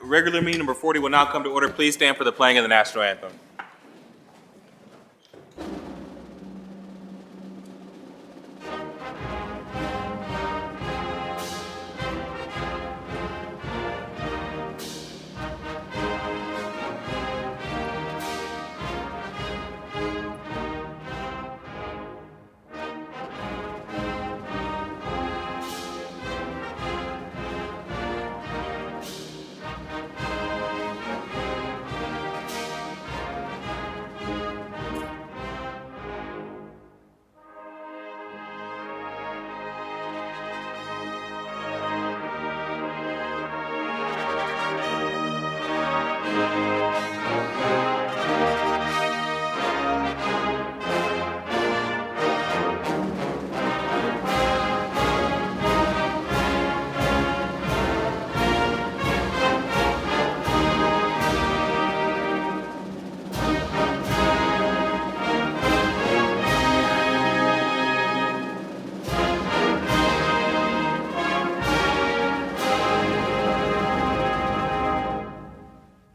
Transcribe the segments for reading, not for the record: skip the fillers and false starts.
regular meeting number 40 will now come to order. Please stand for the playing of the national anthem.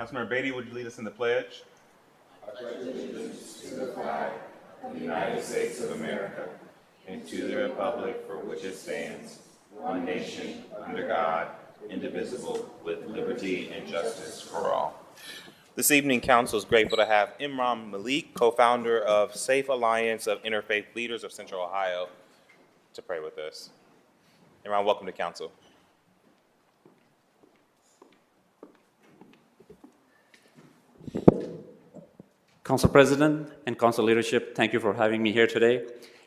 Councilmember Beatty, would you lead us in the pledge? I pledge allegiance to the flag of the United States of America and to the republic for which it stands, one nation, under God, indivisible, with liberty and justice for all. This evening, Council is grateful to have Imran Malik, co-founder of Safe Alliance of Interfaith Leaders of Central Ohio, to pray with us. Imran, welcome to Council. Council President and Council leadership, thank you for having me here today.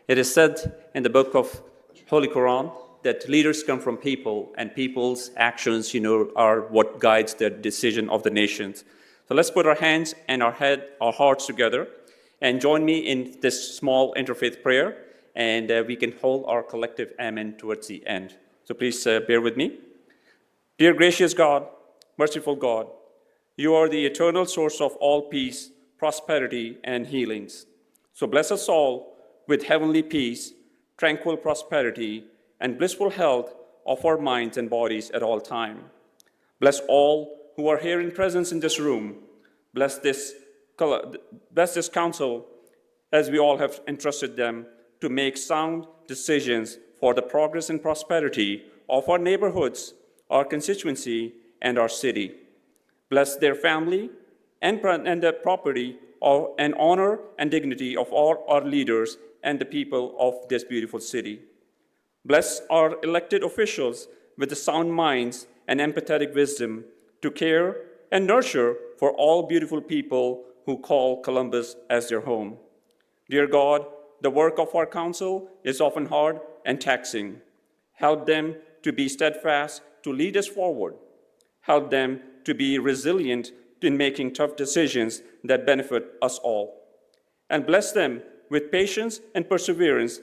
It is said in the book of Holy Quran that leaders come from people, and people's actions, are what guides the decision of the nations. So let's put our hands and our hearts together and join me in this small interfaith prayer, and we can hold our collective amen towards the end. So please bear with me. Dear gracious God, merciful God, you are the eternal source of all peace, prosperity, and healings. So bless us all with heavenly peace, tranquil prosperity, and blissful health of our minds and bodies at all time. Bless all who are here in presence in this room. Bless this council as we all have entrusted them to make sound decisions for the progress and prosperity of our neighborhoods, our constituency, and our city. Bless their family and the property and honor and dignity of all our leaders and the people of this beautiful city. Bless our elected officials with the sound minds and empathetic wisdom to care and nurture for all beautiful people who call Columbus as their home. Dear God, the work of our council is often hard and taxing. Help them to be steadfast to lead us forward. Help them to be resilient in making tough decisions that benefit us all. And bless them with patience and perseverance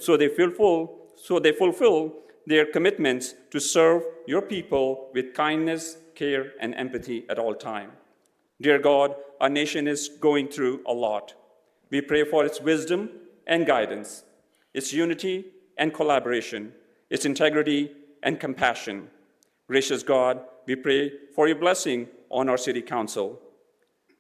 so they fulfill their commitments to serve your people with kindness, care, and empathy at all time. Dear God, our nation is going through a lot. We pray for its wisdom and guidance, its unity and collaboration, its integrity and compassion. Gracious God, we pray for your blessing on our city council.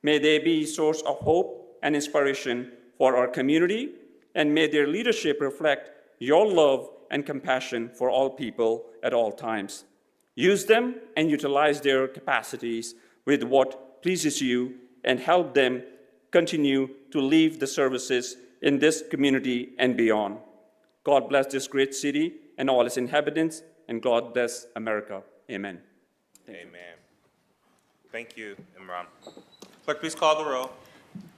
May they be a source of hope and inspiration for our community, and may their leadership reflect your love and compassion for all people at all times. Use them and utilize their capacities with what pleases you, and help them continue to lead the services in this community and beyond. God bless this great city and all its inhabitants, and God bless America. Amen. Amen. Thank you, Imran. Clerk, please call the roll.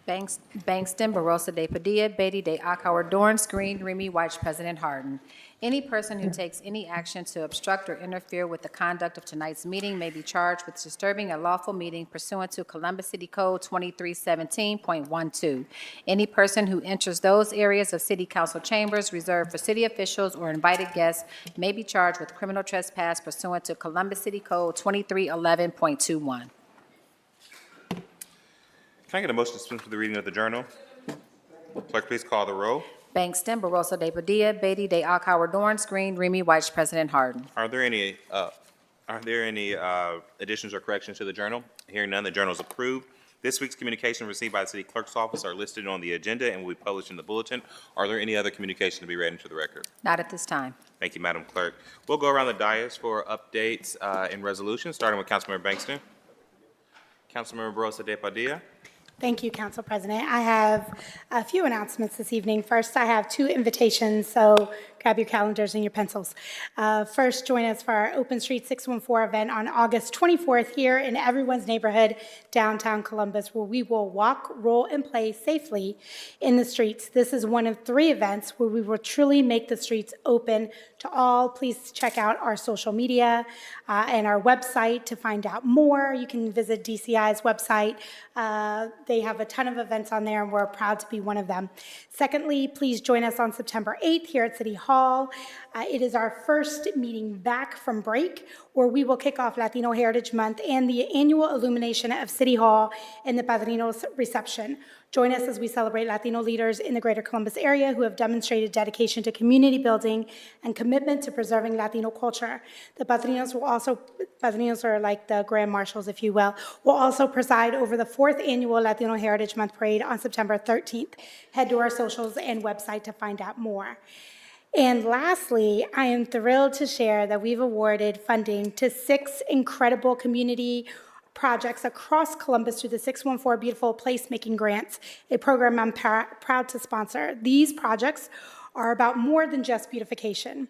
Bankston, Barosa de Padilla, Beatty de Akauer, Dorance Green, Remy White, President Harden. Any person who takes any action to obstruct or interfere with the conduct of tonight's meeting may be charged with disturbing a lawful meeting pursuant to Columbus City Code 2317.12. Any person who enters those areas of city council chambers reserved for city officials or invited guests may be charged with criminal trespass pursuant to Columbus City Code 2311.21. Can I get a motion to dispense with the reading of the journal? Clerk, please call the roll. Bankston, Barosa de Padilla, Beatty de Akauer, Dorance Green, Remy White, President Harden. Are there any Are there any additions or corrections to the journal? Hearing none, the journal is approved. This week's communication received by the city clerk's office are listed on the agenda and will be published in the bulletin. Are there any other communication to be read into the record? Not at this time. Thank you, Madam Clerk. We'll go around the dais for updates and resolutions, starting with Councilmember Bankston. Councilmember Barosa de Padilla. Thank you, Council President. I have a few announcements this evening. First, I have 2 invitations, so grab your calendars and your pencils. First, join us for our Open Street 614 event on August 24th here in everyone's neighborhood, downtown Columbus, where we will walk, roll, and play safely in the streets. This is one of 3 events where we will truly make the streets open to all. Please check out our social media and our website to find out more. You can visit DCI's website. They have a ton of events on there, and we're proud to be one of them. Secondly, please join us on September 8th here at City Hall. It is our first meeting back from break, where we will kick off Latino Heritage Month and the annual illumination of City Hall and the Padrinos reception. Join us as we celebrate Latino leaders in the greater Columbus area who have demonstrated dedication to community building and commitment to preserving Latino culture. The Padrinos are like the Grand Marshals, if you will also preside over the 4th annual Latino Heritage Month Parade on September 13th. Head to our socials and website to find out more. And lastly, I am thrilled to share that we've awarded funding to 6 incredible community projects across Columbus through the 614 Beautiful Placemaking Grants, a program I'm proud to sponsor. These projects are about more than just beautification.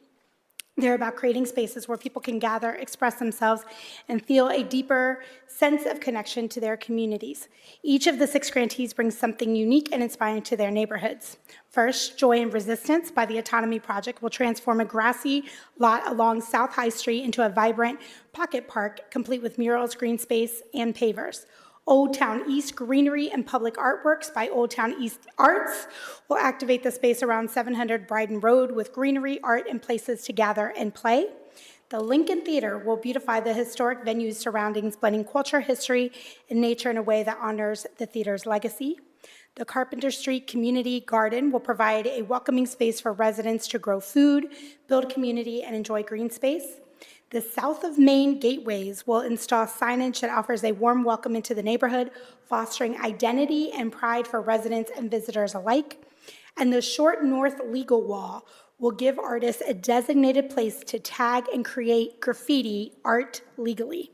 They're about creating spaces where people can gather, express themselves, and feel a deeper sense of connection to their communities. Each of the 6 grantees brings something unique and inspiring to their neighborhoods. First, Joy and Resistance by the Autonomy Project will transform a grassy lot along South High Street into a vibrant pocket park, complete with murals, green space, and pavers. Old Town East Greenery and Public Artworks by Old Town East Arts will activate the space around 700 Bryden Road with greenery, art, and places to gather and play. The Lincoln Theater will beautify the historic venues surroundings, blending culture, history, and nature in a way that honors the theater's legacy. The Carpenter Street Community Garden will provide a welcoming space for residents to grow food, build community, and enjoy green space. The South of Main Gateways will install signage that offers a warm welcome into the neighborhood, fostering identity and pride for residents and visitors alike. And the Short North Legal Wall will give artists a designated place to tag and create graffiti art legally.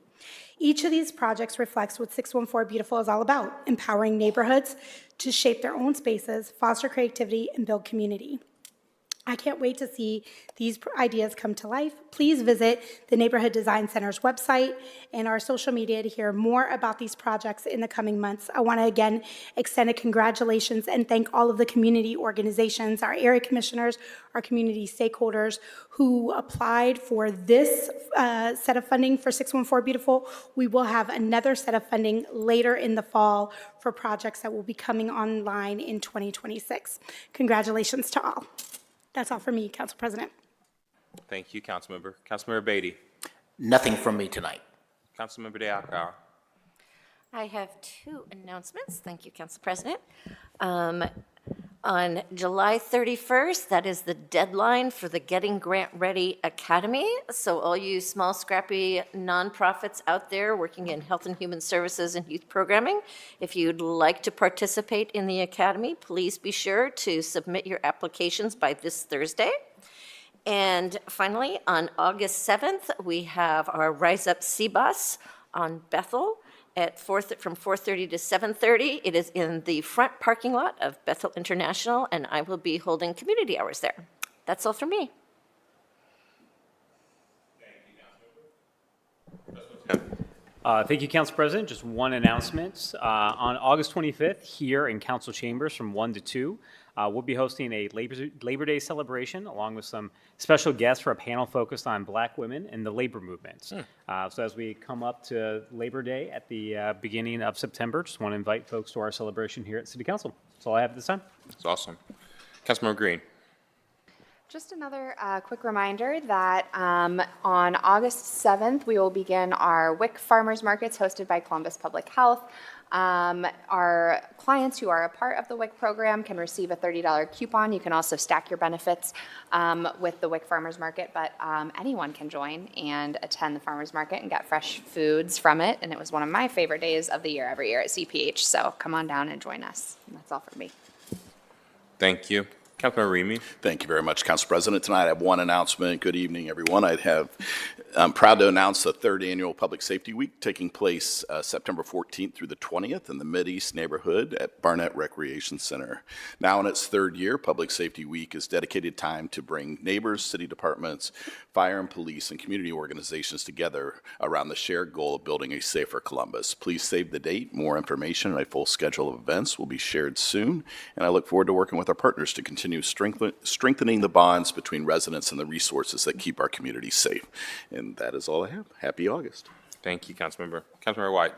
Each of these projects reflects what 614 Beautiful is all about, empowering neighborhoods to shape their own spaces, foster creativity, and build community. I can't wait to see these ideas come to life. Please visit the Neighborhood Design Center's website and our social media to hear more about these projects in the coming months. I want to again extend a congratulations and thank all of the community organizations, our area commissioners, our community stakeholders who applied for this set of funding for 614 Beautiful. We will have another set of funding later in the fall for projects that will be coming online in 2026. Congratulations to all. That's all for me, Council President. Thank you, Councilmember. Councilmember Beatty. Nothing from me tonight. Councilmember De Alcar. I have 2 announcements. Thank you, Council President. On July 31st, that is the deadline for the Getting Grant Ready Academy. So all you small, scrappy nonprofits out there working in health and human services and youth programming, if you'd like to participate in the academy, please be sure to submit your applications by this Thursday. And finally, on August 7th, we have our Rise Up C-Bus on Bethel from 4:30 to 7:30. It is in the front parking lot of Bethel International, and I will be holding community hours there. That's all for me. Thank you, Council President. Just one announcement. On August 25th, here in Council Chambers from 1 to 2, we'll be hosting a Labor Day celebration along with some special guests for a panel focused on Black women and the labor movement. So as we come up to Labor Day at the beginning of September, just want to invite folks to our celebration here at City Council. That's all I have at this time. That's awesome. Councilmember Green. Just another quick reminder that on August 7th, we will begin our WIC Farmers Markets hosted by Columbus Public Health. Our clients who are a part of the WIC program can receive a $30 coupon. You can also stack your benefits with the WIC Farmers Market, but anyone can join and attend the Farmers Market and get fresh foods from it. And it was one of my favorite days of the year every year at CPH. So come on down and join us. And that's all for me. Thank you. Councilmember Remy. Thank you very much, Council President. Tonight I have one announcement. Good evening, everyone. I'm proud to announce the third annual Public Safety Week taking place September 14th through the 20th in the Mideast neighborhood at Barnett Recreation Center. Now in its third year, Public Safety Week is dedicated time to bring neighbors, city departments, fire and police, and community organizations together around the shared goal of building a safer Columbus. Please save the date. More information and a full schedule of events will be shared soon, and I look forward to working with our partners to continue strengthening the bonds between residents and the resources that keep our communities safe. And that is all I have. Happy August. Thank you, Councilmember. Councilmember White.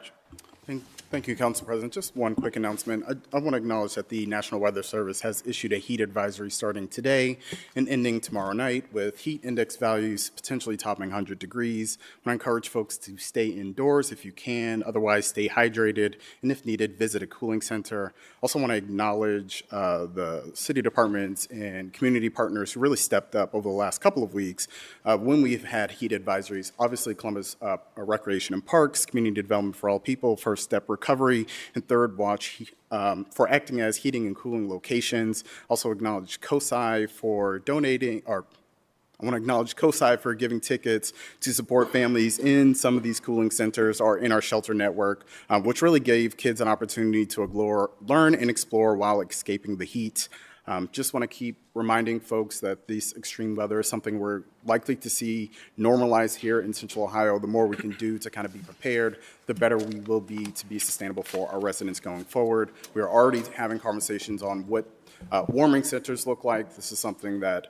Thank you, Council President. Just one quick announcement. I want to acknowledge that the National Weather Service has issued a heat advisory starting today and ending tomorrow night with heat index values potentially topping 100 degrees. I want to encourage folks to stay indoors if you can, otherwise stay hydrated, and if needed, visit a cooling center. Also want to acknowledge the city departments and community partners who really stepped up over the last couple of weeks when we've had heat advisories. Obviously, Columbus Recreation and Parks, Community Development for All People, First Step Recovery, and Third Watch for acting as heating and cooling locations. Also acknowledge COSI for donating, or I want to acknowledge COSI for giving tickets to support families in some of these cooling centers or in our shelter network, which really gave kids an opportunity to learn and explore while escaping the heat. Just want to keep reminding folks that this extreme weather is something we're likely to see normalized here in Central Ohio. The more we can do to kind of be prepared, the better we will be to be sustainable for our residents going forward. We are already having conversations on what warming centers look like. This is something that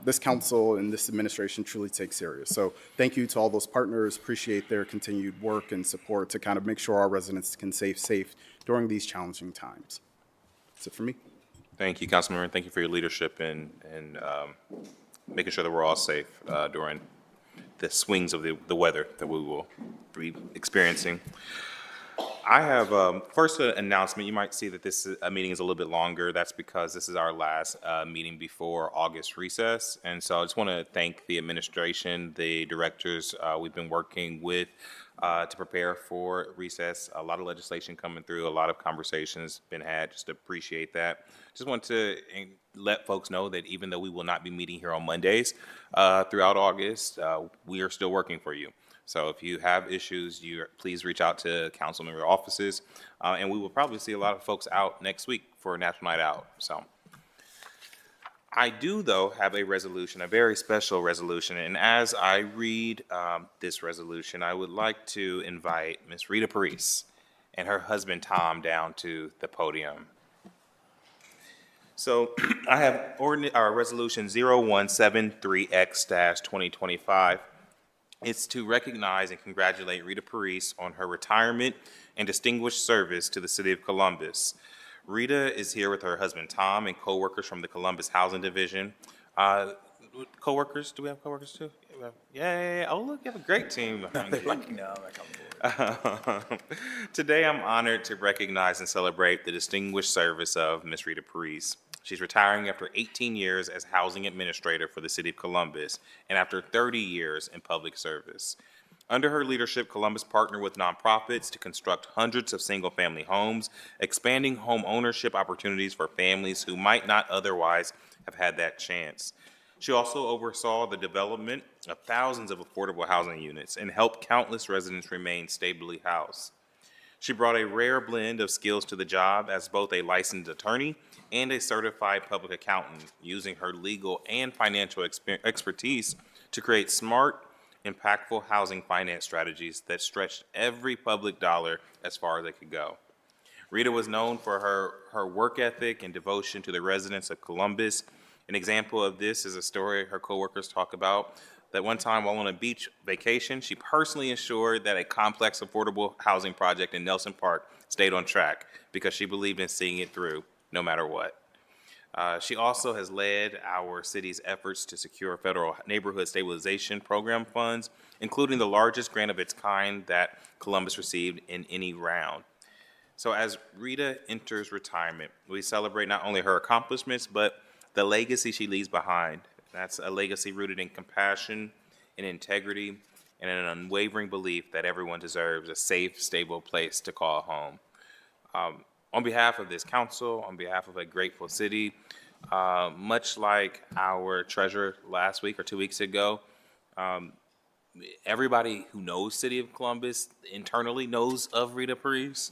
this council and this administration truly takes serious. So thank you to all those partners. Appreciate their continued work and support to kind of make sure our residents can stay safe during these challenging times. That's it for me. Thank you, Councilmember, and thank you for your leadership in making sure that we're all safe during the swings of the weather that we will be experiencing. I have first an announcement. You might see that this meeting is a little bit longer. That's because this is our last meeting before August recess, and so I just want to thank the administration, the directors we've been working with to prepare for recess. A lot of legislation coming through, a lot of conversations been had. Just appreciate that. Just want to let folks know that even though we will not be meeting here on Mondays throughout August, we are still working for you. So if you have issues, please reach out to council member offices, and we will probably see a lot of folks out next week for National Night Out. So I do, though, have a resolution, a very special resolution, and as I read this resolution, I would like to invite Ms. Rita Parise and her husband Tom down to the podium. So I have resolution 0173X-2025. It's to recognize and congratulate Rita Parise on her retirement and distinguished service to the city of Columbus. Rita is here with her husband Tom and co-workers from the Columbus Housing Division. Co-workers? Do we have co-workers too? Yeah. Oh, look, you have a great team. Today, I'm honored to recognize and celebrate the distinguished service of Ms. Rita Parise. She's retiring after 18 years as housing administrator for the city of Columbus and after 30 years in public service. Under her leadership, Columbus partnered with nonprofits to construct hundreds of single-family homes, expanding home ownership opportunities for families who might not otherwise have had that chance. She also oversaw the development of thousands of affordable housing units and helped countless residents remain stably housed. She brought a rare blend of skills to the job as both a licensed attorney and a certified public accountant, using her legal and financial expertise to create smart, impactful housing finance strategies that stretched every public dollar as far as they could go. Rita was known for her work ethic and devotion to the residents of Columbus. An example of this is a story her coworkers talk about, that one time while on a beach vacation, she personally ensured that a complex affordable housing project in Nelson Park stayed on track because she believed in seeing it through no matter what. She also has led our city's efforts to secure federal neighborhood stabilization program funds, including the largest grant of its kind that Columbus received in any round. So as Rita enters retirement, we celebrate not only her accomplishments, but the legacy she leaves behind. That's a legacy rooted in compassion, in integrity, and in an unwavering belief that everyone deserves a safe, stable place to call home. On behalf of this council, on behalf of a grateful city, much like our treasurer last week or 2 weeks ago, everybody who knows City of Columbus internally knows of Rita Parise,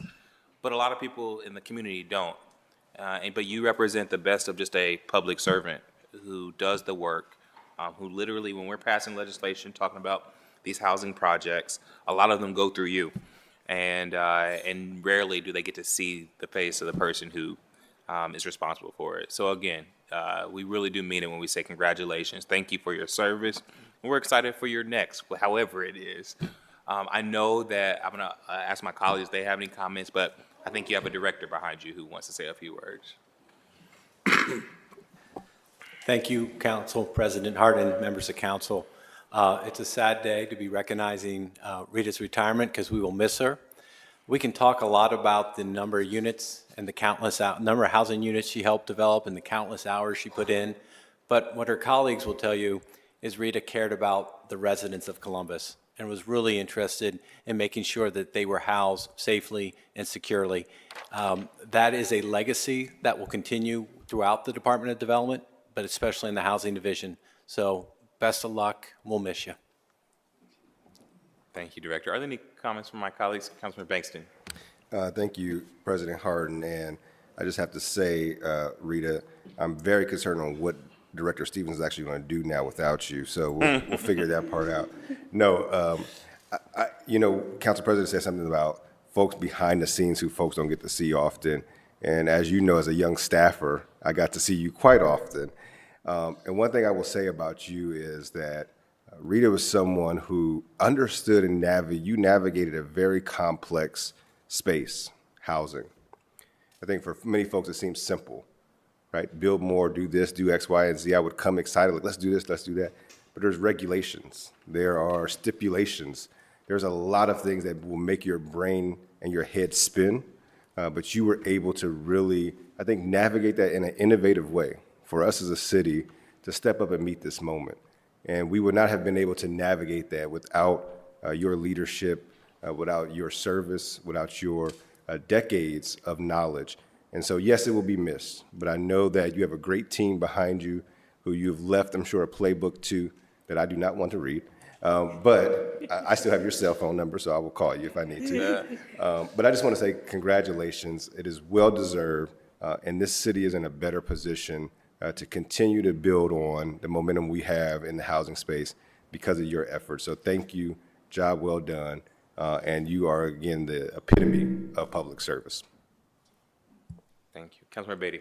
but a lot of people in the community don't. But you represent the best of just a public servant who does the work, who literally, when we're passing legislation, talking about these housing projects, a lot of them go through you. And rarely do they get to see the face of the person who is responsible for it. So again, we really do mean it when we say congratulations. Thank you for your service. And we're excited for your next, however it is. I know that I'm gonna ask my colleagues if they have any comments, but I think you have a director behind you who wants to say a few words. Thank you, Council President Harden, members of council. It's a sad day to be recognizing Rita's retirement because we will miss her. We can talk a lot about the number of units and the countless number of housing units she helped develop and the countless hours she put in. But what her colleagues will tell you is Rita cared about the residents of Columbus and was really interested in making sure that they were housed safely and securely. That is a legacy that will continue throughout the Department of Development, but especially in the Housing Division. So best of luck. We'll miss you. Thank you, Director. Are there any comments from my colleagues? Councilman Bankston. Thank you, President Harden. And I just have to say, Rita, I'm very concerned on what Director Stevens is actually going to do now without you. So we'll figure that part out. No, Council President said something about folks behind the scenes who folks don't get to see often. And as you know, as a young staffer, I got to see you quite often. And one thing I will say about you is that Rita was someone who understood and navigated a very complex space, housing. I think for many folks it seems simple, right? Build more, do this, do X, Y, and Z. I would come excited, like, let's do this, let's do that. But there's regulations, there are stipulations. There's a lot of things that will make your brain and your head spin, but you were able to really, I think, navigate that in an innovative way for us as a city to step up and meet this moment. And we would not have been able to navigate that without your leadership, without your service, without your decades of knowledge. And so, yes, it will be missed, but I know that you have a great team behind you who you've left, I'm sure, a playbook to that I do not want to read. But I still have your cell phone number, so I will call you if I need to. But I just want to say congratulations. It is well-deserved, and this city is in a better position to continue to build on the momentum we have in the housing space because of your efforts. So thank you, job well done, and you are, again, the epitome of public service. Thank you. Councilman Beatty.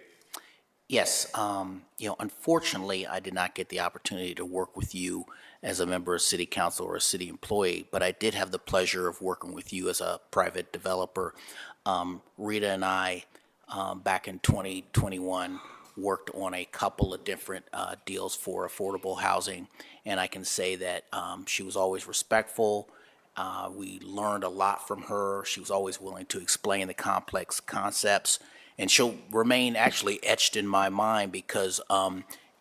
Yes, unfortunately, I did not get the opportunity to work with you as a member of city council or a city employee, but I did have the pleasure of working with you as a private developer. Rita and I, back in 2021, worked on a couple of different deals for affordable housing, and I can say that she was always respectful. We learned a lot from her. She was always willing to explain the complex concepts, and she'll remain actually etched in my mind because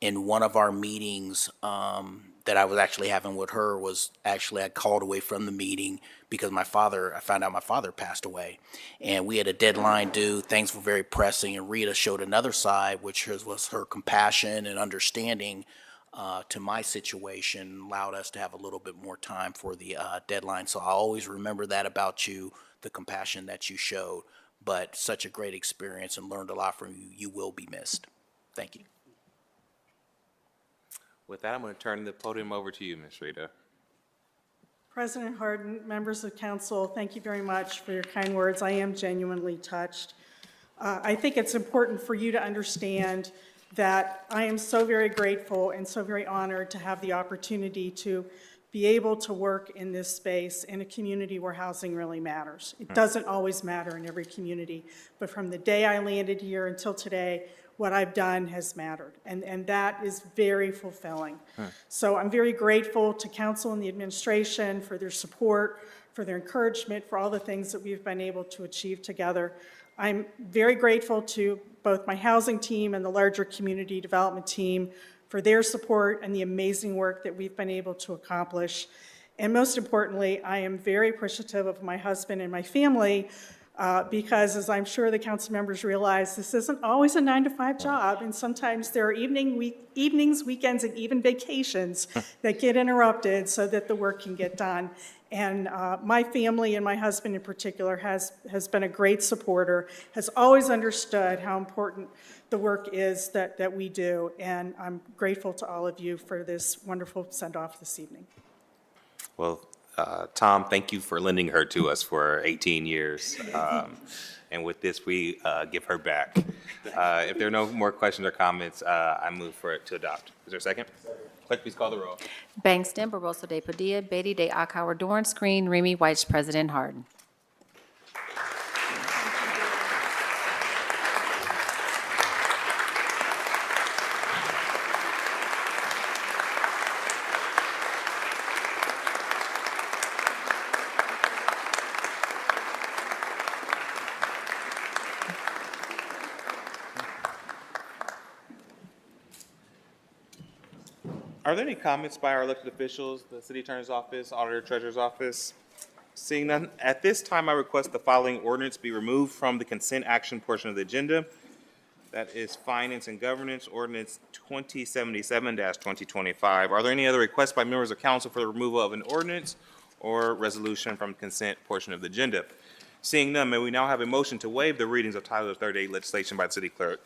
in one of our meetings that I was actually having with her was actually I called away from the meeting because I found out my father passed away, and we had a deadline due. Things were very pressing, and Rita showed another side, which was her compassion and understanding to my situation, allowed us to have a little bit more time for the deadline. So I always remember that about you, the compassion that you showed, but such a great experience and learned a lot from you. You will be missed. Thank you. With that, I'm going to turn the podium over to you, Ms. Rita. President Harden, members of council, thank you very much for your kind words. I am genuinely touched. I think it's important for you to understand that I am so very grateful and so very honored to have the opportunity to be able to work in this space in a community where housing really matters. It doesn't always matter in every community, but from the day I landed here until today, what I've done has mattered, and that is very fulfilling. So I'm very grateful to council and the administration for their support, for their encouragement, for all the things that we've been able to achieve together. I'm very grateful to both my housing team and the larger community development team for their support and the amazing work that we've been able to accomplish. And most importantly, I am very appreciative of my husband and my family because, as I'm sure the council members realize, this isn't always a 9-to-5 job, and sometimes there are evenings, weekends, and even vacations that get interrupted so that the work can get done. And my family, and my husband in particular, has been a great supporter, has always understood how important the work is that we do, and I'm grateful to all of you for this wonderful send-off this evening. Well, Tom, thank you for lending her to us for 18 years. And with this, we give her back. If there are no more questions or comments, I move for it to adopt. Is there a second? Clerk, please call the roll. Bangston, Barosa de Padilla, Beatty de Akauer, Dorance Green, Remy White, President Harden. Are there any comments by our elected officials, the city attorney's office, auditor, treasurer's office? Seeing none, at this time, I request the following ordinance be removed from the consent action portion of the agenda. That is Finance and Governance Ordinance 2077-2025. Are there any other requests by members of council for the removal of an ordinance or resolution from consent portion of the agenda? Seeing none, may we now have a motion to waive the readings of title of third-day legislation by the city clerk?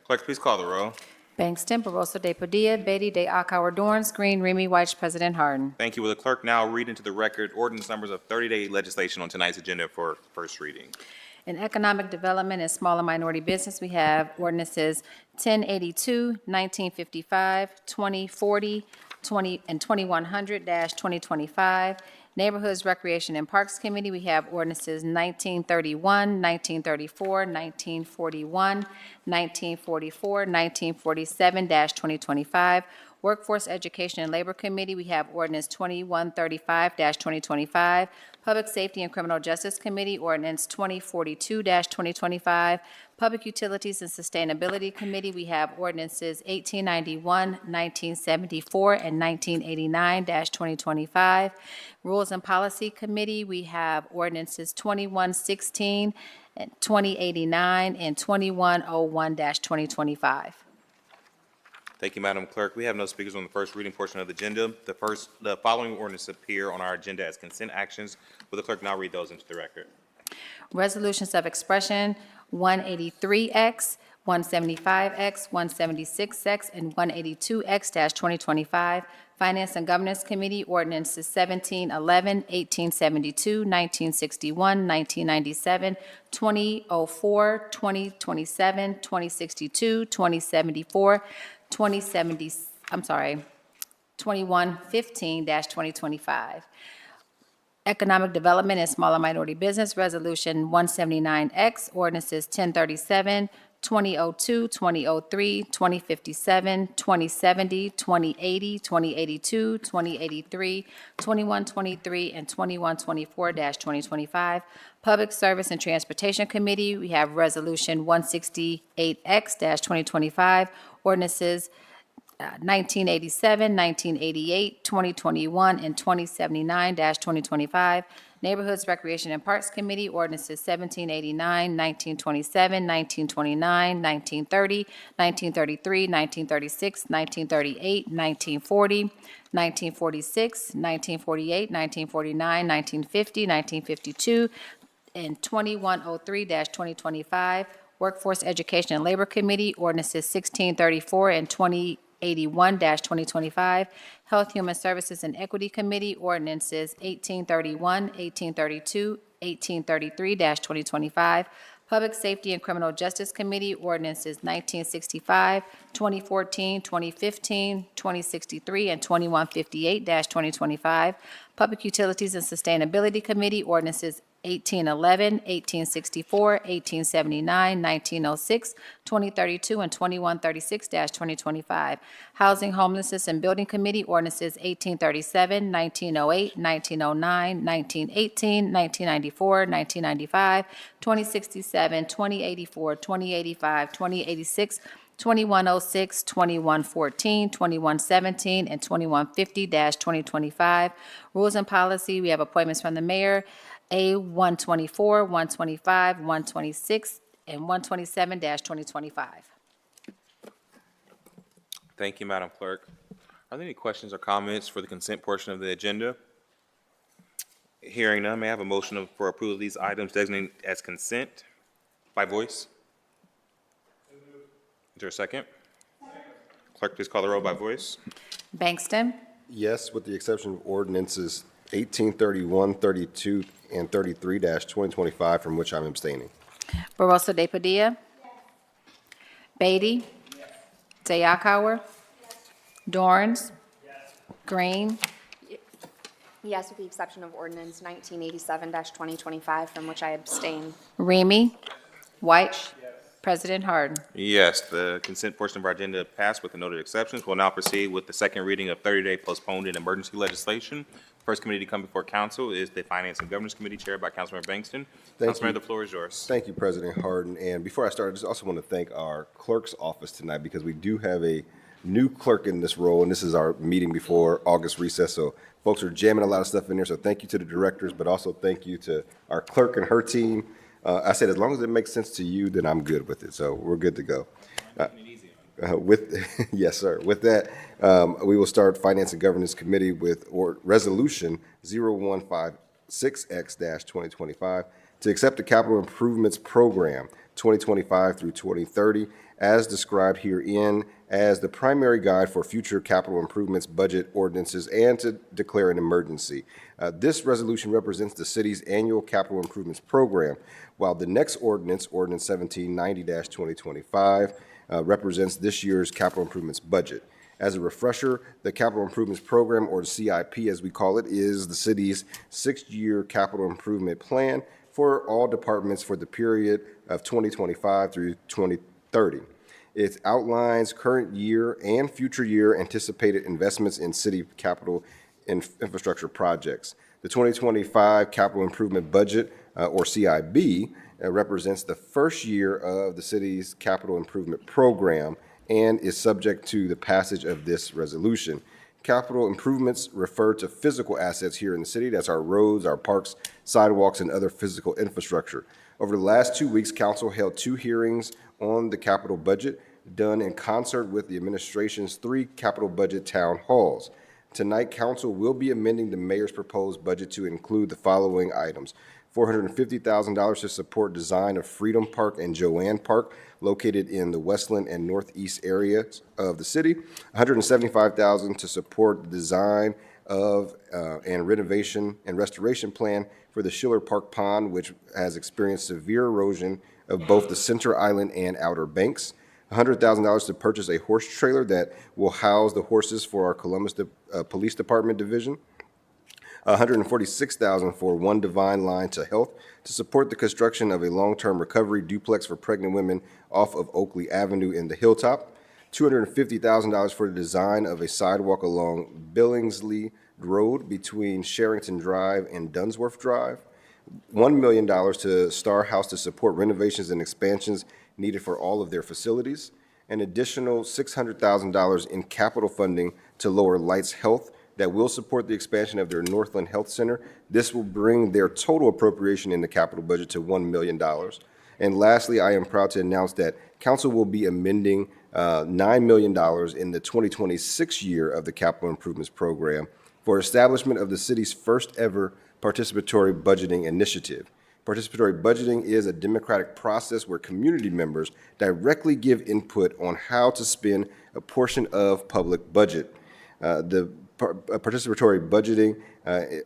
Clerk, please call the roll. Bangston, Barosa de Padilla, Beatty de Akauer, Dorance Green, Remy White, President Harden. Thank you. Will the clerk now read into the record ordinance numbers of 30-day legislation on tonight's agenda for first reading? In economic development and small and minority business, we have ordinances 1082, 1955, 2040, and 2100-2025. Neighborhoods, Recreation, and Parks Committee, we have ordinances 1931, 1934, 1941, 1944, 1947-2025. Workforce, Education, and Labor Committee, we have ordinance 2135-2025. Public Safety and Criminal Justice Committee, ordinance 2042-2025. Public Utilities and Sustainability Committee, we have ordinances 1891, 1974, and 1989-2025. Rules and Policy Committee, we have ordinances 2116, 2089, and 2101-2025. Thank you, Madam Clerk. We have no speakers on the first reading portion of the agenda. The following ordinances appear on our agenda as consent actions. Will the clerk now read those into the record? Resolutions of expression 183X, 175X, 176X, and 182X-2025. Finance and Governance Committee, ordinances 1711, 1872, 1961, 1997, 2004, 2027, 2062, 2074, 2115-2025. Economic Development and Smaller Minority Business, Resolution 179X, ordinances 1037, 2002, 2003, 2057, 2070, 2080, 2082, 2083, 2123, and 2124-2025. Public Service and Transportation Committee, we have Resolution 168X-2025, ordinances 1987, 1988, 2021, and 2079-2025. Neighborhoods, Recreation, and Parks Committee, ordinances 1789, 1927, 1929, 1930, 1933, 1936, 1938, 1940, 1946, 1948, 1949, 1950, 1952, and 2103-2025. Workforce, Education, and Labor Committee, ordinances 1634 and 2081-2025. Health, Human Services, and Equity Committee, ordinances 1831, 1832, 1833-2025. Public Safety and Criminal Justice Committee, ordinances 1965, 2014, 2015, 2063, and 2158-2025. Public Utilities and Sustainability Committee, ordinances 1811, 1864, 1879, 1906, 2032, and 2136-2025. Housing, Homelessness, and Building Committee ordinances 1837, 1908, 1909, 1918, 1994, 1995, 2067, 2084, 2085, 2086, 2106, 2114, 2117, and 2150-2025. Rules and Policy, we have appointments from the mayor, A 124, 125, 126, and 127-2025. Thank you, Madam Clerk. Are there any questions or comments for the consent portion of the agenda? Hearing none, may I have a motion for approval of these items designated as consent by voice? Is there a second? Clerk, please call the roll by voice. Bangston, Yes, with the exception of ordinances 1831, 32, and 33-2025, from which I'm abstaining. Barosa de Padilla. Beatty. Dayakauer. Dorns. Green. Yes, with the exception of ordinance 1987-2025, from which I abstain. Remy. White. President Harden. Yes, the consent portion of our agenda passed with the noted exceptions. We'll now proceed with the second reading of 30-day postponed and emergency legislation. First committee to come before council is the Finance and Governance Committee chaired by Councilmember Bangston. Councilmember, the floor is yours. Thank you, President Harden. And before I start, I just also want to thank our clerk's office tonight because we do have a new clerk in this role, and this is our meeting before August recess. So folks are jamming a lot of stuff in there. So thank you to the directors, but also thank you to our clerk and her team. I said, as long as it makes sense to you, then I'm good with it. So we're good to go. Yes, sir. With that, we will start Finance and Governance Committee with Resolution 0156X-2025 to accept the Capital Improvements Program 2025 through 2030 as described herein as the primary guide for future capital improvements budget ordinances and to declare an emergency. This resolution represents the city's annual capital improvements program, while the next ordinance, Ordinance 1790-2025, represents this year's capital improvements budget. As a refresher, the Capital Improvements Program, or the CIP as we call it, is the city's 6-year capital improvement plan for all departments for the period of 2025 through 2030. It outlines current year and future year anticipated investments in city capital infrastructure projects. The 2025 Capital Improvement Budget, or CIB, represents the first year of the city's capital improvement program and is subject to the passage of this resolution. Capital improvements refer to physical assets here in the city. That's our roads, our parks, sidewalks, and other physical infrastructure. Over the last 2 weeks, council held 2 hearings on the capital budget, done in concert with the administration's 3 capital budget town halls. Tonight, council will be amending the mayor's proposed budget to include the following items: $450,000 to support design of Freedom Park and Joanne Park, located in the Westland and Northeast areas of the city. $175,000 to support the design of and renovation and restoration plan for the Schiller Park Pond, which has experienced severe erosion of both the center island and outer banks. $100,000 to purchase a horse trailer that will house the horses for our Columbus Police Department division. $146,000 for One Divine Line to Health to support the construction of a long-term recovery duplex for pregnant women off of Oakley Avenue in the Hilltop. $250,000 for the design of a sidewalk along Billingsley Road between Sherrington Drive and Dunsworth Drive. $1 million to Star House to support renovations and expansions needed for all of their facilities. An additional $600,000 in capital funding to Lower Lights Health that will support the expansion of their Northland Health Center. This will bring their total appropriation in the capital budget to $1 million. And lastly, I am proud to announce that council will be amending $9 million in the 2026 year of the Capital Improvements Program for establishment of the city's first ever participatory budgeting initiative. Participatory budgeting is a democratic process where community members directly give input on how to spend a portion of public budget. The participatory budgeting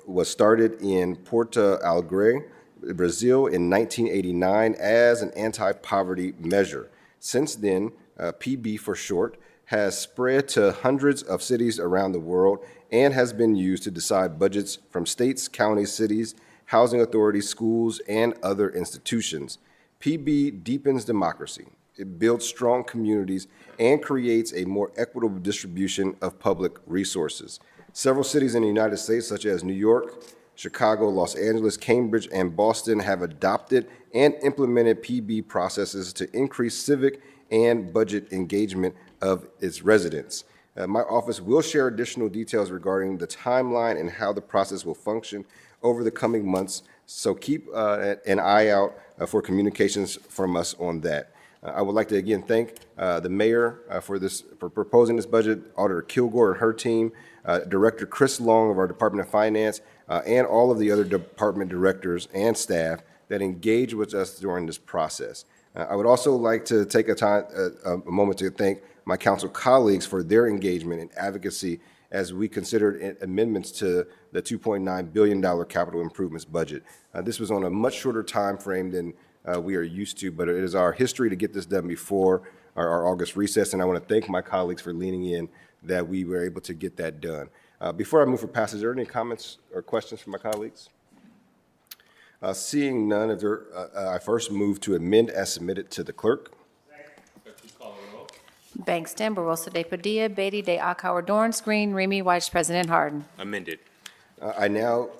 was started in Porto Alegre, Brazil in 1989 as an anti-poverty measure. Since then, PB for short, has spread to hundreds of cities around the world and has been used to decide budgets from states, counties, cities, housing authorities, schools, and other institutions. PB deepens democracy. It builds strong communities and creates a more equitable distribution of public resources. Several cities in the United States, such as New York, Chicago, Los Angeles, Cambridge, and Boston, have adopted and implemented PB processes to increase civic and budget engagement of its residents. My office will share additional details regarding the timeline and how the process will function over the coming months, so keep an eye out for communications from us on that. I would like to again thank the mayor for proposing this budget, Auditor Kilgore and her team, Director Chris Long of our Department of Finance, and all of the other department directors and staff that engage with us during this process. I would also like to take a moment to thank my council colleagues for their engagement and advocacy as we considered amendments to the $2.9 billion capital improvements budget. This was on a much shorter time frame than we are used to, but it is our history to get this done before our August recess, and I want to thank my colleagues for leaning in that we were able to get that done. Before I move for passage, are there any comments or questions from my colleagues? Seeing none, I first move to amend as submitted to the clerk. Bangston, Barosa de Padilla, Beatty de Akauer, Dorance Green, Remy White, President Harden. Amended. I now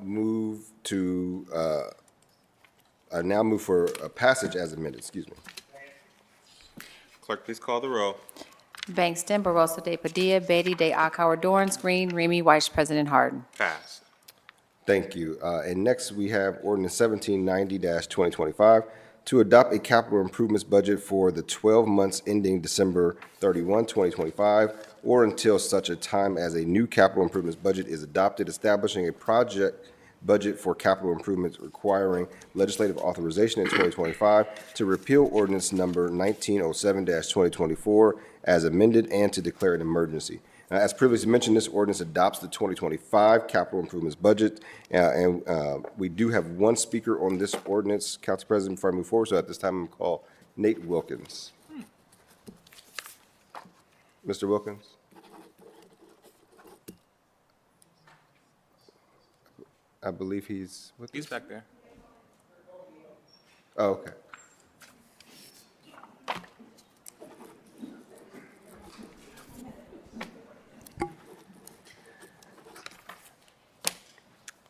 move for a passage as amended. Excuse me. Clerk, please call the roll. Bangston, Barosa de Padilla, Beatty de Akauer, Dorance Green, Remy White, President Harden. Passed. Thank you. And next, we have ordinance 1790-2025 to adopt a capital improvements budget for the 12 months ending December 31, 2025, or until such a time as a new capital improvements budget is adopted, establishing a project budget for capital improvements requiring legislative authorization in 2025 to repeal ordinance number 1907-2024 as amended and to declare an emergency. As previously mentioned, this ordinance adopts the 2025 capital improvements budget, and we do have one speaker on this ordinance, Council President, before I move forward. So at this time, I'm going to call Nate Wilkins. Mr. Wilkins? I believe he's with He's us. back there. Oh, okay.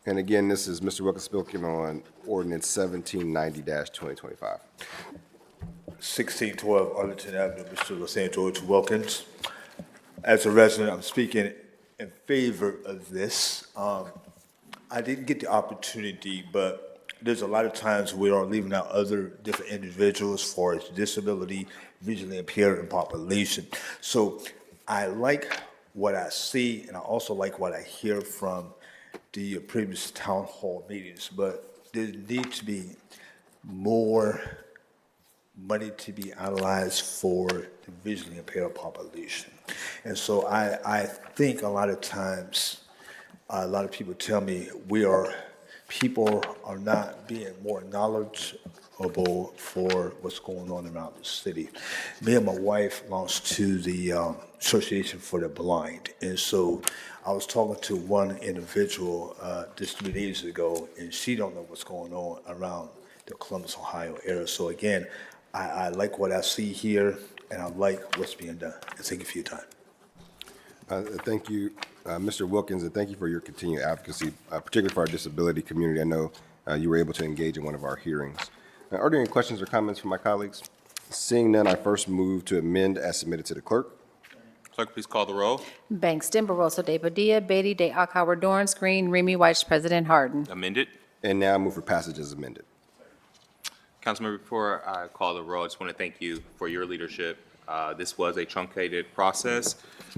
And again, this is Mr. Wilkins speaking on ordinance 1790-2025. 1612 Arlington Avenue, Mr. Los Angeles Wilkins. As a resident, I'm speaking in favor of this. I didn't get the opportunity, but there's a lot of times we are leaving out other different individuals for his disability, visually impaired, and population. So I like what I see, and I also like what I hear from the previous town hall meetings, but there needs to be more money to be analyzed for the visually impaired population. And so I think a lot of times, a lot of people tell me people are not being more knowledgeable for what's going on around the city. Me and my wife belongs to the Association for the Blind, and so I was talking to one individual just 3 days ago, and she don't know what's going on around the Columbus, Ohio area. So again, I like what I see here, and I like what's being done. And thank you for your time. Thank you, Mr. Wilkins, and thank you for your continued advocacy, particularly for our disability community. I know you were able to engage in one of our hearings. Are there any questions or comments from my colleagues? Seeing none, I first move to amend as submitted to the clerk. Clerk, please call the roll. Bangston, Barosa de Padilla, Beatty de Akauer, Dorance Green, Remy White, President Harden. Amended. And now I move for passage as amended. Councilmember, before I call the roll, I just want to thank you for your leadership. This was a truncated process,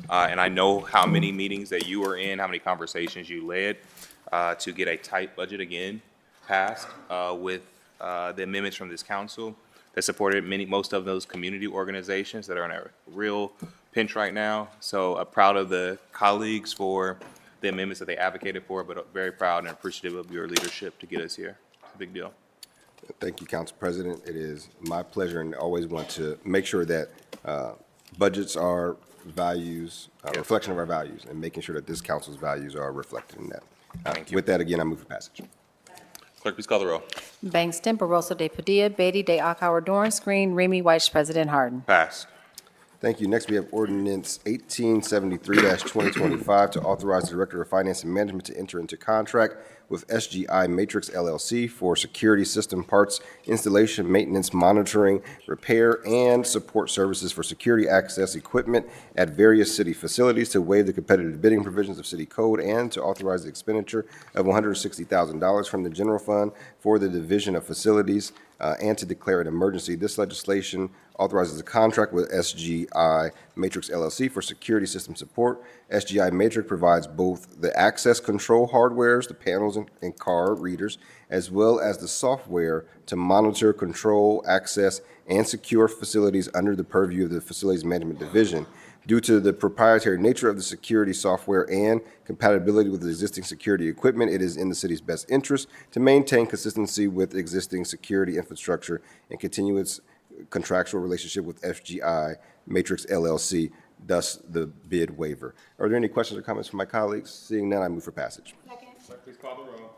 and I know how many meetings that you were in, how many conversations you led to get a tight budget again passed with the amendments from this council that supported most of those community organizations that are in a real pinch right now. So I'm proud of the colleagues for the amendments that they advocated for, but very proud and appreciative of your leadership to get us here. It's a big deal. Thank you, Council President. It is my pleasure and always want to make sure that budgets are values, reflection of our values, and making sure that this council's values are reflected in that. Thank you. With that, again, I move for passage. Clerk, please call the row. Bangston, Barosa de Padilla, Beatty de Akauer, Dorance Green, Remy White, President Harden. Passed. Thank you. Next, we have ordinance 1873-2025 to authorize the Director of Finance and Management to enter into contract with SGI Matrix LLC for security system parts, installation, maintenance, monitoring, repair, and support services for security access equipment at various city facilities, to waive the competitive bidding provisions of city code, and to authorize the expenditure of $160,000 from the general fund for the division of facilities, and to declare an emergency. This legislation authorizes a contract with SGI Matrix LLC for security system support. SGI Matrix provides both the access control hardwares, the panels and card readers, as well as the software to monitor, control, access, and secure facilities under the purview of the Facilities Management Division. Due to the proprietary nature of the security software and compatibility with the existing security equipment, it is in the city's best interest to maintain consistency with existing security infrastructure and continue its contractual relationship with FGI Matrix LLC, thus the bid waiver. Are there any questions or comments from my colleagues? Seeing none, I move for passage. Clerk, please call the row.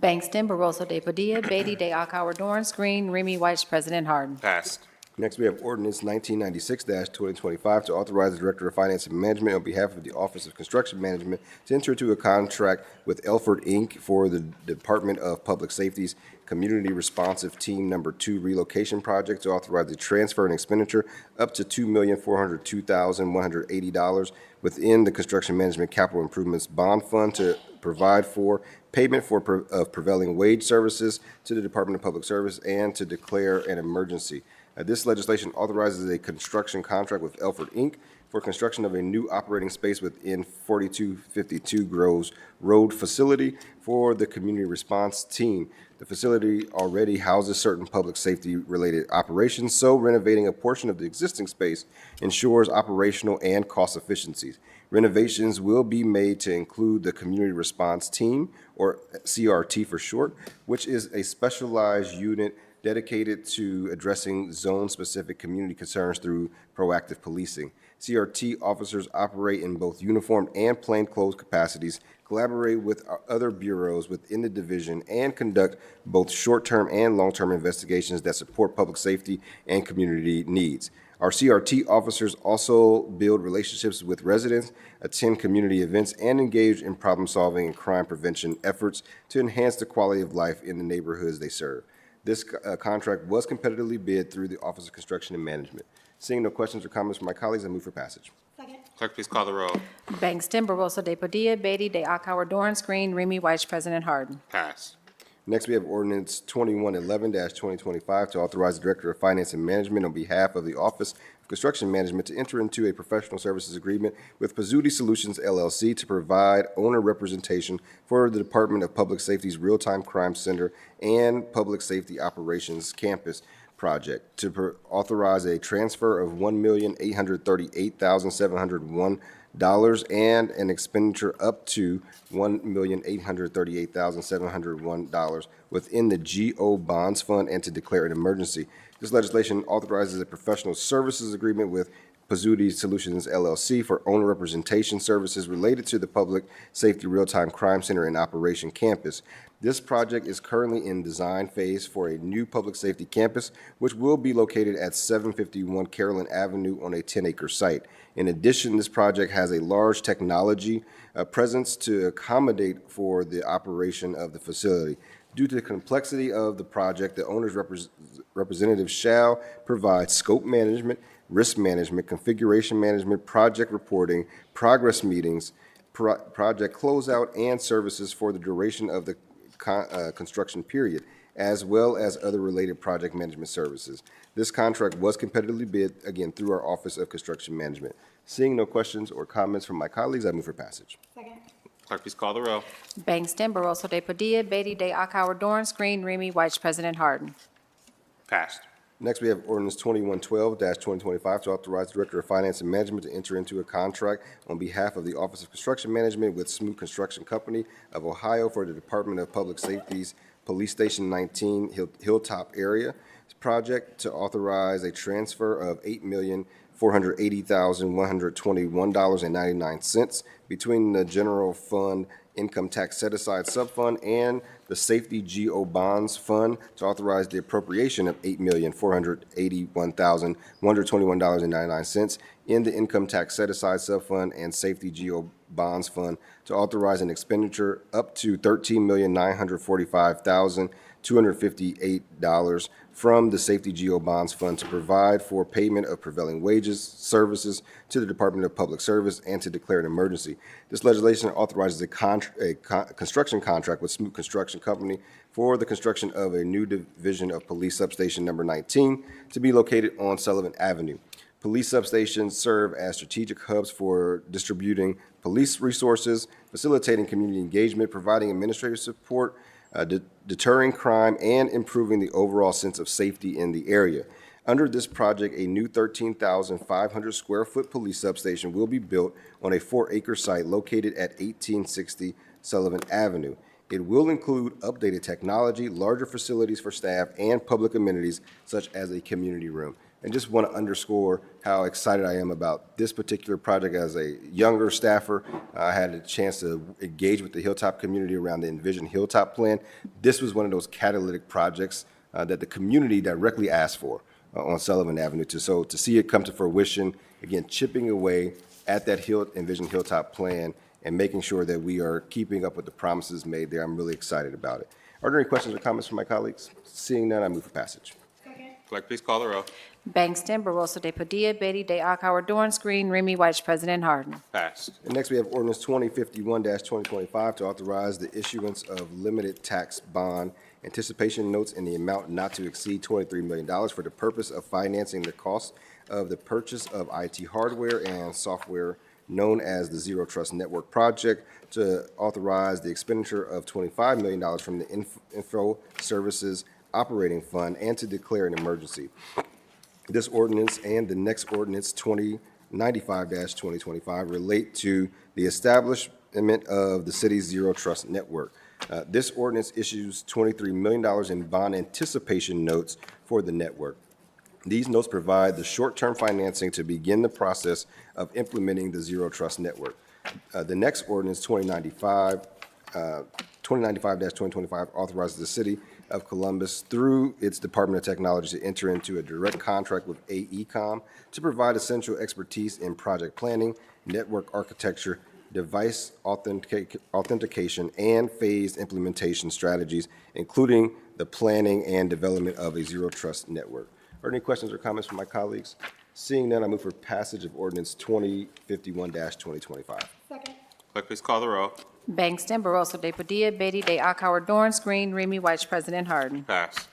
Bangston, Barosa de Padilla, Beatty de Akauer, Dorance Green, Remy White, President Harden. Passed. Next, we have ordinance 1996-2025 to authorize the Director of Finance and Management on behalf of the Office of Construction Management to enter into a contract with Elford Inc. for the Department of Public Safety's Community Responsive Team Number 2 relocation project, to authorize the transfer and expenditure up to $2,402,180 within the Construction Management Capital Improvements Bond Fund to provide for payment of prevailing wage services to the Department of Public Service and to declare an emergency. This legislation authorizes a construction contract with Elford Inc. for construction of a new operating space within 4252 Groves Road facility for the community response team. The facility already houses certain public safety-related operations, so renovating a portion of the existing space ensures operational and cost efficiencies. Renovations will be made to include the community response team, or CRT for short, which is a specialized unit dedicated to addressing zone-specific community concerns through proactive policing. CRT officers operate in both uniformed and plainclothes capacities, collaborate with other bureaus within the division, and conduct both short-term and long-term investigations that support public safety and community needs. Our CRT officers also build relationships with residents, attend community events, and engage in problem-solving and crime prevention efforts to enhance the quality of life in the neighborhoods they serve. This contract was competitively bid through the Office of Construction and Management. Seeing no questions or comments from my colleagues, I move for passage. Clerk, please call the row. Bangston, Barosa de Padilla, Beatty de Akauer, Dorance Green, Remy White, President Harden. Passed. Next, we have ordinance 2111-2025 to authorize the Director of Finance and Management on behalf of the Office of Construction Management to enter into a professional services agreement with Pizzuti Solutions LLC to provide owner representation for the Department of Public Safety's Real-Time Crime Center and Public Safety Operations Campus project, to authorize a transfer of $1,838,701 and an expenditure up to $1,838,701 within the GO Bonds Fund, and to declare an emergency. This legislation authorizes a professional services agreement with Pizzuti Solutions LLC for owner representation services related to the Public Safety Real-Time Crime Center and Operation Campus. This project is currently in design phase for a new public safety campus, which will be located at 751 Carolyn Avenue on a 10-acre site. In addition, this project has a large technology presence to accommodate for the operation of the facility. Due to the complexity of the project, the owner's representative shall provide scope management, risk management, configuration management, project reporting, progress meetings, project closeout, and services for the duration of the construction period, as well as other related project management services. This contract was competitively bid, again, through our Office of Construction Management. Seeing no questions or comments from my colleagues, I move for passage. Clerk, please call the row. Bangston, Barosa de Padilla, Beatty de Akauer, Dorance Green, Remy White, President Harden. Passed. Next, we have ordinance 2112-2025 to authorize the Director of Finance and Management to enter into a contract on behalf of the Office of Construction Management with Smoot Construction Company of Ohio for the Department of Public Safety's Police Station 19 Hilltop area project, to authorize a transfer of $8,480,121.99 between the General Fund Income Tax Set-Aside Subfund and the Safety GO Bonds Fund to authorize the appropriation of $8,481,121.99 in the Income Tax Set-Aside Subfund and Safety GO Bonds Fund to authorize an expenditure up to $13,945,258 from the Safety GO Bonds Fund to provide for payment of prevailing wages, services to the Department of Public Service and to declare an emergency. This legislation authorizes a construction contract with Smoot Construction Company for the construction of a new division of Police Substation Number 19 to be located on Sullivan Avenue. Police substations serve as strategic hubs for distributing police resources, facilitating community engagement, providing administrative support, deterring crime, and improving the overall sense of safety in the area. Under this project, a new 13,500 square foot police substation will be built on a 4-acre site located at 1860 Sullivan Avenue. It will include updated technology, larger facilities for staff, and public amenities such as a community room. And just want to underscore how excited I am about this particular project. As a younger staffer, I had a chance to engage with the Hilltop community around the Envision Hilltop plan. This was one of those catalytic projects that the community directly asked for on Sullivan Avenue. So to see it come to fruition, again, chipping away at that Envision Hilltop plan and making sure that we are keeping up with the promises made there, I'm really excited about it. Are there any questions or comments from my colleagues? Seeing none, I move for passage. Clerk, please call the row. Bangston, Barosa de Padilla, Beatty de Akauer, Dorance Green, Remy White, President Harden. Passed. And next, we have ordinance 2051-2025 to authorize the issuance of limited tax bond anticipation notes in the amount not to exceed $23 million for the purpose of financing the cost of the purchase of IT hardware and software known as the Zero Trust Network Project, to authorize the expenditure of $25 million from the Info Services Operating Fund, and to declare an emergency. This ordinance and the next ordinance, 2095-2025, relate to the establishment of the city's Zero Trust Network. This ordinance issues $23 million in bond anticipation notes for the network. These notes provide the short-term financing to begin the process of implementing the Zero Trust Network. The next ordinance, 2095-2025, authorizes the city of Columbus through its Department of Technology to enter into a direct contract with AECOM to provide essential expertise in project planning, network architecture, device authentication, and phased implementation strategies, including the planning and development of a Zero Trust Network. Are there any questions or comments from my colleagues? Seeing none, I move for passage of ordinance 2051-2025. Clerk, please call the row. Bangston, Barosa de Padilla, Beatty de Akauer, Dorance Green, Remy White, President Harden. Passed.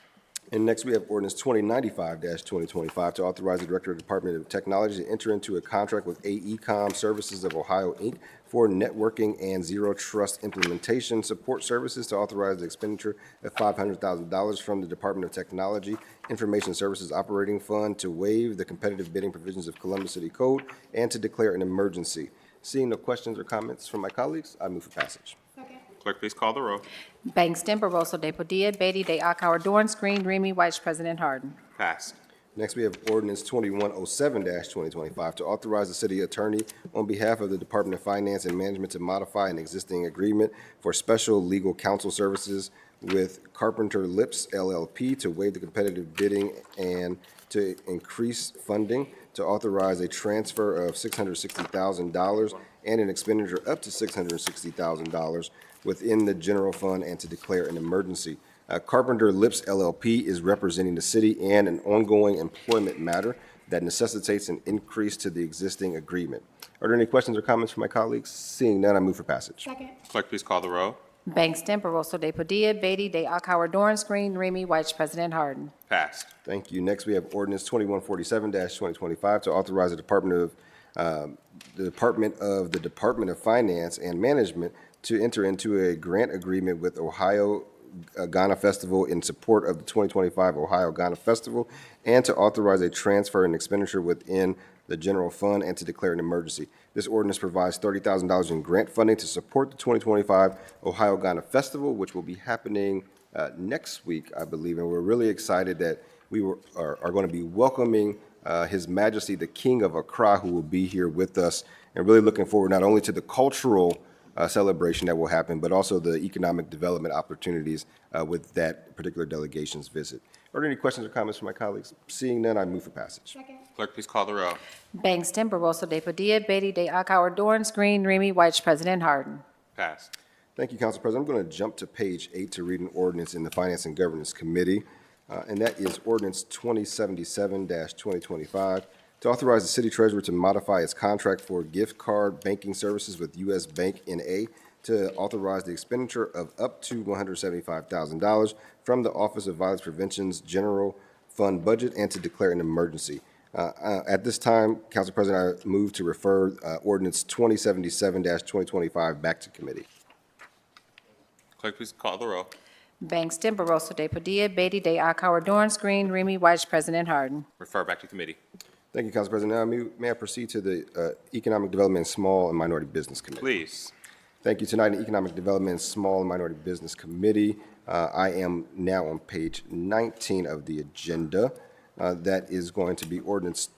And next, we have ordinance 2095-2025 to authorize the Director of the Department of Technology to enter into a contract with AECOM Services of Ohio, Inc. for networking and Zero Trust implementation support services, to authorize the expenditure of $500,000 from the Department of Technology Information Services Operating Fund, to waive the competitive bidding provisions of Columbus City Code, and to declare an emergency. Seeing no questions or comments from my colleagues, I move for passage. Clerk, please call the row. Bangston, Barosa de Padilla, Beatty de Akauer, Dorance Green, Remy White, President Harden. Passed. Next, we have ordinance 2107-2025 to authorize the city attorney on behalf of the Department of Finance and Management to modify an existing agreement for special legal counsel services with Carpenter Lips LLP, to waive the competitive bidding and to increase funding, to authorize a transfer of $660,000 and an expenditure up to $660,000 within the general fund, and to declare an emergency. Carpenter Lips LLP is representing the city in an ongoing employment matter that necessitates an increase to the existing agreement. Are there any questions or comments from my colleagues? Seeing none, I move for passage. Clerk, please call the row. Bangston, Barosa de Padilla, Beatty de Akauer, Dorance Green, Remy White, President Harden. Passed. Thank you. Next, we have ordinance 2147-2025 to authorize the Department of Finance and Management to enter into a grant agreement with Ohio Ghana Festival in support of the 2025 Ohio Ghana Festival, and to authorize a transfer and expenditure within the general fund, and to declare an emergency. This ordinance provides $30,000 in grant funding to support the 2025 Ohio Ghana Festival, which will be happening next week, I believe, and we're really excited that we are going to be welcoming His Majesty the King of Accra, who will be here with us, and really looking forward not only to the cultural celebration that will happen, but also the economic development opportunities with that particular delegation's visit. Are there any questions or comments from my colleagues? Seeing none, I move for passage. Clerk, please call the row. Bangston, Barosa de Padilla, Beatty de Akauer, Dorance Green, Remy White, President Harden. Passed. Thank you, Council President. I'm going to jump to page 8 to read an ordinance in the Finance and Governance Committee, and that is Ordinance 2077-2025, to authorize the City Treasurer to modify its contract for gift card banking services with U.S. Bank N.A. to authorize the expenditure of up to $175,000 from the Office of Violence Prevention's General Fund budget and to declare an emergency. At this time, Council President, I move to refer Ordinance 2077-2025 back to committee. Clerk, please call the row. Bangston, Barosa de Padilla, Beatty de Akauer, Dorance Green, Remy White, President Harden. Refer back to committee. Thank you, Council President. Now, may I proceed to the Economic Development and Small and Minority Business Committee? Please. Thank you. Tonight, in Economic Development and Small and Minority Business Committee, I am now on page 19 of the agenda. That is going to be Ordinance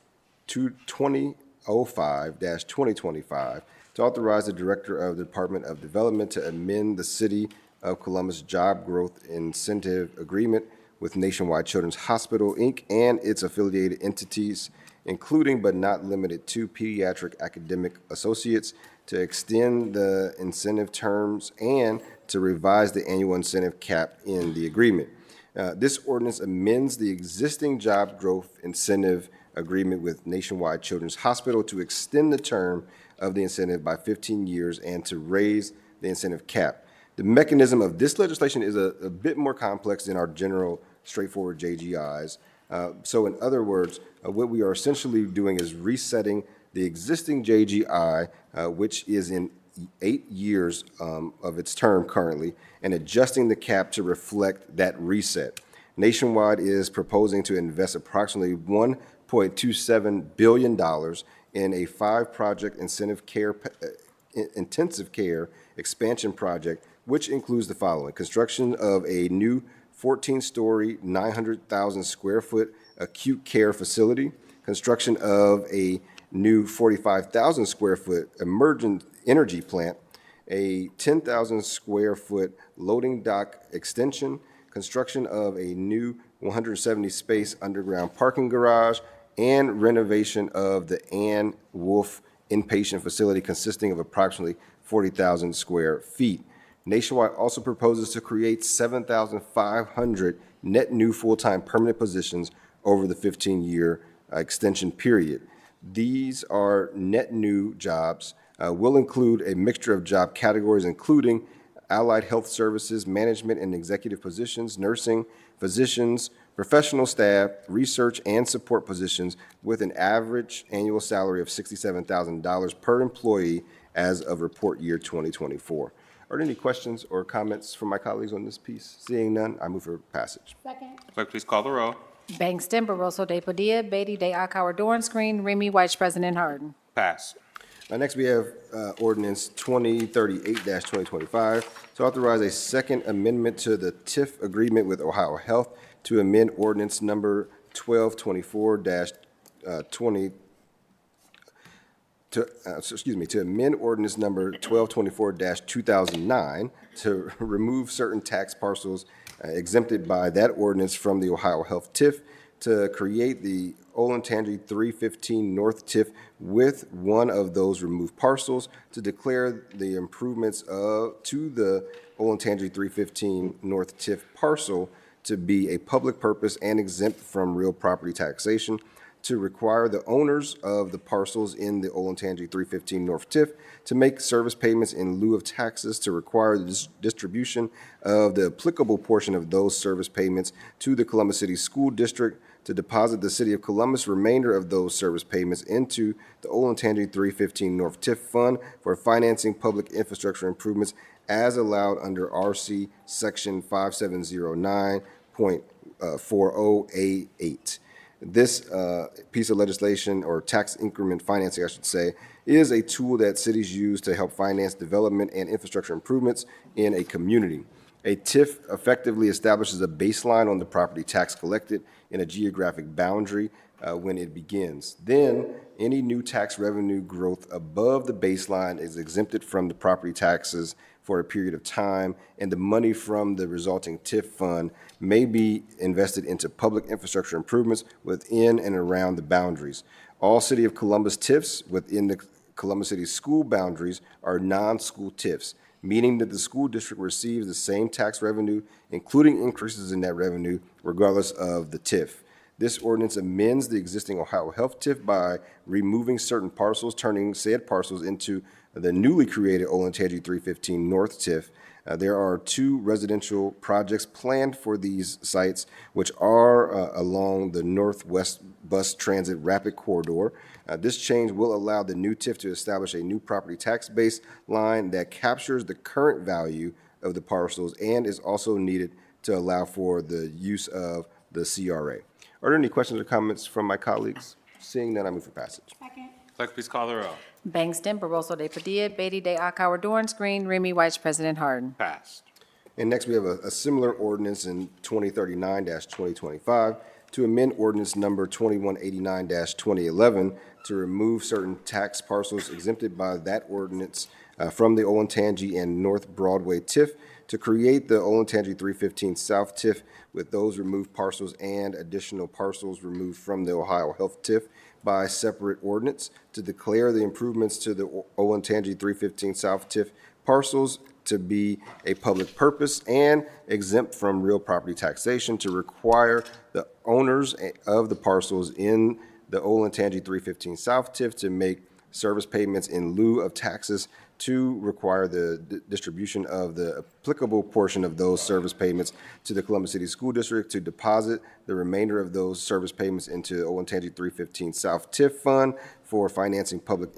2005-2025 to authorize the Director of the Department of Development to amend the City of Columbus Job Growth Incentive Agreement with Nationwide Children's Hospital, Inc., and its affiliated entities, including but not limited to pediatric academic associates, to extend the incentive terms and to revise the annual incentive cap in the agreement. This ordinance amends the existing job growth incentive agreement with Nationwide Children's Hospital to extend the term of the incentive by 15 years and to raise the incentive cap. The mechanism of this legislation is a bit more complex than our general straightforward JGIs. So in other words, what we are essentially doing is resetting the existing JGI, which is in 8 years of its term currently, and adjusting the cap to reflect that reset. Nationwide is proposing to invest approximately $1.27 billion in a 5-project intensive care expansion project, which includes the following: construction of a new 14-story, 900,000 square foot acute care facility, construction of a new 45,000 square foot emergent energy plant, a 10,000 square foot loading dock extension, construction of a new 170 space underground parking garage, and renovation of the Ann Wolf inpatient facility consisting of approximately 40,000 square feet. Nationwide also proposes to create 7,500 net new full-time permanent positions over the 15-year extension period. These are net new jobs, will include a mixture of job categories, including allied health services, management and executive positions, nursing, physicians, professional staff, research and support positions, with an average annual salary of $67,000 per employee as of report year 2024. Are there any questions or comments from my colleagues on this piece? Seeing none, I move for passage. Second. Clerk, please call the row. Bangston, Barosa de Padilla, Beatty de Akauer, Dorance Green, Remy White, President Harden. Pass. Next, we have Ordinance 2038-2025 to authorize a second amendment to the TIF agreement with Ohio Health to amend Ordinance number 1224-20 to amend Ordinance number 1224-2009 to remove certain tax parcels exempted by that ordinance from the Ohio Health TIF, to create the Olentangy 315 North TIF with one of those removed parcels, to declare the improvements to the Olentangy 315 North TIF parcel to be a public purpose and exempt from real property taxation, to require the owners of the parcels in the Olentangy 315 North TIF to make service payments in lieu of taxes, to require the distribution of the applicable portion of those service payments to the Columbus City School District, to deposit the City of Columbus remainder of those service payments into the Olentangy 315 North TIF Fund for financing public infrastructure improvements as allowed under RC Section 5709.40A8. This piece of legislation, or tax increment financing, I should say, is a tool that cities use to help finance development and infrastructure improvements in a community. A TIF effectively establishes a baseline on the property tax collected in a geographic boundary, when it begins. Then, any new tax revenue growth above the baseline is exempted from the property taxes for a period of time, and the money from the resulting TIF fund may be invested into public infrastructure improvements within and around the boundaries. All City of Columbus TIFs within the Columbus City school boundaries are non-school TIFs, meaning that the school district receives the same tax revenue, including increases in that revenue, regardless of the TIF. This ordinance amends the existing Ohio Health TIF by removing certain parcels, turning said parcels into the newly created Olentangy 315 North TIF. There are 2 residential projects planned for these sites, which are along the Northwest Bus Transit Rapid Corridor. This change will allow the new TIF to establish a new property tax base line that captures the current value of the parcels and is also needed to allow for the use of the CRA. Are there any questions or comments from my colleagues? Seeing none, I move for passage. Clerk, please call the row. Bangston, Barosa de Padilla, Beatty de Akauer, Dorance Green, Remy White, President Harden. Passed. And next, we have a similar ordinance in 2039-2025 to amend ordinance number 2189-2011 to remove certain tax parcels exempted by that ordinance from the Olentangy and North Broadway TIF to create the Olentangy 315 South TIF with those removed parcels and additional parcels removed from the Ohio Health TIF by separate ordinance, to declare the improvements to the Olentangy 315 South TIF parcels to be a public purpose and exempt from real property taxation, to require the owners of the parcels in the Olentangy 315 South TIF to make service payments in lieu of taxes, to require the distribution of the applicable portion of those service payments to the Columbus City School District, to deposit the remainder of those service payments into Olentangy 315 South TIF Fund for financing public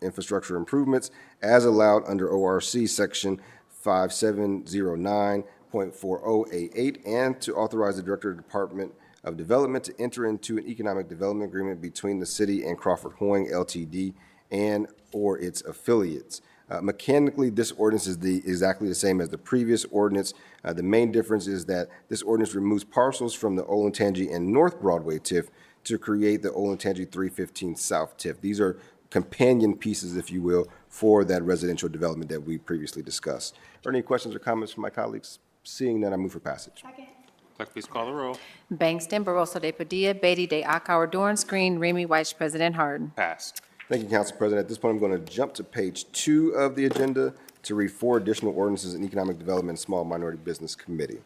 infrastructure improvements as allowed under ORC Section 5709.4088, and to authorize the Director of the Department of Development to enter into an economic development agreement between the city and Crawford Hoying Ltd. and or its affiliates. Mechanically, this ordinance is exactly the same as the previous ordinance. The main difference is that this ordinance removes parcels from the Olentangy and North Broadway TIF to create the Olentangy 315 South TIF. These are companion pieces, if you will, for that residential development that we previously discussed. Are there any questions or comments from my colleagues? Seeing none, I move for passage. Clerk, please call the row. Bangston, Barosa de Padilla, Beatty de Akauer, Dorance Green, Remy White, President Harden. Passed. Thank you, Council President. At this point, I'm going to jump to page 2 of the agenda to read 4 additional ordinances in Economic Development and Small Minority Business Committee.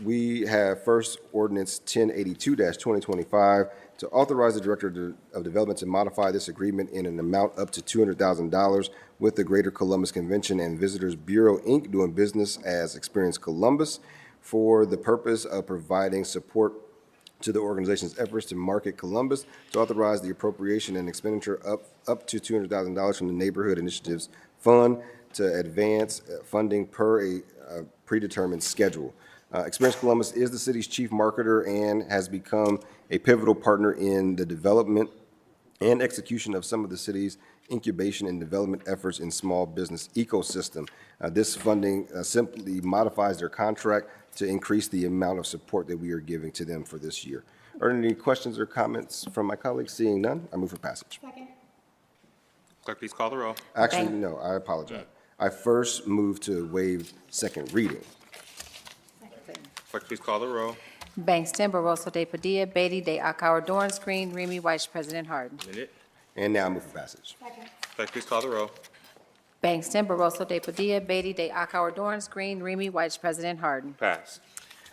We have first ordinance 1082-2025 to authorize the Director of Development to modify this agreement in an amount up to $200,000 with the Greater Columbus Convention and Visitors Bureau, Inc., doing business as Experience Columbus, for the purpose of providing support to the organization's efforts to market Columbus, to authorize the appropriation and expenditure up to $200,000 from the Neighborhood Initiatives Fund to advance funding per a predetermined schedule. Experience Columbus is the city's chief marketer and has become a pivotal partner in the development and execution of some of the city's incubation and development efforts in small business ecosystem. This funding simply modifies their contract to increase the amount of support that we are giving to them for this year. Are there any questions or comments from my colleagues? Seeing none, I move for passage. Clerk, please call the row. Actually, no, I apologize. I first move to waive second reading. Clerk, please call the row. Bangston, Barosa de Padilla, Beatty de Akauer, Dorance Green, Remy White, President Harden. Minute. And now I move for passage. Clerk, please call the row. Bangston, Barosa de Padilla, Beatty de Akauer, Dorance Green, Remy White, President Harden. Passed.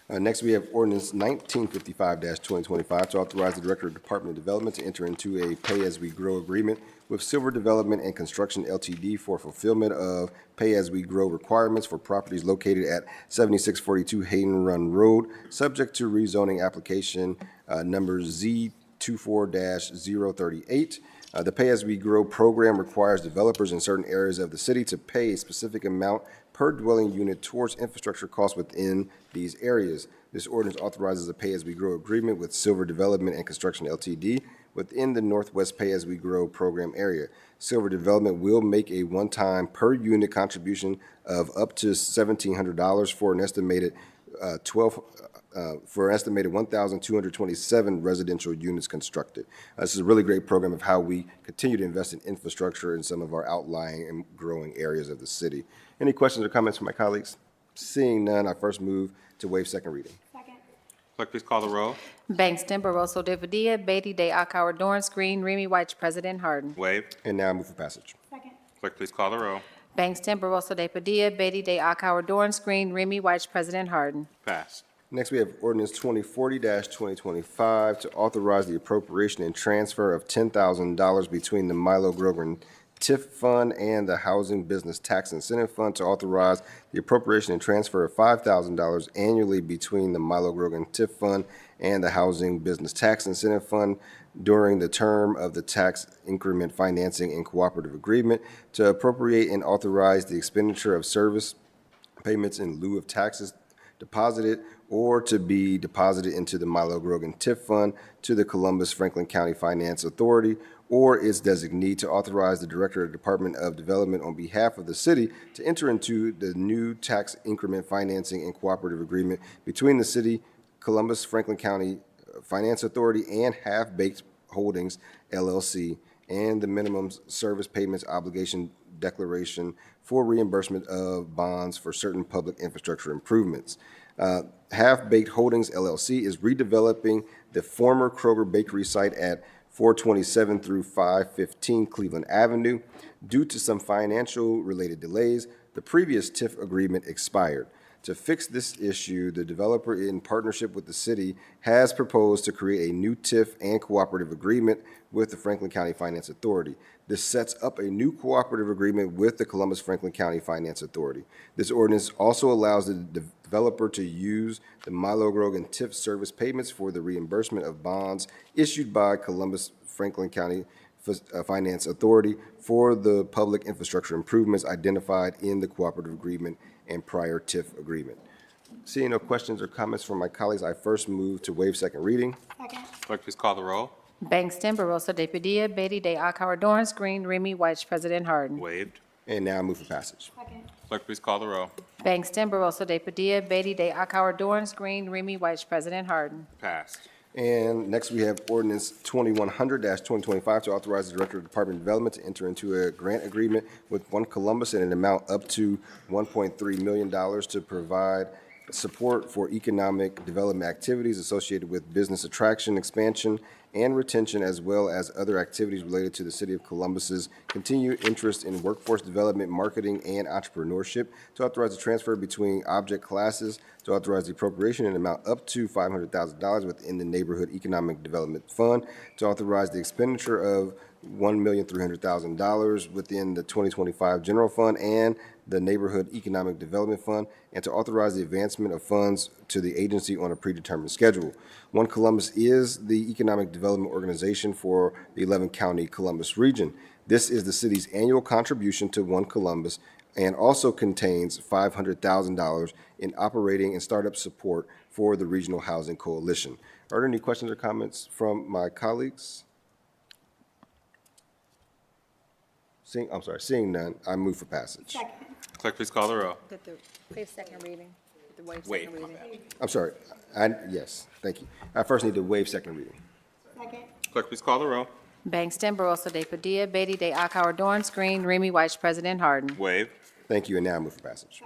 Next, we have ordinance 1955-2025 to authorize the Director of Department of Development to enter into a pay-as-we-grow agreement with Silver Development and Construction Ltd. for fulfillment of pay-as-we-grow requirements for properties located at 7642 Hayden Run Road, subject to rezoning application number Z24-038. The pay-as-we-grow program requires developers in certain areas of the city to pay a specific amount per dwelling unit towards infrastructure costs within these areas. This ordinance authorizes a pay-as-we-grow agreement with Silver Development and Construction Ltd. within the Northwest Pay-as-we-grow program area. Silver Development will make a one-time per-unit contribution of up to $1,700 for an estimated for an estimated 1,227 residential units constructed. This is a really great program of how we continue to invest in infrastructure in some of our outlying and growing areas of the city. Any questions or comments from my colleagues? Seeing none, I first move to waive second reading. Clerk, please call the row. Bangston, Baroso de Padilla, Beatty, De Akauer, Dorance Green, Remy White, President Harden. Waived. And now I move for passage. Clerk, please call the row. Bangston, Baroso de Padilla, Beatty, De Akauer, Dorance Green, Remy White, President Harden. Passed. Next, we have ordinance 2040-2025 to authorize the appropriation and transfer of $10,000 between the Milo Grogan TIF Fund and the Housing Business Tax Incentive Fund to authorize the appropriation and transfer of $5,000 annually between the Milo Grogan TIF Fund and the Housing Business Tax Incentive Fund during the term of the tax increment financing and cooperative agreement to appropriate and authorize the expenditure of service payments in lieu of taxes deposited or to be deposited into the Milo Grogan TIF Fund to the Columbus Franklin County Finance Authority or its designee to authorize the Director of the Department of Development on behalf of the city to enter into the new tax increment financing and cooperative agreement between the city, Columbus Franklin County Finance Authority, and Half Baked Holdings, LLC, and the minimum service payments obligation declaration for reimbursement of bonds for certain public infrastructure improvements. Half Baked Holdings, LLC, is redeveloping the former Kroger Bakery site at 427 through 515 Cleveland Avenue. Due to some financial related delays, the previous TIF agreement expired. To fix this issue, the developer, in partnership with the city, has proposed to create a new TIF and cooperative agreement with the Franklin County Finance Authority. This sets up a new cooperative agreement with the Columbus Franklin County Finance Authority. This ordinance also allows the developer to use the Milo Grogan TIF service payments for the reimbursement of bonds issued by Columbus Franklin County Finance Authority for the public infrastructure improvements identified in the cooperative agreement and prior TIF agreement. Seeing no questions or comments from my colleagues, I first move to waive second reading. Clerk, please call the row. Bangston, Baroso de Padilla, Beatty, De Akauer, Dorance Green, Remy White, President Harden. Waived. And now I move for passage. Clerk, please call the row. Bangston, Baroso de Padilla, Beatty, De Akauer, Dorance Green, Remy White, President Harden. Passed. And next, we have ordinance 2100-2025 to authorize the Director of Department of Development to enter into a grant agreement with One Columbus in an amount up to $1.3 million to provide support for economic development activities associated with business attraction, expansion, and retention, as well as other activities related to the City of Columbus's continued interest in workforce development, marketing, and entrepreneurship, to authorize the transfer between object classes, to authorize the appropriation in an amount up to $500,000 within the Neighborhood Economic Development Fund, to authorize the expenditure of $1,300,000 within the 2025 General Fund and the Neighborhood Economic Development Fund, and to authorize the advancement of funds to the agency on a predetermined schedule. One Columbus is the economic development organization for the 11-county Columbus region. This is the city's annual contribution to One Columbus and also contains $500,000 in operating and startup support for the Regional Housing Coalition. Are there any questions or comments from my colleagues? Seeing none, I move for passage. Clerk, please call the row. Waive second reading. Waive. I'm sorry. Yes, thank you. I first need to waive second reading. Clerk, please call the row. Bangston, Baroso de Padilla, Beatty, De Akauer, Dorance Green, Remy White, President Harden. Waived. Thank you, and now I move for passage.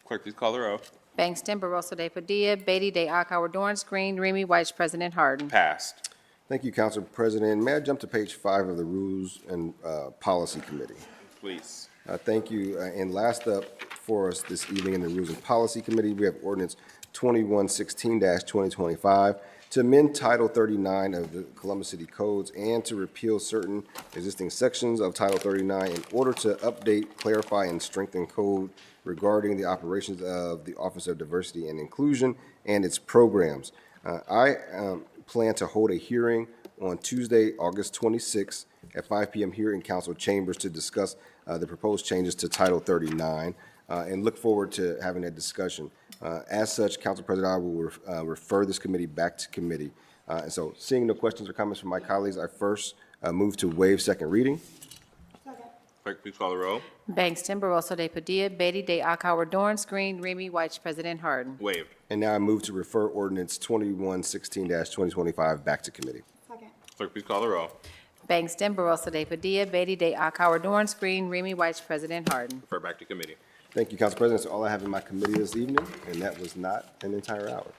Clerk, please call the row. Bangston, Baroso de Padilla, Beatty, De Akauer, Dorance Green, Remy White, President Harden. Passed. Thank you, Council President. May I jump to page 5 of the Rules and Policy Committee? Please. Thank you. And last up for us this evening in the Rules and Policy Committee, we have ordinance 2116-2025 to amend Title 39 of the Columbus City Codes and to repeal certain existing sections of Title 39 in order to update, clarify, and strengthen code regarding the operations of the Office of Diversity and Inclusion and its programs. I plan to hold a hearing on Tuesday, August 26th at 5 p.m. here in council chambers to discuss the proposed changes to Title 39 and look forward to having that discussion. As such, Council President, I will refer this committee back to committee. And so seeing no questions or comments from my colleagues, I first move to waive second reading. Clerk, please call the row. Bangston, Barosa de Padilla, Beatty de Akauer, Dorance Green, Remy White, President Harden. Waived. And now I move to refer ordinance 2116-2025 back to committee. Clerk, please call the row. Bangston, Barosa de Padilla, Beatty de Akauer, Dorance Green, Remy White, President Harden. Refer back to committee. Thank you, Council President. That's all I have in my committee this evening, and that was not an entire hour.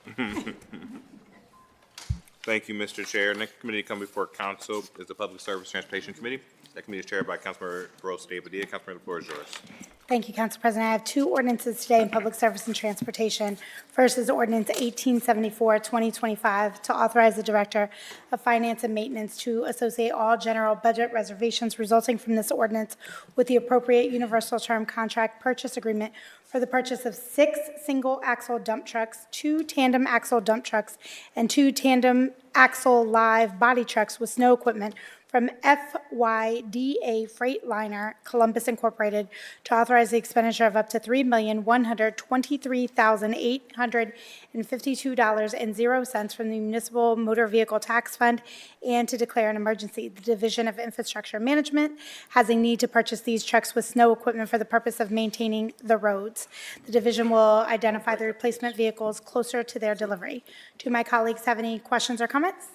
Thank you, Mr. Chair. Next committee to come before council is the Public Service Transportation Committee. That committee is chaired by Councilmember Barosa de Padilla. Councilmember, the floor is yours. Thank you, Council President. I have two ordinances today in public service and transportation. First is Ordinance 1874, 2025, to authorize the Director of Finance and Maintenance to associate all general budget reservations resulting from this ordinance with the appropriate universal term contract purchase agreement for the purchase of 6 single-axle dump trucks, 2 tandem axle dump trucks, and 2 tandem axle live body trucks with snow equipment from FYDA Freightliner Columbus Incorporated to authorize the expenditure of up to $3,123,852.00 from the Municipal Motor Vehicle Tax Fund and to declare an emergency. The Division of Infrastructure Management has a need to purchase these trucks with snow equipment for the purpose of maintaining the roads. The division will identify the replacement vehicles closer to their delivery. Do my colleagues have any questions or comments?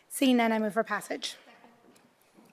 Seeing none, I move for passage.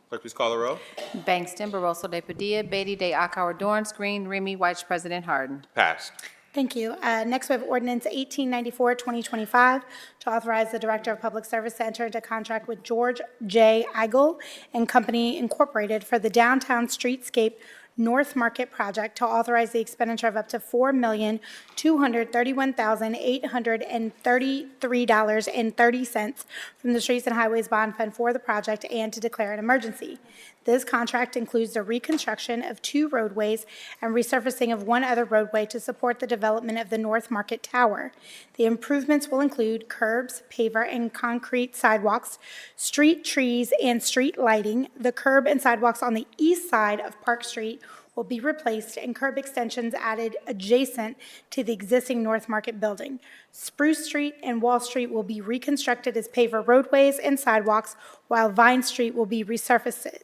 Clerk, please call the row. Bangston, Barosa de Padilla, Beatty de Akauer, Dorance Green, Remy White, President Harden. Passed. Thank you. Next, we have Ordinance 1894, 2025, to authorize the Director of Public Service to enter into contract with George J. Eigel and Company Incorporated for the Downtown Streetscape North Market Project to authorize the expenditure of up to $4,231,833.30 from the Streets and Highways Bond Fund for the project and to declare an emergency. This contract includes the reconstruction of 2 roadways and resurfacing of 1 other roadway to support the development of the North Market Tower. The improvements will include curbs, paver, and concrete sidewalks, street trees, and street lighting. The curb and sidewalks on the east side of Park Street will be replaced and curb extensions added adjacent to the existing North Market building. Spruce Street and Wall Street will be reconstructed as paver roadways and sidewalks, while Vine Street will be resurfaced.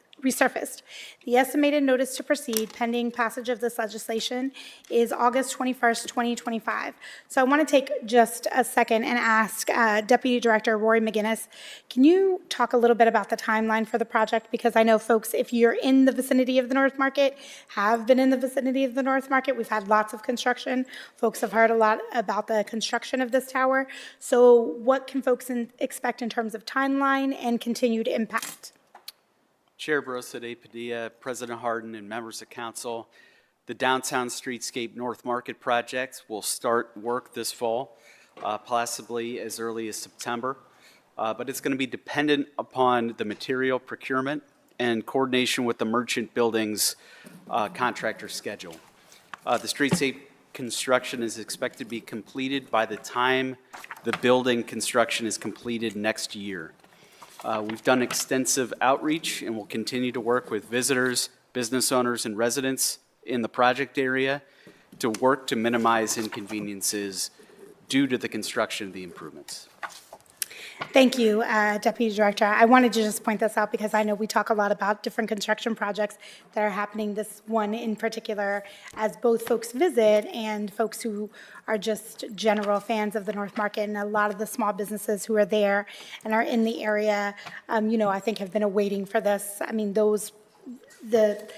The estimated notice to proceed pending passage of this legislation is August 21st, 2025. So I want to take just a second and ask Deputy Director Rory McGinnis, can you talk a little bit about the timeline for the project? Because I know folks, if you're in the vicinity of the North Market, have been in the vicinity of the North Market, we've had lots of construction. Folks have heard a lot about the construction of this tower. So what can folks expect in terms of timeline and continued impact? Chair Barosa de Padilla, President Harden, and members of council, the Downtown Streetscape North Market project will start work this fall, possibly as early as September, but it's going to be dependent upon the material procurement and coordination with the merchant buildings contractor schedule. The streetscape construction is expected to be completed by the time the building construction is completed next year. We've done extensive outreach and will continue to work with visitors, business owners, and residents in the project area to work to minimize inconveniences due to the construction of the improvements. Thank you, Deputy Director. I wanted to just point this out because I know we talk a lot about different construction projects that are happening, this one in particular, as both folks visit and folks who are just general fans of the North Market, and a lot of the small businesses who are there and are in the area, I think have been awaiting for this. I mean, that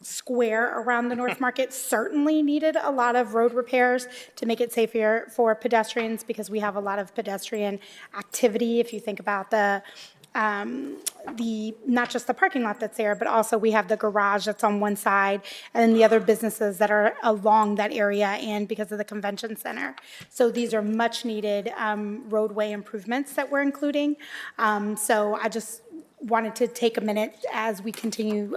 square around the North Market certainly needed a lot of road repairs to make it safer for pedestrians, because we have a lot of pedestrian activity. If you think about the not just the parking lot that's there, but also we have the garage that's on one side, and then the other businesses that are along that area, and because of the convention center. So these are much needed roadway improvements that we're including. So I just wanted to take a minute as we continue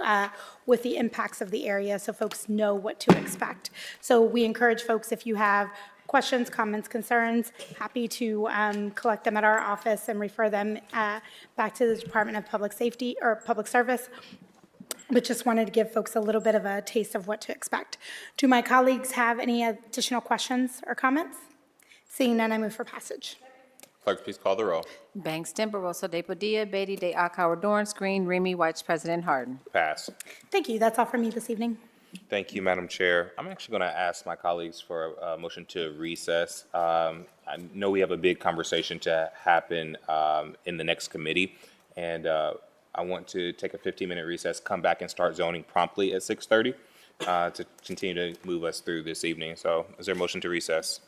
with the impacts of the area so folks know what to expect. So we encourage folks, if you have questions, comments, concerns, happy to collect them at our office and refer them back to the Department of Public Safety or Public Service. But just wanted to give folks a little bit of a taste of what to expect. Do my colleagues have any additional questions or comments? Seeing none, I move for passage. Clerk, please call the row. Bangston, Barosa de Padilla, Beatty de Akauer, Dorance Green, Remy White, President Harden. Pass. Thank you. That's all for me this evening. Thank you, Madam Chair. I'm actually going to ask my colleagues for a motion to recess. I know we have a big conversation to happen in the next committee, and I want to take a 15-minute recess, come back and start zoning promptly at 6:30 to continue to move us through this evening. So is there a motion to recess?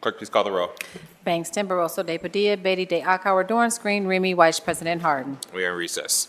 Clerk, please call the row. Bangston, Barosa de Padilla, Beatty de Akauer, Dorance Green, Remy White, President Harden. We are in recess.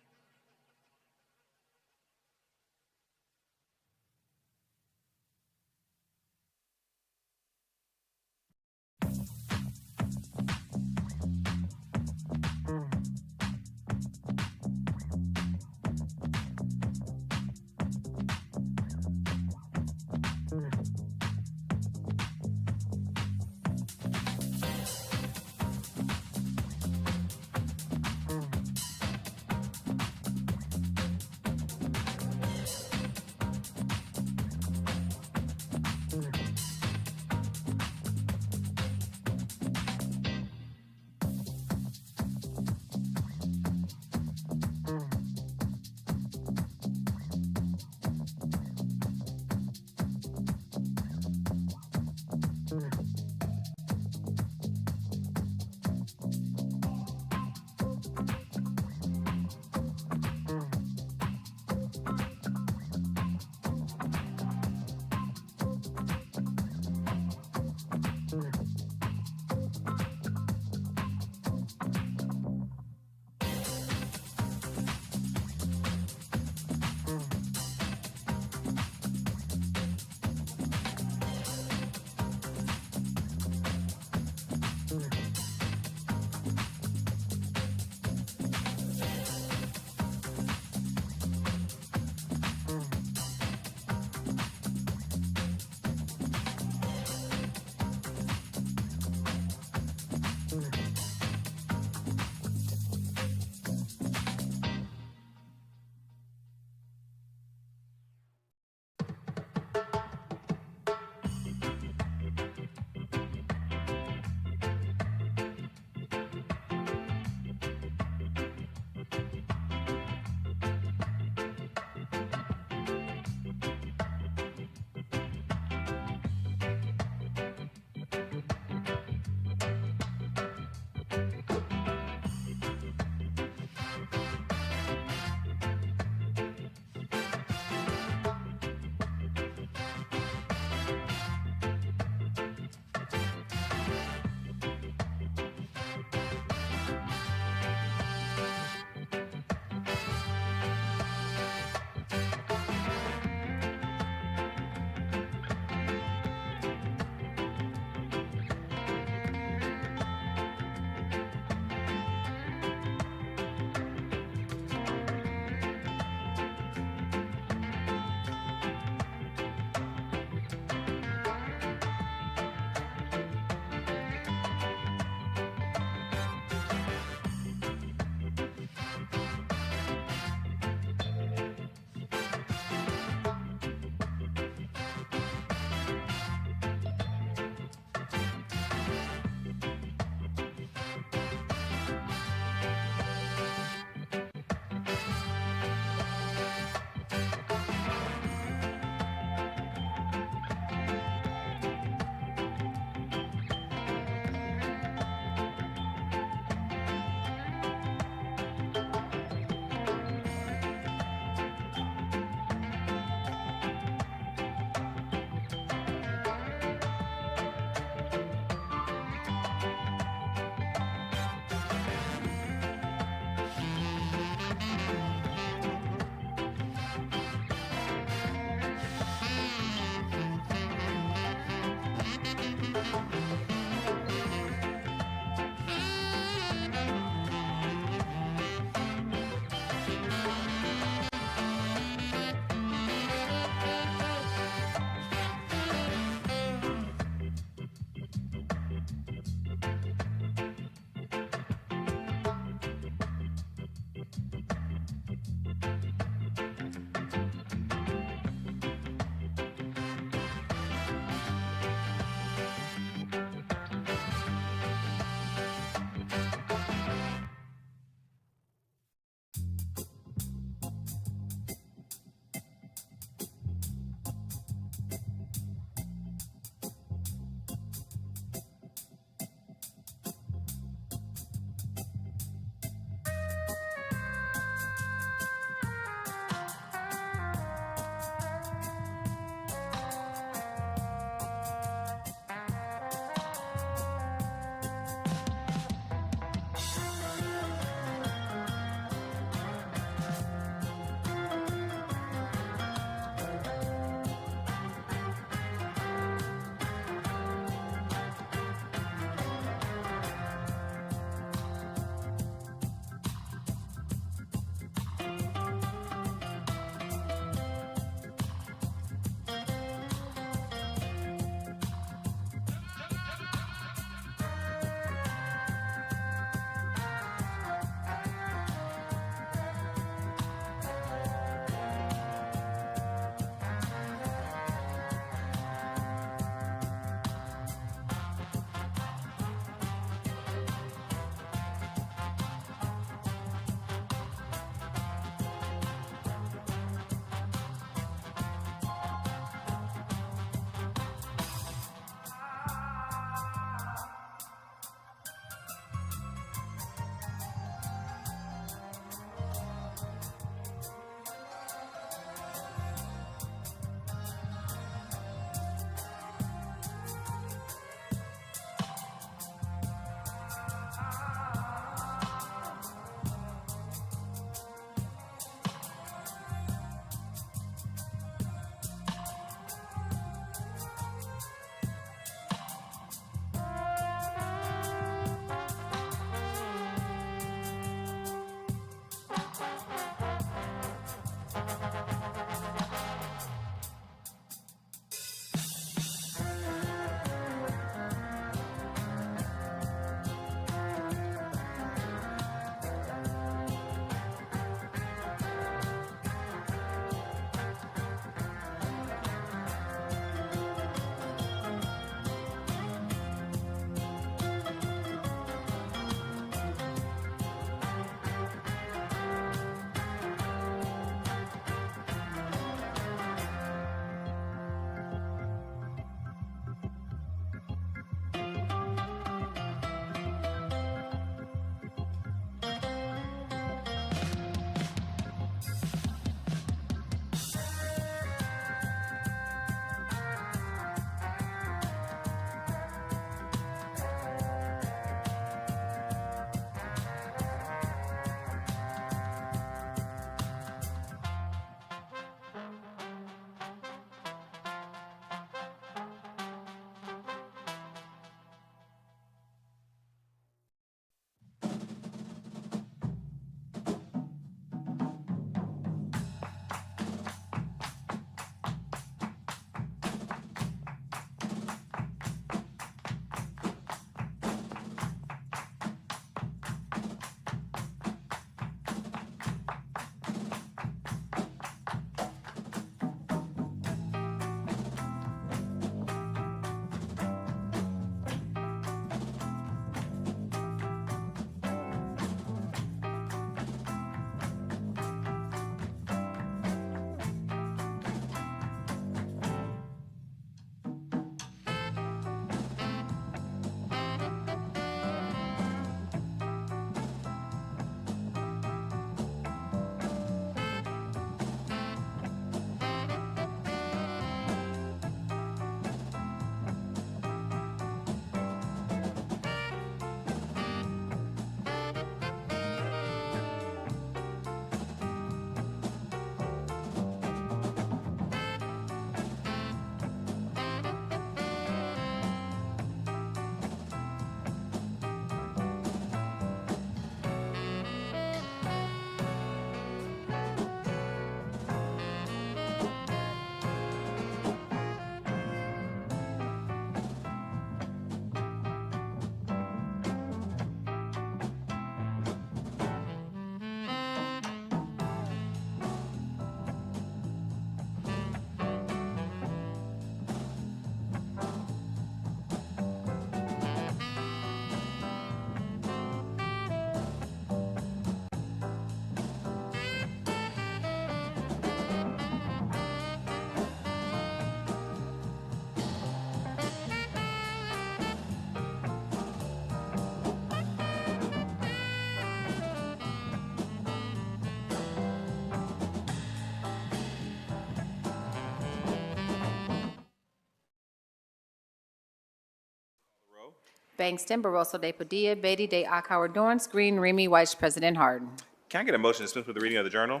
Bangston, Barosa de Padilla, Beatty de Akauer, Dorance Green, Remy White, President Harden. Can I get a motion to dispense with the reading of the journal?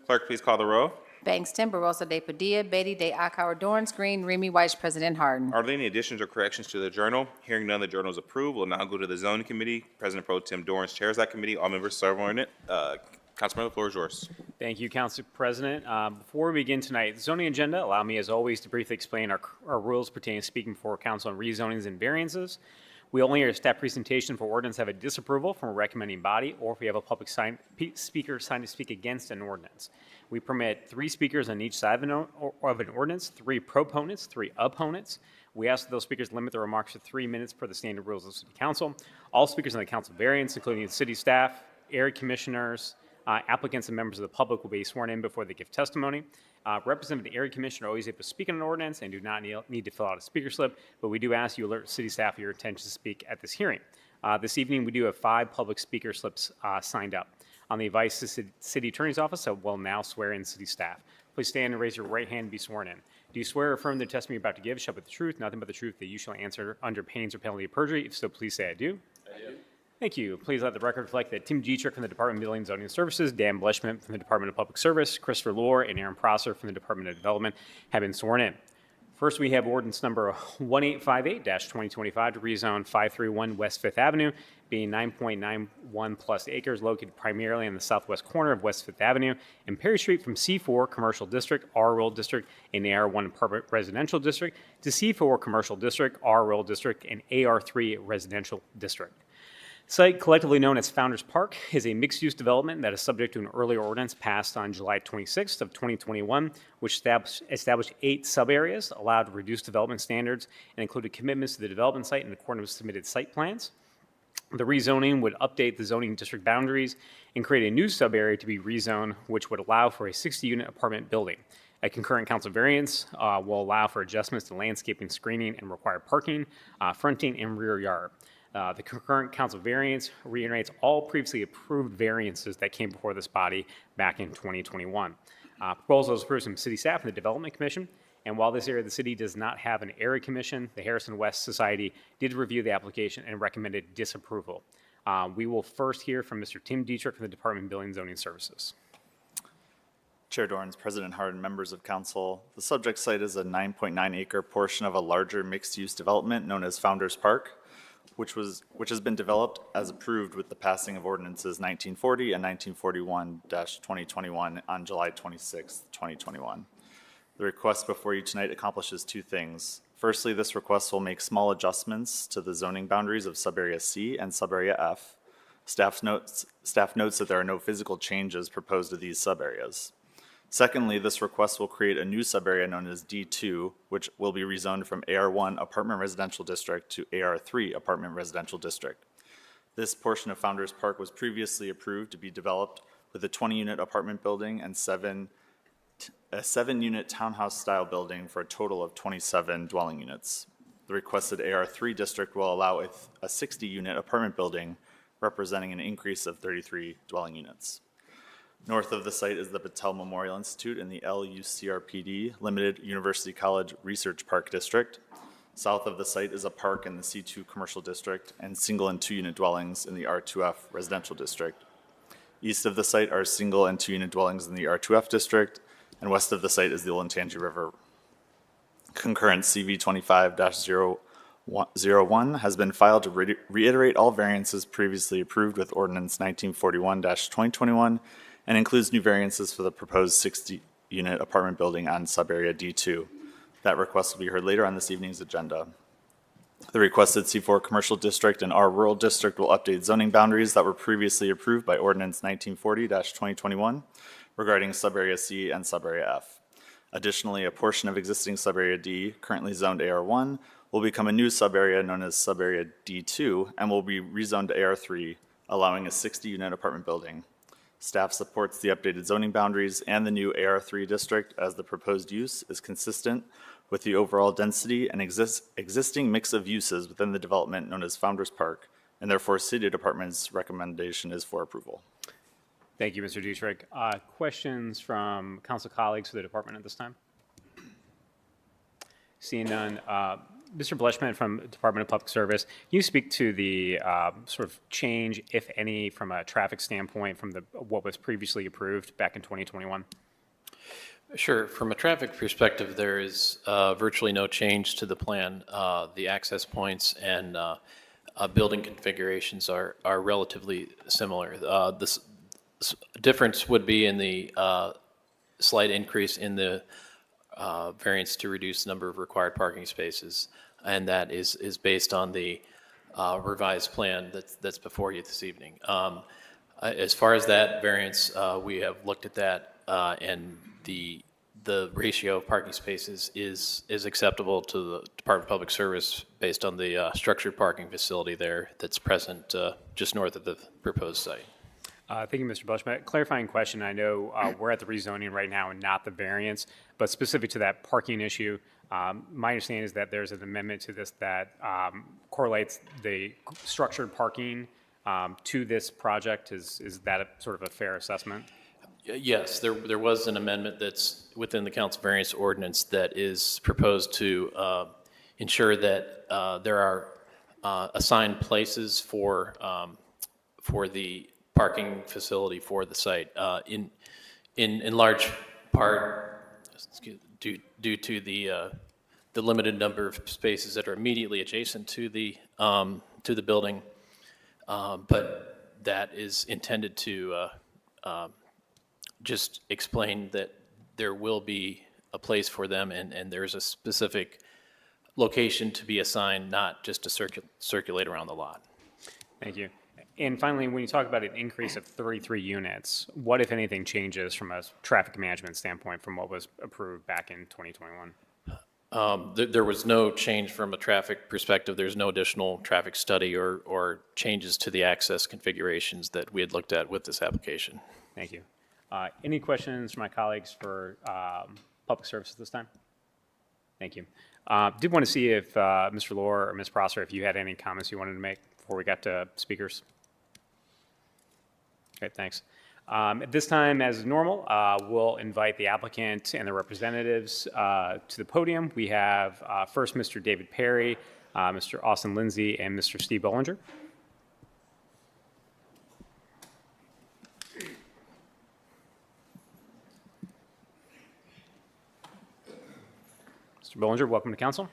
Clerk, please call the row. Bangston, Barosa de Padilla, Beatty de Akauer, Dorance Green, Remy White, President Harden. Are there any additions or corrections to the journal? Hearing none, the journal is approved. We'll now go to the zoning committee. President Pro Tem Dorance chairs that committee. All members serve on it. Councilman, the floor is yours. Thank you, Council President. Before we begin tonight, the zoning agenda, allow me as always to briefly explain our rules pertaining to speaking before council on rezonings and variances. We only hear a staff presentation for ordinance have a disapproval from a recommending body, or if we have a public speaker signed to speak against an ordinance. We permit 3 speakers on each side of an ordinance, 3 proponents, 3 opponents. We ask that those speakers limit their remarks to 3 minutes per the standard rules of the City Council. All speakers on the council variance, including the city staff, area commissioners, applicants and members of the public will be sworn in before they give testimony. Representative of the area commissioner always able to speak on an ordinance and do not need to fill out a speaker slip, but we do ask you alert city staff of your intention to speak at this hearing. This evening, we do have 5 public speaker slips signed up. On the advice of the city attorney's office, I will now swear in city staff. Please stand and raise your right hand and be sworn in. Do you swear or affirm the testimony you're about to give shall be the truth, nothing but the truth, that you shall answer under pains or penalty of perjury? If so, please say I do. I do. Thank you. Please let the record reflect that Tim Dietrich from the Department of Building and Zoning Services, Dan Bleshman from the Department of Public Service, Christopher Lohr, and Aaron Prosser from the Department of Development have been sworn in. First, we have ordinance number 1858-2025 to rezone 531 West 5th Avenue, being 9.91 plus acres located primarily in the southwest corner of West 5th Avenue and Perry Street from C4 Commercial District, R Rural District, and AR1 Apartment Residential District to C4 Commercial District, R Rural District, and AR3 Residential District. Site, collectively known as Founders Park, is a mixed-use development that is subject to an earlier ordinance passed on July 26th of 2021, which established 8 sub-areas, allowed reduced development standards, and included commitments to the development site in accordance with submitted site plans. The rezoning would update the zoning district boundaries and create a new sub-area to be rezoned, which would allow for a 60-unit apartment building. A concurrent council variance will allow for adjustments to landscaping, screening, and required parking, fronting, and rear yard. The concurrent council variance reiterates all previously approved variances that came before this body back in 2021. Proposal is approved from city staff and the Development Commission, and while this area of the city does not have an area commission, the Harrison West Society did review the application and recommended disapproval. We will first hear from Mr. Tim Dietrich from the Department of Building and Zoning Services. Chair Dorance, President Harden, members of council, the subject site is a 9.9 acre portion of a larger mixed-use development known as Founders Park, which has been developed as approved with the passing of ordinances 1940 and 1941-2021 on July 26, 2021. The request before you tonight accomplishes 2 things. Firstly, this request will make small adjustments to the zoning boundaries of Subarea C and Subarea F. Staff notes that there are no physical changes proposed to these subareas. Secondly, this request will create a new subarea known as D2, which will be rezoned from AR1 Apartment Residential District to AR3 Apartment Residential District. This portion of Founders Park was previously approved to be developed with a 20-unit apartment building and a 7-unit townhouse-style building for a total of 27 dwelling units. The requested AR3 district will allow a 60-unit apartment building representing an increase of 33 dwelling units. North of the site is the Patel Memorial Institute in the LUCRPD Limited University College Research Park District. South of the site is a park in the C2 Commercial District and single and 2-unit dwellings in the R2F Residential District. East of the site are single and 2-unit dwellings in the R2F District, and west of the site is the Olentangy River. Concurrent CV 25-01 has been filed to reiterate all variances previously approved with Ordinance 1941-2021 and includes new variances for the proposed 60-unit apartment building on subarea D2. That request will be heard later on this evening's agenda. The requested C4 Commercial District and R Rural District will update zoning boundaries that were previously approved by Ordinance 1940-2021 regarding subarea C and subarea F. Additionally, a portion of existing subarea D, currently zoned AR1, will become a new subarea known as subarea D2 and will be rezoned to AR3, allowing a 60-unit apartment building. Staff supports the updated zoning boundaries and the new AR3 district as the proposed use is consistent with the overall density and existing mix of uses within the development known as Founders Park, and therefore City Department's recommendation is for approval. Thank you, Mr. Dietrich. Questions from council colleagues for the department at this time? Seeing none, Mr. Bleshman from Department of Public Service, can you speak to the sort of change, if any, from a traffic standpoint from what was previously approved back in 2021? Sure. From a traffic perspective, there is virtually no change to the plan. The access points and building configurations are relatively similar. The difference would be in the slight increase in the variance to reduce the number of required parking spaces, and that is based on the revised plan that's before you this evening. As far as that variance, we have looked at that, and the ratio of parking spaces is acceptable to the Department of Public Service based on the structured parking facility there that's present just north of the proposed site. Thank you, Mr. Bleshman. Clarifying question. I know we're at the rezoning right now and not the variance, but specific to that parking issue, my understanding is that there's an amendment to this that correlates the structured parking to this project. Is that sort of a fair assessment? Yes, there was an amendment that's within the council variance ordinance that is proposed to ensure that there are assigned places for the parking facility for the site. In large part, due to the limited number of spaces that are immediately adjacent to the building, but that is intended to just explain that there will be a place for them, and there's a specific location to be assigned, not just to circulate around the lot. Thank you. And finally, when you talk about an increase of 33 units, what, if anything, changes from a traffic management standpoint from what was approved back in 2021? There was no change from a traffic perspective. There's no additional traffic study or changes to the access configurations that we had looked at with this application. Thank you. Any questions from my colleagues for public service at this time? Thank you. Did want to see if Mr. Lohr or Ms. Prosser, if you had any comments you wanted to make before we got to speakers. Okay, thanks. At this time, as normal, we'll invite the applicant and the representatives to the podium. We have first Mr. David Perry, Mr. Austin Lindsay, and Mr. Steve Bollinger. Mr. Bollinger, welcome to council.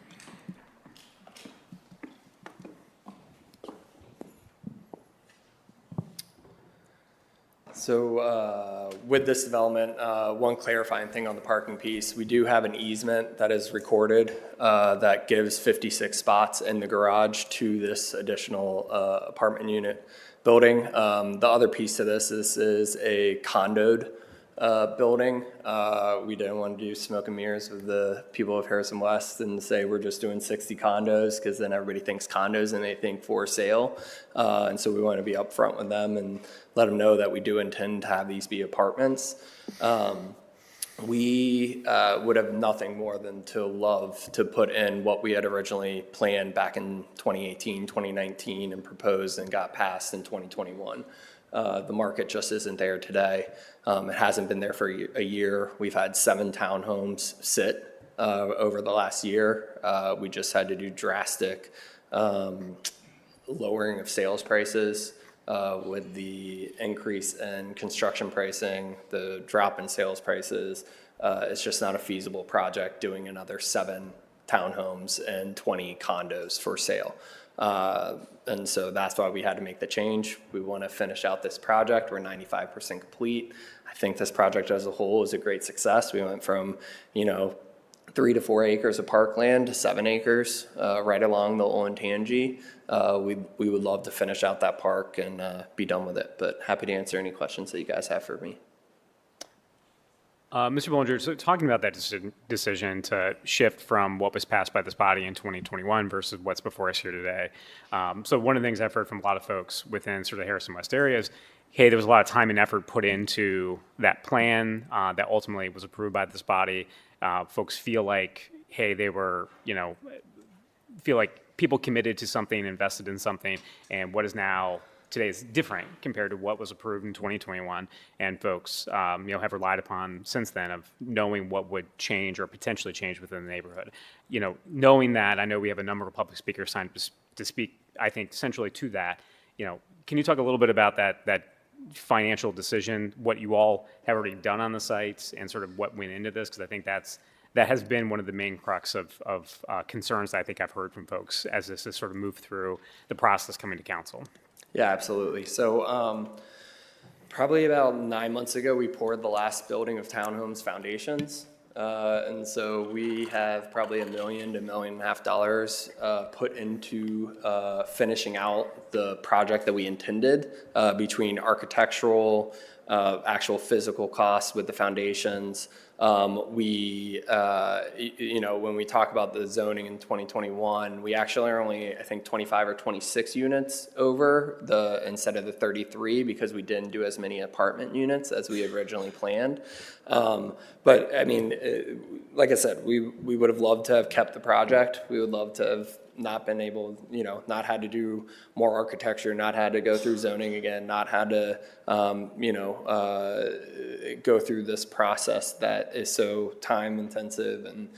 So with this development, one clarifying thing on the parking piece, we do have an easement that is recorded that gives 56 spots in the garage to this additional apartment unit building. The other piece to this is a condoed building. We didn't want to do smoke and mirrors with the people of Harrison West and say we're just doing 60 condos, because then everybody thinks condos and they think for sale. And so we want to be upfront with them and let them know that we do intend to have these be apartments. We would have nothing more than to love to put in what we had originally planned back in 2018, 2019, and proposed and got passed in 2021. The market just isn't there today. It hasn't been there for a year. We've had 7 townhomes sit over the last year. We just had to do drastic lowering of sales prices with the increase in construction pricing, the drop in sales prices. It's just not a feasible project doing another 7 townhomes and 20 condos for sale. And so that's why we had to make the change. We want to finish out this project. We're 95% complete. I think this project as a whole is a great success. We went from, 3 to 4 acres of parkland to 7 acres right along the Olentangy. We would love to finish out that park and be done with it, but happy to answer any questions that you guys have for me. Mr. Bollinger, so talking about that decision to shift from what was passed by this body in 2021 versus what's before us here today. So one of the things I've heard from a lot of folks within sort of Harrison West area is, hey, there was a lot of time and effort put into that plan that ultimately was approved by this body. Folks feel like, hey, they were, feel like people committed to something, invested in something, and what is now today is different compared to what was approved in 2021, and folks, have relied upon since then of knowing what would change or potentially change within the neighborhood. Knowing that, I know we have a number of public speakers signed to speak, I think, centrally to that. Can you talk a little bit about that financial decision, what you all have already done on the sites, and sort of what went into this? Because I think that has been one of the main crux of concerns that I think I've heard from folks as this has sort of moved through the process coming to council. Yeah, absolutely. So probably about 9 months ago, we poured the last building of townhomes foundations. And so we have probably $1 million to $1.5 million put into finishing out the project that we intended between architectural, actual physical costs with the foundations. When we talk about the zoning in 2021, we actually are only, I think, 25 or 26 units over instead of the 33 because we didn't do as many apartment units as we originally planned. But I mean, like I said, we would have loved to have kept the project. We would love to have not been able, not had to do more architecture, not had to go through zoning again, not had to, go through this process that is so time intensive and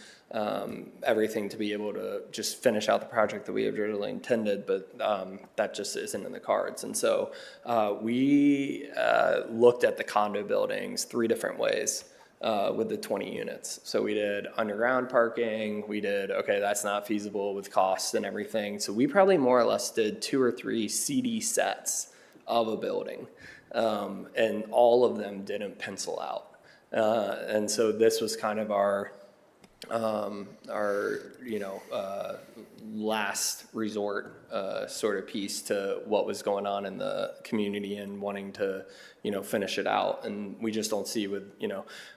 everything to be able to just finish out the project that we originally intended, but that just isn't in the cards. And so we looked at the condo buildings 3 different ways. With the 20 units. So we did underground parking, we did, okay, that's not feasible with costs and everything. So we probably more or less did 2 or 3 CD sets of a building. And all of them didn't pencil out. And so this was kind of our last resort sort of piece to what was going on in the community and wanting to, finish it out. And we just don't see with,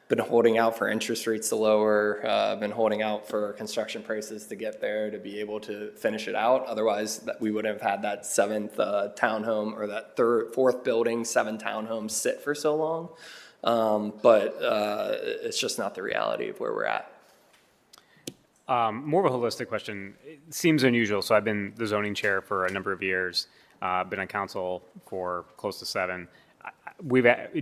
been holding out for interest rates to lower, been holding out for construction prices to get there to be able to finish it out. Otherwise, we would have had that 7th townhome or that 4th building, 7 townhomes sit for so long. But it's just not the reality of where we're at. More of a holistic question. It seems unusual. So I've been the zoning chair for a number of years, been on council for close to 7.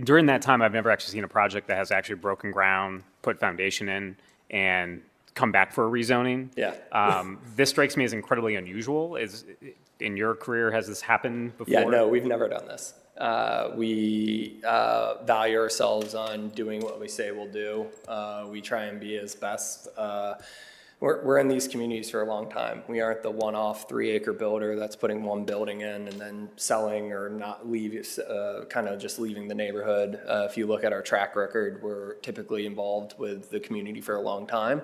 During that time, I've never actually seen a project that has actually broken ground, put foundation in, and come back for a rezoning. Yeah. This strikes me as incredibly unusual. In your career, has this happened before? Yeah, no, we've never done this. We value ourselves on doing what we say we'll do. We try and be as best. We're in these communities for a long time. We aren't the one-off 3-acre builder that's putting one building in and then selling or not kind of just leaving the neighborhood. If you look at our track record, we're typically involved with the community for a long time.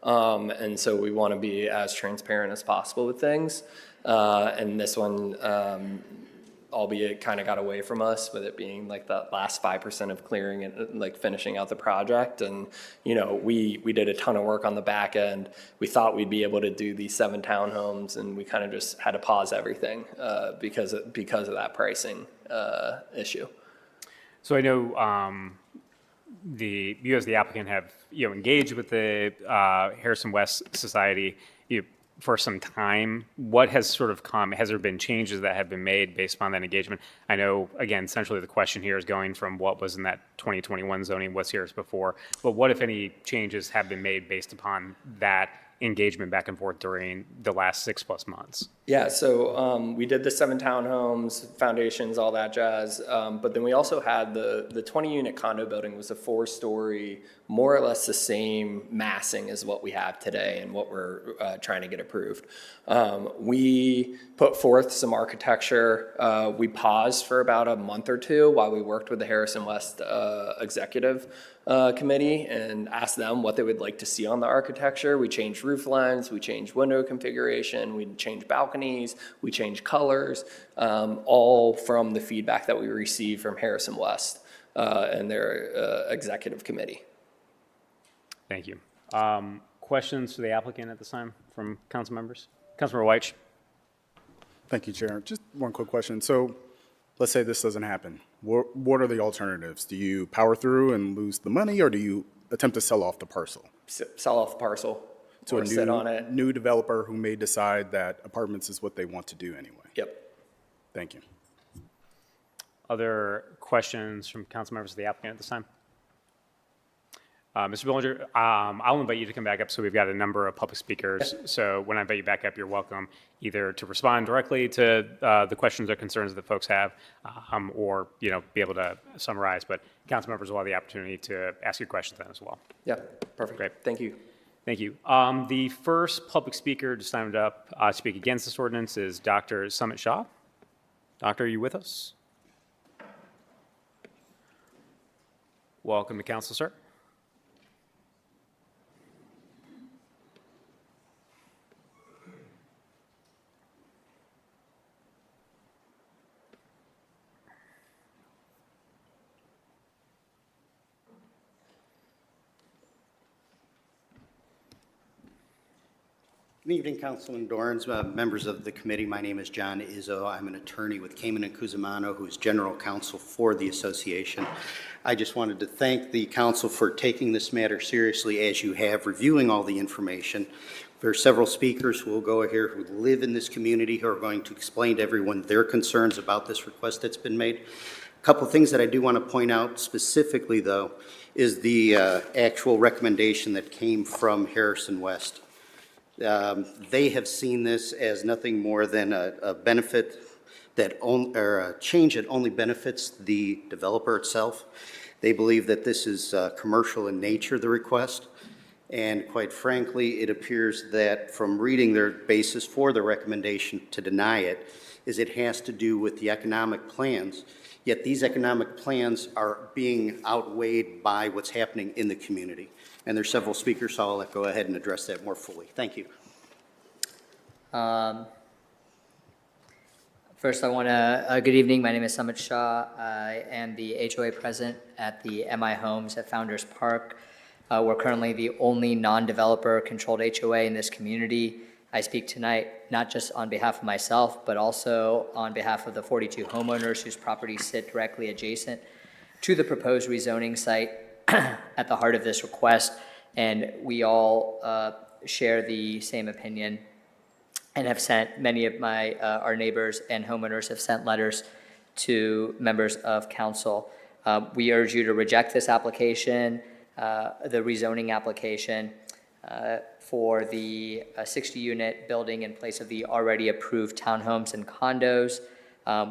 And so we want to be as transparent as possible with things. And this one, albeit kind of got away from us with it being like the last 5% of clearing and like finishing out the project. And, we did a ton of work on the back end. We thought we'd be able to do these 7 townhomes and we kind of just had to pause everything because of that pricing issue. So I know you as the applicant have engaged with the Harrison West Society for some time. What has sort of come? Has there been changes that have been made based upon that engagement? I know, again, essentially the question here is going from what was in that 2021 zoning, what's here before, but what, if any, changes have been made based upon that engagement back and forth during the last 6+ months? Yeah, so we did the 7 townhomes, foundations, all that jazz. But then we also had the 20-unit condo building was a 4-story, more or less the same massing as what we have today and what we're trying to get approved. We put forth some architecture. We paused for about a month or 2 while we worked with the Harrison West executive committee and asked them what they would like to see on the architecture. We changed roof lines, we changed window configuration, we changed balconies, we changed colors, all from the feedback that we received from Harrison West and their executive committee. Thank you. Questions to the applicant at this time from council members? Councilmember White. Thank you, Chair. Just one quick question. So let's say this doesn't happen. What are the alternatives? Do you power through and lose the money, or do you attempt to sell off the parcel? Sell off the parcel. To a sit on it. new developer who may decide that apartments is what they want to do anyway. Yep. Thank you. Other questions from council members of the applicant at this time? Mr. Billinger, I'll invite you to come back up. So we've got a number of public speakers. So when I invite you back up, you're welcome either to respond directly to the questions or concerns that folks have, or be able to summarize. But council members will have the opportunity to ask you questions then as well. Yeah, perfect. Great. Thank you. Thank you. The first public speaker to stand up to speak against this ordinance is Dr. Sumit Shah. Doctor, are you with us? Welcome to council, sir. Good evening, Councilman Dorans, members of the committee. My name is John Izzo. I'm an attorney with Kamen & Cusimano, who is general counsel for the association. I just wanted to thank the council for taking this matter seriously as you have, reviewing all the information. There are several speakers who will go here who live in this community who are going to explain to everyone their concerns about this request that's been made. A couple of things that I do want to point out specifically, though, is the actual recommendation that came from Harrison West. They have seen this as nothing more than a benefit or a change that only benefits the developer itself. They believe that this is commercial in nature, the request, and quite frankly, it appears that from reading their basis for the recommendation to deny it, is it has to do with the economic plans, yet these economic plans are being outweighed by what's happening in the community. And there's several speakers, so I'll go ahead and address that more fully. Thank you. First, I want to, good evening, my name is Sumit Shah. I am the HOA president at the MI Homes at Founders Park. We're currently the only non-developer controlled HOA in this community. I speak tonight not just on behalf of myself, but also on behalf of the 42 homeowners whose properties sit directly adjacent to the proposed rezoning site at the heart of this request, and we all share the same opinion and have sent, many of our neighbors and homeowners have sent letters to members of council. We urge you to reject this application, the rezoning application for the 60-unit building in place of the already approved townhomes and condos.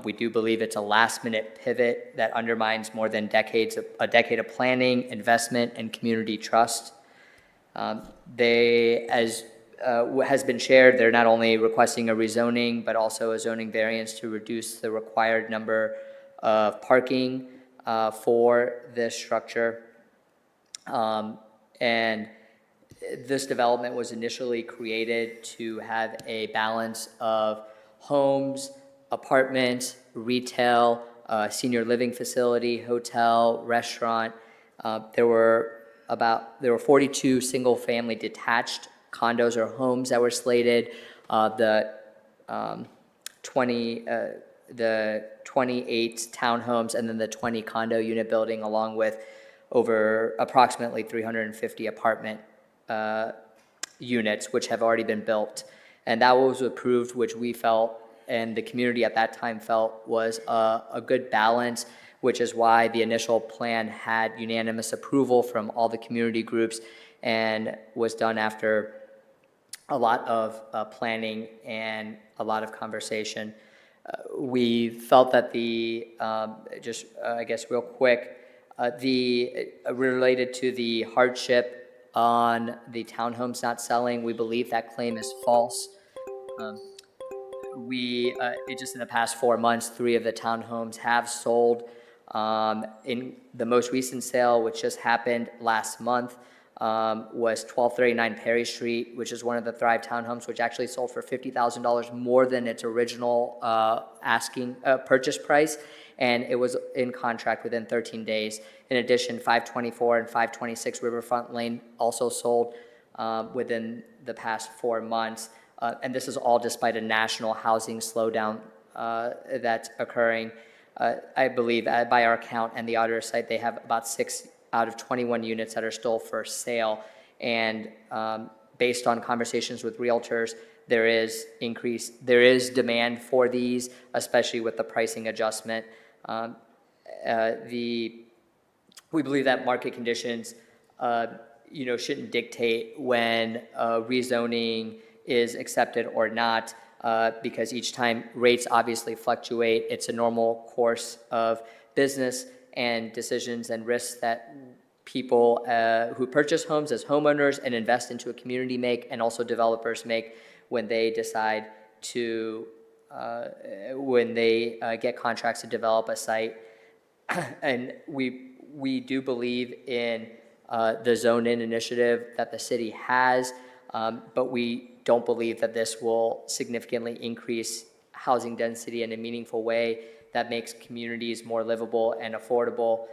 We do believe it's a last-minute pivot that undermines more than a decade of planning, investment, and community trust. They, as has been shared, they're not only requesting a rezoning, but also a zoning variance to reduce the required number of parking for this structure. And this development was initially created to have a balance of homes, apartments, retail, senior living facility, hotel, restaurant. There were 42 single-family detached condos or homes that were slated. The 28 townhomes and then the 20 condo unit building, along with over approximately 350 apartment units, which have already been built. And that was approved, which we felt and the community at that time felt was a good balance, which is why the initial plan had unanimous approval from all the community groups and was done after a lot of planning and a lot of conversation. We felt that I guess real quick, related to the hardship on the townhomes not selling, we believe that claim is false. Just in the past 4 months, 3 of the townhomes have sold. In the most recent sale, which just happened last month, was 1239 Perry Street, which is one of the Thrive townhomes, which actually sold for $50,000 more than its original asking purchase price, and it was in contract within 13 days. In addition, 524 and 526 Riverfront Lane also sold within the past 4 months. And this is all despite a national housing slowdown that's occurring. I believe by our count and the auditor's site, they have about 6 out of 21 units that are still for sale. And based on conversations with realtors, there is demand for these, especially with the pricing adjustment We believe that market conditions, shouldn't dictate when rezoning is accepted or not, because each time rates obviously fluctuate. It's a normal course of business and decisions and risks that people who purchase homes as homeowners and invest into a community make, and also developers make when they decide to, get contracts to develop a site. And we do believe in the zone-in initiative that the city has, but we don't believe that this will significantly increase housing density in a meaningful way that makes communities more livable and affordable.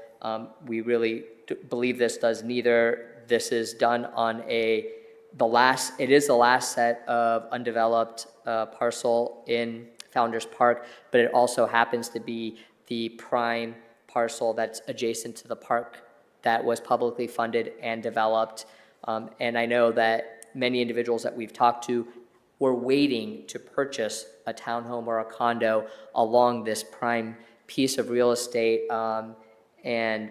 We really believe this does neither. This is done on it is the last set of undeveloped parcel in Founders Park, but it also happens to be the prime parcel that's adjacent to the park that was publicly funded and developed. And I know that many individuals that we've talked to were waiting to purchase a townhome or a condo along this prime piece of real estate, and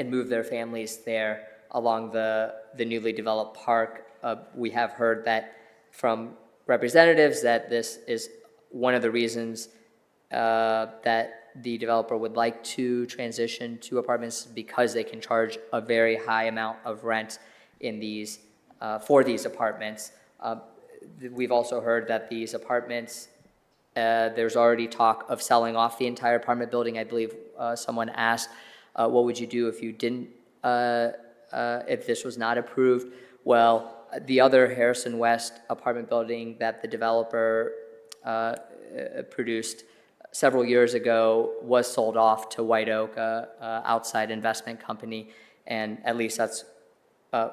move their families there along the newly developed park. We have heard that from representatives that this is one of the reasons that the developer would like to transition to apartments, because they can charge a very high amount of rent in these for these apartments. We've also heard that these apartments, there's already talk of selling off the entire apartment building. I believe someone asked, what would you do if you didn't, if this was not approved? Well, the other Harrison West apartment building that the developer produced several years ago was sold off to White Oak, outside investment company, and at least that's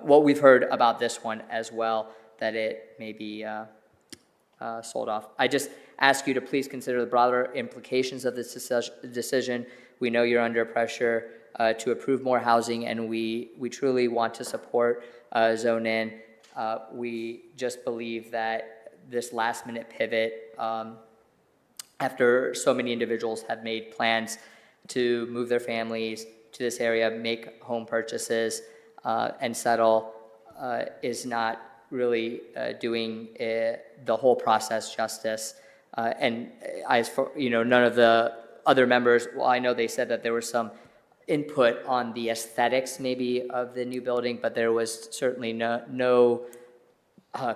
what we've heard about this one as well, that it may be sold off. I just ask you to please consider the broader implications of this decision. We know you're under pressure to approve more housing, and we truly want to support Zone In. We just believe that this last-minute pivot, after so many individuals have made plans to move their families to this area, make home purchases, and settle, is not really doing the whole process justice. And as for, none of the other members, well, I know they said that there was some input on the aesthetics maybe of the new building, but there was certainly no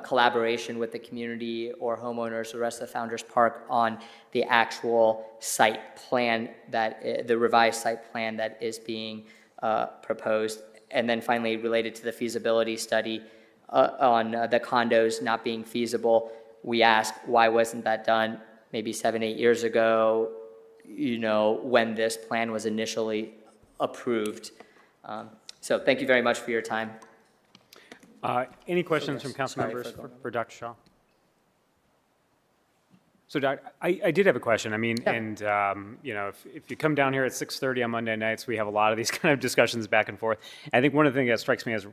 collaboration with the community or homeowners, the rest of Founders Park, on the actual site plan, that the revised site plan that is being proposed. And then finally, related to the feasibility study on the condos not being feasible, we asked, why wasn't that done maybe 7-8 years ago, when this plan was initially approved? So thank you very much for your time. Any questions from council members for Dr. Shaw? So, Doc, I did have a question. I mean, and, if you come down here at 6:30 on Monday nights, we have a lot of these kind of discussions back and forth. I think one of the things that strikes me as,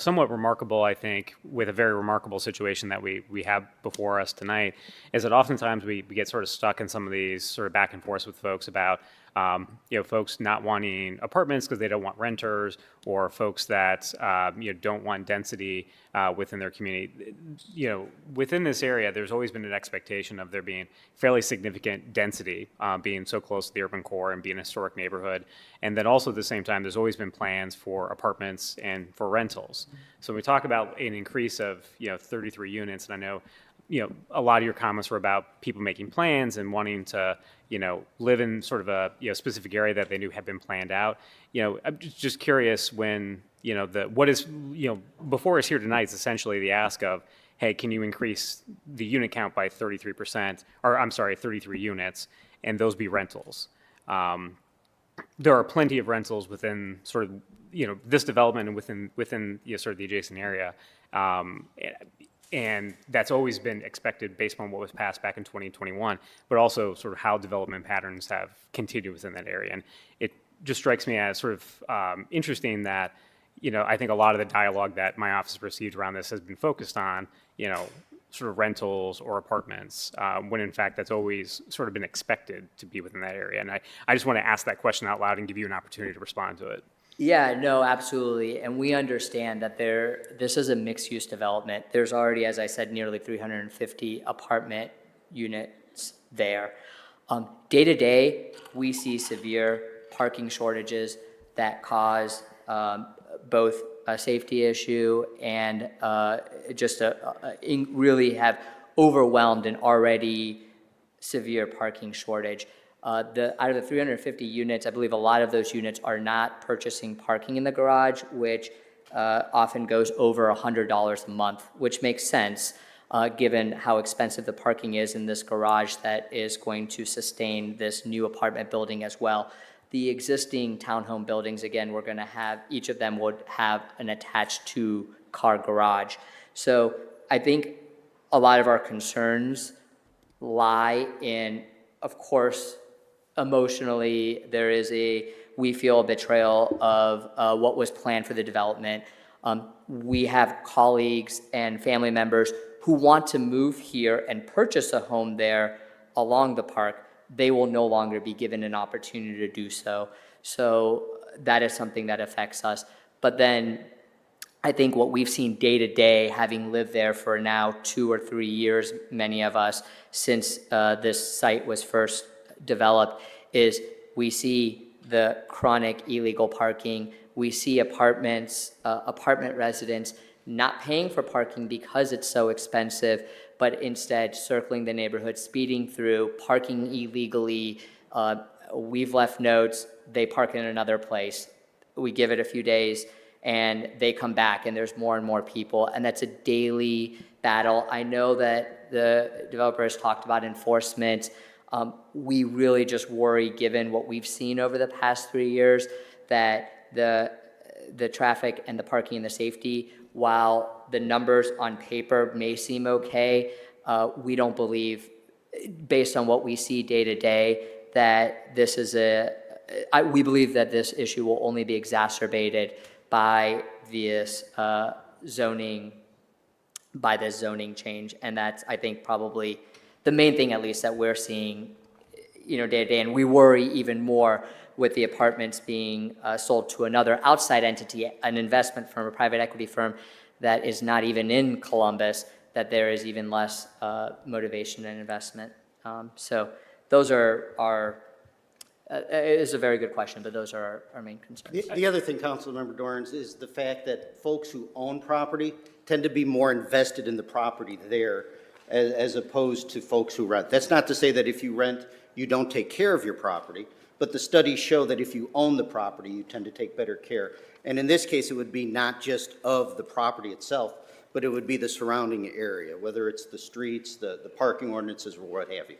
somewhat remarkable, I think, with a very remarkable situation that we have before us tonight, is that oftentimes we get sort of stuck in some of these sort of back and forth with folks about, folks not wanting apartments because they don't want renters, or folks that, don't want density within their community. Within this area, there's always been an expectation of there being fairly significant density, being so close to the urban core and being a historic neighborhood. And then also at the same time, there's always been plans for apartments and for rentals. So when we talk about an increase of, 33 units, and I know, a lot of your comments were about people making plans and wanting to, live in sort of a specific area that they knew had been planned out. I'm just curious when, what is, before us here tonight is essentially the ask of, hey, can you increase the unit count by 33%, or I'm sorry, 33 units, and those be rentals? There are plenty of rentals within sort of, this development and within sort of the adjacent area. And that's always been expected based on what was passed back in 2021, but also sort of how development patterns have continued within that area. And it just strikes me as sort of interesting that, I think a lot of the dialogue that my office received around this has been focused on, sort of rentals or apartments, when in fact that's always sort of been expected to be within that area. And I just want to ask that question out loud and give you an opportunity to respond to it. Yeah, no, absolutely. And we understand that this is a mixed-use development. There's already, as I said, nearly 350 apartment units there. Day to day, we see severe parking shortages that cause both a safety issue and just really have overwhelmed an already severe parking shortage. Out of the 350 units, I believe a lot of those units are not purchasing parking in the garage, which often goes over $100 a month, which makes sense given how expensive the parking is in this garage that is going to sustain this new apartment building as well. The existing townhome buildings, again, we're going to have, each of them would have an attached two-car garage. So I think a lot of our concerns lie in, of course, emotionally, we feel a betrayal of what was planned for the development. We have colleagues and family members who want to move here and purchase a home there along the park. They will no longer be given an opportunity to do so. So that is something that affects us. But then I think what we've seen day to day, having lived there for now 2 or 3 years, many of us, since this site was first developed, is we see the chronic illegal parking. We see apartment residents not paying for parking because it's so expensive, but instead circling the neighborhood, speeding through, parking illegally. We've left notes, they park in another place. We give it a few days and they come back and there's more and more people, and that's a daily battle. I know that the developer has talked about enforcement. We really just worry, given what we've seen over the past 3 years, that the traffic and the parking and the safety, while the numbers on paper may seem okay, we don't believe, based on what we see day to day, that this is we believe that this issue will only be exacerbated by this zoning change. And that's, I think, probably the main thing, at least, that we're seeing, day to day. And we worry even more with the apartments being sold to another outside entity, an investment firm, a private equity firm that is not even in Columbus, that there is even less motivation and investment. So those are it is a very good question, but those are our main concerns. The other thing, Councilmember Dorns, is the fact that folks who own property tend to be more invested in the property there as opposed to folks who rent. That's not to say that if you rent, you don't take care of your property, but the studies show that if you own the property, you tend to take better care. And in this case, it would be not just of the property itself, but it would be the surrounding area, whether it's the streets, the parking ordinances, or what have you.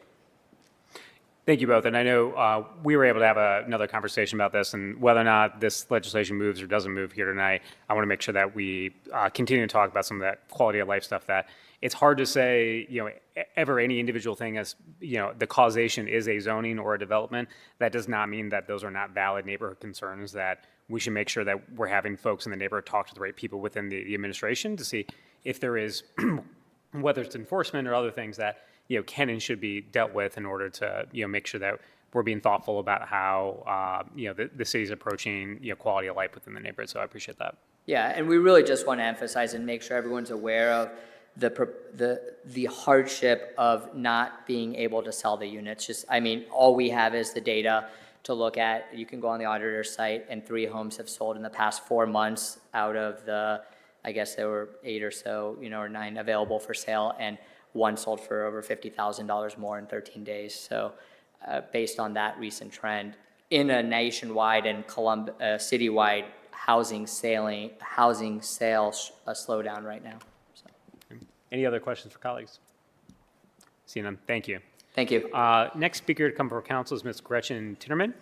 Thank you both. And I know we were able to have another conversation about this, and whether or not this legislation moves or doesn't move here tonight, I want to make sure that we continue to talk about some of that quality of life stuff. That it's hard to say, ever any individual thing as, the causation is a zoning or a development. That does not mean that those are not valid neighborhood concerns, that we should make sure that we're having folks in the neighborhood talk to the right people within the administration to see if there is, whether it's enforcement or other things that can and should be dealt with in order to make sure that we're being thoughtful about how the city's approaching quality of life within the neighborhood. So I appreciate that. Yeah, and we really just want to emphasize and make sure everyone's aware of the hardship of not being able to sell the units. All we have is the data to look at. You can go on the auditor's site, and 3 homes have sold in the past 4 months out of the, I guess there were 8 or so, or 9 available for sale, and 1 sold for over $50,000 more in 13 days. So based on that recent trend, in a nationwide and citywide housing sales slowdown right now. So. Any other questions for colleagues? Seeing none, thank you. Thank you. Next speaker to come before council is Ms. Gretchen Tinnerman.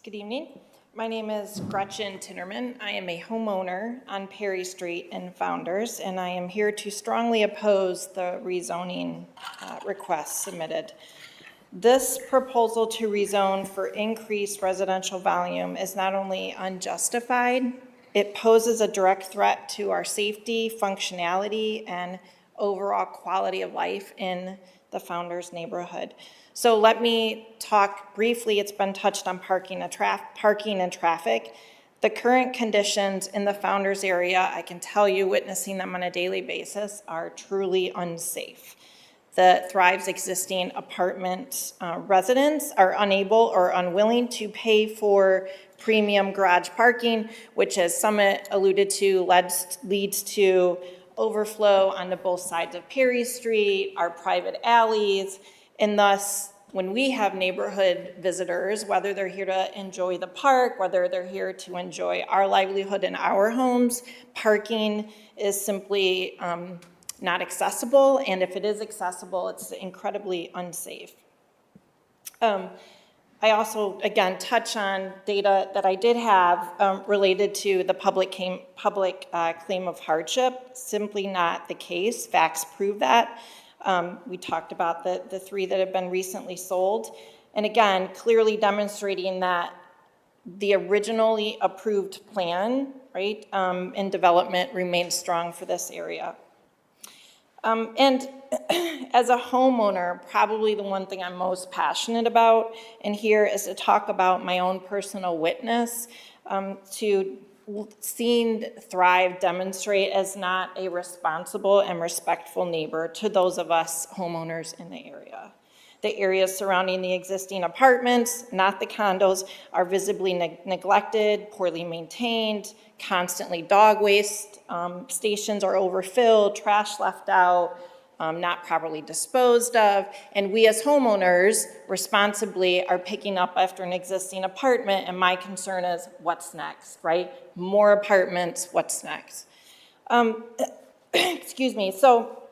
Good evening. My name is Gretchen Tinnerman. I am a homeowner on Perry Street in Founders, and I am here to strongly oppose the rezoning request submitted. This proposal to rezone for increased residential volume is not only unjustified, it poses a direct threat to our safety, functionality, and overall quality of life in the Founders neighborhood. So let me talk briefly, it's been touched on parking and traffic. The current conditions in the Founders area, I can tell you, witnessing them on a daily basis, are truly unsafe. The Thrive's existing apartment residents are unable or unwilling to pay for premium garage parking, which, as Summit alluded to, leads to overflow onto both sides of Perry Street, our private alleys, and thus, when we have neighborhood visitors, whether they're here to enjoy the park, whether they're here to enjoy our livelihood in our homes, parking is simply not accessible, and if it is accessible, it's incredibly unsafe. I also, again, touch on data that I did have related to the public claim of hardship. Simply not the case. Facts prove that. We talked about the 3 that have been recently sold. And again, clearly demonstrating that the originally approved plan, right, in development remains strong for this area. And as a homeowner, probably the one thing I'm most passionate about in here is to talk about my own personal witness to seeing Thrive demonstrate as not a responsible and respectful neighbor to those of us homeowners in the area. The areas surrounding the existing apartments, not the condos, are visibly neglected, poorly maintained, constantly dog waste. Stations are overfilled, trash left out, not properly disposed of. And we as homeowners responsibly are picking up after an existing apartment. And my concern is what's next, right? More apartments, what's next? Excuse me. So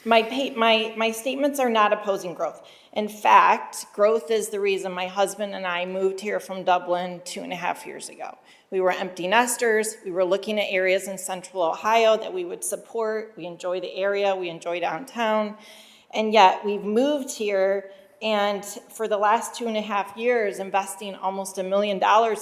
my statements are not opposing growth. In fact, growth is the reason my husband and I moved here from Dublin 2.5 years ago. We were empty nesters. We were looking at areas in central Ohio that we would support. We enjoy the area. We enjoy downtown. And yet we've moved here, and for the last 2.5 years, investing almost $1 million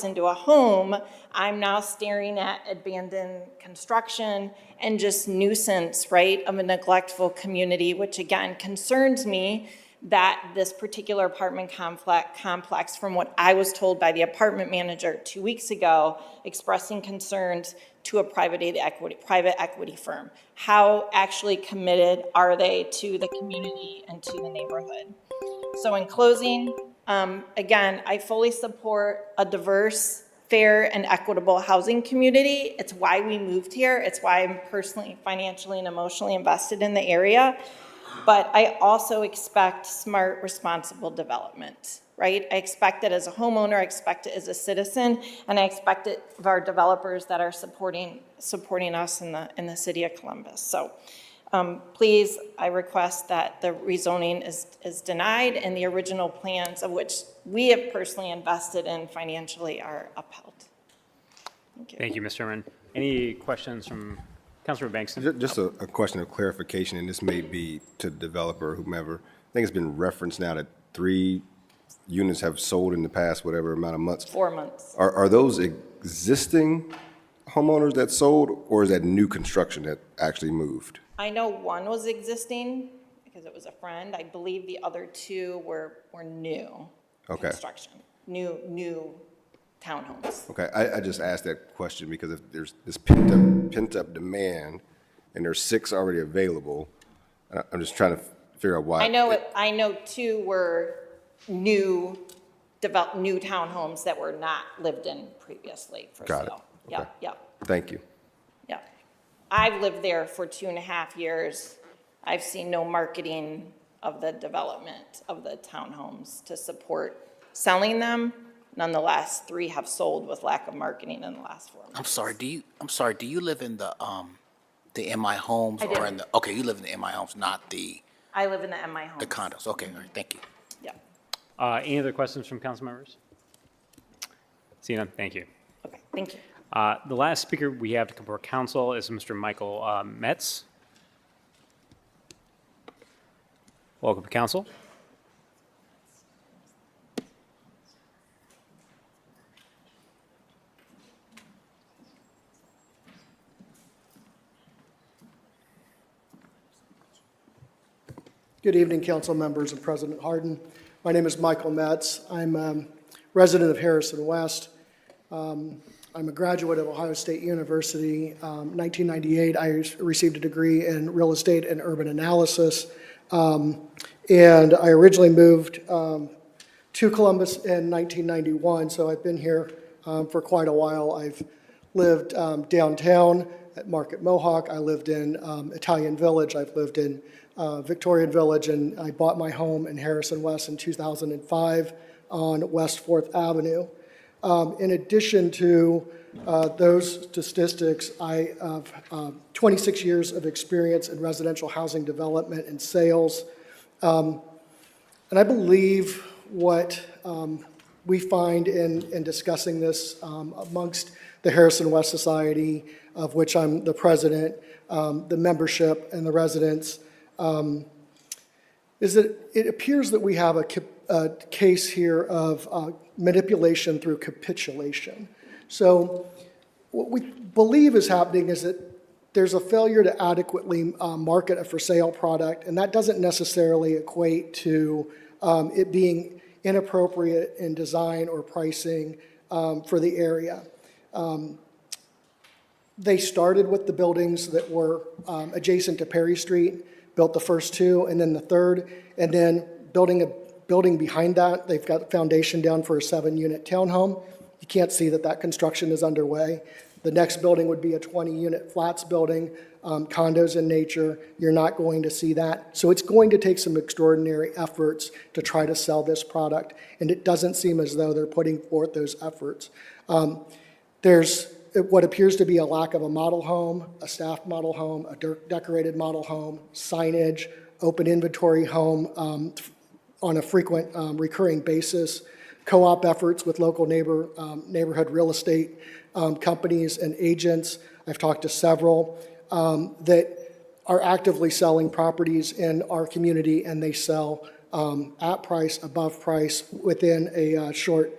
into a home, I'm now staring at abandoned construction and just nuisance, right, of a neglectful community, which again concerns me that this particular apartment complex, from what I was told by the apartment manager 2 weeks ago, expressing concerns to a private equity firm. How actually committed are they to the community and to the neighborhood? So in closing, again, I fully support a diverse, fair, and equitable housing community. It's why we moved here. It's why I'm personally, financially, and emotionally invested in the area. But I also expect smart, responsible development, right? I expect it as a homeowner, I expect it as a citizen, and I expect it of our developers that are supporting us in the city of Columbus. So please, I request that the rezoning is denied and the original plans of which we have personally invested in financially are upheld. Thank you. Thank you, Ms. Sherman. Any questions from Councilor Bankston? Just a question of clarification, and this may be to the developer or whomever. I think it's been referenced now that 3 units have sold in the past whatever amount of months. 4 months. Are those existing homeowners that sold, or is that new construction that actually moved? I know one was existing because it was a friend. I believe the other 2 were new construction, new townhomes. Okay, I just asked that question because if there's this pent up demand and there's 6 already available, I'm just trying to figure out why. I know 2 were new townhomes that were not lived in previously for sale. Got it. Okay. Yep. Thank you. Yep. I've lived there for 2.5 years. I've seen no marketing of the development of the townhomes to support selling them. Nonetheless, 3 have sold with lack of marketing in the last 4 months. I'm sorry, do you live in the MI homes I do. or in the, okay, you live in the MI homes, not the I live in the MI homes. the condos. Okay, all right, thank you. Yeah. Any other questions from council members? Seeing none, thank you. Okay, thank you. The last speaker we have to come before council is Mr. Michael Metz. Welcome to council. Good evening, council members and President Harden. My name is Michael Metz. I'm a resident of Harrison West. I'm a graduate of Ohio State University. 1998, I received a degree in real estate and urban analysis. And I originally moved to Columbus in 1991, so I've been here for quite a while. I've lived downtown at Market Mohawk. I lived in Italian Village. I've lived in Victorian Village, and I bought my home in Harrison West in 2005 on West 4th Avenue. In addition to those statistics, I have 26 years of experience in residential housing development and sales. And I believe what we find in discussing this amongst the Harrison West Society, of which I'm the president, the membership, and the residents, is that it appears that we have a case here of manipulation through capitulation. So what we believe is happening is that there's a failure to adequately market a for sale product, and that doesn't necessarily equate to it being inappropriate in design or pricing for the area. They started with the buildings that were adjacent to Perry Street, built the first two, and then the third, and then building a building behind that. They've got the foundation down for a 7-unit townhome. You can't see that that construction is underway. The next building would be a 20-unit flats building, condos in nature. You're not going to see that. So it's going to take some extraordinary efforts to try to sell this product, and it doesn't seem as though they're putting forth those efforts. There's what appears to be a lack of a model home, a staffed model home, a decorated model home, signage, open inventory home on a frequent recurring basis, co-op efforts with local neighborhood real estate companies and agents. I've talked to several that are actively selling properties in our community, and they sell at price, above price, within a short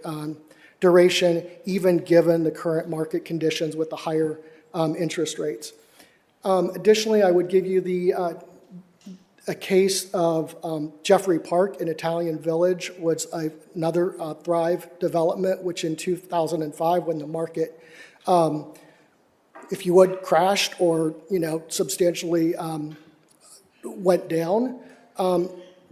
duration, even given the current market conditions with the higher interest rates. Additionally, I would give you a case of Jeffrey Park in Italian Village was another Thrive development, which in 2005, when the market, if you would, crashed or substantially went down,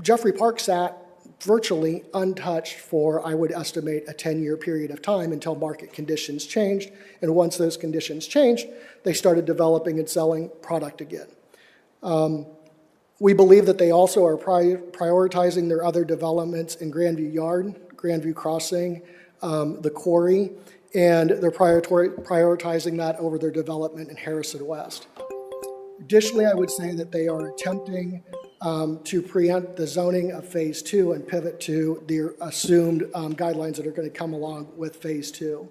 Jeffrey Park sat virtually untouched for, I would estimate, a 10-year period of time until market conditions changed. And once those conditions changed, they started developing and selling product again. We believe that they also are prioritizing their other developments in Grandview Yard, Grandview Crossing, the Quarry, and they're prioritizing that over their development in Harrison West. Additionally, I would say that they are attempting to preempt the zoning of Phase 2 and pivot to the assumed guidelines that are going to come along with Phase 2.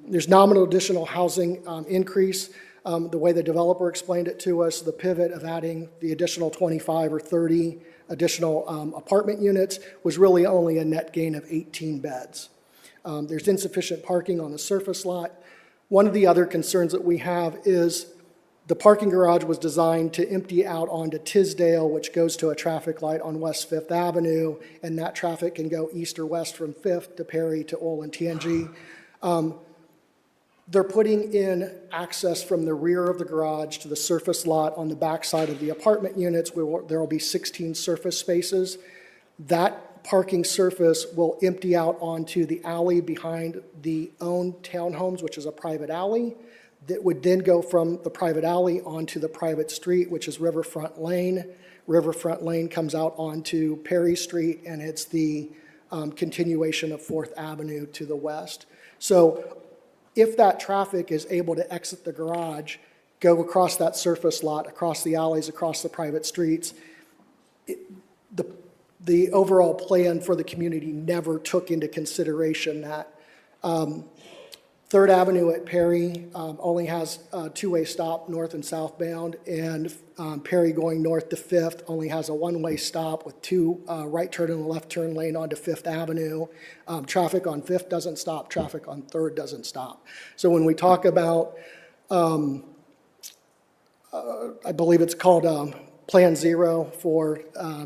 There's nominal additional housing increase. The way the developer explained it to us, the pivot of adding the additional 25 or 30 additional apartment units was really only a net gain of 18 beds. There's insufficient parking on the surface lot. One of the other concerns that we have is the parking garage was designed to empty out onto Tisdale, which goes to a traffic light on West 5th Avenue, and that traffic can go east or west from 5th to Perry to Olentangy. They're putting in access from the rear of the garage to the surface lot on the back side of the apartment units, where there will be 16 surface spaces. That parking surface will empty out onto the alley behind the owned townhomes, which is a private alley, that would then go from the private alley onto the private street, which is Riverfront Lane. Riverfront Lane comes out onto Perry Street, and it's the continuation of 4th Avenue to the west. So if that traffic is able to exit the garage, go across that surface lot, across the alleys, across the private streets, the overall plan for the community never took into consideration that Third Avenue at Perry only has a two-way stop north and southbound, and Perry going north to Fifth only has a one-way stop with two right turn and a left turn lane onto Fifth Avenue. Traffic on Fifth doesn't stop, traffic on Third doesn't stop. So when we talk about, I believe it's called Plan Zero for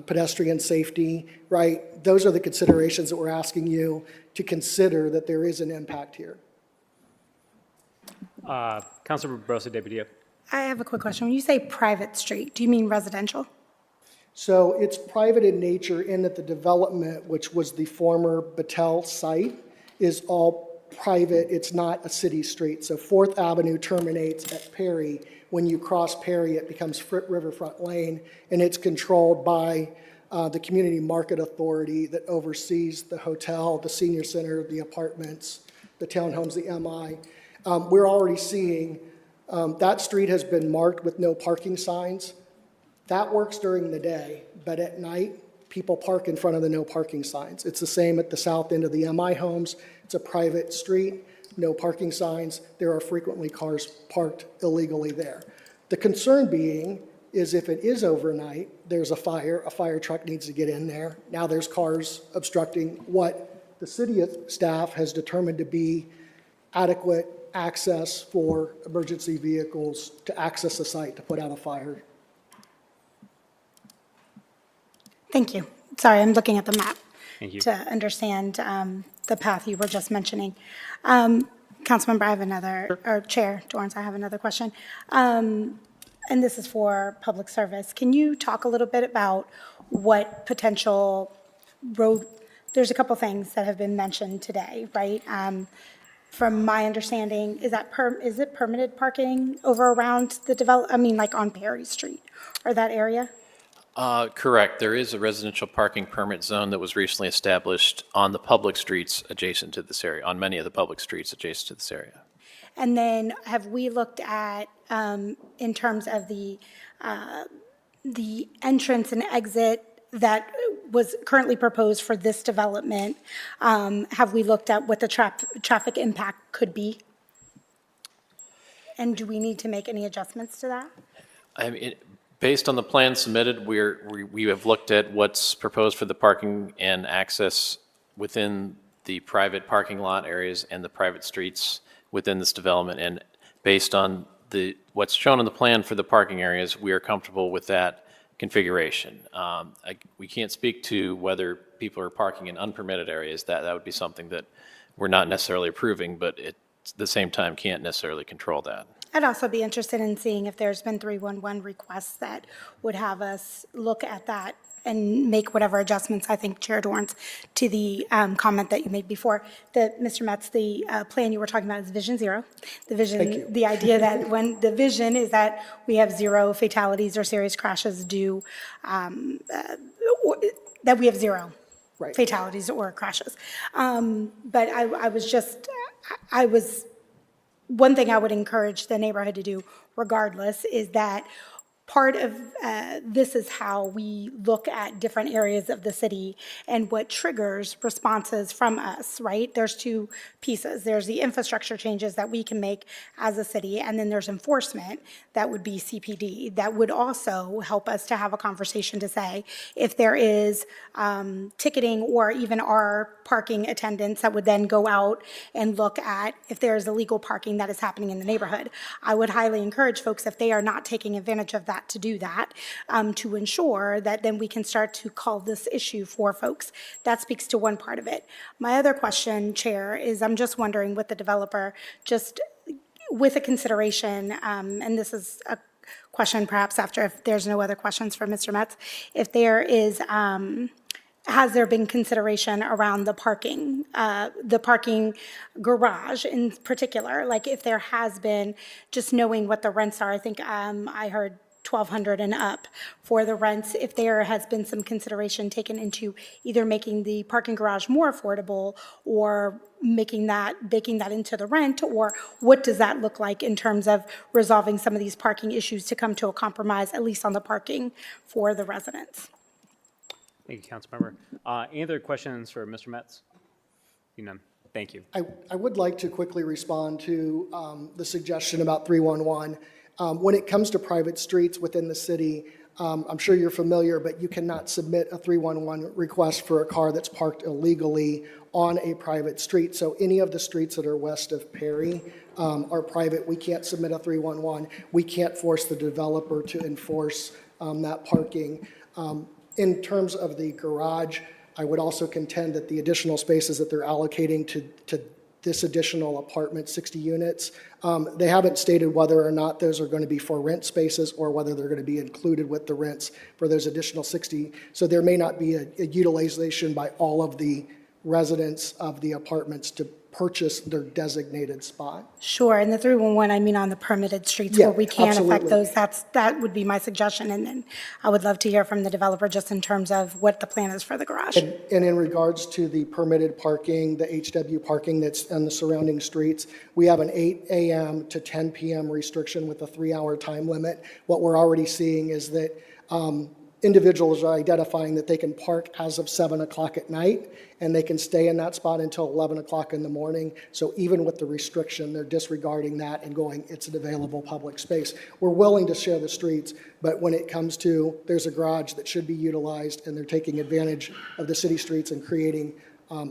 pedestrian safety, right? Those are the considerations that we're asking you to consider, that there is an impact here. Councilor Barosa de Padilla. I have a quick question. When you say private street, do you mean residential? So it's private in nature in that the development, which was the former Battelle site, is all private. It's not a city street. So Fourth Avenue terminates at Perry. When you cross Perry, it becomes Riverfront Lane, and it's controlled by the Community Market Authority that oversees the hotel, the senior center, the apartments, the townhomes, the MI. We're already seeing that street has been marked with no parking signs. That works during the day, but at night, people park in front of the no parking signs. It's the same at the south end of the MI homes. It's a private street, no parking signs. There are frequently cars parked illegally there. The concern being is if it is overnight, there's a fire truck needs to get in there. Now there's cars obstructing what the city staff has determined to be adequate access for emergency vehicles to access the site to put out a fire. Thank you. Sorry, I'm looking at the map Thank you. to understand the path you were just mentioning. Councilmember, I have another, or Chair Dorns, I have another question. And this is for public service. Can you talk a little bit about what potential road, there's a couple things that have been mentioned today, right? From my understanding, is it permitted parking over around the like on Perry Street or that area? Correct. There is a residential parking permit zone that was recently established on the public streets adjacent to this area, on many of the public streets adjacent to this area. And then have we looked at, in terms of the entrance and exit that was currently proposed for this development, have we looked at what the traffic impact could be? And do we need to make any adjustments to that? I mean, based on the plan submitted, we have looked at what's proposed for the parking and access within the private parking lot areas and the private streets within this development. And based on what's shown in the plan for the parking areas, we are comfortable with that configuration. We can't speak to whether people are parking in unpermitted areas. That would be something that we're not necessarily approving, but at the same time can't necessarily control that. I'd also be interested in seeing if there's been 311 requests that would have us look at that and make whatever adjustments, I think, Chair Dorns, to the comment that you made before. Mr. Metz, the plan you were talking about is Vision Zero. The vision, Thank you. the idea that when the vision is that we have zero fatalities or serious crashes due, that we have zero Right. fatalities or crashes. But one thing I would encourage the neighborhood to do regardless is that part of this is how we look at different areas of the city and what triggers responses from us, right? There's two pieces. There's the infrastructure changes that we can make as a city, and then there's enforcement that would be CPD. That would also help us to have a conversation to say if there is ticketing or even our parking attendants that would then go out and look at if there is illegal parking that is happening in the neighborhood. I would highly encourage folks, if they are not taking advantage of that, to do that, to ensure that then we can start to call this issue for folks. That speaks to one part of it. My other question, Chair, is I'm just wondering with the developer, just with a consideration, and this is a question perhaps after if there's no other questions for Mr. Metz, if there is, has there been consideration around the parking garage in particular? Like if there has been, just knowing what the rents are, I think I heard $1,200 and up for the rents, if there has been some consideration taken into either making the parking garage more affordable or baking that into the rent, or what does that look like in terms of resolving some of these parking issues to come to a compromise, at least on the parking for the residents? Thank you, Councilmember. Any other questions for Mr. Metz? Seeing none. Thank you. I would like to quickly respond to the suggestion about 311. When it comes to private streets within the city, I'm sure you're familiar, but you cannot submit a 311 request for a car that's parked illegally on a private street. So any of the streets that are west of Perry are private. We can't submit a 311. We can't force the developer to enforce that parking. In terms of the garage, I would also contend that the additional spaces that they're allocating to this additional apartment, 60 units, they haven't stated whether or not those are going to be for rent spaces or whether they're going to be included with the rents for those additional 60. So there may not be a utilization by all of the residents of the apartments to purchase their designated spot. Sure, and the 311, I mean on the permitted streets Yeah, where we can affect absolutely. those, that would be my suggestion. And then I would love to hear from the developer just in terms of what the plan is for the garage. And in regards to the permitted parking, the HW parking that's on the surrounding streets, we have an 8 a.m. to 10 p.m. restriction with a 3-hour time limit. What we're already seeing is that individuals are identifying that they can park as of 7 o'clock at night, and they can stay in that spot until 11 o'clock in the morning. So even with the restriction, they're disregarding that and going, it's an available public space. We're willing to share the streets, but when it comes to, there's a garage that should be utilized, and they're taking advantage of the city streets and creating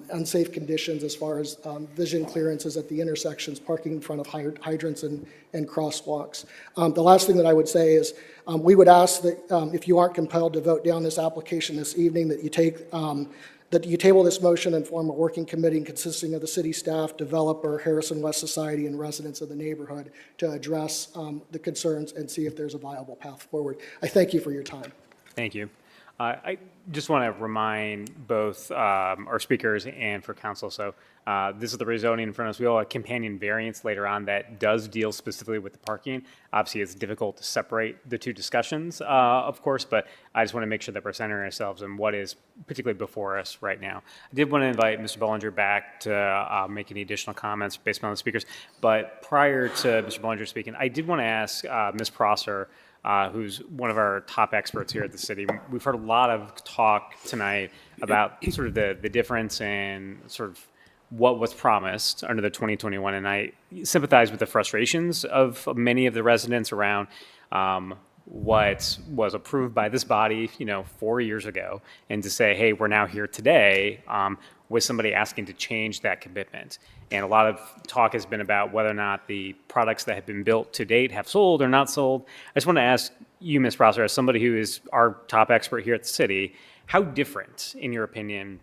unsafe conditions as far as vision clearances at the intersections, parking in front of hydrants and crosswalks. The last thing that I would say is we would ask that if you aren't compelled to vote down this application this evening, that you take that you table this motion and form a working committee consisting of the city staff, developer, Harrison West Society, and residents of the neighborhood to address the concerns and see if there's a viable path forward. I thank you for your time. Thank you. I just want to remind both our speakers and for council, so this is the rezoning in front of us. We all have a companion variance later on that does deal specifically with the parking. Obviously, it's difficult to separate the two discussions, of course, but I just want to make sure that we're centering ourselves on what is particularly before us right now. I did want to invite Mr. Bollinger back to make any additional comments based on the speakers, but prior to Mr. Bollinger speaking, I did want to ask Ms. Prosser, who's one of our top experts here at the city. We've heard a lot of talk tonight about sort of the difference in sort of what was promised under the 2021, and I sympathize with the frustrations of many of the residents around what was approved by this body, 4 years ago, and to say, hey, we're now here today with somebody asking to change that commitment. And a lot of talk has been about whether or not the products that have been built to date have sold or not sold. I just want to ask you, Ms. Prosser, as somebody who is our top expert here at the city, how different, in your opinion,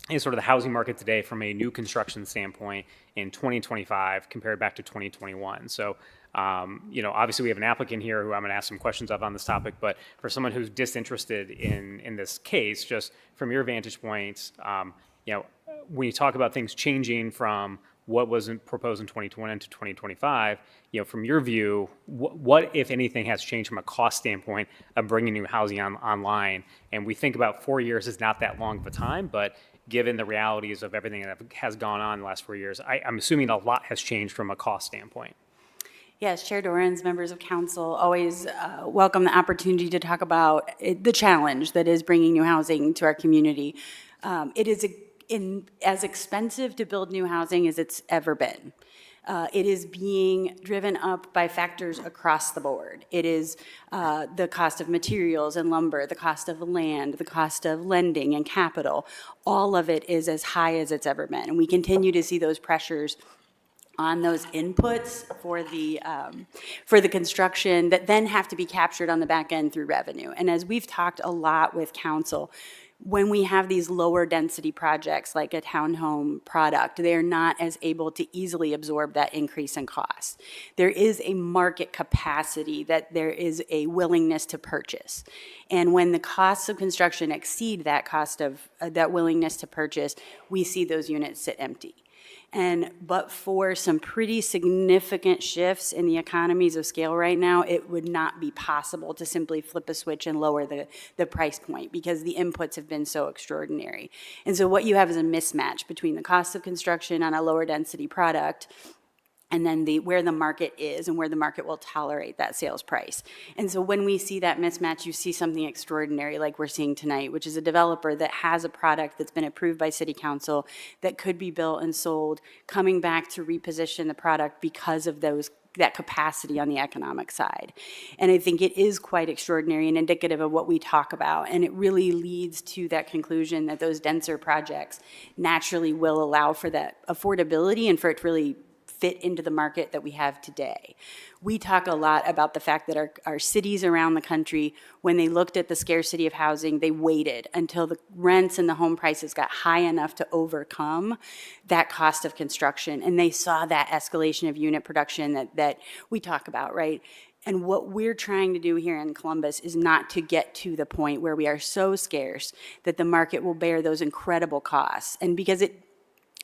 is sort of the housing market today from a new construction standpoint in 2025 compared back to 2021? So, obviously we have an applicant here who I'm going to ask some questions of on this topic, but for someone who's disinterested in this case, just from your vantage point, when you talk about things changing from what was proposed in 2020 to 2025, from your view, what, if anything, has changed from a cost standpoint of bringing new housing online? And we think about 4 years is not that long of a time, but given the realities of everything that has gone on in the last 4 years, I'm assuming a lot has changed from a cost standpoint. Yes, Chair Dorans, members of council, always welcome the opportunity to talk about the challenge that is bringing new housing to our community. It is as expensive to build new housing as it's ever been. It is being driven up by factors across the board. It is the cost of materials and lumber, the cost of land, the cost of lending and capital. All of it is as high as it's ever been. And we continue to see those pressures on those inputs for the construction that then have to be captured on the back end through revenue. And as we've talked a lot with council, when we have these lower density projects like a townhome product, they are not as able to easily absorb that increase in cost. There is a market capacity that there is a willingness to purchase. And when the costs of construction exceed that cost of that willingness to purchase, we see those units sit empty. But for some pretty significant shifts in the economies of scale right now, it would not be possible to simply flip a switch and lower the price point because the inputs have been so extraordinary. And so what you have is a mismatch between the cost of construction on a lower density product and then where the market is and where the market will tolerate that sales price. And so when we see that mismatch, you see something extraordinary like we're seeing tonight, which is a developer that has a product that's been approved by City Council that could be built and sold, coming back to reposition the product because of that capacity on the economic side. And I think it is quite extraordinary and indicative of what we talk about. And it really leads to that conclusion that those denser projects naturally will allow for that affordability and for it to really fit into the market that we have today. We talk a lot about the fact that our cities around the country, when they looked at the scarcity of housing, they waited until the rents and the home prices got high enough to overcome that cost of construction. And they saw that escalation of unit production that we talk about, right? And what we're trying to do here in Columbus is not to get to the point where we are so scarce that the market will bear those incredible costs. And because it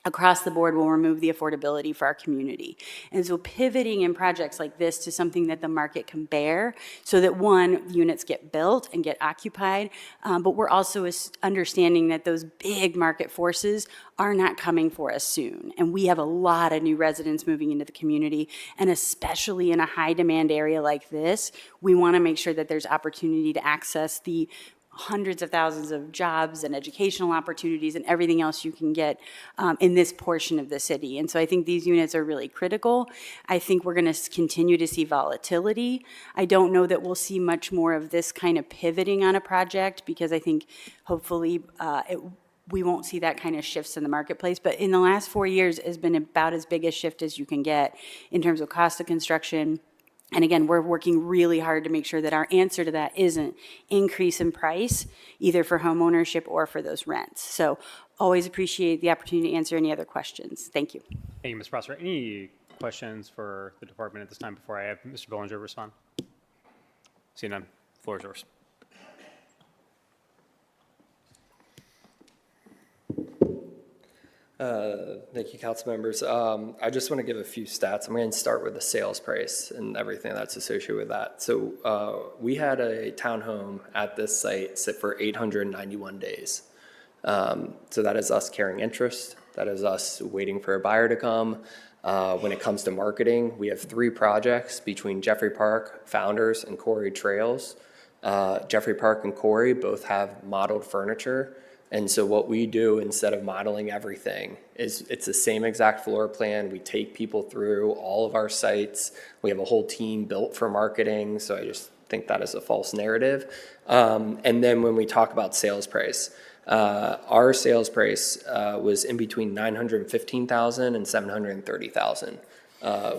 across the board will remove the affordability for our community. And so pivoting in projects like this to something that the market can bear so that one, units get built and get occupied, but we're also understanding that those big market forces are not coming for us soon. And we have a lot of new residents moving into the community, and especially in a high demand area like this, we wanna make sure that there's opportunity to access the hundreds of thousands of jobs and educational opportunities and everything else you can get in this portion of the city. And so I think these units are really critical. I think we're going to continue to see volatility. I don't know that we'll see much more of this kind of pivoting on a project because I think hopefully we won't see that kind of shifts in the marketplace. But in the last 4 years has been about as big a shift as you can get in terms of cost of construction. And again, we're working really hard to make sure that our answer to that isn't increase in price, either for home ownership or for those rents. So always appreciate the opportunity to answer any other questions. Thank you. Thank you, Ms. Prosser. Any questions for the department at this time before I have Mr. Billinger respond? Seeing none, floor is yours. Thank you, council members. I just want to give a few stats. I'm going to start with the sales price and everything that's associated with that. So we had a townhome at this site sit for 891 days. So that is us carrying interest. That is us waiting for a buyer to come. When it comes to marketing, we have 3 projects between Jeffrey Park, Founders, and Corey Trails. Jeffrey Park and Corey both have modeled furniture. And so what we do instead of modeling everything is it's the same exact floor plan. We take people through all of our sites. We have a whole team built for marketing. So I just think that is a false narrative. And then when we talk about sales price, our sales price was in between $915,000 and $730,000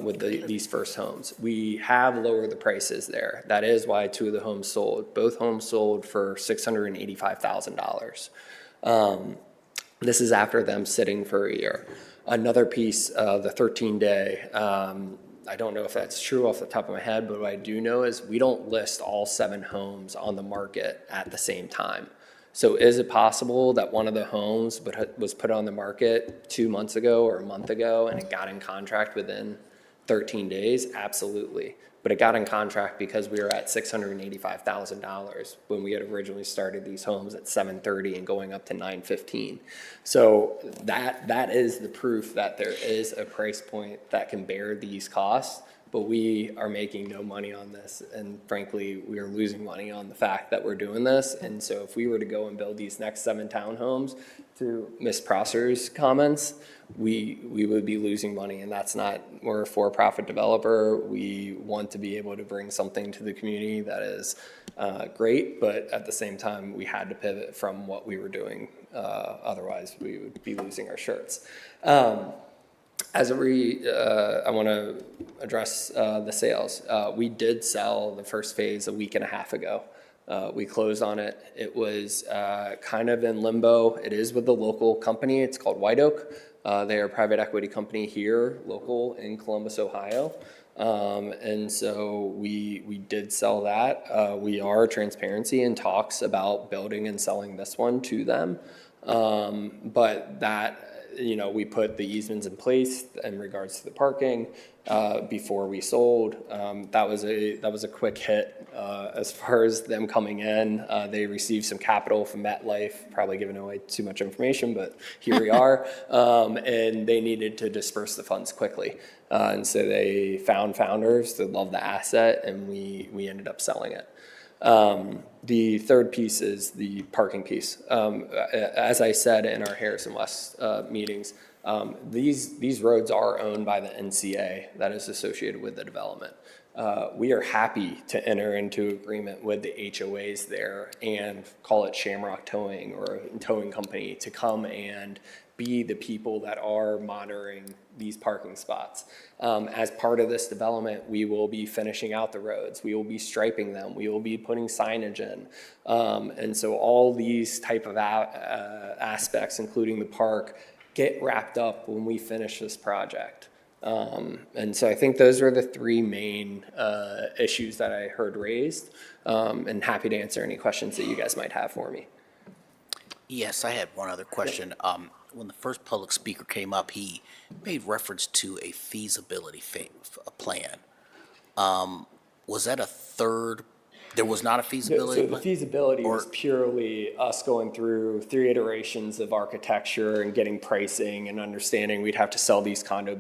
with these first homes. We have lowered the prices there. That is why 2 of the homes sold. Both homes sold for $685,000. This is after them sitting for a year. Another piece, the 13-day, I don't know if that's true off the top of my head, but what I do know is we don't list all 7 homes on the market at the same time. So is it possible that one of the homes was put on the market 2 months ago or a month ago and it got in contract within 13 days? Absolutely. But it got in contract because we were at $685,000 when we had originally started these homes at $730 and going up to $915. So that is the proof that there is a price point that can bear these costs, but we are making no money on this. And frankly, we are losing money on the fact that we're doing this. And so if we were to go and build these next 7 townhomes, to Ms. Prosser's comments, we would be losing money, and that's not, we're a for-profit developer. We want to be able to bring something to the community that is great, but at the same time, we had to pivot from what we were doing. Otherwise, we would be losing our shirts. I want to address the sales. We did sell the first phase a week and a half ago. We closed on it. It was kind of in limbo. It is with the local company. It's called White Oak. They are a private equity company here, local in Columbus, Ohio. And so we did sell that. We are transparency in talks about building and selling this one to them. But that we put the easements in place in regards to the parking before we sold. That was a quick hit as far as them coming in. They received some capital from MetLife, probably giving away too much information, but here we are. And they needed to disperse the funds quickly. And so they found founders that loved the asset, and we ended up selling it. The third piece is the parking piece. As I said in our Harrison West meetings, these roads are owned by the NCA that is associated with the development. We are happy to enter into agreement with the HOAs there and call it Shamrock Towing or a towing company to come and be the people that are monitoring these parking spots. As part of this development, we will be finishing out the roads. We will be striping them. We will be putting signage in. And so all these type of aspects, including the park, get wrapped up when we finish this project. And so I think those are the three main issues that I heard raised, and happy to answer any questions that you guys might have for me. Yes, I had one other question. When the first public speaker came up, he made reference to a feasibility plan. Was that a third? There was not a feasibility So plan? the feasibility was purely us going through 3 iterations of architecture and getting pricing and understanding we'd have to sell these condo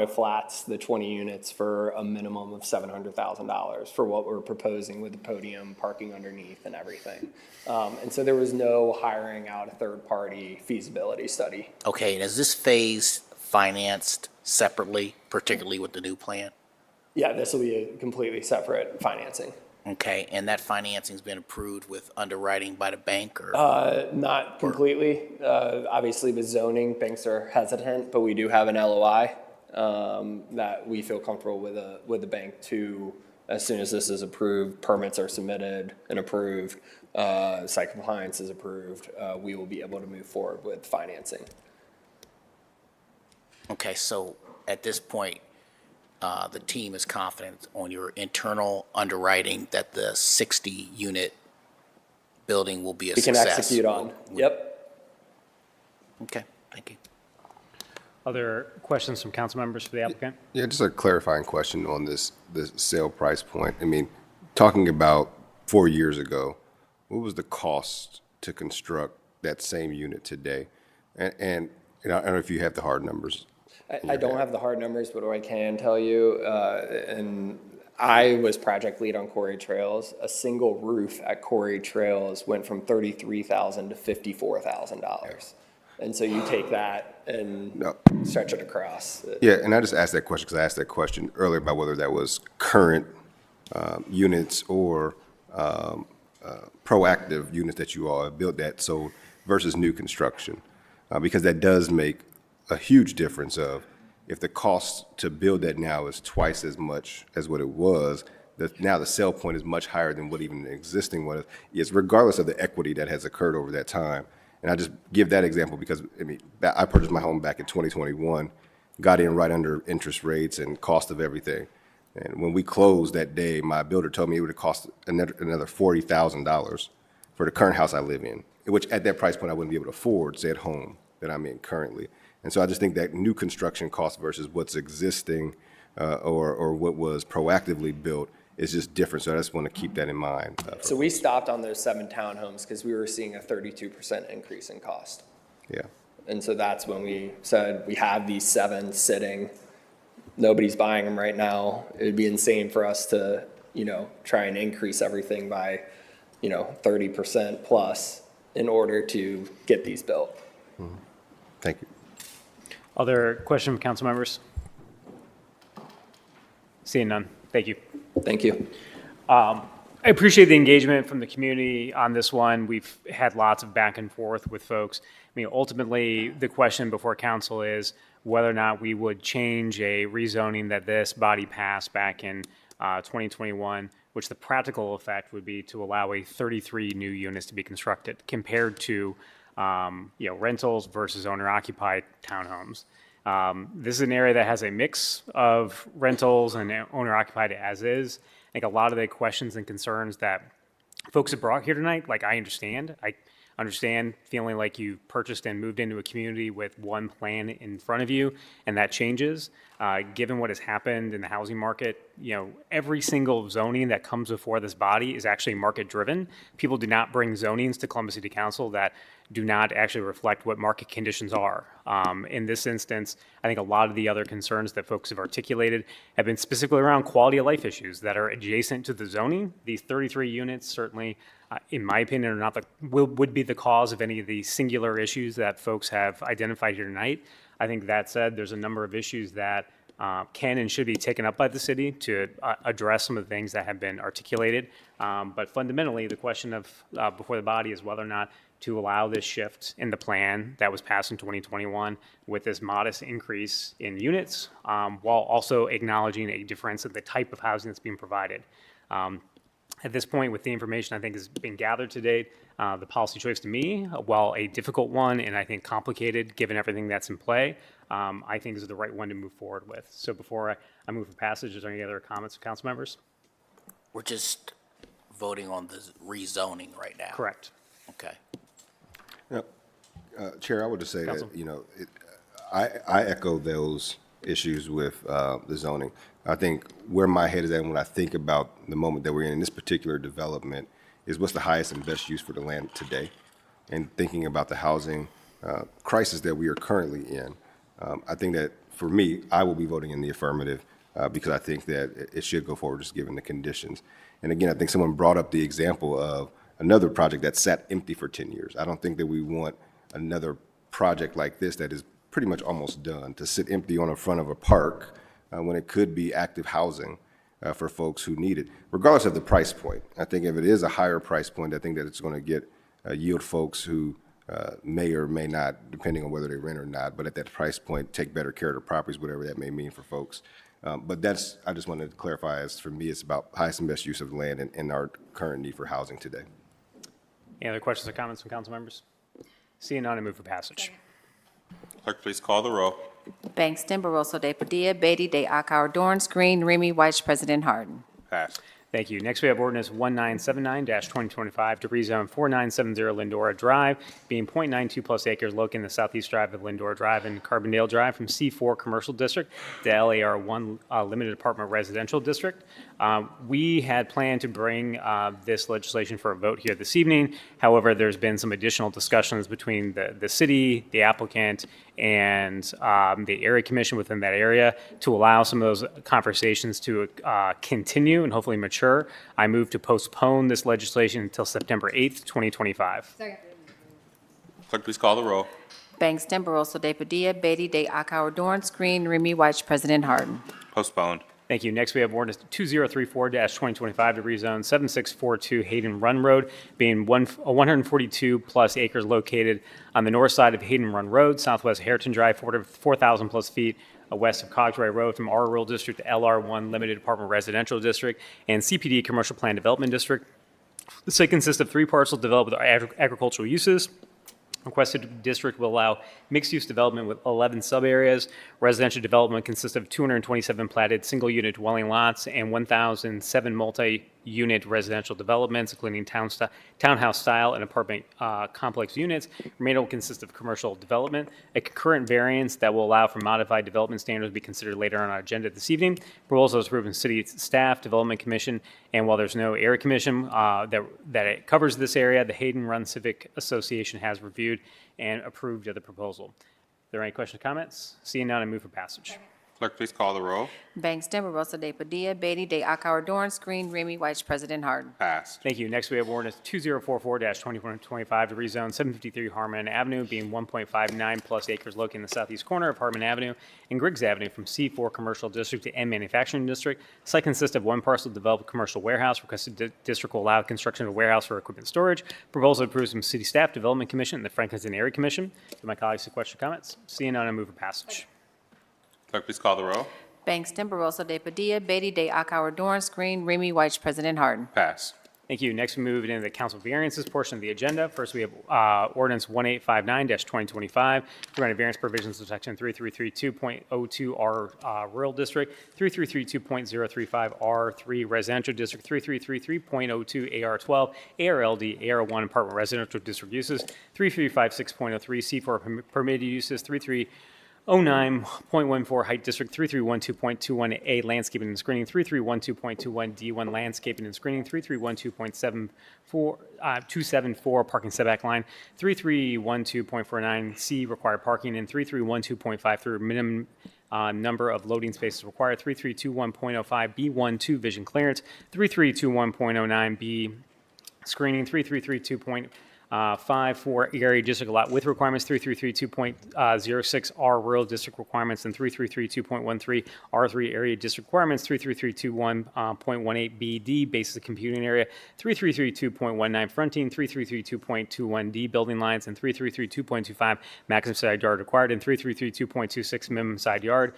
flats, the 20 units, for a minimum of $700,000 for what we're proposing with the podium, parking underneath, and everything. And so there was no hiring out a third-party feasibility study. Okay, and is this phase financed separately, particularly with the new plan? Yeah, this will be a completely separate financing. Okay, and that financing's been approved with underwriting by the bank, or? Not completely. Obviously, with zoning, banks are hesitant, but we do have an LOI that we feel comfortable with the bank to, as soon as this is approved, permits are submitted and approved, site compliance is approved, we will be able to move forward with financing. Okay, so at this point, the team is confident on your internal underwriting that the 60-unit building will be a success. We can execute on, yep. Okay, thank you. Other questions from council members for the applicant? Yeah, just a clarifying question on this sale price point. I mean, talking about 4 years ago, what was the cost to construct that same unit today? And I don't know if you have the hard numbers. I don't have the hard numbers, but what I can tell you, and I was project lead on Quarry Trails, a single roof at Quarry Trails went from $33,000 to $54,000. And so you take that and stretch it across. Yeah, and I just asked that question because I asked that question earlier about whether that was current units or proactive units that you all have built that sold versus new construction. Because that does make a huge difference of if the cost to build that now is twice as much as what it was, that now the sell point is much higher than what even the existing one is, regardless of the equity that has occurred over that time. And I just give that example because, I mean, I purchased my home back in 2021, got in right under interest rates and cost of everything. And when we closed that day, my builder told me it would have cost another $40,000 for the current house I live in, which at that price point I wouldn't be able to afford, say, at home that I'm in currently. And so I just think that new construction cost versus what's existing or what was proactively built is just different. So I just want to keep that in mind. So we stopped on those 7 townhomes because we were seeing a 32% increase in cost. Yeah. And so that's when we said we have these 7 sitting. Nobody's buying them right now. It would be insane for us to, try and increase everything by, 30% plus in order to get these built. Mm-hmm. Thank you. Other question from council members? Seeing none. Thank you. Thank you. I appreciate the engagement from the community on this one. We've had lots of back and forth with folks. I mean, ultimately, the question before council is whether or not we would change a rezoning that this body passed back in 2021, which the practical effect would be to allow 33 new units to be constructed compared to rentals versus owner-occupied townhomes. This is an area that has a mix of rentals and owner-occupied as is. I think a lot of the questions and concerns that folks have brought here tonight, like I understand. understand feeling like you've purchased and moved into a community with one plan in front of you, and that changes. Given what has happened in the housing market, every single zoning that comes before this body is actually market-driven. People do not bring zonings to Columbus City Council that do not actually reflect what market conditions are. In this instance, I think a lot of the other concerns that folks have articulated have been specifically around quality of life issues that are adjacent to the zoning. These 33 units certainly, in my opinion, are not would be the cause of any of the singular issues that folks have identified here tonight. I think that said, there's a number of issues that can and should be taken up by the city to address some of the things that have been articulated. But fundamentally, the question of before the body is whether or not to allow this shift in the plan that was passed in 2021 with this modest increase in units, while also acknowledging a difference in the type of housing that's being provided. At this point, with the information I think has been gathered to date, the policy choice to me, while a difficult one and I think complicated given everything that's in play, I think is the right one to move forward with. So before I move for passage, is there any other comments from council members? We're just voting on the rezoning right now. Correct. Okay. Chair, I would just say Council. that, I echo those issues with the zoning. I think where my head is at when I think about the moment that we're in this particular development is what's the highest and best use for the land today. And thinking about the housing crisis that we are currently in, I think that for me, I will be voting in the affirmative because I think that it should go forward just given the conditions. And again, I think someone brought up the example of another project that sat empty for 10 years. I don't think that we want another project like this that is pretty much almost done to sit empty on the front of a park when it could be active housing for folks who need it, regardless of the price point. I think if it is a higher price point, I think that it's going to get yield folks who may or may not, depending on whether they rent or not, but at that price point, take better care of the properties, whatever that may mean for folks. But I just wanted to clarify, as for me, it's about highest and best use of the land and our current need for housing today. Any other questions or comments from council members? Seeing none, I move for passage. Clerk, please call the roll. Bangston, Barosa de Padilla, Beatty, de Akauer, Dorance Green, Remy White, President Harden. Pass. Thank you. Next, we have ordinance 1979-2025 to rezone 4970 Lindora Drive, being .92 plus acres located in the southeast drive of Lindora Drive and Carbondale Drive from C4 Commercial District to LAR1 Limited Apartment Residential District. We had planned to bring this legislation for a vote here this evening. However, there's been some additional discussions between the city, the applicant, and the area commission within that area to allow some of those conversations to continue and hopefully mature. I move to postpone this legislation until September 8th, 2025. Clerk, please call the roll. Bangston, Barosa de Padilla, Beatty, de Akauer, Dorance Green, Remy White, President Harden. Postponed. Thank you. Next, we have ordinance 2034-2025 to rezone 7642 Hayden Run Road, being 142-plus acres located on the north side of Hayden Run Road, southwest Hareton Drive, 4,000-plus feet west of Cogsway Road from R Rural District to LR1 Limited Apartment Residential District and CPD Commercial Plan Development District. The site consists of 3 parcels developed with agricultural uses. Requested district will allow mixed-use development with 11 sub-areas. Residential development consists of 227 platted single-unit dwelling lots and 1,007 multi-unit residential developments, including townhouse-style and apartment complex units. Remainder will consist of commercial development. A concurrent variance that will allow for modified development standards will be considered later on our agenda this evening. Proposal is approved in City Staff, Development Commission, and while there's no area commission that it covers this area, the Hayden Run Civic Association has reviewed and approved of the proposal. Are there any questions or comments? Seeing none, I move for passage. Clerk, please call the roll. Bangston, Barosa de Padilla, Beatty, de Akauer, Dorance Green, Remy White, President Harden. Pass. Thank you. Next, we have ordinance 2044-2025 to rezone 753 Harmon Avenue, being 1.59-plus acres located in the southeast corner of Harmon Avenue and Griggs Avenue from C4 Commercial District to M Manufacturing District. The site consists of 1 parcel developed commercial warehouse. Requested district will allow construction of a warehouse for equipment storage. Proposal approved from City Staff, Development Commission, and the Franklinton Area Commission. Do my colleagues have questions or comments? Seeing none, I move for passage. Clerk, please call the roll. Bangston, Barosa de Padilla, Beatty, de Akauer, Dorance Green, Remy White, President Harden. Pass. Thank you. Next, we move into the council variances portion of the agenda. First, we have ordinance 1859-2025, providing variance provisions of section 3332.02 R rural district, 3332.035 R3 residential district, 3333.02 AR12, ARLD, AR1 apartment residential district uses, 3356.03 C4 permitted uses, 3309.14 height district, 3312.21A landscaping and screening, 3312.21 D1 landscaping and screening, 3312.274 parking setback line, 3312.49 C required parking, and 3312.53 minimum number of loading spaces required, 3321.05 B12 vision clearance, 3321.09 B screening, 3332.54 area district lot width requirements, 3332.06 R rural district requirements, and 3332.13 R3 area district requirements, 3331.18 BD basis computing area, 3332.19 fronting, 3332.21 D building lines, and 3332.25 maximum side yard required, and 3332.26 minimum side yard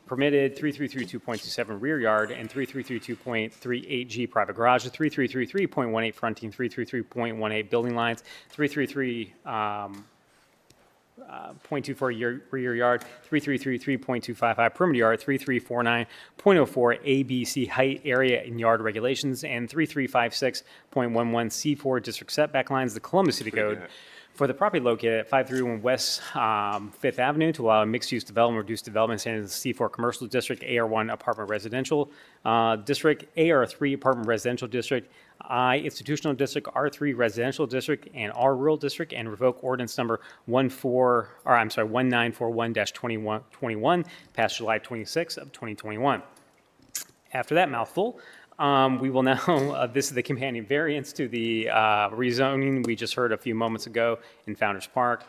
permitted, 3332.27 rear yard, and 3332.38 G private garage, 3333.18 fronting, 3333.18 building lines, 333.24 rear yard, 3333.255 perimeter yard, 3349.04 ABC height area and yard regulations, and 3356.11 C4 district setback lines, the Columbus City Code, for the property located at 531 West 5th Avenue to allow mixed-use development, reduced development standards in the C4 Commercial District, AR1 Apartment Residential District, AR3 Apartment Residential District, I Institutional District, R3 Residential District, and R Rural District, and revoke ordinance number 1941-21, passed July 26 of 2021. After that mouthful, we will now, this is the companion variance to the rezoning we just heard a few moments ago in Founders Park.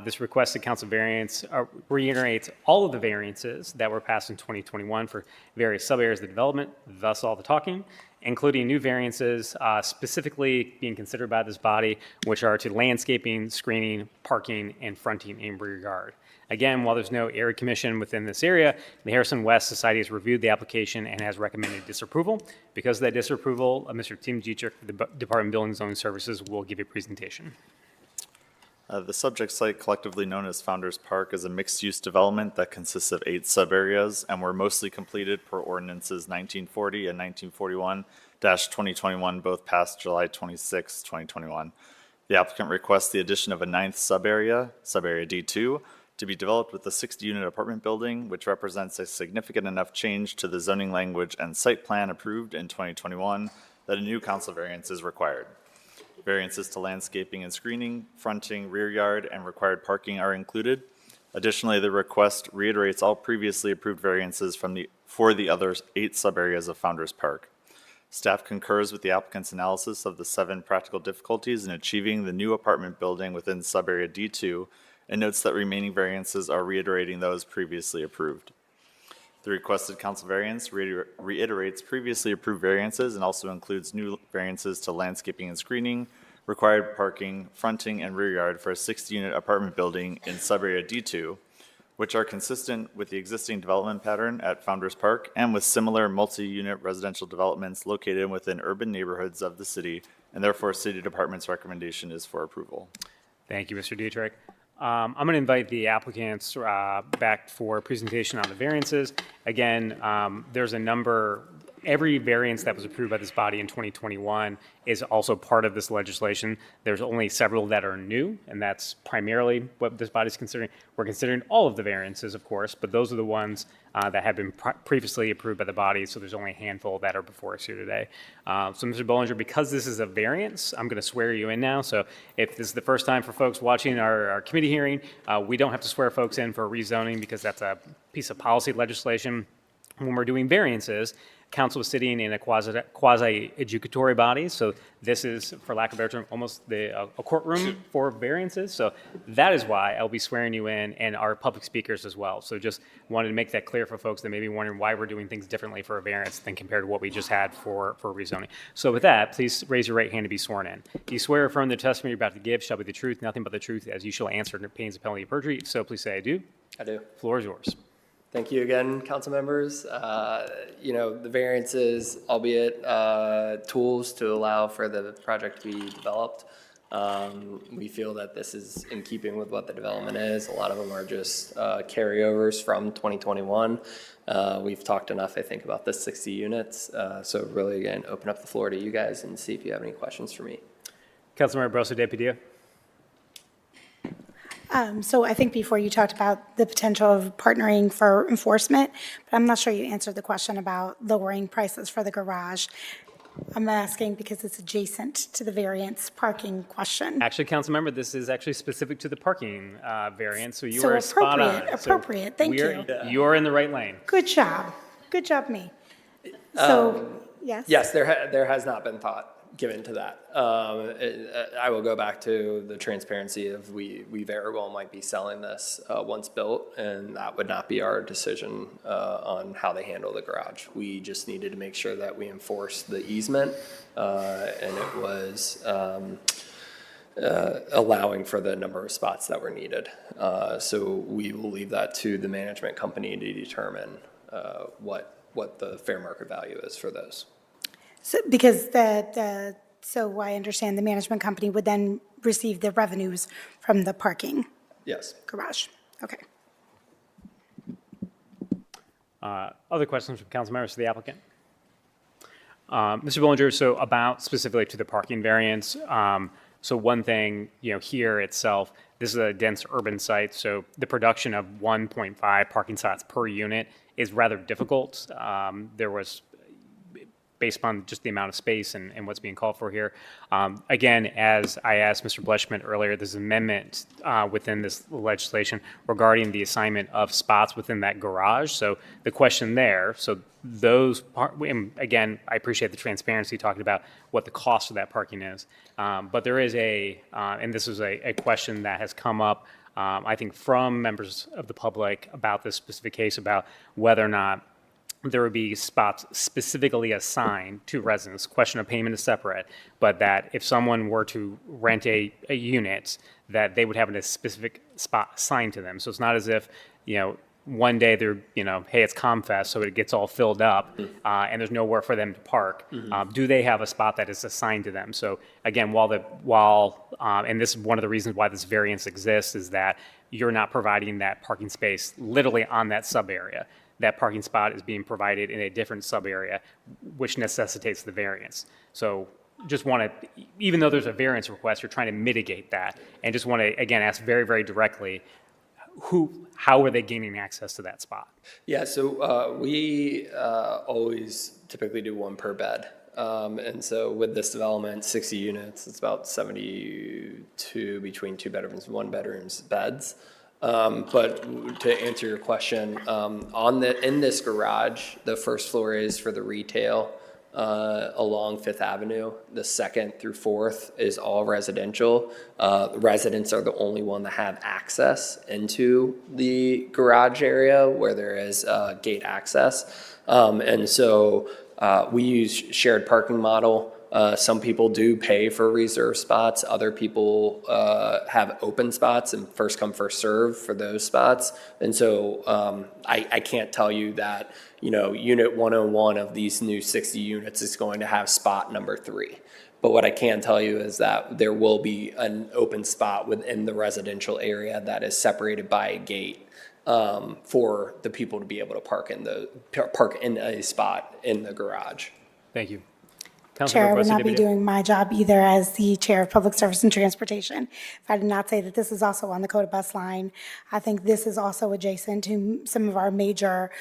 This requested council variance reiterates all of the variances that were passed in 2021 for various sub-areas of development, thus all the talking, including new variances specifically being considered by this body, which are to landscaping, screening, parking, and fronting and rear yard. Again, while there's no area commission within this area, the Harrison West Society has reviewed the application and has recommended disapproval. Because of that disapproval, Mr. Tim Dietrich, the Department of Building and Zoning Services, will give a presentation. The subject site, collectively known as Founders Park, is a mixed-use development that consists of 8 sub-areas and were mostly completed per ordinances 1940 and 1941-2021, both passed July 26, 2021. The applicant requests the addition of a 9th sub-area, sub-area D2, to be developed with a 60-unit apartment building, which represents a significant enough change to the zoning language and site plan approved in 2021 that a new council variance is required. Variances to landscaping and screening, fronting, rear yard, and required parking are included. Additionally, the request reiterates all previously approved variances for the other 8 sub-areas of Founders Park. Staff concurs with the applicant's analysis of the 7 practical difficulties in achieving the new apartment building within sub-area D2, and notes that remaining variances are reiterating those previously approved. The requested council variance reiterates previously approved variances and also includes new variances to landscaping and screening, required parking, fronting, and rear yard for a 60-unit apartment building in sub-area D2, which are consistent with the existing development pattern at Founders Park and with similar multi-unit residential developments located within urban neighborhoods of the city, and therefore City Department's recommendation is for approval. Thank you, Mr. Dietrich. I'm going to invite the applicants back for a presentation on the variances. Again, there's a number, every variance that was approved by this body in 2021 is also part of this legislation. There's only several that are new, and that's primarily what this body is considering. We're considering all of the variances, of course, but those are the ones that have been previously approved by the body, so there's only a handful that are before us here today. So Mr. Bollinger, because this is a variance, I'm going to swear you in now. So if this is the first time for folks watching our committee hearing, we don't have to swear folks in for rezoning because that's a piece of policy legislation. When we're doing variances, council is sitting in a quasi-adjudicatory body, so this is, for lack of a better term, almost a courtroom for variances. So that is why I'll be swearing you in, and our public speakers as well. So just wanted to make that clear for folks that may be wondering why we're doing things differently for a variance than compared to what we just had for rezoning. So with that, please raise your right hand to be sworn in. Do you swear or affirm the testimony you're about to give shall be the truth, nothing but the truth, as you shall answer under pains of penalty of perjury? If so, please say I do. I do. Floor is yours. Thank you again, council members. The variances, albeit tools to allow for the project to be developed. We feel that this is in keeping with what the development is. A lot of them are just carryovers from 2021. We've talked enough, I think, about the 60 units. So really, again, open up the floor to you guys and see if you have any questions for me. Councilmember Barroso de Padilla. So I think before you talked about the potential of partnering for enforcement, but I'm not sure you answered the question about lowering prices for the garage. I'm asking because it's adjacent to the variance parking question. Actually, Councilmember, this is actually specific to the parking variance, so you are spot on. Appropriate, thank you. You're in the right lane. Good job, me. So, yes? Yes, there has not been thought given to that. I will go back to the transparency of we very well might be selling this once built, and that would not be our decision on how they handle the garage. We just needed to make sure that we enforced the easement, and it was allowing for the number of spots that were needed. So we will leave that to the management company to determine what the fair market value is for those. So, because so I understand the management company would then receive the revenues from the parking Yes. garage. Okay. Other questions from council members to the applicant? Mr. Bollinger, so about specifically to the parking variance, so one thing, here itself, this is a dense urban site, so the production of 1.5 parking slots per unit is rather difficult. There was, based upon just the amount of space and what's being called for here. Again, as I asked Mr. Bleshman earlier, there's an amendment within this legislation regarding the assignment of spots within that garage. So the question there, so those, again, I appreciate the transparency talking about what the cost of that parking is. But there is and this is a question that has come up, I think, from members of the public about this specific case, about whether or not there would be spots specifically assigned to residents. Question of payment is separate, but that if someone were to rent a unit, that they would have a specific spot assigned to them. So it's not as if, one day they're, hey, it's ComFest, so it gets all filled up, and there's nowhere for them to park. Do they have a spot that is assigned to them? So again, and this is one of the reasons why this variance exists, is that you're not providing that parking space literally on that sub area. That parking spot is being provided in a different sub-area, which necessitates the variance. So just want to, even though there's a variance request, you're trying to mitigate that, and just want to, again, ask very, very directly, how are they gaining access to that spot? Yeah, so we always typically do one per bed. And so with this development, 60 units, it's about 72 between 2 bedrooms and 1 bedrooms beds. But to answer your question, in this garage, the first floor is for the retail along Fifth Avenue. The 2nd through 4th is all residential. The residents are the only one that have access into the garage area where there is gate access. And so we use shared parking model. Some people do pay for reserved spots. Other people have open spots and first come, first serve for those spots. And so I can't tell you that, unit 101 of these new 60 units is going to have spot number 3. But what I can tell you is that there will be an open spot within the residential area that is separated by a gate for the people to be able to park in a spot in the garage. Thank you. Chair, I would not be doing my job either as the Chair of Public Service and Transportation if I did not say that this is also on the Coda Bus line. I think this is also adjacent to some of our major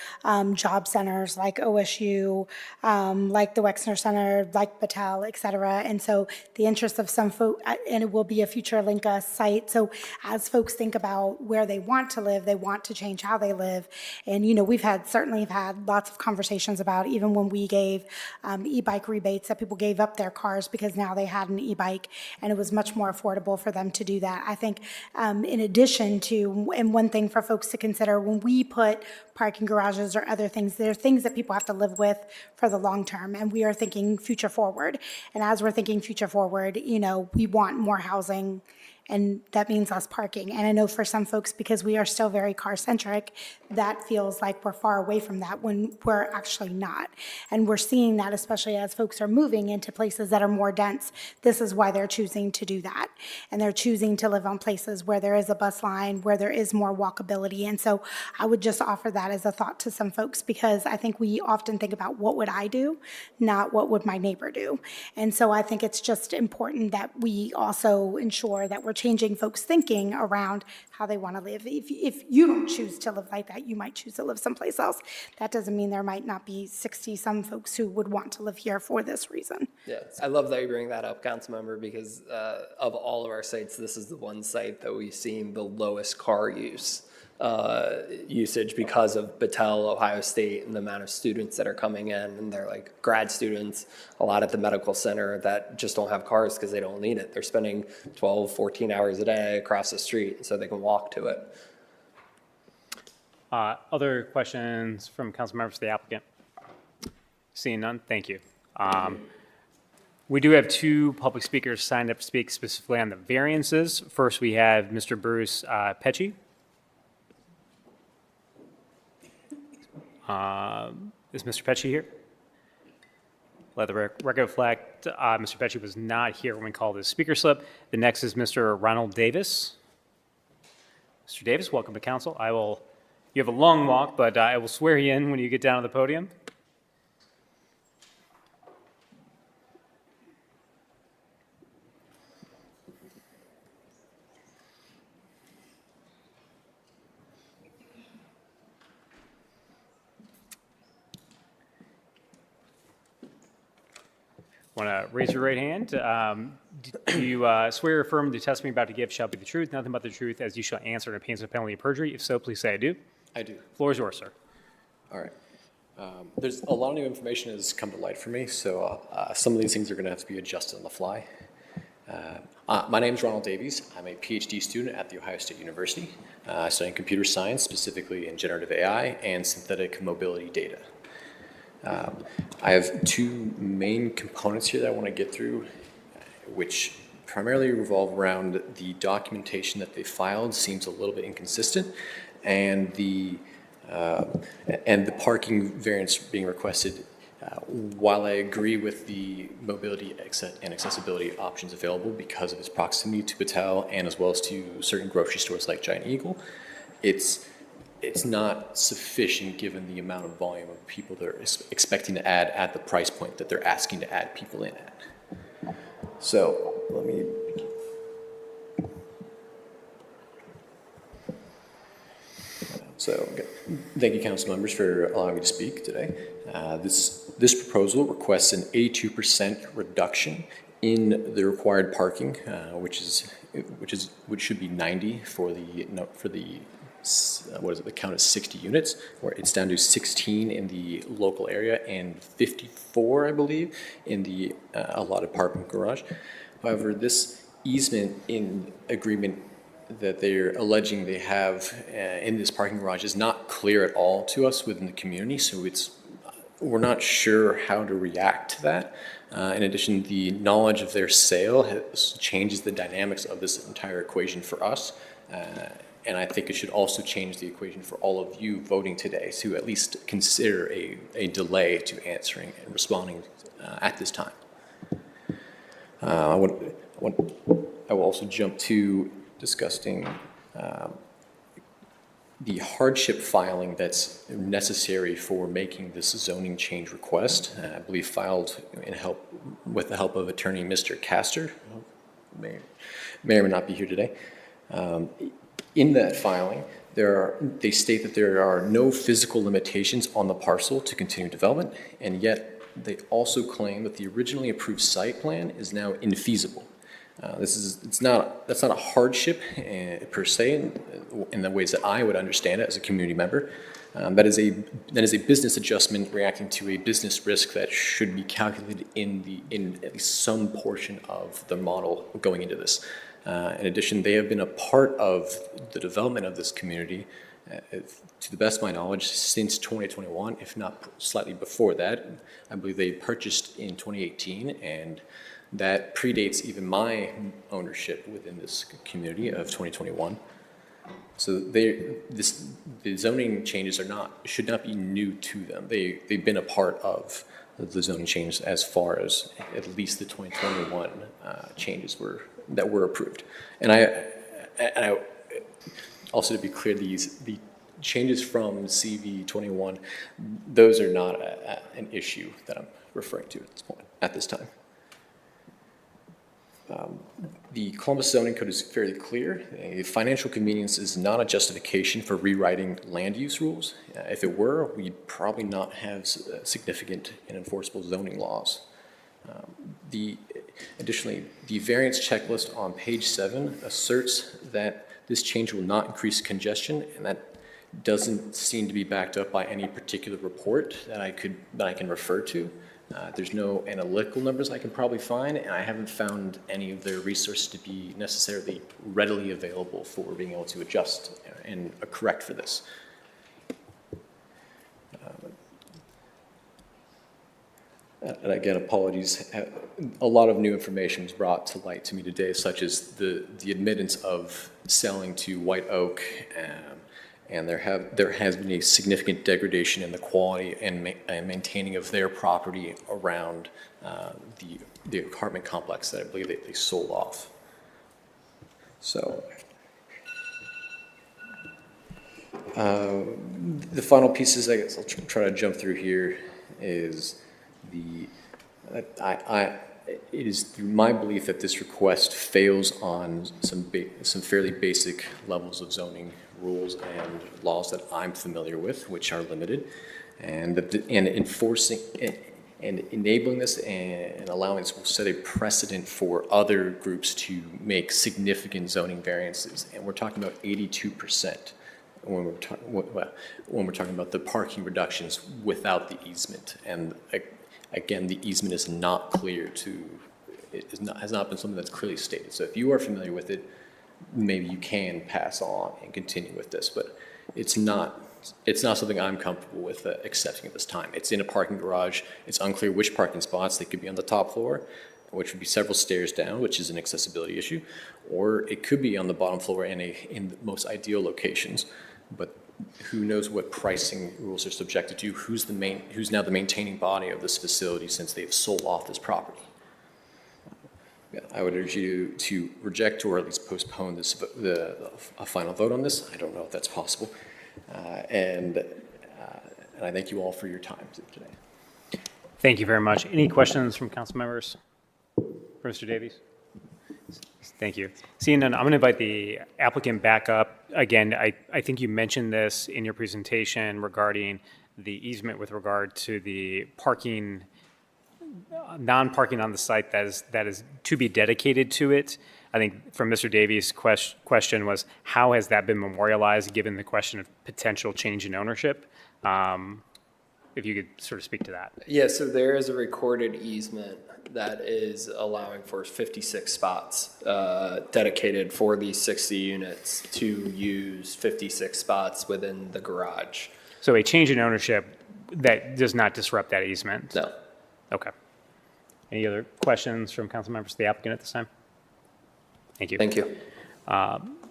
job centers like OSU, like the Wexner Center, like Battelle, et cetera. And so the interest of some folks, and it will be a future LINCA site. So as folks think about where they want to live, they want to change how they live. And, we've certainly had lots of conversations about, even when we gave e-bike rebates, that people gave up their cars because now they had an e-bike and it was much more affordable for them to do that. I think in addition to, and one thing for folks to consider, when we put parking garages or other things, there are things that people have to live with for the long term, and we are thinking future forward. And as we're thinking future forward, we want more housing And that means less parking. And I know for some folks, because we are still very car-centric, that feels like we're far away from that when we're actually not. And we're seeing that especially as folks are moving into places that are more dense. This is why they're choosing to do that. And they're choosing to live on places where there is a bus line, where there is more walkability. And so I would just offer that as a thought to some folks, because I think we often think about what would I do, not what would my neighbor do. And so I think it's just important that we also ensure that we're changing folks' thinking around how they want to live. If you don't choose to live like that, you might choose to live someplace else. That doesn't mean there might not be 60-some folks who would want to live here for this reason. Yes, I love that you bring that up, Councilmember, because of all of our sites, this is the one site that we've seen the lowest car usage because of Battelle, Ohio State, and the amount of students that are coming in, and they're like grad students, a lot at the medical center that just don't have cars because they don't need it. They're spending 12, 14 hours a day across the street so they can walk to it. Other questions from council members to the applicant? Seeing none, thank you. We do have two public speakers signed up to speak specifically on the variances. First, we have Mr. Bruce Pecci. Is Mr. Pecci here? Let the record reflect, Mr. Pecci was not here when we called his speaker slip. The next is Mr. Ronald Davis. Mr. Davis, welcome to council. You have a long walk, but I will swear you in when you get down to the podium. Want to raise your right hand? Do you swear or affirm the testimony about to give shall be the truth, nothing but the truth, as you shall answer in obedience to the penalty of perjury? If so, please say I do. I do. Floor is yours, sir. All right. There's a lot of new information has come to light for me, so some of these things are going to have to be adjusted on the fly. My name is Ronald Davies. I'm a PhD student at The Ohio State University, studying computer science, specifically in generative AI and synthetic mobility data. I have two main components here that I want to get through, which primarily revolve around the documentation that they filed seems a little bit inconsistent, and the parking variance being requested. While I agree with the mobility and accessibility options available because of its proximity to Battelle and as well as to certain grocery stores like Giant Eagle, it's not sufficient given the amount of volume of people they're expecting to add at the price point that they're asking to add people in at. So let me. So thank you, council members, for allowing me to speak today. This proposal requests an 82% reduction in the required parking, which should be 90 for the the count is 60 units, where it's down to 16 in the local area and 54, I believe, in the allotted parking garage. However, this easement in agreement that they're alleging they have in this parking garage is not clear at all to us within the community, so we're not sure how to react to that. In addition, the knowledge of their sale changes the dynamics of this entire equation for us. And I think it should also change the equation for all of you voting today to at least consider a delay to answering and responding at this time. I will also jump to discussing the hardship filing that's necessary for making this zoning change request. I believe filed with the help of attorney Mr. Castor, who may or may not be here today. In that filing, they state that there are no physical limitations on the parcel to continue development, and yet they also claim that the originally approved site plan is now infeasible. That's not a hardship per se in the ways that I would understand it as a community member. That is a business adjustment reacting to a business risk that should be calculated in at least some portion of the model going into this. In addition, they have been a part of the development of this community, to the best of my knowledge, since 2021, if not slightly before that. I believe they purchased in 2018, and that predates even my ownership within this community of 2021. So the zoning changes should not be new to them. They've been a part of the zoning change as far as at least the 2021 changes that were approved. And I also, to be clear, the changes from CV21, those are not an issue that I'm referring to at this time. The Columbus zoning code is fairly clear. Financial convenience is not a justification for rewriting land use rules. If it were, we'd probably not have significant and enforceable zoning laws. Additionally, the variance checklist on page 7 asserts that this change will not increase congestion, and that doesn't seem to be backed up by any particular report that I can refer to. There's no analytical numbers I can probably find, and I haven't found any of their resources to be necessarily readily available for being able to adjust and correct for this. And again, apologies. A lot of new information was brought to light to me today, such as the admittance of selling to White Oak, and there has been a significant degradation in the quality and maintaining of their property around the apartment complex that I believe they sold off. So the final pieces, I guess I'll try to jump through here, is it is through my belief that this request fails on some fairly basic levels of zoning rules and laws that I'm familiar with, which are limited, and enforcing and enabling this and allowing this will set a precedent for other groups to make significant zoning variances, and we're talking about 82% when we're talking about the parking reductions without the easement. And again, the easement is not clear has not been something that's clearly stated. So if you are familiar with it, maybe you can pass on and continue with this, but it's not something I'm comfortable with accepting at this time. It's in a parking garage. It's unclear which parking spots. They could be on the top floor, which would be several stairs down, which is an accessibility issue, or it could be on the bottom floor in the most ideal locations. But who knows what pricing rules are subjected to? Who's now the maintaining body of this facility since they've sold off this property? I would urge you to reject or at least postpone a final vote on this. I don't know if that's possible. And I thank you all for your time today. Thank you very much. Any questions from council members? For Mr. Davies? Thank you. Seeing none, I'm going to invite the applicant back up. Again, I think you mentioned this in your presentation regarding the easement with regard to the parking, non-parking on the site that is to be dedicated to it. I think from Mr. Davies' question was, how has that been memorialized given the question of potential change in ownership? If you could sort of speak to that. Yeah, so there is a recorded easement that is allowing for 56 spots dedicated for these 60 units to use 56 spots within the garage. So a change in ownership that does not disrupt that easement? No. Okay. Any other questions from council members to the applicant at this time? Thank you. Thank you.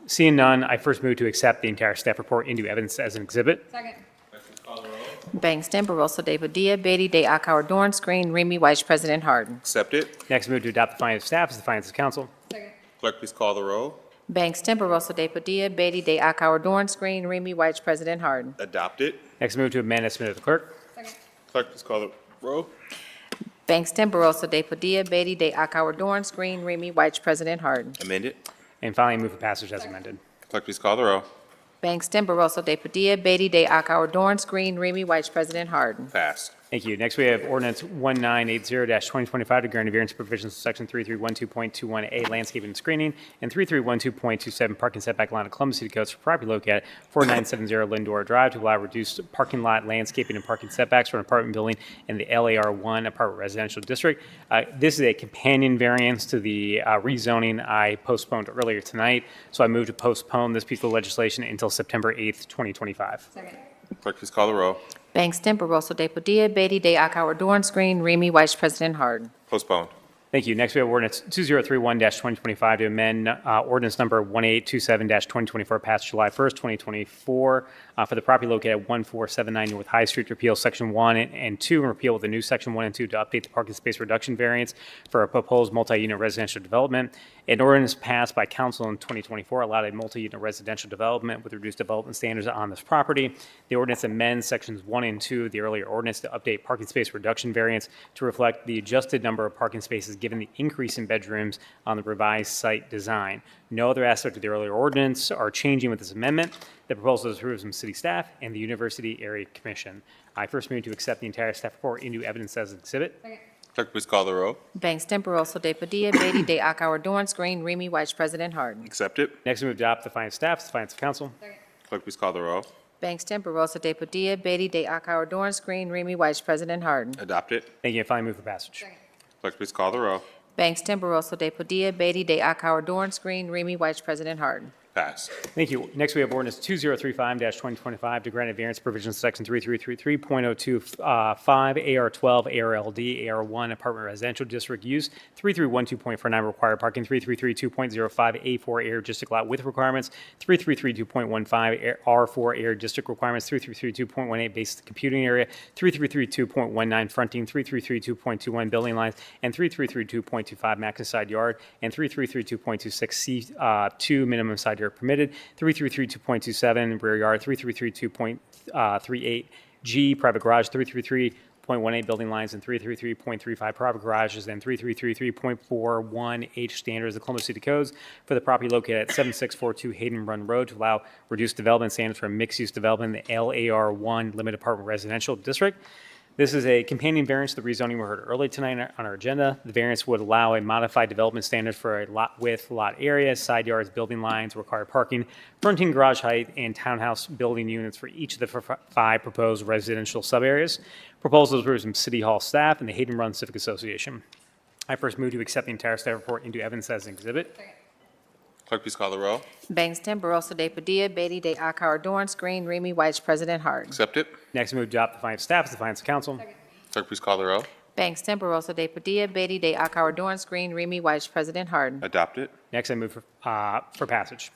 Seeing none, I first move to accept the entire staff report into evidence as an exhibit. Second. Bangston, Barosa de Padilla, Beatty, De Akauer, Dorance Green, Remy Weiss, President Harden. Accepted. Next, move to adopt the findings of staff as the findings of council. Second. Clerk, please call the roll. Bangston, Barosa de Padilla, Beatty, De Akauer, Dorance Green, Remy Weiss, President Harden. Adopted. Next, move to amend as submitted to the clerk. Second. Clerk, please call the roll. Bangston, Barosa de Padilla, Beatty, De Akauer, Dorance Green, Remy Weiss, President Harden. Amended. And finally, move for passage as amended. Clerk, please call the roll. Bangston, Barosa de Padilla, Beatty, De Akauer, Dorance Green, Remy Weiss, President Harden. Passed. Thank you. Next, we have ordinance 1980-2025 to grant a variance provisions of section 3312.21A landscaping and screening and 3312.27 parking setback line of Columbus City Codes for property located at 4970 Lindor Drive to allow reduced parking lot landscaping and parking setbacks for an apartment building in the LAR1 apartment residential district. This is a companion variance to the rezoning I postponed earlier tonight, so I move to postpone this piece of legislation until September 8th, 2025. Second. Clerk, please call the roll. Bangston, Barosa de Padilla, Beatty, De Akauer, Dorance Green, Remy Weiss, President Harden. Postponed. Thank you. Next, we have ordinance 2031-2025 to amend ordinance number 1827-2024 passed July 1st, 2024 for the property located at 1479 North High Street to repeal section 1 and 2 and repeal the new section 1 and 2 to update the parking space reduction variance for a proposed multi-unit residential development. An ordinance passed by council in 2024 allowed a multi-unit residential development with reduced development standards on this property. The ordinance amends sections 1 and 2 of the earlier ordinance to update parking space reduction variance to reflect the adjusted number of parking spaces given the increase in bedrooms on the revised site design. No other aspect of the earlier ordinance are changing with this amendment. The proposal is approved from city staff and the University Area Commission. I first move to accept the entire staff report into evidence as an exhibit. Clerk, please call the row. Bangston, Barosa de Padilla, Beatty, De Akauer, Dorance Green, Remy White, President Harden. Accept it. Next, we move to adopt the findings of staff, the findings of council. Clerk, please call the row. Bangston, Barosa de Padilla, Beatty, De Akauer, Dorance Green, Remy White, President Harden. Adopt it. Thank you. And finally, move for passage. Clerk, please call the row. Bangston, Barosa de Padilla, Beatty, De Akauer, Dorance Green, Remy White, President Harden. Pass. Thank you. Next, we have ordinance 2035-2025 to grant a variance provisions section 3333.025, AR12, ARLD, AR1, apartment residential district use, 3312.49 required parking, 3332.05, A4 air district lot with requirements, 3332.15, R4 air district requirements, 3332.18 basic computing area, 3332.19 fronting, 3332.21 building lines, and 3332.25 maximum side yard, and 3332.26 C2 minimum side yard permitted, 3332.27 rear yard, 3332.38 G private garage, 333.18 building lines, and 333.35 private garages, and 3333.41 H standards of Columbus City Codes for the property located at 7642 Hayden Run Road to allow reduced development standards for mixed-use development in the LAR1 limited apartment residential district. This is a companion variance to the rezoning we heard earlier tonight on our agenda. The variance would allow a modified development standard for a lot width, lot area, side yards, building lines, required parking, fronting garage height, and townhouse building units for each of the 5 proposed residential subareas. Proposals were from City Hall staff and the Hayden Run Civic Association. I first move to accept the entire staff report into evidence as an exhibit. Clerk, please call the row. Bangston, Barosa de Padilla, Beatty, De Akauer, Dorance Green, Remy White, President Harden. Accept it. Next, we move to adopt the findings of staff as the findings of council. Clerk, please call the row. Bangston, Barosa de Padilla, Beatty, De Akauer, Dorance Green, Remy White, President Harden. Adopt it. Next, I move for passage.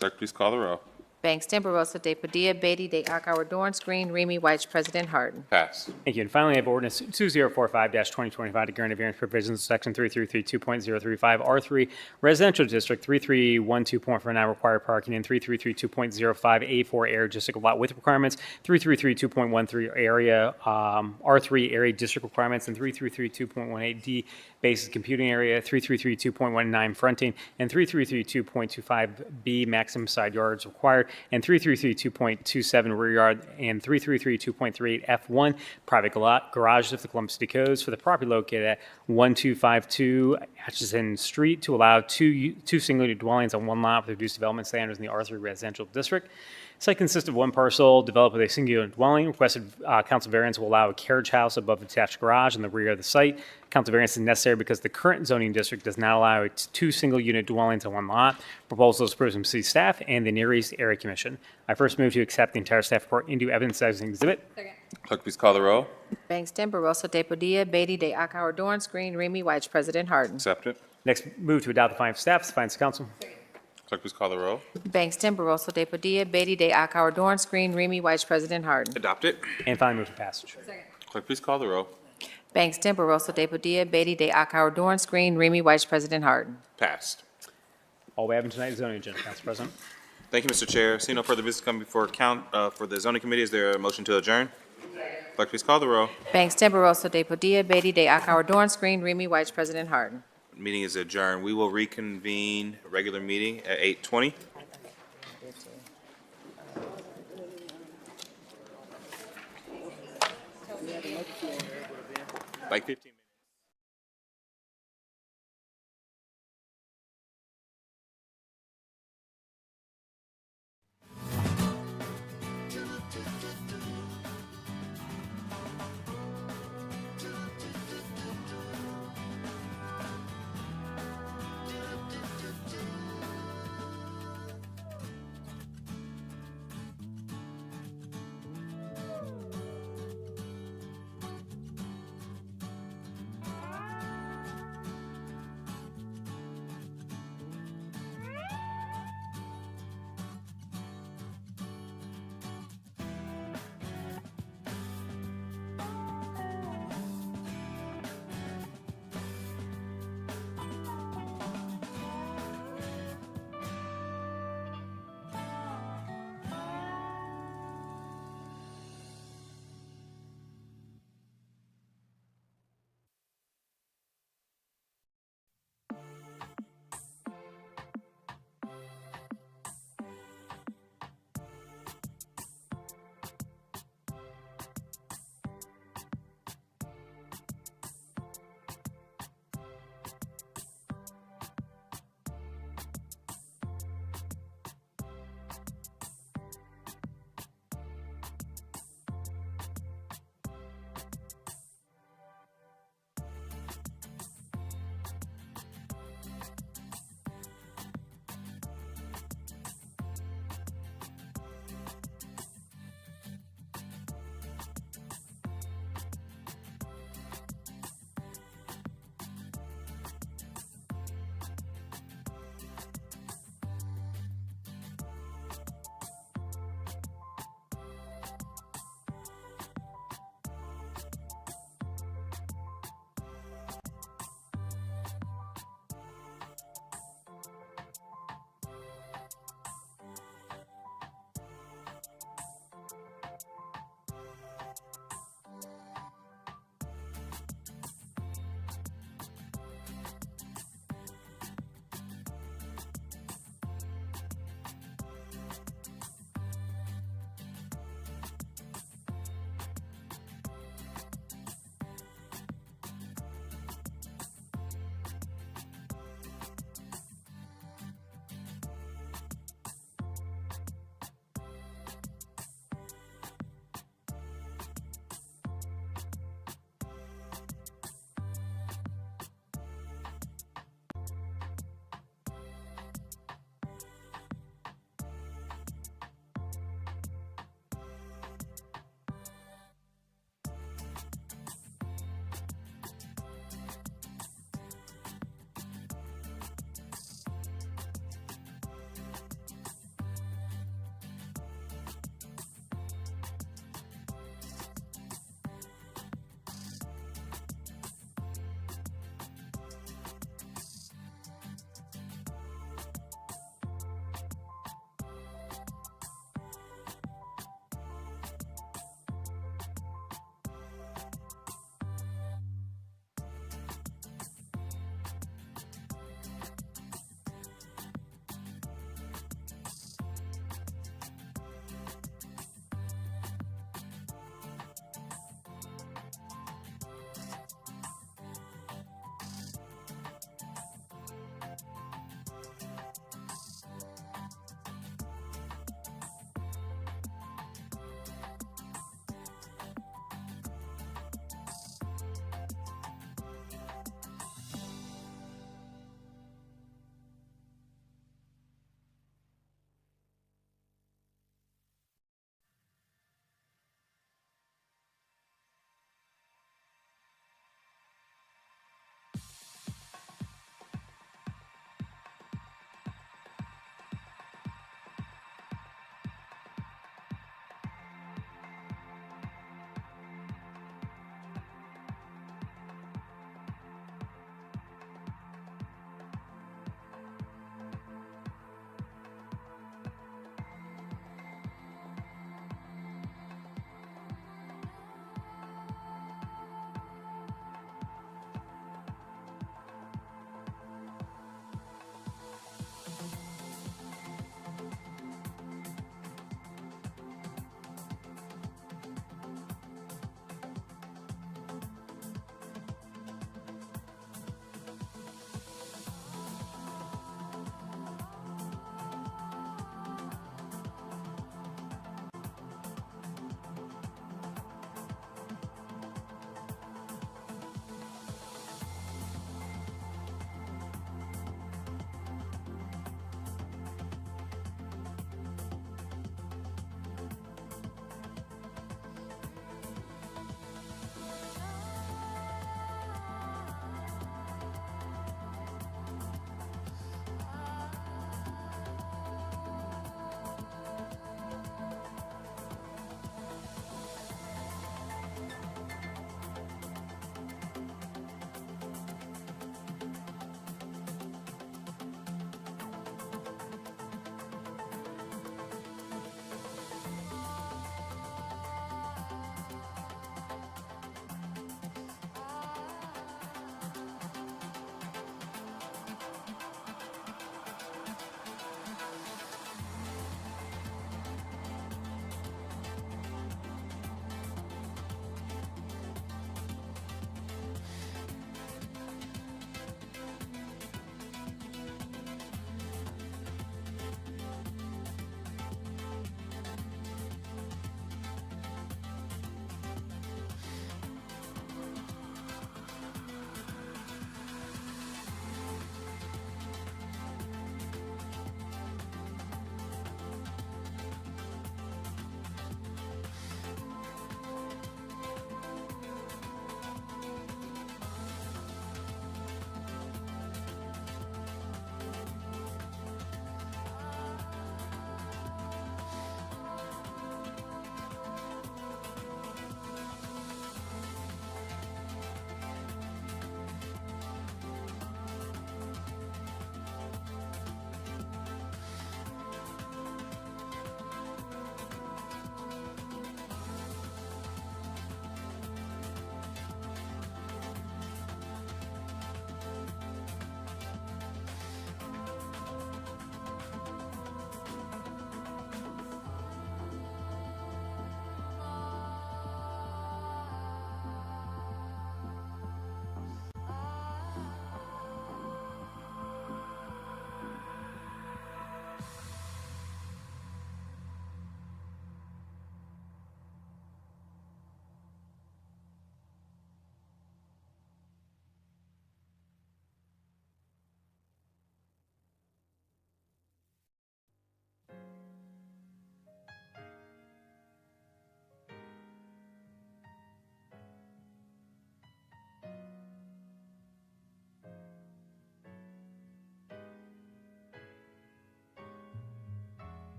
Clerk, please call the row. Bangston, Barosa de Padilla, Beatty, De Akauer, Dorance Green, Remy White, President Harden. Pass. Thank you. And finally, I have ordinance 2045-2025 to grant a variance provisions section 3332.035 R3 residential district, 3312.49 required parking, and 3332.05 A4 air district lot with requirements, 3332.13 area R3 area district requirements, and 3332.18 D basic computing area, 3332.19 fronting, and 3332.25 B maximum side yards required, and 3332.27 rear yard, and 3332.38 F1 private garages of the Columbus City Codes for the property located at 1252 Atchison Street to allow two single-unit dwellings on one lot with reduced development standards in the R3 residential district. Site consists of one parcel developed with a single-unit dwelling. Requested council variance will allow a carriage house above the attached garage in the rear of the site. Council variance is necessary because the current zoning district does not allow 2 single-unit dwellings on one lot. Proposal is approved from city staff and the Near East Area Commission. I first move to accept the entire staff report into evidence as an exhibit. Clerk, please call the row. Bangston, Barosa de Padilla, Beatty, De Akauer, Dorance Green, Remy White, President Harden. Accept it. Next, move to adopt the findings of staff, the findings of council. Clerk, please call the row. Bangston, Barosa de Padilla, Beatty, De Akauer, Dorance Green, Remy White, President Harden. Adopt it. And finally, move to passage. Clerk, please call the row. Bangston, Barosa de Padilla, Beatty, De Akauer, Dorance Green, Remy White, President Harden. Passed. All we have in tonight's zoning agenda, Council President. Thank you, Mr. Chair. Seeing no further business coming before for the zoning committee, is there a motion to adjourn? Clerk, please call the row. Bangston, Barosa de Padilla, Beatty, De Akauer, Dorance Green, Remy White, President Harden. Meeting is adjourned. We will reconvene a regular meeting at 8:20. Like 15 minutes.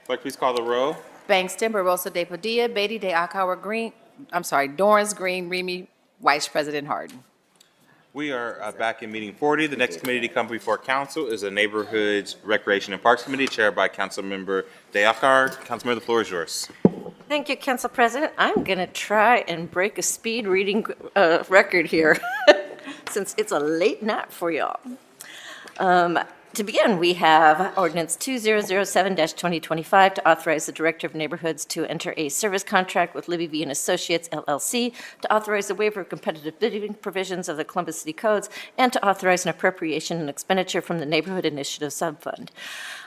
Clerk, please call the row. Bangston, Barosa de Padilla, Beatty de Akauer, Dorance Green, Remy, Vice President Harden. We are back in meeting 40. The next committee to come before council is the Neighborhoods, Recreation, and Parks Committee, chaired by Councilmember Deakar. Councilmember, the floor is yours. Thank you, Council President. I'm going to try and break a speed reading record here, since it's a late night for y'all. To begin, we have ordinance 2007-2025 to authorize the Director of Neighborhoods to enter a service contract with Libby V. and Associates LLC to authorize the waiver of competitive bidding provisions of the Columbus City Codes and to authorize an appropriation and expenditure from the Neighborhood Initiative Subfund.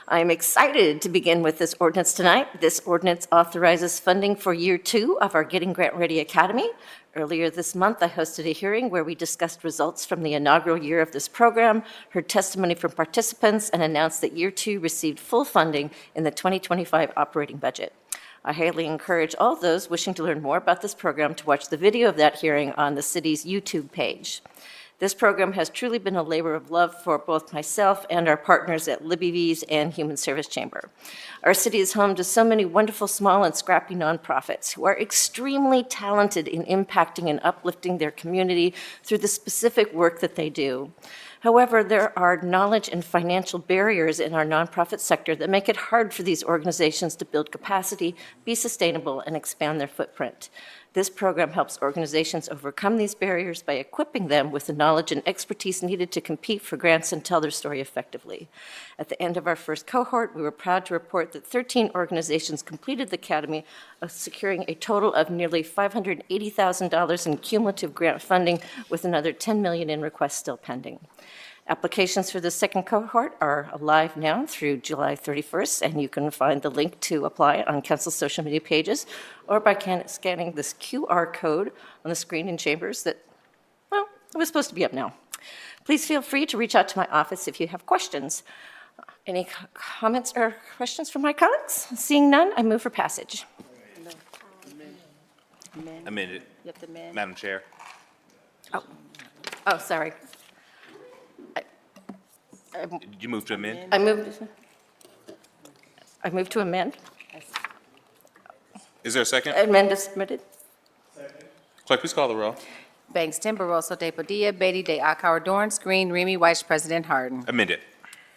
I am excited to begin with this ordinance tonight. This ordinance authorizes funding for year 2 of our Getting Grant Ready Academy. Earlier this month, I hosted a hearing where we discussed results from the inaugural year of this program, heard testimony from participants, and announced that year 2 received full funding in the 2025 operating budget. I highly encourage all those wishing to learn more about this program to watch the video of that hearing on the city's YouTube page. This program has truly been a labor of love for both myself and our partners at Libby V's and Human Service Chamber. Our city is home to so many wonderful small and scrappy nonprofits who are extremely talented in impacting and uplifting their community through the specific work that they do. However, there are knowledge and financial barriers in our nonprofit sector that make it hard for these organizations to build capacity, be sustainable, and expand their footprint. This program helps organizations overcome these barriers by equipping them with the knowledge and expertise needed to compete for grants and tell their story effectively. At the end of our first cohort, we were proud to report that 13 organizations completed the academy, securing a total of nearly $580,000 in cumulative grant funding, with another $10 million in requests still pending. Applications for the second cohort are live now through July 31st, and you can find the link to apply on council's social media pages or by scanning this QR code on the screen in chambers that, well, it was supposed to be up now. Please feel free to reach out to my office if you have questions. Any comments or questions from my colleagues? Seeing none, I move for passage. Amended. You have to amend. Madam Chair. Oh, sorry. Did you move to amend? I move to amend. Is there a second? Amend is submitted. Clerk, please call the row. Bangston, Barosa de Padilla, Beatty de Akauer, Dorance Green, Remy, Vice President Harden. Amended.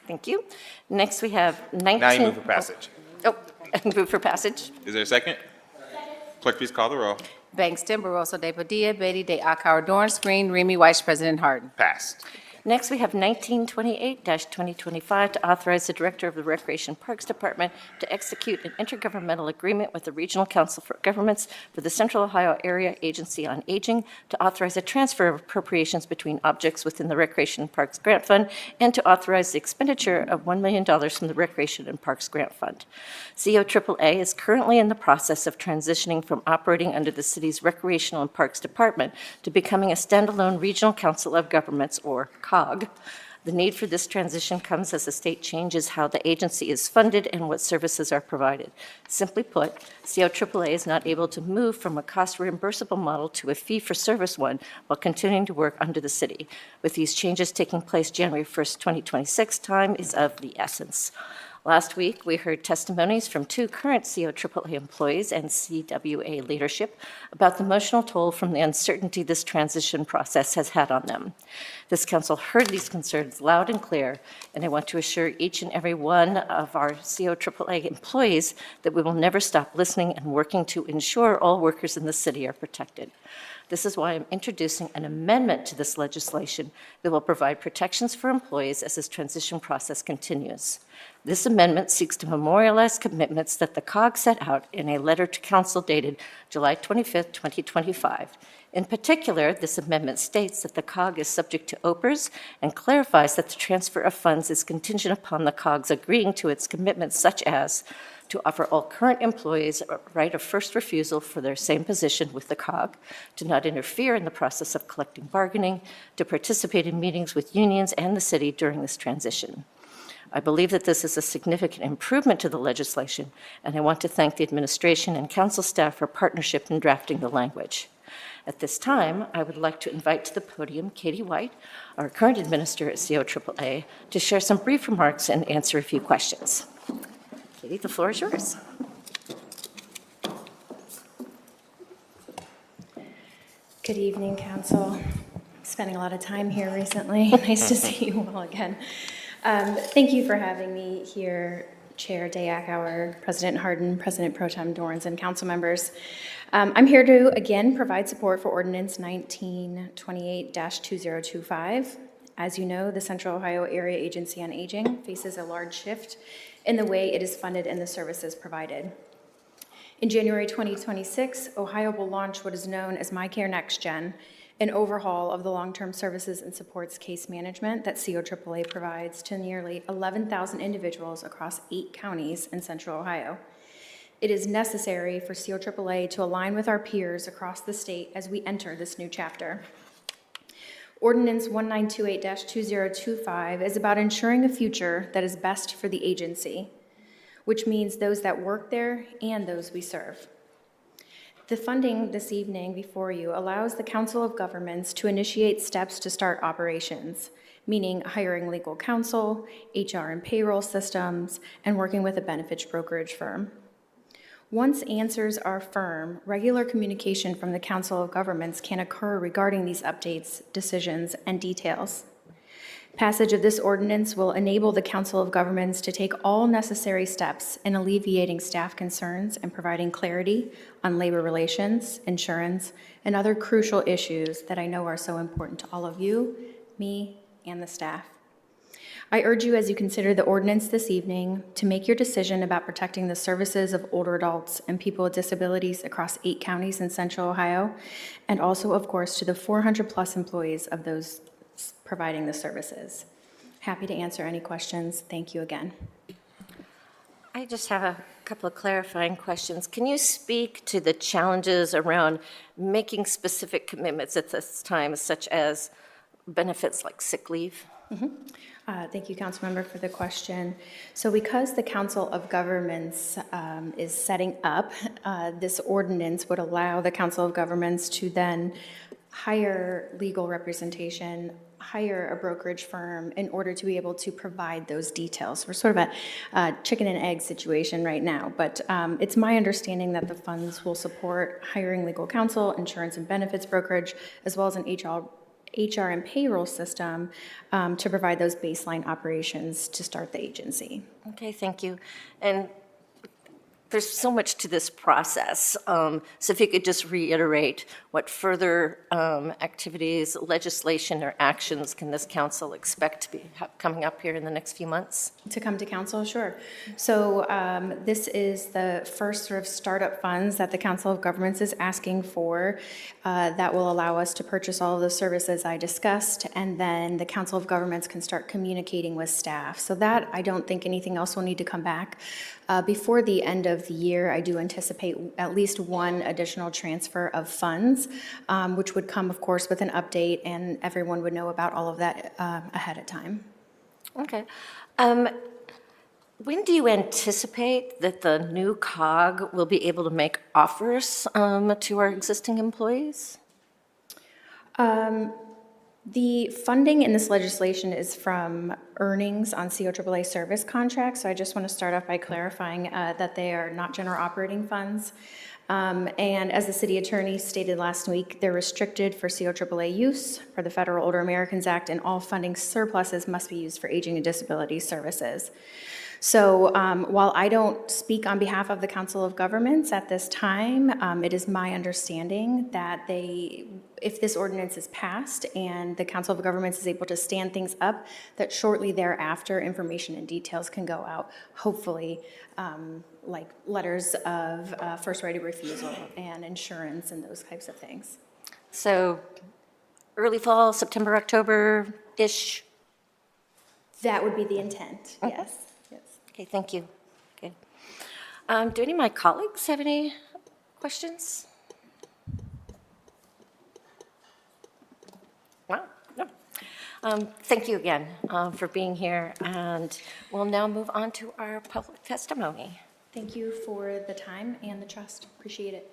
Thank you. Next, we have 19. Now you move for passage. Oh, move for passage. Is there a second? Clerk, please call the row. Bangston, Barosa de Padilla, Beatty de Akauer, Dorance Green, Remy, Vice President Harden. Passed. Next, we have 1928-2025 to authorize the Director of the Recreation Parks Department to execute an intergovernmental agreement with the Regional Council for Governments for the Central Ohio Area Agency on Aging to authorize a transfer of appropriations between objects within the Recreation and Parks Grant Fund and to authorize the expenditure of $1 million from the Recreation and Parks Grant Fund. COAAA is currently in the process of transitioning from operating under the city's Recreational and Parks Department to becoming a standalone Regional Council of Governments, or COG. The need for this transition comes as the state changes how the agency is funded and what services are provided. Simply put, COAAA is not able to move from a cost reimbursable model to a fee-for-service one while continuing to work under the city. With these changes taking place January 1st, 2026, time is of the essence. Last week, we heard testimonies from 2 current COAAA employees and CWA leadership about the emotional toll from the uncertainty this transition process has had on them. This council heard these concerns loud and clear, and I want to assure each and every one of our COAAA employees that we will never stop listening and working to ensure all workers in the city are protected. This is why I'm introducing an amendment to this legislation that will provide protections for employees as this transition process continues. This amendment seeks to memorialize commitments that the COG set out in a letter to council dated July 25th, 2025. In particular, this amendment states that the COG is subject to OPRs and clarifies that the transfer of funds is contingent upon the COG's agreeing to its commitments, such as to offer all current employees a right of first refusal for their same position with the COG, to not interfere in the process of collective bargaining, to participate in meetings with unions and the city during this transition. I believe that this is a significant improvement to the legislation, and I want to thank the administration and council staff for partnership in drafting the language. At this time, I would like to invite to the podium Katie White, our current administrator at COAAA, to share some brief remarks and answer a few questions. Katie, the floor is yours. Good evening, Council. Spending a lot of time here recently. Nice to see you all again. Thank you for having me here, Chair Day-Acauer, President Harden, President Pro Tem Dorans, and council members. I'm here to, again, provide support for Ordinance 1928-2025. As you know, the Central Ohio Area Agency on Aging faces a large shift in the way it is funded and the services provided. In January 2026, Ohio will launch what is known as MyCare NextGen, an overhaul of the long-term services and supports case management that COAAA provides to nearly 11,000 individuals across 8 counties in Central Ohio. It is necessary for COAAA to align with our peers across the state as we enter this new chapter. Ordinance 1928-2025 is about ensuring a future that is best for the agency, which means those that work there and those we serve. The funding this evening before you allows the Council of Governments to initiate steps to start operations, meaning hiring legal counsel, HR and payroll systems, and working with a benefits brokerage firm. Once answers are firm, regular communication from the Council of Governments can occur regarding these updates, decisions, and details. Passage of this ordinance will enable the Council of Governments to take all necessary steps in alleviating staff concerns and providing clarity on labor relations, insurance, and other crucial issues that I know are so important to all of you, me, and the staff. I urge you, as you consider the ordinance this evening, to make your decision about protecting the services of older adults and people with disabilities across 8 counties in Central Ohio, and also, of course, to the 400-plus employees of those providing the services. Happy to answer any questions. Thank you again. I just have a couple of clarifying questions. Can you speak to the challenges around making specific commitments at this time, such as benefits like sick leave? Thank you, Councilmember, for the question. So because the Council of Governments is setting up, this ordinance would allow the Council of Governments to then hire legal representation, hire a brokerage firm in order to be able to provide those details. We're sort of a chicken and egg situation right now, but it's my understanding that the funds will support hiring legal counsel, insurance and benefits brokerage, as well as an HR and payroll system to provide those baseline operations to start the agency. Okay, thank you. And there's so much to this process. So if you could just reiterate what further activities, legislation, or actions can this council expect to be coming up here in the next few months? To come to council, sure. So this is the first sort of startup funds that the Council of Governments is asking for that will allow us to purchase all of the services I discussed, and then the Council of Governments can start communicating with staff. So that, I don't think anything else will need to come back. Before the end of the year, I do anticipate at least one additional transfer of funds, which would come, of course, with an update, and everyone would know about all of that ahead of time. Okay. When do you anticipate that the new COG will be able to make offers to our existing employees? The funding in this legislation is from earnings on COAAA service contracts, so I just want to start off by clarifying that they are not general operating funds. And as the city attorney stated last week, they're restricted for COAAA use for the Federal Older Americans Act, and all funding surpluses must be used for aging and disability services. So while I don't speak on behalf of the Council of Governments at this time, it is my understanding that if this ordinance is passed and the Council of Governments is able to stand things up, that shortly thereafter, information and details can go out, hopefully, like letters of first right of refusal and insurance and those types of things. So early fall, September, October-ish? That would be the intent, yes. Okay, thank you. Okay. Do any of my colleagues have any questions? No? Thank you again for being here, and we'll now move on to our public testimony. Thank you for the time and the trust. Appreciate it.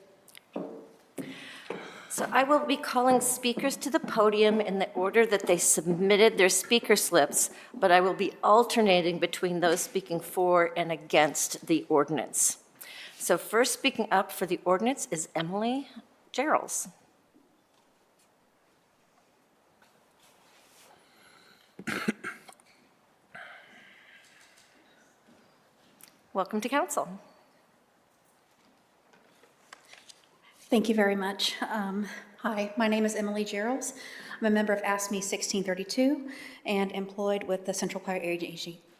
So I will be calling speakers to the podium in the order that they submitted their speaker slips, but I will be alternating between those speaking for and against the ordinance. So first speaking up for the ordinance is Emily Gerald. Welcome to council. Thank you very much. Hi, my name is Emily Gerald. I'm a member of ASME 1632 and employed with the Central Ohio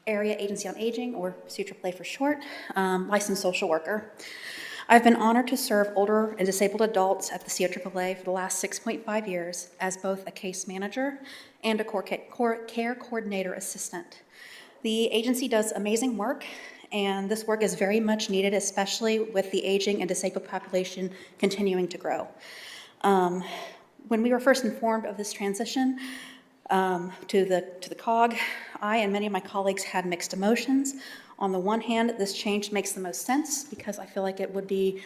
Area Agency on Aging, or CAAA for short, licensed social worker. I've been honored to serve older and disabled adults at the CAAA for the last 6.5 years as both a case manager and a care coordinator assistant. The agency does amazing work, and this work is very much needed, especially with the aging and disabled population continuing to grow. When we were first informed of this transition to the COG, I and many of my colleagues had mixed emotions. On the one hand, this change makes the most sense because I feel like it would be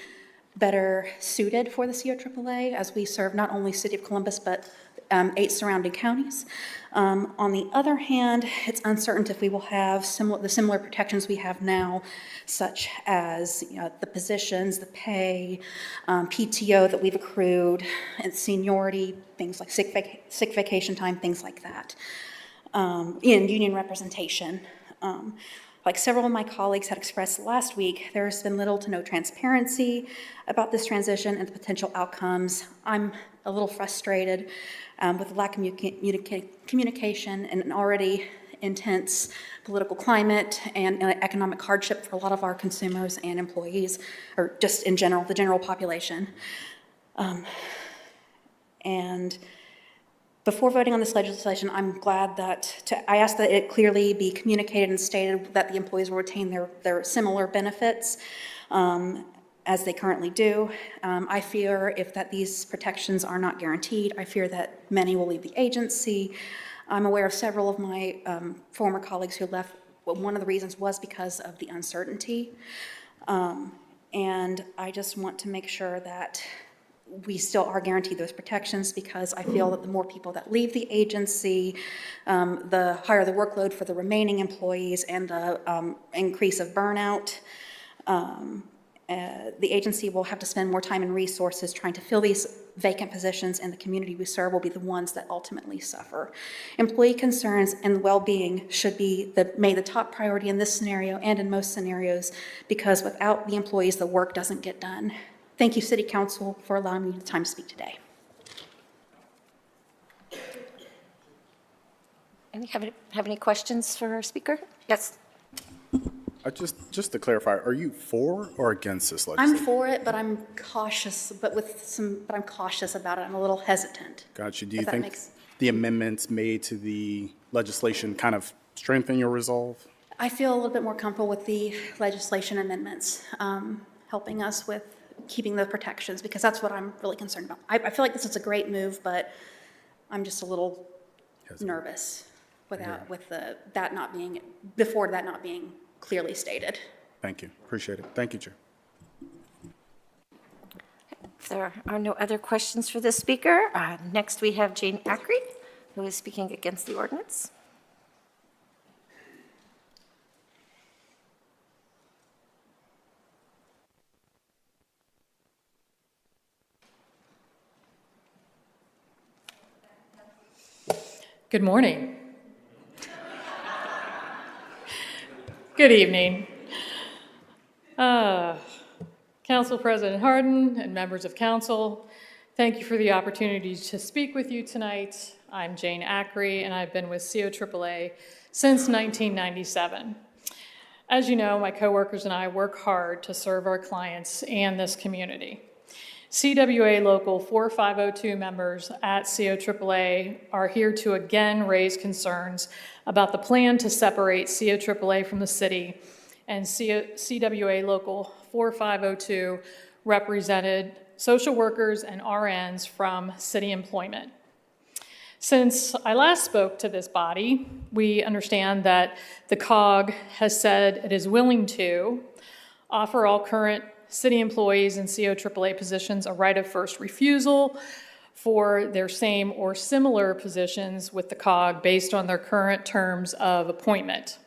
better suited for the CAAA as we serve not only City of Columbus, but 8 surrounding counties. On the other hand, it's uncertain if we will have the similar protections we have now, such as the positions, the pay, PTO that we've accrued, and seniority, things like sick vacation time, things like that, and union representation. Like several of my colleagues had expressed last week, there's been little to no transparency about this transition and the potential outcomes. I'm a little frustrated with the lack of communication and an already intense political climate and economic hardship for a lot of our consumers and employees, or just in general, the general population. And before voting on this legislation, I'm glad that I asked that it clearly be communicated and stated that the employees will retain their similar benefits as they currently do. I fear that these protections are not guaranteed, I fear that many will leave the agency. I'm aware of several of my former colleagues who left. One of the reasons was because of the uncertainty. And I just want to make sure that we still are guaranteed those protections, because I feel that the more people that leave the agency, the higher the workload for the remaining employees and the increase of burnout. The agency will have to spend more time and resources trying to fill these vacant positions, and the community we serve will be the ones that ultimately suffer. Employee concerns and well-being should be made the top priority in this scenario and in most scenarios, because without the employees, the work doesn't get done. Thank you, City Council, for allowing me the time to speak today. Have any questions for our speaker? Yes. Just to clarify, are you for or against this legislation? I'm for it, but I'm cautious. But I'm cautious about it. I'm a little hesitant. Gotcha. Do you think the amendments made to the legislation kind of strengthen your resolve? I feel a little bit more comfortable with the legislation amendments helping us with keeping the protections, because that's what I'm really concerned about. I feel like this is a great move, but I'm just a little nervous that not being clearly stated. Thank you. Appreciate it. Thank you, Chair. If there are no other questions for this speaker, next we have Jane Ackery, who is speaking against the ordinance. Good morning. Good evening. Council President Hardin and members of council, thank you for the opportunity to speak with you tonight. I'm Jane Ackery, and I've been with CAAA since 1997. As you know, my coworkers and I work hard to serve our clients and this community. CWA Local 4502 members at CAAA are here to again raise concerns about the plan to separate CAAA from the city, and CWA Local 4502 represented social workers and RNs from city employment. Since I last spoke to this body, we understand that the COG has said it is willing to offer all current city employees in COAAA positions a right of first refusal for their same or similar positions with the COG based on their current terms of appointment,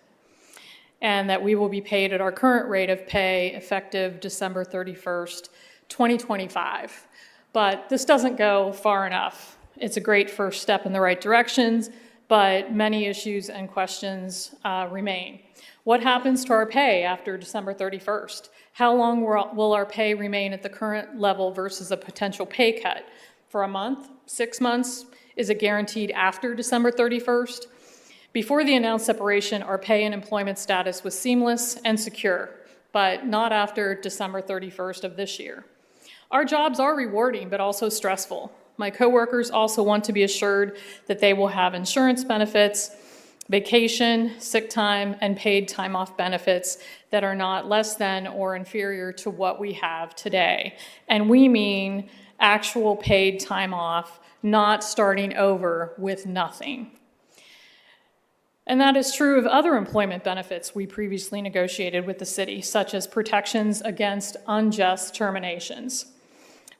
and that we will be paid at our current rate of pay effective December 31st, 2025. But this doesn't go far enough. It's a great first step in the right directions, but many issues and questions remain. What happens to our pay after December 31st? How long will our pay remain at the current level versus a potential pay cut? For a month, 6 months? Is it guaranteed after December 31st? Before the announced separation, our pay and employment status was seamless and secure, but not after December 31st of this year. Our jobs are rewarding, but also stressful. My coworkers also want to be assured that they will have insurance benefits, vacation, sick time, and paid time off benefits that are not less than or inferior to what we have today. And we mean actual paid time off, not starting over with nothing. And that is true of other employment benefits we previously negotiated with the city, such as protections against unjust terminations.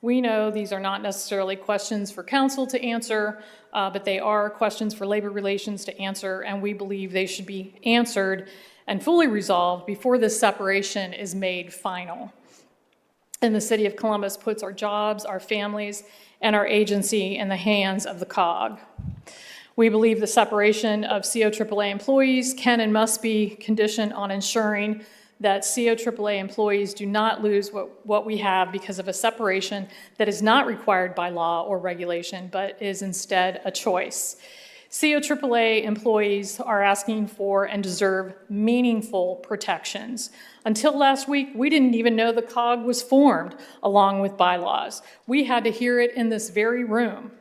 We know these are not necessarily questions for council to answer, but they are questions for labor relations to answer, and we believe they should be answered and fully resolved before this separation is made final. And the city of Columbus puts our jobs, our families, and our agency in the hands of the COG. We believe the separation of COAAA employees can and must be conditioned on ensuring that COAAA employees do not lose what we have because of a separation that is not required by law or regulation, but is instead a choice. COAAA employees are asking for and deserve meaningful protections. Until last week, we didn't even know the COG was formed along with bylaws. We had to hear it in this very room.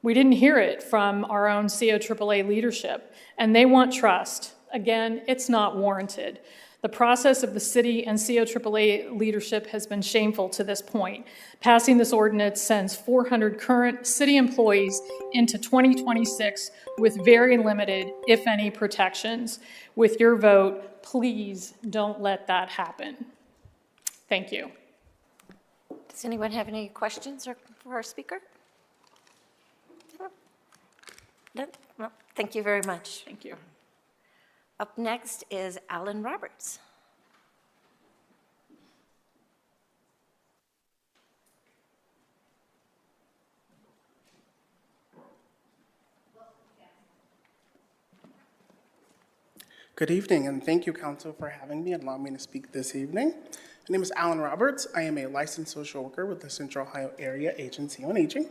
We didn't hear it from our own COAAA leadership, and they want trust. Again, it's not warranted. The process of the city and COAAA leadership has been shameful to this point. Passing this ordinance sends 400 current city employees into 2026 with very limited, if any, protections. With your vote, please don't let that happen. Thank you. Does anyone have any questions for our speaker? No? Well, thank you very much. Thank you. Up next is Alan Roberts. Good evening, and thank you, Council, for having me and allowing me to speak this evening. My name is Alan Roberts. I am a licensed social worker with the Central Ohio Area Agency on Aging,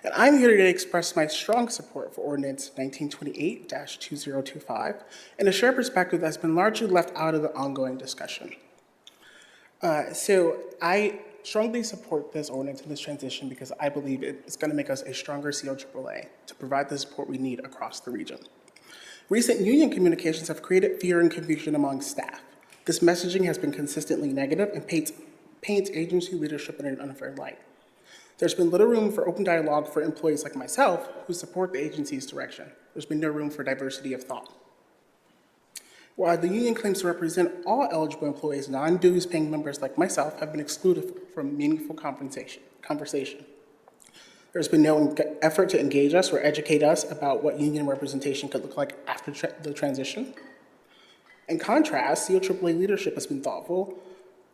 and I'm here today to express my strong support for Ordinance 1928-2025 and to share a perspective that's been largely left out of the ongoing discussion. So I strongly support this ordinance and this transition because I believe it's going to make us a stronger COAAA to provide the support we need across the region. Recent union communications have created fear and confusion among staff. This messaging has been consistently negative and paints agency leadership in an unfair light. There's been little room for open dialogue for employees like myself who support the agency's direction. There's been no room for diversity of thought. While the union claims to represent all eligible employees, non-dues paying members like myself have been excluded from meaningful conversation. There's been no effort to engage us or educate us about what union representation could look like after the transition. In contrast, COAAA leadership has been thoughtful,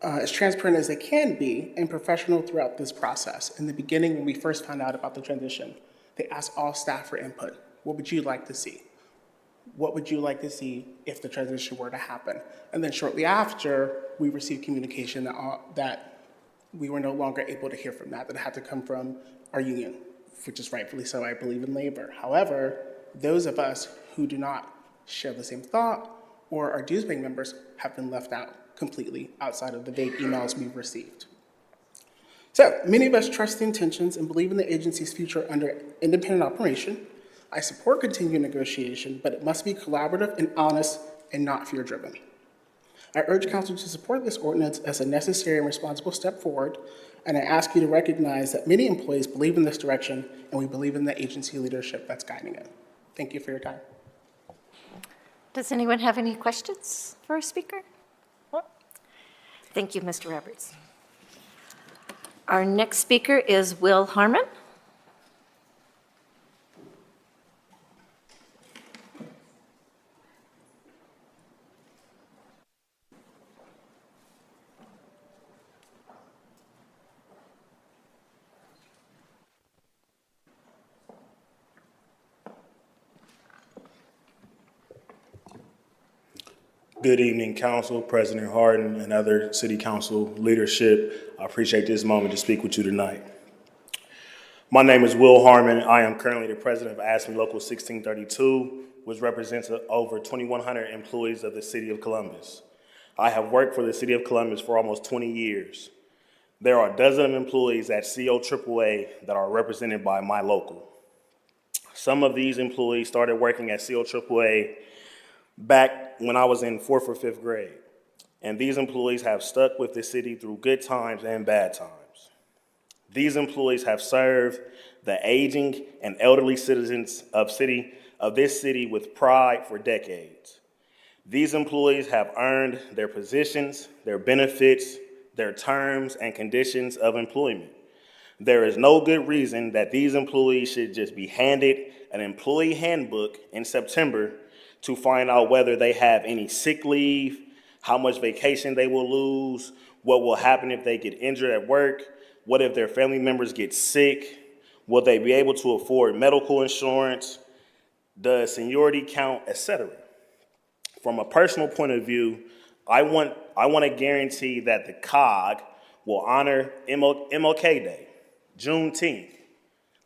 as transparent as they can be, and professional throughout this process. In the beginning, when we first found out about the transition, they asked all staff for input. What would you like to see? What would you like to see if the transition were to happen? And then shortly after, we received communication that we were no longer able to hear from that it had to come from our union, which is rightfully so. I believe in labor. However, those of us who do not share the same thought or are dues-paying members have been left out completely outside of the vague emails we've received. So many of us trust the intentions and believe in the agency's future under independent operation. I support continued negotiation, but it must be collaborative and honest and not fear-driven. I urge Council to support this ordinance as a necessary and responsible step forward, and I ask you to recognize that many employees believe in this direction, and we believe in the agency leadership that's guiding it. Thank you for your time. Does anyone have any questions for our speaker? Thank you, Mr. Roberts. Our next speaker is Will Harmon. Good evening, Council, President Harden, and other City Council leadership. I appreciate this moment to speak with you tonight. My name is Will Harmon. I am currently the president of ASME Local 1632, which represents over 2,100 employees of the City of Columbus. I have worked for the City of Columbus for almost 20 years. There are dozens of employees at COAAA that are represented by my local. Some of these employees started working at COAAA back when I was in 4th or 5th grade. And these employees have stuck with the city through good times and bad times. These employees have served the aging and elderly citizens of this city with pride for decades. These employees have earned their positions, their benefits, their terms and conditions of employment. There is no good reason that these employees should just be handed an employee handbook in September to find out whether they have any sick leave, how much vacation they will lose, what will happen if they get injured at work, what if their family members get sick, will they be able to afford medical insurance, does seniority count, etc. From a personal point of view, I want to guarantee that the COG will honor MLK Day, Juneteenth,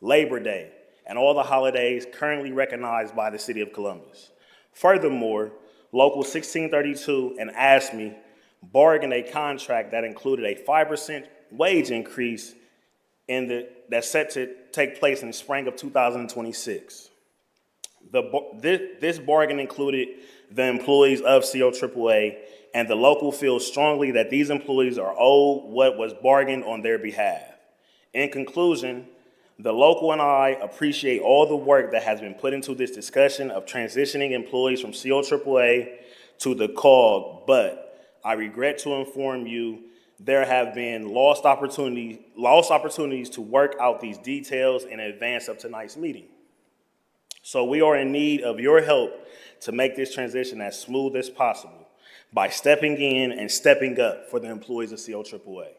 Labor Day, and all the holidays currently recognized by the City of Columbus. Furthermore, Local 1632 and ASME bargained a contract that included a 5% wage increase that's set to take place in the spring of 2026. This bargain included the employees of COAAA, and the local feels strongly that these employees are owed what was bargained on their behalf. In conclusion, the local and I appreciate all the work that has been put into this discussion of transitioning employees from COAAA to the COG, but I regret to inform you there have been lost opportunities to work out these details in advance of tonight's meeting. So we are in need of your help to make this transition as smooth as possible by stepping in and stepping up for the employees of COAAA.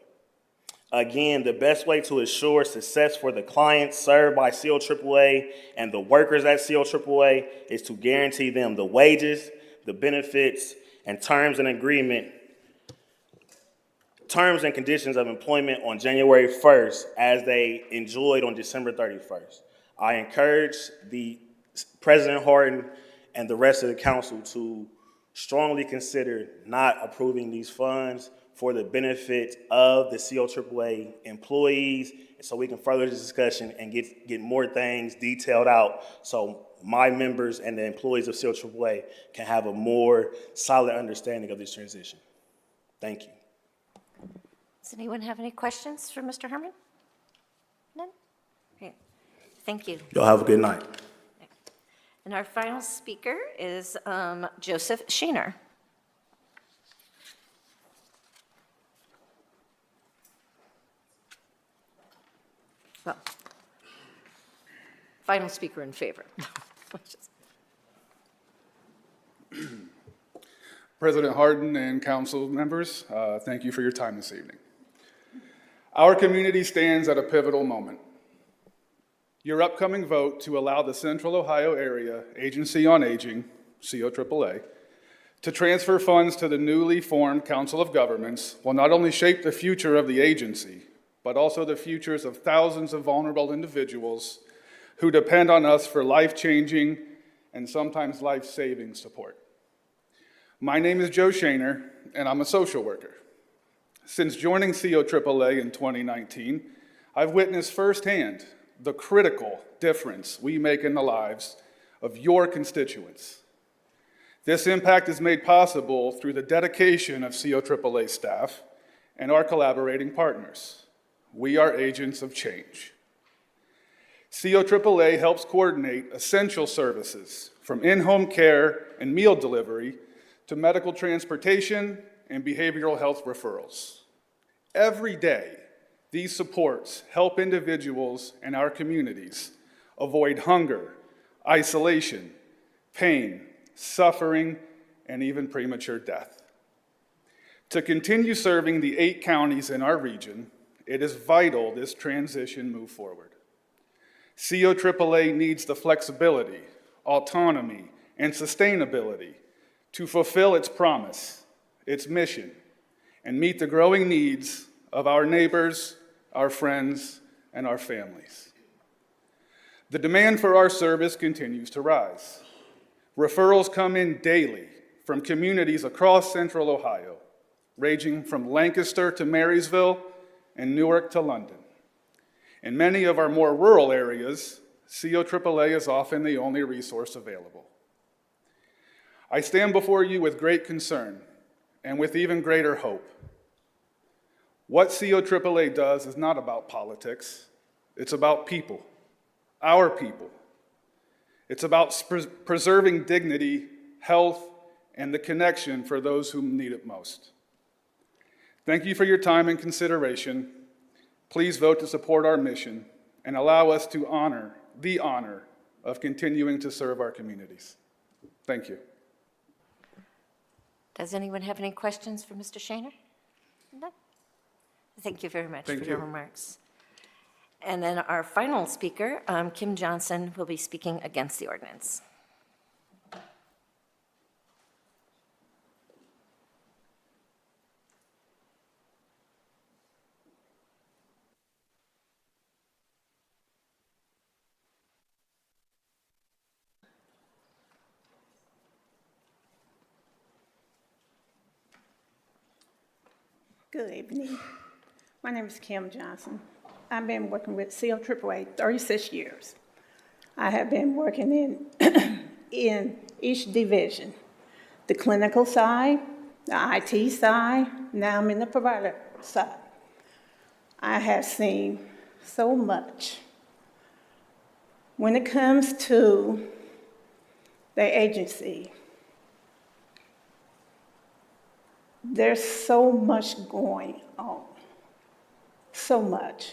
Again, the best way to assure success for the clients served by COAAA and the workers at COAAA is to guarantee them the wages, the benefits, and terms and conditions of employment on January 1st as they enjoyed on December 31st. I encourage the President Harden and the rest of the council to strongly consider not approving these funds for the benefit of the COAAA employees, so we can further this discussion and get more things detailed out so my members and the employees of COAAA can have a more solid understanding of this transition. Thank you. Does anyone have any questions for Mr. Herman? None? Okay. Thank you. Y'all have a good night. And our final speaker is Joseph Sheener. Well, final speaker in favor. President Harden and council members, thank you for your time this evening. Our community stands at a pivotal moment. Your upcoming vote to allow the Central Ohio Area Agency on Aging, COAAA, to transfer funds to the newly formed Council of Governments will not only shape the future of the agency, but also the futures of thousands of vulnerable individuals who depend on us for life-changing and sometimes life-saving support. My name is Joe Shaner, and I'm a social worker. Since joining COAAA in 2019, I've witnessed firsthand the critical difference we make in the lives of your constituents. This impact is made possible through the dedication of COAAA staff and our collaborating partners. We are agents of change. COAAA helps coordinate essential services from in-home care and meal delivery to medical transportation and behavioral health referrals. Every day, These supports help individuals in our communities avoid hunger, isolation, pain, suffering, and even premature death. To continue serving the 8 counties in our region, it is vital this transition move forward. COAAA needs the flexibility, autonomy, and sustainability to fulfill its promise, its mission, and meet the growing needs of our neighbors, our friends, and our families. The demand for our service continues to rise. Referrals come in daily from communities across Central Ohio, ranging from Lancaster to Marysville and Newark to London. In many of our more rural areas, COAAA is often the only resource available. I stand before you with great concern and with even greater hope. What COAAA does is not about politics, it's about people, our people. It's about preserving dignity, health, and the connection for those who need it most. Thank you for your time and consideration. Please vote to support our mission and allow us to honor the honor of continuing to serve our communities. Thank you. Does anyone have any questions for Mr. Shaner? No? Thank you very much Thank for your you. remarks. And then our final speaker, Kim Johnson, will be speaking against the ordinance. Good evening. My name is Kim Johnson. I've been working with COAAA 36 years. I have been working in each division, the clinical side, the IT side, now I'm in the provider side. I have seen so much. When it comes to the agency, there's so much going on, so much.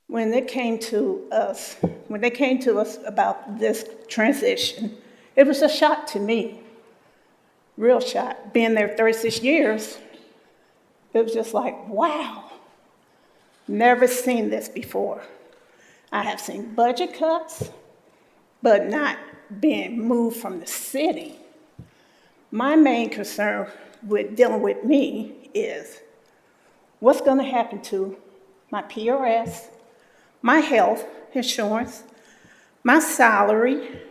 When they came to us about this transition, it was a shock to me, real shock. Being there 36 years, it was just like, wow, never seen this before. I have seen budget cuts, but not being moved from the city. My main concern with dealing with me is what's going to happen to my PRS, my health insurance, my salary,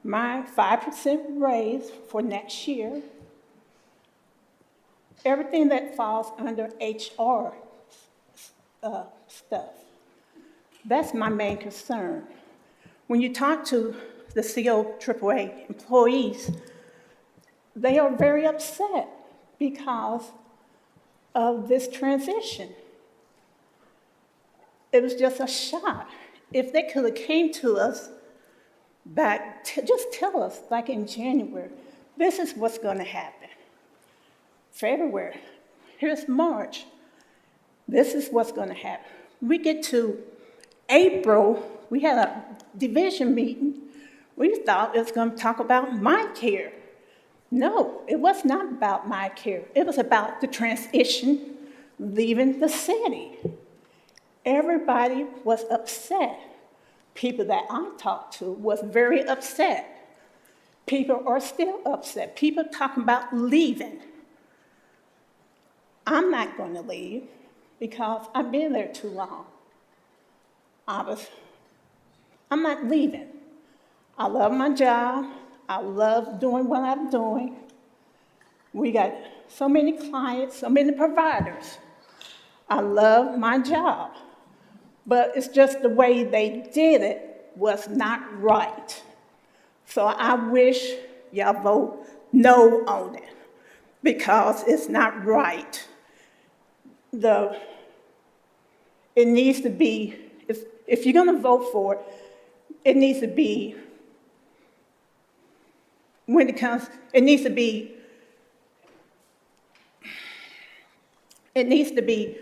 my 5% raise for next year, everything that falls under HR stuff. That's my main concern. When you talk to the COAAA employees, they are very upset because of this transition. It was just a shock. If they could have came to us back, just tell us, like in January, this is what's going to happen. February, here's March, this is what's going to happen. We get to April, we had a division meeting. We thought it was going to talk about my care. No, it was not about my care. It was about the transition, leaving the city. Everybody was upset. People that I talked to was very upset. People are still upset. People talking about leaving. I'm not going to leave because I've been there too long. I'm not leaving. I love my job. I love doing what I'm doing. We got so many clients, so many providers. I love my job. But it's just the way they did it was not right. So I wish y'all vote no on it because it's not right. It needs to be, if you're going to vote for it, it needs to be, it needs to be It needs to be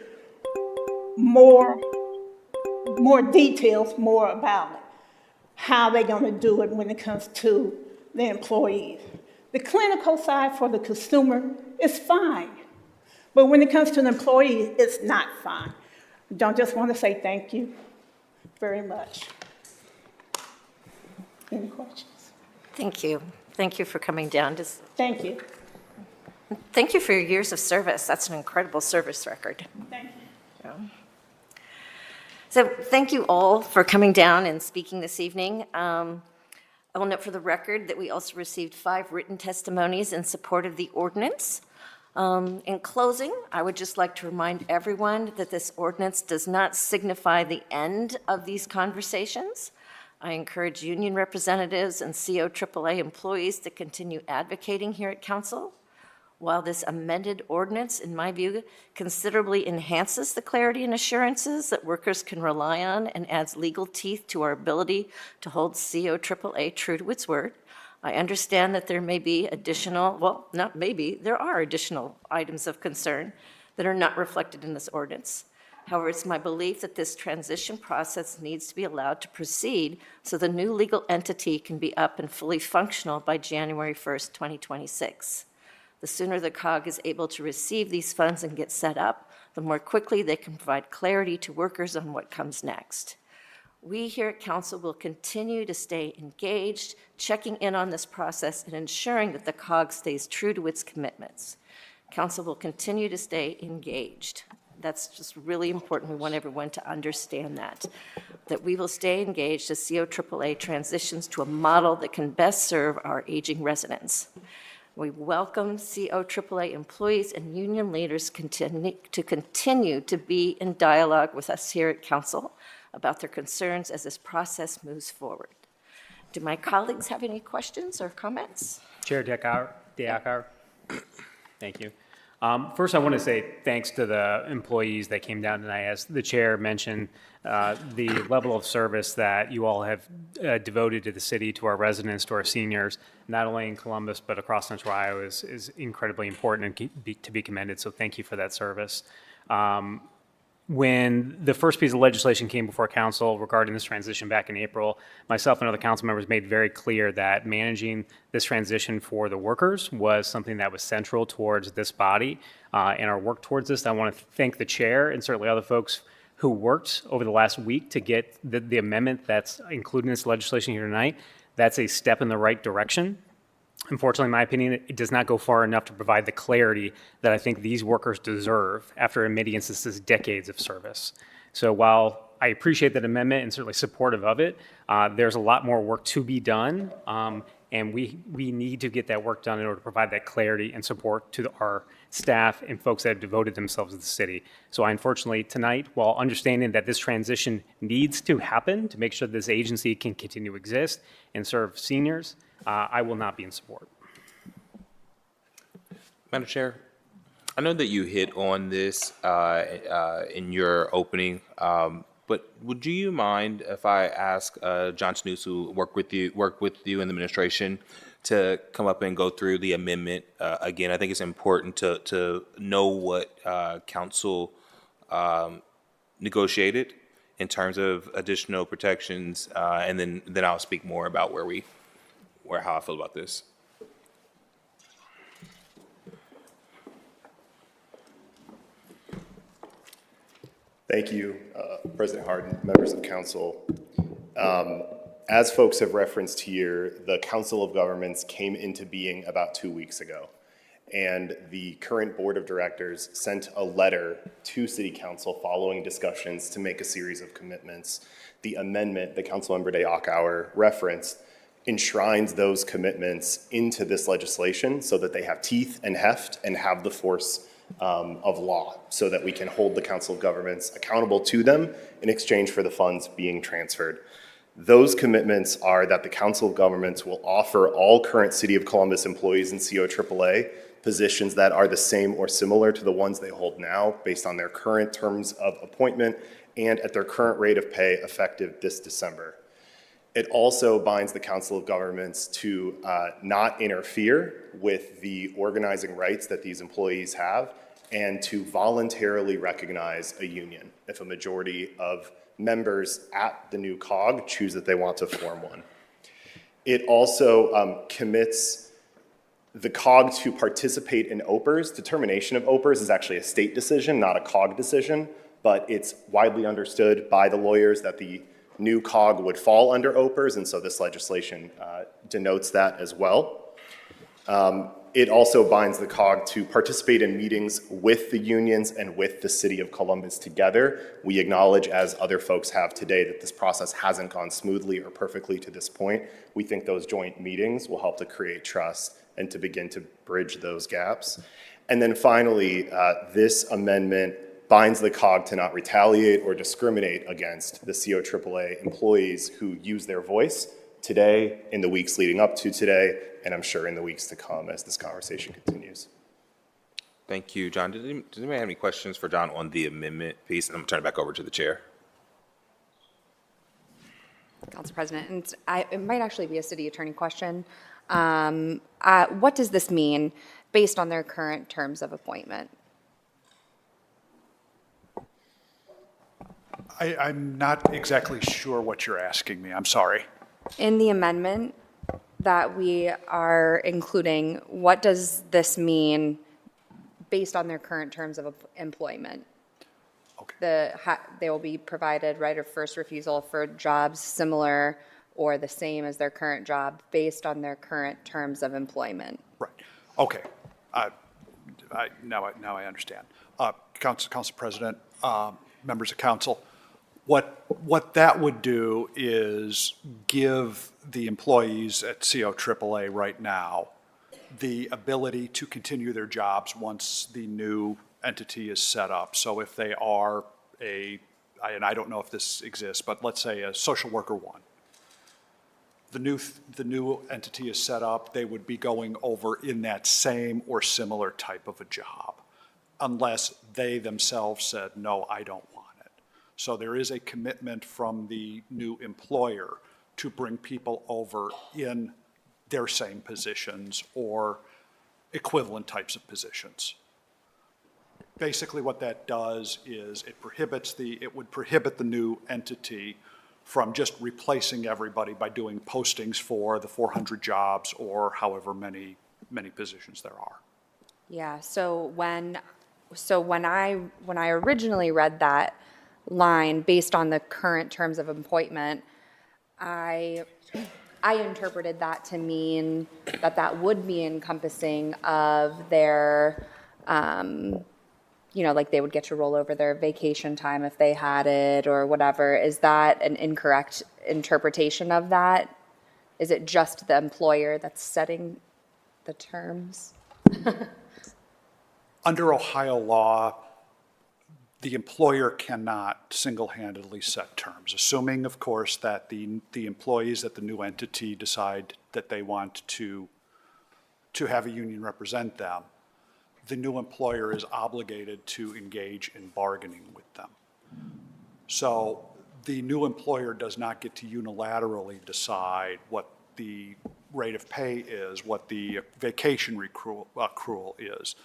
more details, more about it. How they're going to do it when it comes to the employees. The clinical side for the consumer is fine, but when it comes to the employee, it's not fine. Don't just want to say thank you very much. Any questions? Thank you. Thank you for coming down. Thank you. Thank you for your years of service. That's an incredible service record. Thank you. Yeah. So thank you all for coming down and speaking this evening. I will note for the record that we also received 5 written testimonies in support of the ordinance. In closing, I would just like to remind everyone that this ordinance does not signify the end of these conversations. I encourage union representatives and COAAA employees to continue advocating here at Council. While this amended ordinance, in my view, considerably enhances the clarity and assurances that workers can rely on and adds legal teeth to our ability to hold COAAA true to its word, I understand that there may be additional, well, not maybe, there are additional items of concern that are not reflected in this ordinance. However, it's my belief that this transition process needs to be allowed to proceed so the new legal entity can be up and fully functional by January 1st, 2026. The sooner the COG is able to receive these funds and get set up, the more quickly they can provide clarity to workers on what comes next. We here at Council will continue to stay engaged, checking in on this process and ensuring that the COG stays true to its commitments. Council will continue to stay engaged. That's just really important. We want everyone to understand that we will stay engaged as COAAA transitions to a model that can best serve our aging residents. We welcome COAAA employees and union leaders to continue to be in dialogue with us here at Council about their concerns as this process moves forward. Do my colleagues have any questions or comments? Chair Diakar. Thank you. First, I want to say thanks to the employees that came down tonight. As the chair mentioned, the level of service that you all have devoted to the city, to our residents, to our seniors, not only in Columbus, but across Central Iowa is incredibly important and to be commended. So thank you for that service. When the first piece of legislation came before council regarding this transition back in April, myself and other council members made very clear that managing this transition for the workers was something that was central towards this body and our work towards this. I want to thank the chair and certainly other folks who worked over the last week to get the amendment that's included in this legislation here tonight. That's a step in the right direction. Unfortunately, in my opinion, it does not go far enough to provide the clarity that I think these workers deserve after, in many instances, decades of service. So while I appreciate that amendment and certainly supportive of it, there's a lot more work to be done, and we need to get that work done in order to provide that clarity and support to our staff and folks that have devoted themselves to the city. So I unfortunately tonight, while understanding that this transition needs to happen to make sure this agency can continue to exist and serve seniors, I will not be in support. Madam Chair, I know that you hit on this in your opening, but would you mind if I ask John Snooze, who worked with you in the administration, to come up and go through the amendment again? I think it's important to know what council negotiated in terms of additional protections, and then I'll speak more about how I feel about this. Thank you, President Hardin, members of council. As folks have referenced here, the Council of Governments came into being about 2 weeks ago, and the current board of directors sent a letter to City Council following discussions to make a series of commitments. The amendment that Councilmember Diakar referenced enshrines those commitments into this legislation so that they have teeth and heft and have the force of law, so that we can hold the Council of Governments accountable to them in exchange for the funds being transferred. Those commitments are that the Council of Governments will offer all current City of Columbus employees in COAAA positions that are the same or similar to the ones they hold now based on their current terms of appointment and at their current rate of pay effective this December. It also binds the Council of Governments to not interfere with the organizing rights that these employees have and to voluntarily recognize a union if a majority of members at the new COG choose that they want to form one. It also commits the COG to participate in OPERS. Determination of OPERS is actually a state decision, not a COG decision, but it's widely understood by the lawyers that the new COG would fall under OPERS, and so this legislation denotes that as well. It also binds the COG to participate in meetings with the unions and with the City of Columbus together. We acknowledge, as other folks have today, that this process hasn't gone smoothly or perfectly to this point. We think those joint meetings will help to create trust and to begin to bridge those gaps. And then finally, this amendment binds the COG to not retaliate or discriminate against the COAAA employees who use their voice today, in the weeks leading up to today, and I'm sure in the weeks to come as this conversation continues. Thank you, John. Does anybody have any questions for John on the amendment piece? And I'm going to turn it back over to the chair. Council President, and it might actually be a city attorney question. What does this mean based on their current terms of appointment? I'm not exactly sure what you're asking me. I'm sorry. In the amendment that we are including, what does this mean based on their current terms of employment? Okay. They will be provided right of first refusal for jobs similar or the same as their current job based on their current terms of employment. Right. Okay. Now I understand. Council President, members of council, what that would do is give the employees at COAAA right now the ability to continue their jobs once the new entity is set up. So if they are and I don't know if this exists, but let's say a social worker one, the new entity is set up, they would be going over in that same or similar type of a job, unless they themselves said, no, I don't want it. So there is a commitment from the new employer to bring people over in their same positions or equivalent types of positions. Basically what that does is it would prohibit the new entity from just replacing everybody by doing postings for the 400 jobs or however many positions there are. Yeah, so when I originally read that line based on the current terms of employment, I interpreted that to mean that would be encompassing of their, like they would get to roll over their vacation time if they had it or whatever. Is that an incorrect interpretation of that? Is it just the employer that's setting the terms? Under Ohio law, the employer cannot single-handedly set terms, assuming, of course, that the employees at the new entity decide that they want to have a union represent them. The new employer is obligated to engage in bargaining with them. So the new employer does not get to unilaterally decide what the rate of pay is, what the vacation accrual is.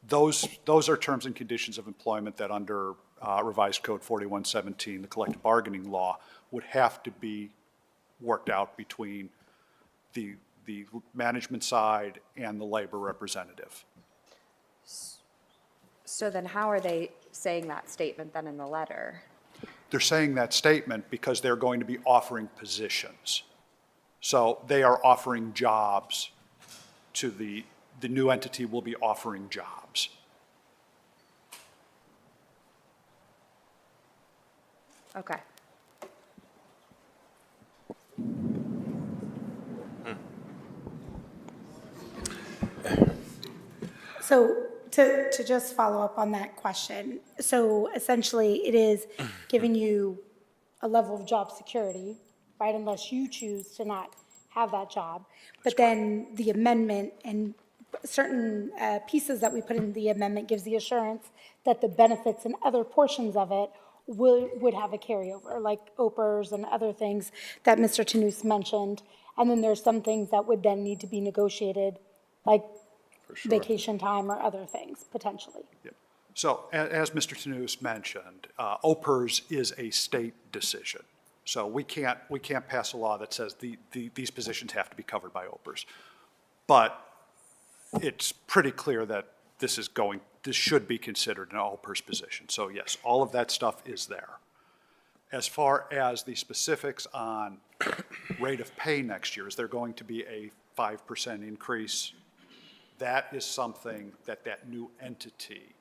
Those are terms and conditions of employment that under Revised Code 4117, the collective bargaining law, would have to be worked out between the management side and the labor representative. So then how are they saying that statement then in the letter? They're saying that statement because they're going to be offering positions. So they are offering jobs to the new entity will be offering jobs. Okay. So to just follow up on that question, so essentially it is giving you a level of job security, right, unless you choose to not have that job. But then the amendment and certain pieces that we put in the amendment gives the assurance that the benefits and other portions of it would have a carryover, like OPERS and other things that Mr. Tanous mentioned. And then there's some things that would then need to be negotiated, like vacation time or other things, potentially. Yep. So as Mr. Tanous mentioned, OPERS is a state decision. So we can't pass a law that says these positions have to be covered by OPERS. But it's pretty clear that this should be considered an OPERS position. So yes, all of that stuff is there. As far as the specifics on rate of pay next year, is there going to be a 5% increase? That is something that new entity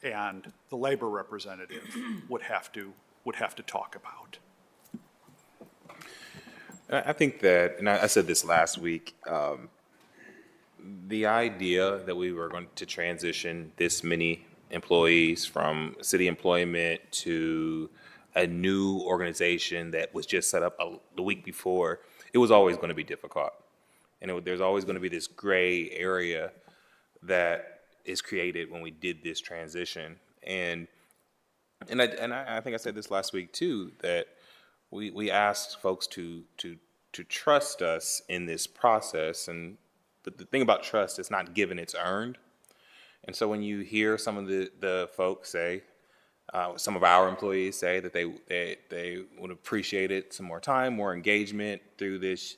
and the labor representative would have to talk about. I think that, and I said this last week, the idea that we were going to transition this many employees from city employment to a new organization that was just set up the week before, it was always going to be difficult. And there's always going to be this gray area that is created when we did this transition. And I think I said this last week too, that we asked folks to trust us in this process. But the thing about trust, it's not given, it's earned. And so when you hear some of the folks say, some of our employees say that they would appreciate it, some more time, more engagement through this,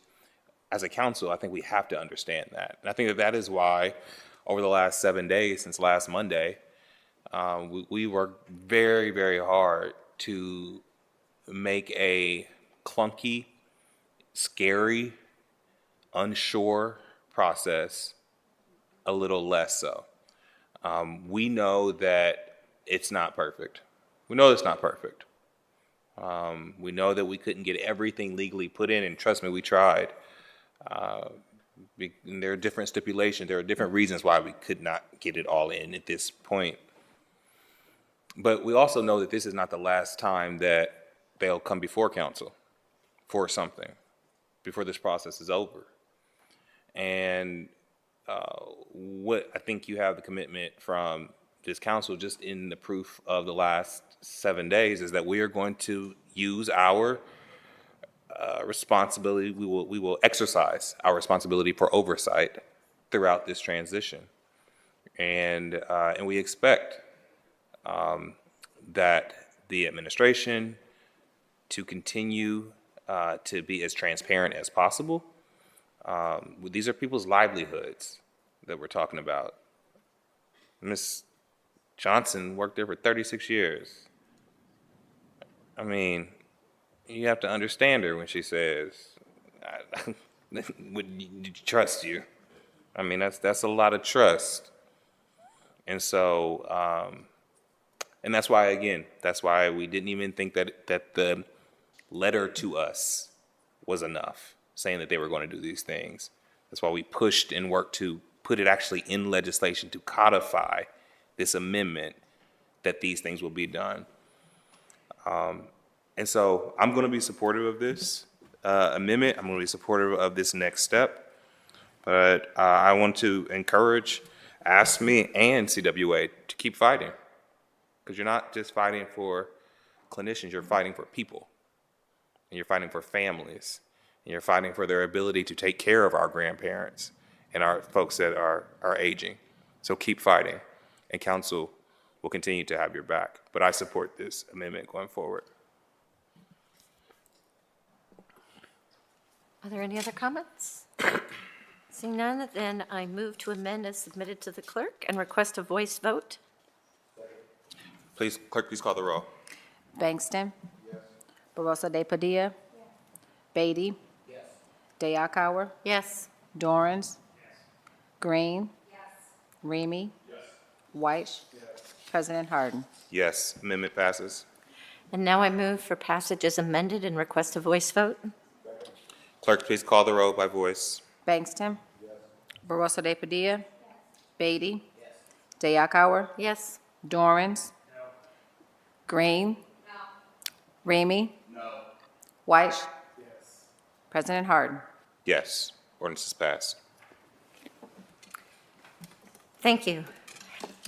as a council, I think we have to understand that. And I think that is why over the last 7 days, since last Monday, we worked very, very hard to make a clunky, scary, unsure process a little less so. We know that it's not perfect. We know it's not perfect. We know that we couldn't get everything legally put in, and trust me, we tried. There are different stipulations. There are different reasons why we could not get it all in at this point. But we also know that this is not the last time that they'll come before council for something, before this process is over. And what I think you have the commitment from this council, just in the proof of the last 7 days, is that we are going to use our responsibility. We will exercise our responsibility for oversight throughout this transition, and we expect that the administration to continue to be as transparent as possible. These are people's livelihoods that we're talking about. Ms. Johnson worked there for 36 years. I mean, you have to understand her when she says, "Would trust you." I mean, that's a lot of trust. And so, and that's why, again, that's why we didn't even think that the letter to us was enough, saying that they were going to do these things. That's why we pushed and worked to put it actually in legislation to codify this amendment that these things will be done. And so I'm going to be supportive of this amendment. I'm going to be supportive of this next step. But I want to encourage ASME and CWA to keep fighting. Because you're not just fighting for clinicians, you're fighting for people. And you're fighting for families. And you're fighting for their ability to take care of our grandparents and our folks that are aging. So keep fighting. And council will continue to have your back. But I support this amendment going forward. Are there any other comments? Seeing none, then I move to amend as submitted to the clerk and request a voice vote. Please, clerk, please call the roll. Bangston. Yes. Barosa de Padilla. Yes. Beatty. Yes. Dayakauer. Yes. Dorans. Yes. Green. Yes. Remy. Yes. White. Yes. President Harden. Yes, amendment passes. And now I move for passage as amended and request a voice vote. Clerk, please call the roll by voice. Bangston. Yes. Barosa de Padilla. Yes. Beatty. Yes. Dayakauer. Yes. Dorans. No. Green. No. Remy. No. White. Yes. President Harden. Yes, ordinance is passed. Thank you.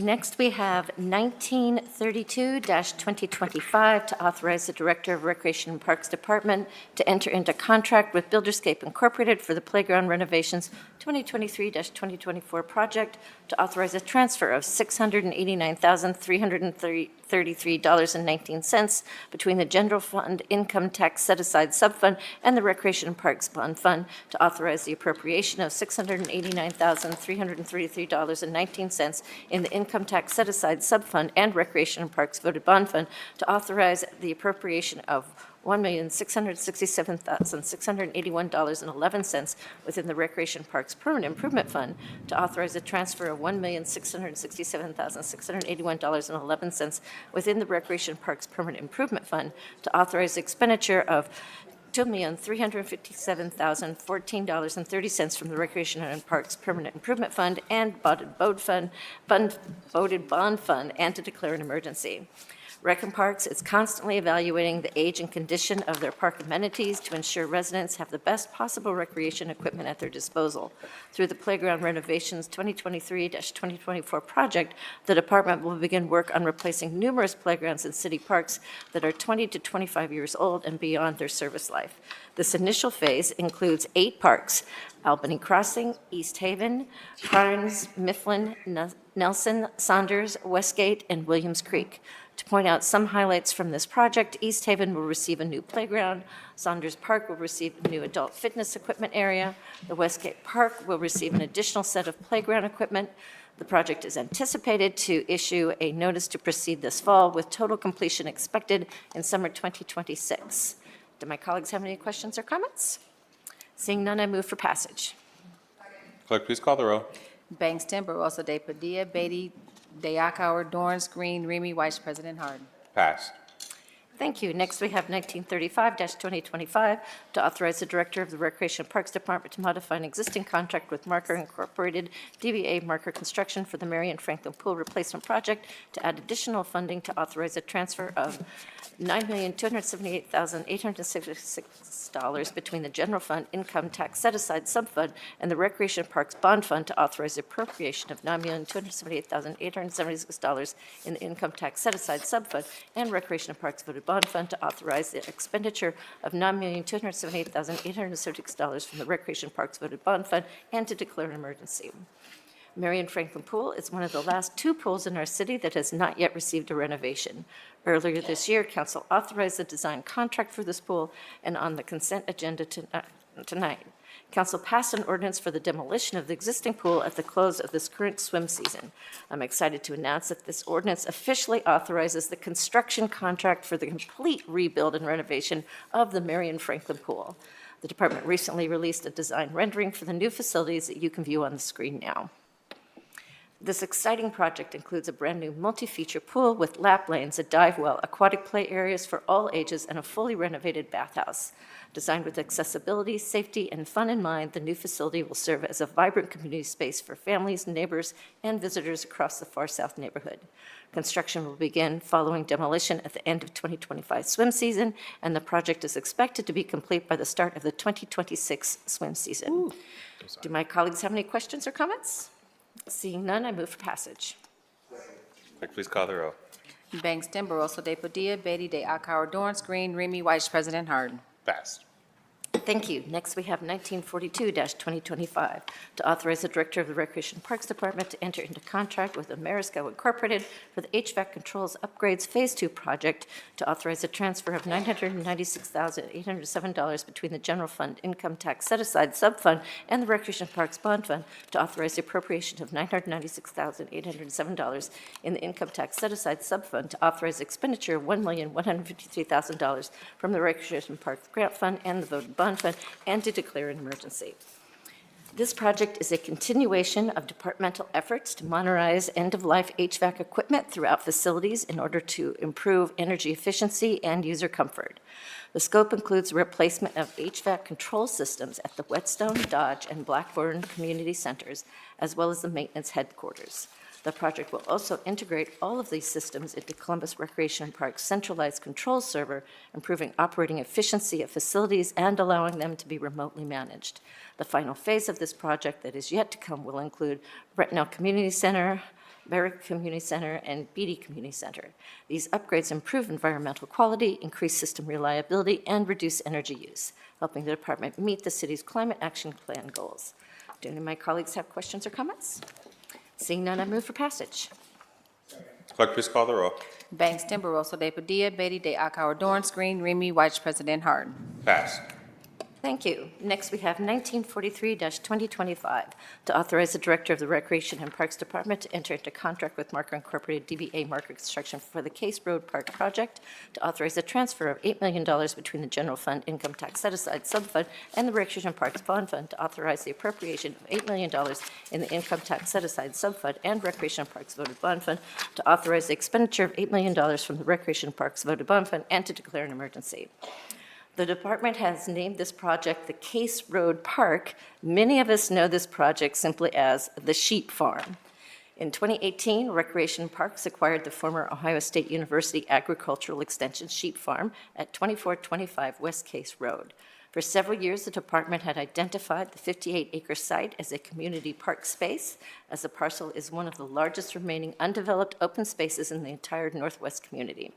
Next, we have 1932-2025 to authorize the Director of Recreation and Parks Department to enter into contract with Builderscape Incorporated for the playground renovations 2023-2024 project to authorize a transfer of $689,333.19 between the General Fund Income Tax Set-Aside Subfund and the Recreation and Parks Bond Fund to authorize the appropriation of $689,333.19 in the Income Tax Set-Aside Subfund and Recreation and Parks Voted Bond Fund to authorize the appropriation of $1,667,681.11 within the Recreation Parks Permanent Improvement Fund to authorize a transfer of $1,667,681.11 within the Recreation Parks Permanent Improvement Fund to authorize the expenditure of $2,357,014.30 from the Recreation and Parks Permanent Improvement Fund and Voted Bond Fund and to declare an emergency. Rec and Parks is constantly evaluating the age and condition of their park amenities to ensure residents have the best possible recreation equipment at their disposal. Through the Playground Renovations 2023-2024 project, the department will begin work on replacing numerous playgrounds in city parks that are 20 to 25 years old and beyond their service life. This initial phase includes 8 parks: Albany Crossing, East Haven, Carnes, Mifflin, Nelson, Saunders, Westgate, and Williams Creek. To point out some highlights from this project, East Haven will receive a new playground, Saunders Park will receive a new adult fitness equipment area, the Westgate Park will receive an additional set of playground equipment. The project is anticipated to issue a notice to proceed this fall, with total completion expected in summer 2026. Do my colleagues have any questions or comments? Seeing none, I move for passage. Clerk, please call the row. Bangston, Barosa de Padilla, Beatty, de Akauer, Dorance Green, Remy Weiss, President Harden. Passed. Thank you. Next, we have 1935-2025 to authorize the Director of the Recreation and Parks Department to modify an existing contract with Marker Incorporated, DBA Marker Construction for the Marion Franklin Pool Replacement Project to add additional funding to authorize a transfer of $9,278,866 between the General Fund Income Tax Set-Aside Subfund and the Recreation and Parks Bond Fund to authorize the appropriation of $9,278,876 in the Income Tax Set-Aside Subfund and Recreation and Parks Voted Bond Fund to authorize the expenditure of $9,278,876 from the Recreation Parks Voted Bond Fund and to declare an emergency. Marion Franklin Pool is one of the last 2 pools in our city that has not yet received a renovation. Earlier this year, Council authorized the design contract for this pool, and on the consent agenda tonight, Council passed an ordinance for the demolition of the existing pool at the close of this current swim season. I'm excited to announce that this ordinance officially authorizes the construction contract for the complete rebuild and renovation of the Marion Franklin Pool. The department recently released a design rendering for the new facilities that you can view on the screen now. This exciting project includes a brand-new multi-feature pool with lap lanes, a dive well, aquatic play areas for all ages, and a fully renovated bathhouse. Designed with accessibility, safety, and fun in mind, the new facility will serve as a vibrant community space for families, neighbors, and visitors across the Far South neighborhood. Construction will begin following demolition at the end of 2025 swim season, and the project is expected to be complete by the start of the 2026 swim season. Do my colleagues have any questions or comments? Seeing none, I move for passage. Clerk, please call the row. Bangston, Barosa de Padilla, Beatty, de Akauer, Dorance Green, Remy Weiss, President Harden. Passed. Thank you. Next, we have 1942-2025 to authorize the Director of the Recreation and Parks Department to enter into contract with Amerisco Incorporated for the HVAC Controls Upgrades Phase 2 project to authorize a transfer of $996,807 between the General Fund Income Tax Set-Aside Subfund and the Recreation and Parks Bond Fund to authorize the appropriation of $996,807 in the Income Tax Set-Aside Subfund to authorize expenditure of $1,153,000 from the Recreation and Parks Grant Fund and the Voted Bond Fund, and to declare an emergency. This project is a continuation of departmental efforts to modernize end-of-life HVAC equipment throughout facilities in order to improve energy efficiency and user comfort. The scope includes the replacement of HVAC control systems at the Whetstone, Dodge, and Blackburn community centers, as well as the maintenance headquarters. The project will also integrate all of these systems into Columbus Recreation and Parks' centralized control server, improving operating efficiency of facilities and allowing them to be remotely managed. The final phase of this project that is yet to come will include Bretnell Community Center, Berwick Community Center, and Beatty Community Center. These upgrades improve environmental quality, increase system reliability, and reduce energy use, helping the department meet the city's climate action plan goals. Do any of my colleagues have questions or comments? Seeing none, I move for passage. Clerk, please call the roll. Bangston, Barosa de Padilla, Beatty de Akauer, Dorance Green, Remy White, President Harden. Pass. Thank you. Next, we have 1943-2025 to authorize the Director of the Recreation and Parks Department to enter into contract with Marker Incorporated DBA Marker Construction for the Case Road Park project, to authorize a transfer of $8 million between the General Fund Income Tax Set-Aside Subfund and the Recreation and Parks Bond Fund, to authorize the appropriation of $8 million in the Income Tax Set-Aside Subfund and Recreation and Parks Voted Bond Fund, to authorize the expenditure of $8 million from the Recreation and Parks Voted Bond Fund, and to declare an emergency. The department has named this project the Case Road Park. Many of us know this project simply as the Sheep Farm. In 2018, Recreation and Parks acquired the former Ohio State University Agricultural Extension Sheep Farm at 2425 West Case Road. For several years, the department had identified the 58-acre site as a community park space, as the parcel is one of the largest remaining undeveloped open spaces in the entire Northwest community.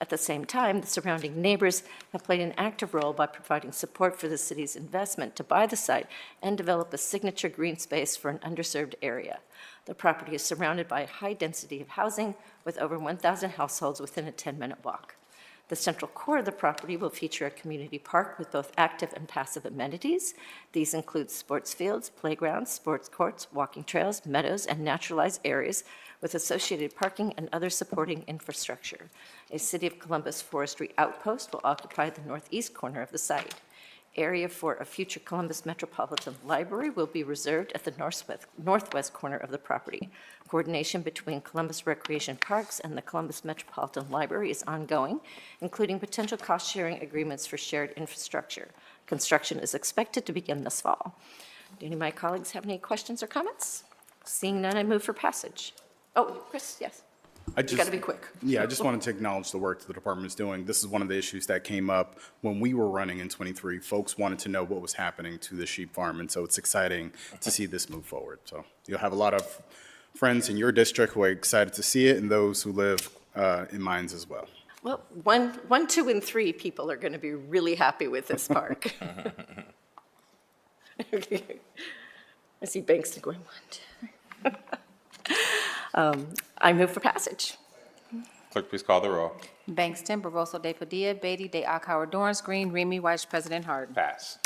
At the same time, the surrounding neighbors have played an active role by providing support for the city's investment to buy the site and develop a signature green space for an underserved area. The property is surrounded by a high density of housing with over 1,000 households within a 10-minute walk. The central core of the property will feature a community park with both active and passive amenities. These include sports fields, playgrounds, sports courts, walking trails, meadows, and naturalized areas with associated parking and other supporting infrastructure. A City of Columbus forestry outpost will occupy the northeast corner of the site. Area for a future Columbus Metropolitan Library will be reserved at the northwest corner of the property. Coordination between Columbus Recreation Parks and the Columbus Metropolitan Library is ongoing, including potential cost-sharing agreements for shared infrastructure. Construction is expected to begin this fall. Do any of my colleagues have any questions or comments? Seeing none, I move for passage. Oh, Chris, yes. You got to be quick. Yeah, I just wanted to acknowledge the work that the department is doing. This is one of the issues that came up when we were running in 23. Folks wanted to know what was happening to the sheep farm, and so it's exciting to see this move forward. So you'll have a lot of friends in your district who are excited to see it, and those who live in mines as well. Well, 1, 2, and 3 people are going to be really happy with this park. I see Bankston going 1, 2. I move for passage. Clerk, please call the roll. Bangston, Barosa de Padilla, Beatty de Akauer, Dorance Green, Remy White, President Harden. Pass.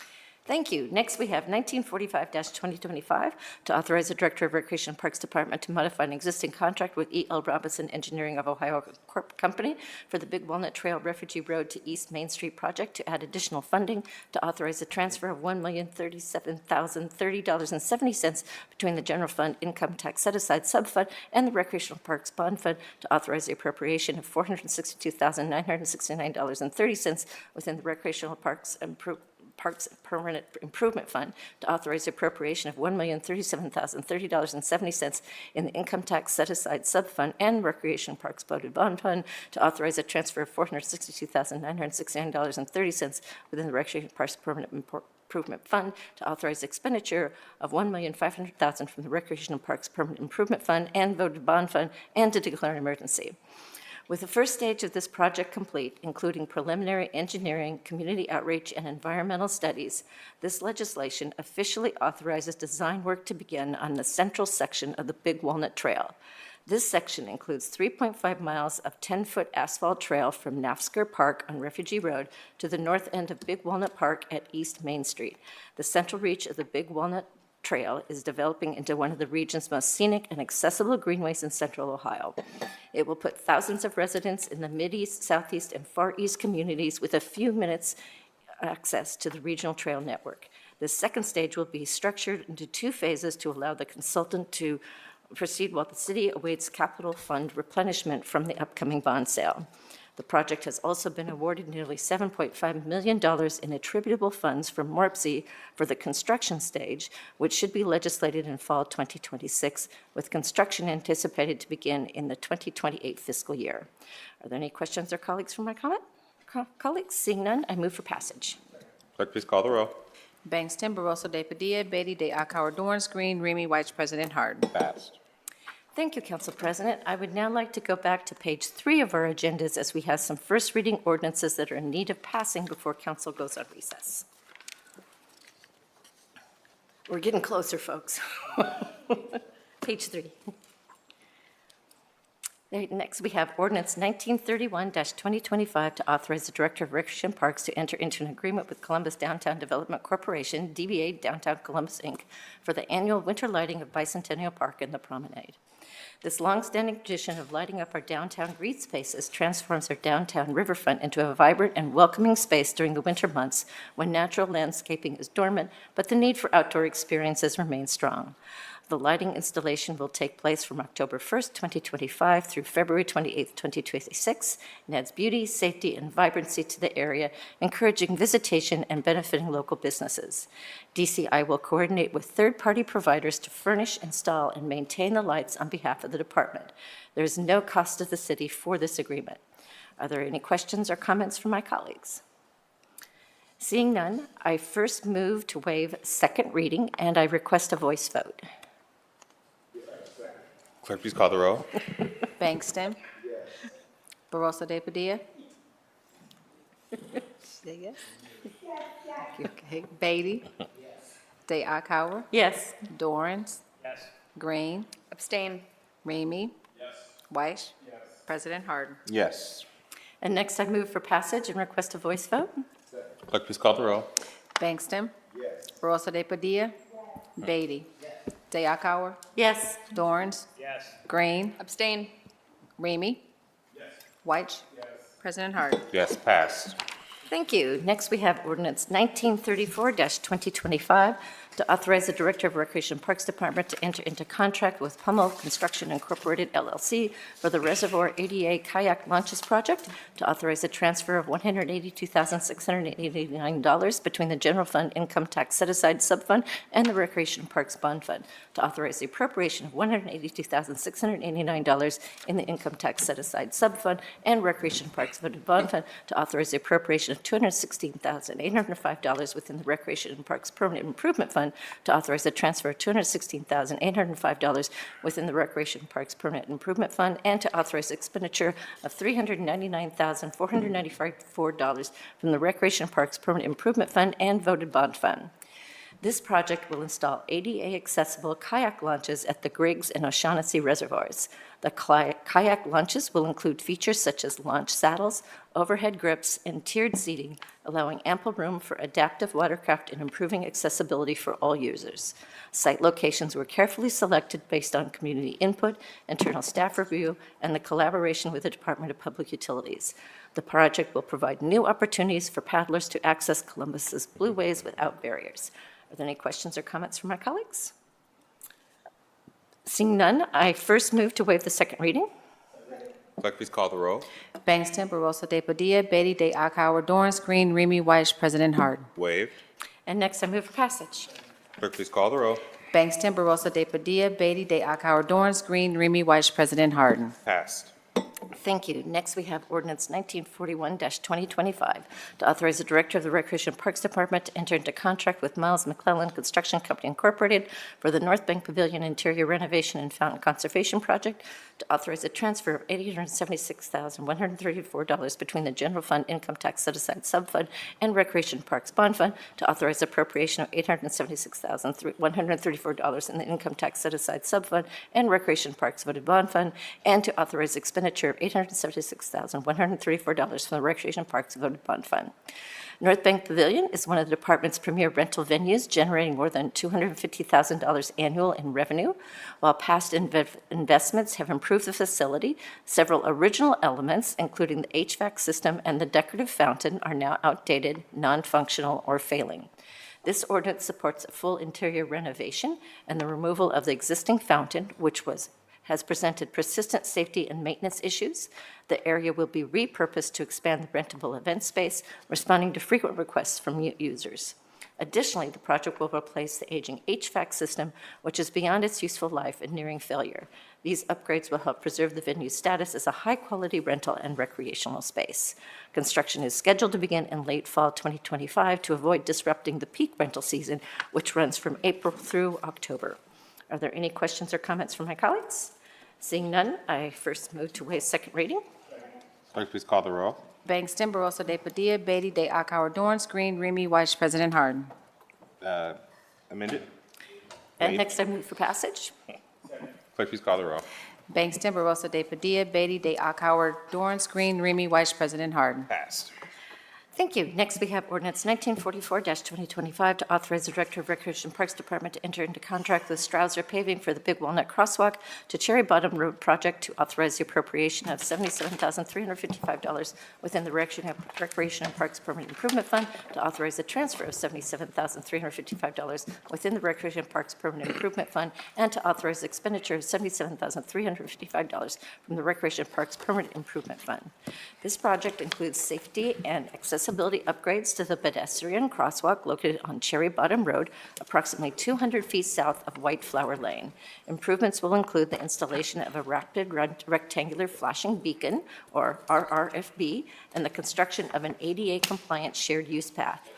Thank you. Next, we have 1945-2025 to authorize the Director of Recreation and Parks Department to modify an existing contract with E.L. Robinson Engineering of Ohio Corp. Company for the Big Walnut Trail Refugee Road to East Main Street project, to add additional funding, to authorize the transfer of $1,037,030.70 between the General Fund Income Tax Set-Aside Subfund and the Recreational Parks Bond Fund, to authorize the appropriation of $462,969.30 within the Recreational Parks Permanent Improvement Fund, to authorize the appropriation of $1,037,030.70 in the Income Tax Set-Aside Subfund and Recreation Parks Voted Bond Fund, to authorize a transfer of $462,969.30 within the Recreation Parks Permanent Improvement Fund, to authorize expenditure of $1,500,000 from the Recreation and Parks Permanent Improvement Fund and Voted Bond Fund, and to declare an emergency. With the first stage of this project complete, including preliminary engineering, community outreach, and environmental studies, this legislation officially authorizes design work to begin on the central section of the Big Walnut Trail. This section includes 3.5 miles of 10-foot asphalt trail from Nafsker Park on Refugee Road to the north end of Big Walnut Park at East Main Street. The central reach of the Big Walnut Trail is developing into one of the region's most scenic and accessible greenways in central Ohio. It will put thousands of residents in the Mideast, Southeast, and Far East communities with a few minutes access to the regional trail network. The second stage will be structured into 2 phases to allow the consultant to proceed while the city awaits capital fund replenishment from the upcoming bond sale. The project has also been awarded nearly $7.5 million in attributable funds from MORPC for the construction stage, which should be legislated in fall 2026, with construction anticipated to begin in the 2028 fiscal year. Are there any questions or colleagues from my colleagues? Seeing none, I move for passage. Clerk, please call the roll. Bangston, Barosa de Padilla, Beatty de Akauer, Dorance Green, Remy White, President Harden. Passed. Thank you, Council President. I would now like to go back to page 3 of our agendas as we have some first reading ordinances that are in need of passing before council goes on recess. We're getting closer, folks. Page 3. Next, we have ordinance 1931-2025 to authorize the Director of Recreation Parks to enter into an agreement with Columbus Downtown Development Corporation, DBA Downtown Columbus, Inc., for the annual winter lighting of Bicentennial Park and the Promenade. This longstanding tradition of lighting up our downtown green spaces transforms our downtown riverfront into a vibrant and welcoming space during the winter months when natural landscaping is dormant, but the need for outdoor experiences remains strong. The lighting installation will take place from October 1st, 2025 through February 28th, 2026, and adds beauty, safety, and vibrancy to the area, encouraging visitation and benefiting local businesses. DCI will coordinate with third-party providers to furnish, install, and maintain the lights on behalf of the department. There is no cost to the city for this agreement. Are there any questions or comments from my colleagues? Seeing none, I first move to waive second reading, and I request a voice vote. Clerk, please call the roll. Bangston. Barosa de Padilla. Say yes. Okay. Beatty. De Akauer. Yes. Dorans. Yes. Green. Abstain. Remy. Yes. Weiss. President Harden. Yes. And next, I move for passage and request a voice vote. Clerk, please call the roll. Bangston. Barosa de Padilla. Beatty. De Akauer. Yes. Dorans. Yes. Green. Abstain. Remy. Yes. White. President Harden. Yes, passed. Thank you. Next, we have ordinance 1934-2025 to authorize the Director of Recreation and Parks Department to enter into contract with Pummel Construction Incorporated LLC for the Reservoir ADA Kayak Launches Project, to authorize the transfer of $182,689 between the General Fund Income Tax Set-Aside Subfund and the Recreation and Parks Bond Fund, to authorize the appropriation of $182,689 in the Income Tax Set-Aside Subfund and Recreation Parks Voted Bond Fund, to authorize the appropriation of $216,805 within the Recreation and Parks Permanent Improvement Fund, to authorize the transfer of $216,805 within the Recreation and Parks Permanent Improvement Fund, and to authorize expenditure of $399,494 from the Recreation and Parks Permanent Improvement Fund and Voted Bond Fund. This project will install ADA-accessible kayak launches at the Griggs and O'Shaughnessy reservoirs. The kayak launches will include features such as launch saddles, overhead grips, and tiered seating, allowing ample room for adaptive watercraft and improving accessibility for all users. Site locations were carefully selected based on community input, internal staff review, and the collaboration with the Department of Public Utilities. The project will provide new opportunities for paddlers to access Columbus's blue ways without barriers. Are there any questions or comments from my colleagues? Seeing none, I first move to waive the second reading. Clerk, please call the roll. Bangston. Barosa de Padilla. Beatty. De Akauer. Dorans. Green. Remy White. President Harden. Waived. And next, I move for passage. Clerk, please call the roll. Bangston. Barosa de Padilla. Beatty. De Akauer. Dorans. Green. Remy White. President Harden. Passed. Thank you. Next, we have ordinance 1941-2025 to authorize the Director of the Recreation and Parks Department to enter into contract with Miles McClellan Construction Company Incorporated for the North Bank Pavilion interior renovation and fountain conservation project, to authorize a transfer of $876,134 between the General Fund Income Tax Set-Aside Subfund and Recreation and Parks Bond Fund, to authorize appropriation of $876,134 in the Income Tax Set-Aside Subfund and Recreation and Parks Voted Bond Fund, and to authorize expenditure of $876,134 from the Recreation and Parks Voted Bond Fund. North Bank Pavilion is one of the department's premier rental venues, generating more than $250,000 annual in revenue. While past investments have improved the facility, several original elements, including the HVAC system and the decorative fountain, are now outdated, non-functional, or failing. This ordinance supports a full interior renovation and the removal of the existing fountain, which has presented persistent safety and maintenance issues. The area will be repurposed to expand the rentable event space, responding to frequent requests from users. Additionally, the project will replace the aging HVAC system, which is beyond its useful life and nearing failure. These upgrades will help preserve the venue's status as a high-quality rental and recreational space. Construction is scheduled to begin in late fall 2025 to avoid disrupting the peak rental season, which runs from April through October. Are there any questions or comments from my colleagues? Seeing none, I first move to waive second reading. Clerk, please call the roll. Bangston, Barosa de Padilla, Beatty, De Akauer, Dorance Green, Remy Weiss, President Harden. Amended. And Waived. next I move for passage. Clerk, please call the roll. Bangston, Barosa de Padilla, Beatty, De Akauer, Dorance Green, Remy Weiss, President Harden. Passed. Thank you. Next, we have ordinance 1944-2025 to authorize the Director of Recreation and Parks Department to enter into contract with Strouser Paving for the Big Walnut Crosswalk to Cherry Bottom Road project to authorize the appropriation of $77,355 within the Recreation and Parks Permanent Improvement Fund, to authorize the transfer of $77,355 within the Recreation and Parks Permanent Improvement Fund, and to authorize the expenditure of $77,355 from the Recreation and Parks Permanent Improvement Fund. This project includes safety and accessibility upgrades to the pedestrian crosswalk located on Cherry Bottom Road, approximately 200 feet south of White Flower Lane. Improvements will include the installation of a rapid rectangular flashing beacon, or RRFB, and the construction of an ADA-compliant shared use path.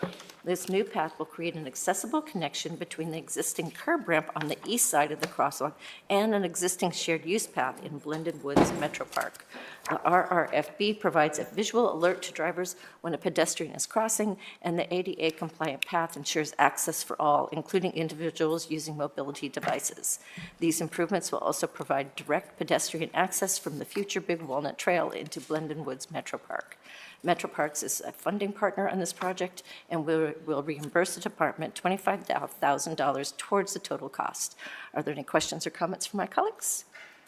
This new path will create an accessible connection between the existing curb ramp on the east side of the crosswalk and an existing shared use path in Blended Woods Metro Park. The RRFB provides a visual alert to drivers when a pedestrian is crossing, and the ADA-compliant path ensures access for all, including individuals using mobility devices. These improvements will also provide direct pedestrian access from the future Big Walnut Trail into Blended Woods Metro Park. Metro Parks is a funding partner on this project and will reimburse the department $25,000 towards the total cost. Are there any questions or comments from my colleagues?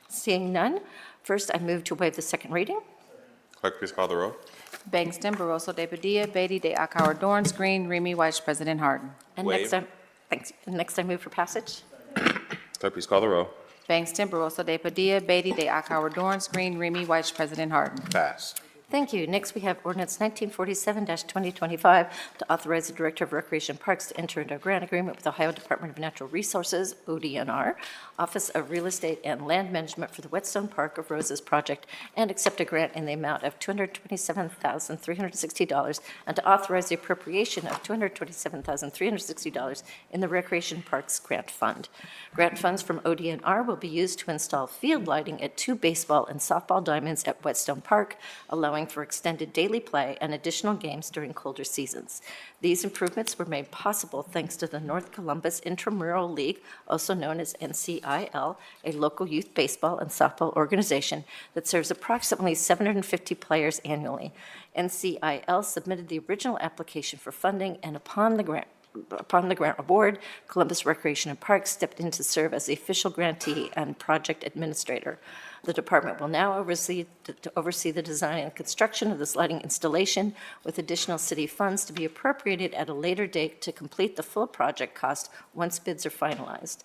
Seeing none, first I move to waive the second reading. Clerk, please call the roll. Bangston, Barosa de Padilla, Beatty, De Akauer, Dorance Green, Remy Weiss, President Harden. And Waive. next I move for passage. Clerk, please call the roll. Bangston, Barosa de Padilla, Beatty, De Akauer, Dorance Green, Remy Weiss, President Harden. Passed. Thank you. Next, we have ordinance 1947-2025 to authorize the Director of Recreation Parks to enter into a grant agreement with Ohio Department of Natural Resources, ODNR, Office of Real Estate and Land Management for the Whetstone Park of Roses project, and accept a grant in the amount of $227,360, and to authorize the appropriation of $227,360 in the Recreation Parks Grant Fund. Grant funds from ODNR will be used to install field lighting at 2 baseball and softball diamonds at Whetstone Park, allowing for extended daily play and additional games during colder seasons. These improvements were made possible thanks to the North Columbus Intramural League, also known as NCIL, a local youth baseball and softball organization that serves approximately 750 players annually. NCIL submitted the original application for funding, and upon the grant award, Columbus Recreation and Parks stepped in to serve as the official grantee and project administrator. The department will now oversee the design and construction of this lighting installation, with additional city funds to be appropriated at a later date to complete the full project cost once bids are finalized.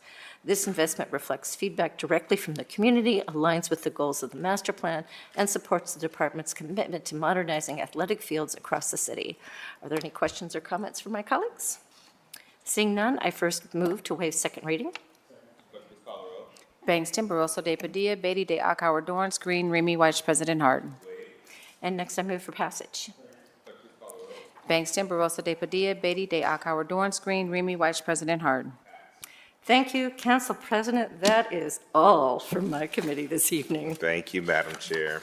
This investment reflects feedback directly from the community, aligns with the goals of the master plan, and supports the department's commitment to modernizing athletic fields across the city. Are there any questions or comments from my colleagues? Seeing none, I first move to waive second reading. Bangston, Barosa de Padilla, Beatty, De Akauer, Dorance Green, Remy Weiss, President Harden. And next I move for passage. Bangston, Barosa de Padilla, Beatty, De Akauer, Dorance Green, Remy Weiss, President Harden. Thank you, Council President. That is all from my committee this evening. Thank you, Madam Chair.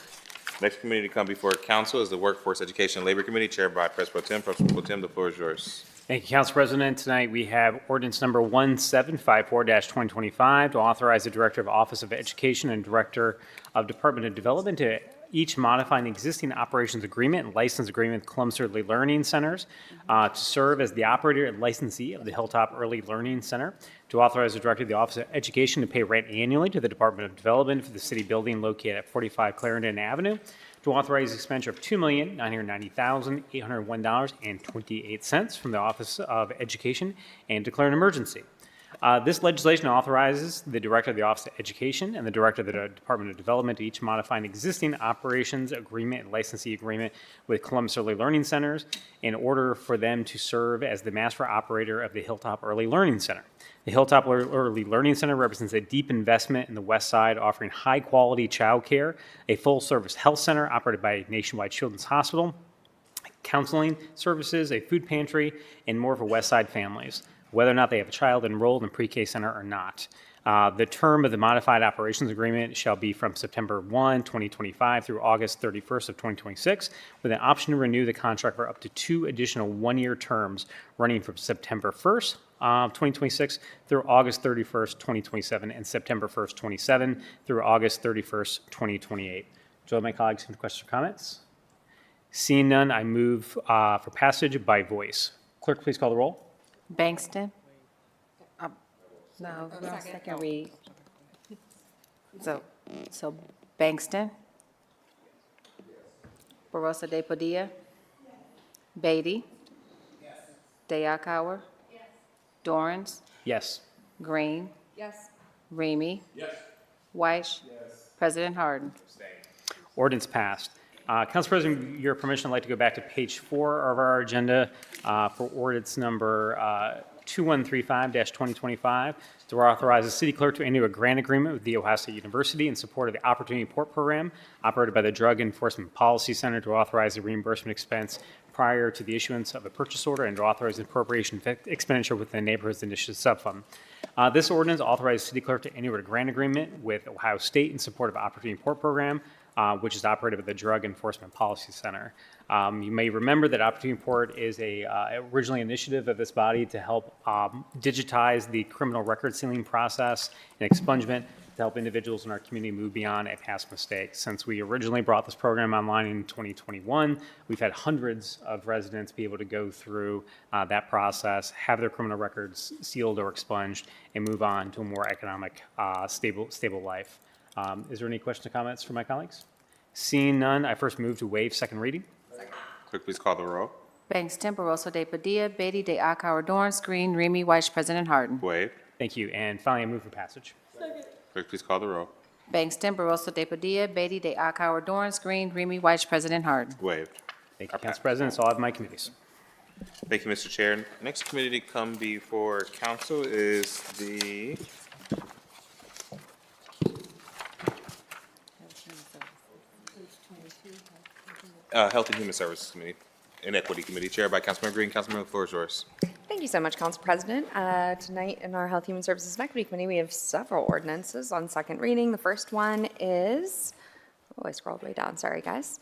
Next committee to come before council is the Workforce, Education, and Labor Committee, chaired by President Pro Tem. President Pro Tem, the floor is yours. Thank you, Council President. Tonight we have ordinance number 1754-2025 to authorize the Director of Office of Education and Director of Department of Development to each modify an existing operations agreement and license agreement with Columbus Early Learning Centers to serve as the operator and licensee of the Hilltop Early Learning Center, to authorize the Director of the Office of Education to pay rent annually to the Department of Development for the city building located at 45 Clarendon Avenue, to authorize the expenditure of $2,990,801.28 from the Office of Education and declare an emergency. This legislation authorizes the Director of the Office of Education and the Director of the Department of Development to each modify an existing operations agreement and licensee agreement with Columbus Early Learning Centers in order for them to serve as the master operator of the Hilltop Early Learning Center. The Hilltop Early Learning Center represents a deep investment in the West Side, offering high-quality childcare, a full-service health center operated by Nationwide Children's Hospital, counseling services, a food pantry, and more for West Side families, whether or not they have a child enrolled in pre-K center or not. The term of the modified operations agreement shall be from September 1, 2025 through August 31st of 2026, with an option to renew the contract for up to 2 additional one-year terms running from September 1st, 2026 through August 31st, 2027, and September 1st, 27 through August 31st, 2028. Do all my colleagues have questions or comments? Seeing none, I move for passage by voice. Clerk, please call the roll. Bangston? No, second read. So Bangston? Barosa de Padilla? Beatty? Dayakauer? Dorans? Yes. Green? Yes. Remy? Weiss? President Harden? Ordinance passed. Council President, with your permission, I'd like to go back to page 4 of our agenda for ordinance number 2135-2025 to authorize the city clerk to enter a grant agreement with The Ohio State University in support of the Opportunity Port Program operated by the Drug Enforcement Policy Center to authorize the reimbursement expense prior to the issuance of a purchase order and to authorize the appropriation expenditure within the Neighborhoods Initiative Subfund. This ordinance authorizes the city clerk to enter a grant agreement with Ohio State in support of Opportunity Port Program, which is operated by the Drug Enforcement Policy Center. You may remember that Opportunity Port is originally an initiative of this body to help digitize the criminal record sealing process and expungement to help individuals in our community move beyond a past mistake. Since we originally brought this program online in 2021, we've had hundreds of residents be able to go through that process, have their criminal records sealed or expunged, and move on to a more economic, stable life. Is there any questions or comments from my colleagues? Seeing none, I first move to waive second reading. Clerk, please call the roll. Bangston, Barosa de Padilla, Beatty, Dayakauer, Dorans, Green, Remy Weiss, President Harden. Waive. Thank you. And finally, I move for passage. Clerk, please call the roll. Bangston, Barosa de Padilla, Beatty, Dayakauer, Dorans, Green, Remy Weiss, President Harden. Waived. Thank you, Council President. That's all of my committees. Thank you, Mr. Chair. Next committee to come before council is the Health and Human Services Committee and Equity Committee, chaired by Councilmember Green. Councilmember, the floor is yours. Thank you so much, Council President. Tonight in our Health, Human Services and Equity Committee, we have several ordinances on second reading. The first one is, I scrolled way down, sorry guys.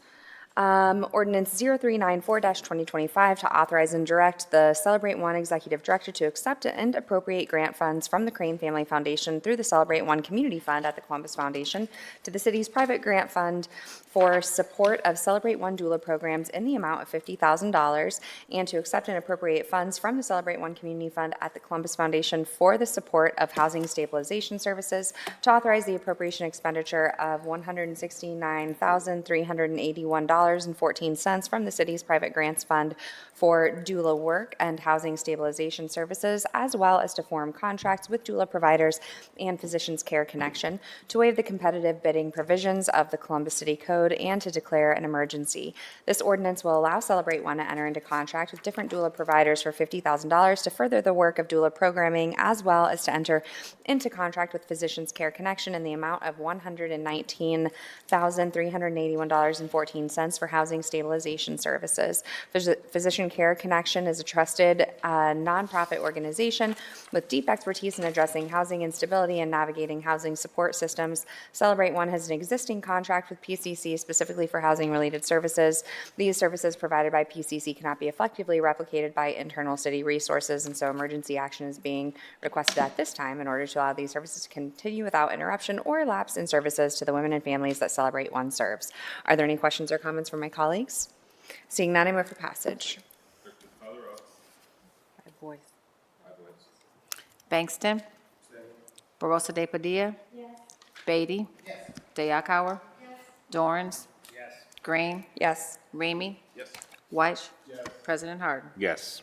Ordinance 0394-2025 to authorize and direct the Celebrate One Executive Director to accept and appropriate grant funds from the Crane Family Foundation through the Celebrate One Community Fund at the Columbus Foundation to the city's private grant fund for support of Celebrate One doula programs in the amount of $50,000 and to accept and appropriate funds from the Celebrate One Community Fund at the Columbus Foundation for the support of housing stabilization services to authorize the appropriation expenditure of $169,381.14 from the city's private grants fund for doula work and housing stabilization services, as well as to form contracts with doula providers and Physicians Care Connection, to waive the competitive bidding provisions of the Columbus City Code and to declare an emergency. This ordinance will allow Celebrate One to enter into contract with different doula providers for $50,000 to further the work of doula programming, as well as to enter into contract with Physicians Care Connection in the amount of $119,381.14 for housing stabilization services. Physician Care Connection is a trusted nonprofit organization with deep expertise in addressing housing instability and navigating housing support systems. Celebrate One has an existing contract with PCC specifically for housing-related services. These services provided by PCC cannot be effectively replicated by internal city resources, and so emergency action is being requested at this time in order to allow these services to continue without interruption or lapse in services to the women and families that Celebrate One serves. Are there any questions or comments from my colleagues? Seeing none, I move for passage. Bangston? Barosa de Padilla? Beatty? Dayakauer? Dorans? Green? Yes. Remy? Weiss? President Harden. Yes.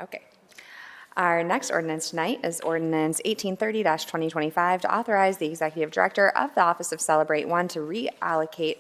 Okay. Our next ordinance tonight is ordinance 1830-2025 to authorize the executive director of the Office of Celebrate One to reallocate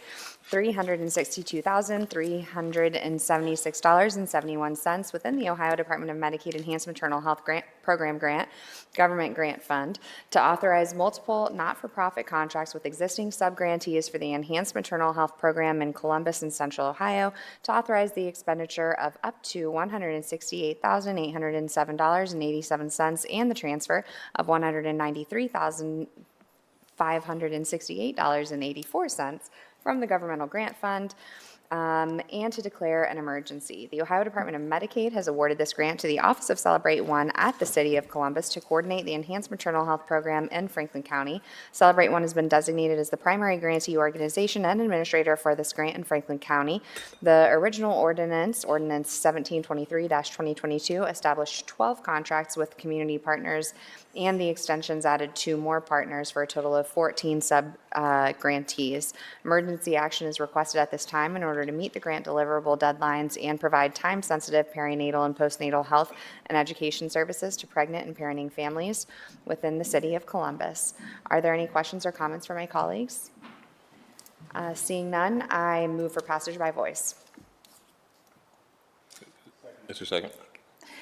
$362,376.71 within the Ohio Department of Medicaid Enhanced Maternal Health Program Grant, Government Grant Fund, to authorize multiple not-for-profit contracts with existing sub-grantees for the Enhanced Maternal Health Program in Columbus and Central Ohio, to authorize the expenditure of up to $168,807.87 and the transfer of $193,568.84 from the Governmental Grant Fund, and to declare an emergency. The Ohio Department of Medicaid has awarded this grant to the Office of Celebrate One at the City of Columbus to coordinate the Enhanced Maternal Health Program in Franklin County. Celebrate One has been designated as the primary grantee organization and administrator for this grant in Franklin County. The original ordinance, Ordinance 1723-2022, established 12 contracts with community partners, and the extensions added 2 more partners for a total of 14 sub-grantees. Emergency action is requested at this time in order to meet the grant deliverable deadlines and provide time-sensitive perinatal and postnatal health and education services to pregnant and parenting families within the City of Columbus. Are there any questions or comments from my colleagues? Seeing none, I move for passage by voice. Mr. Second.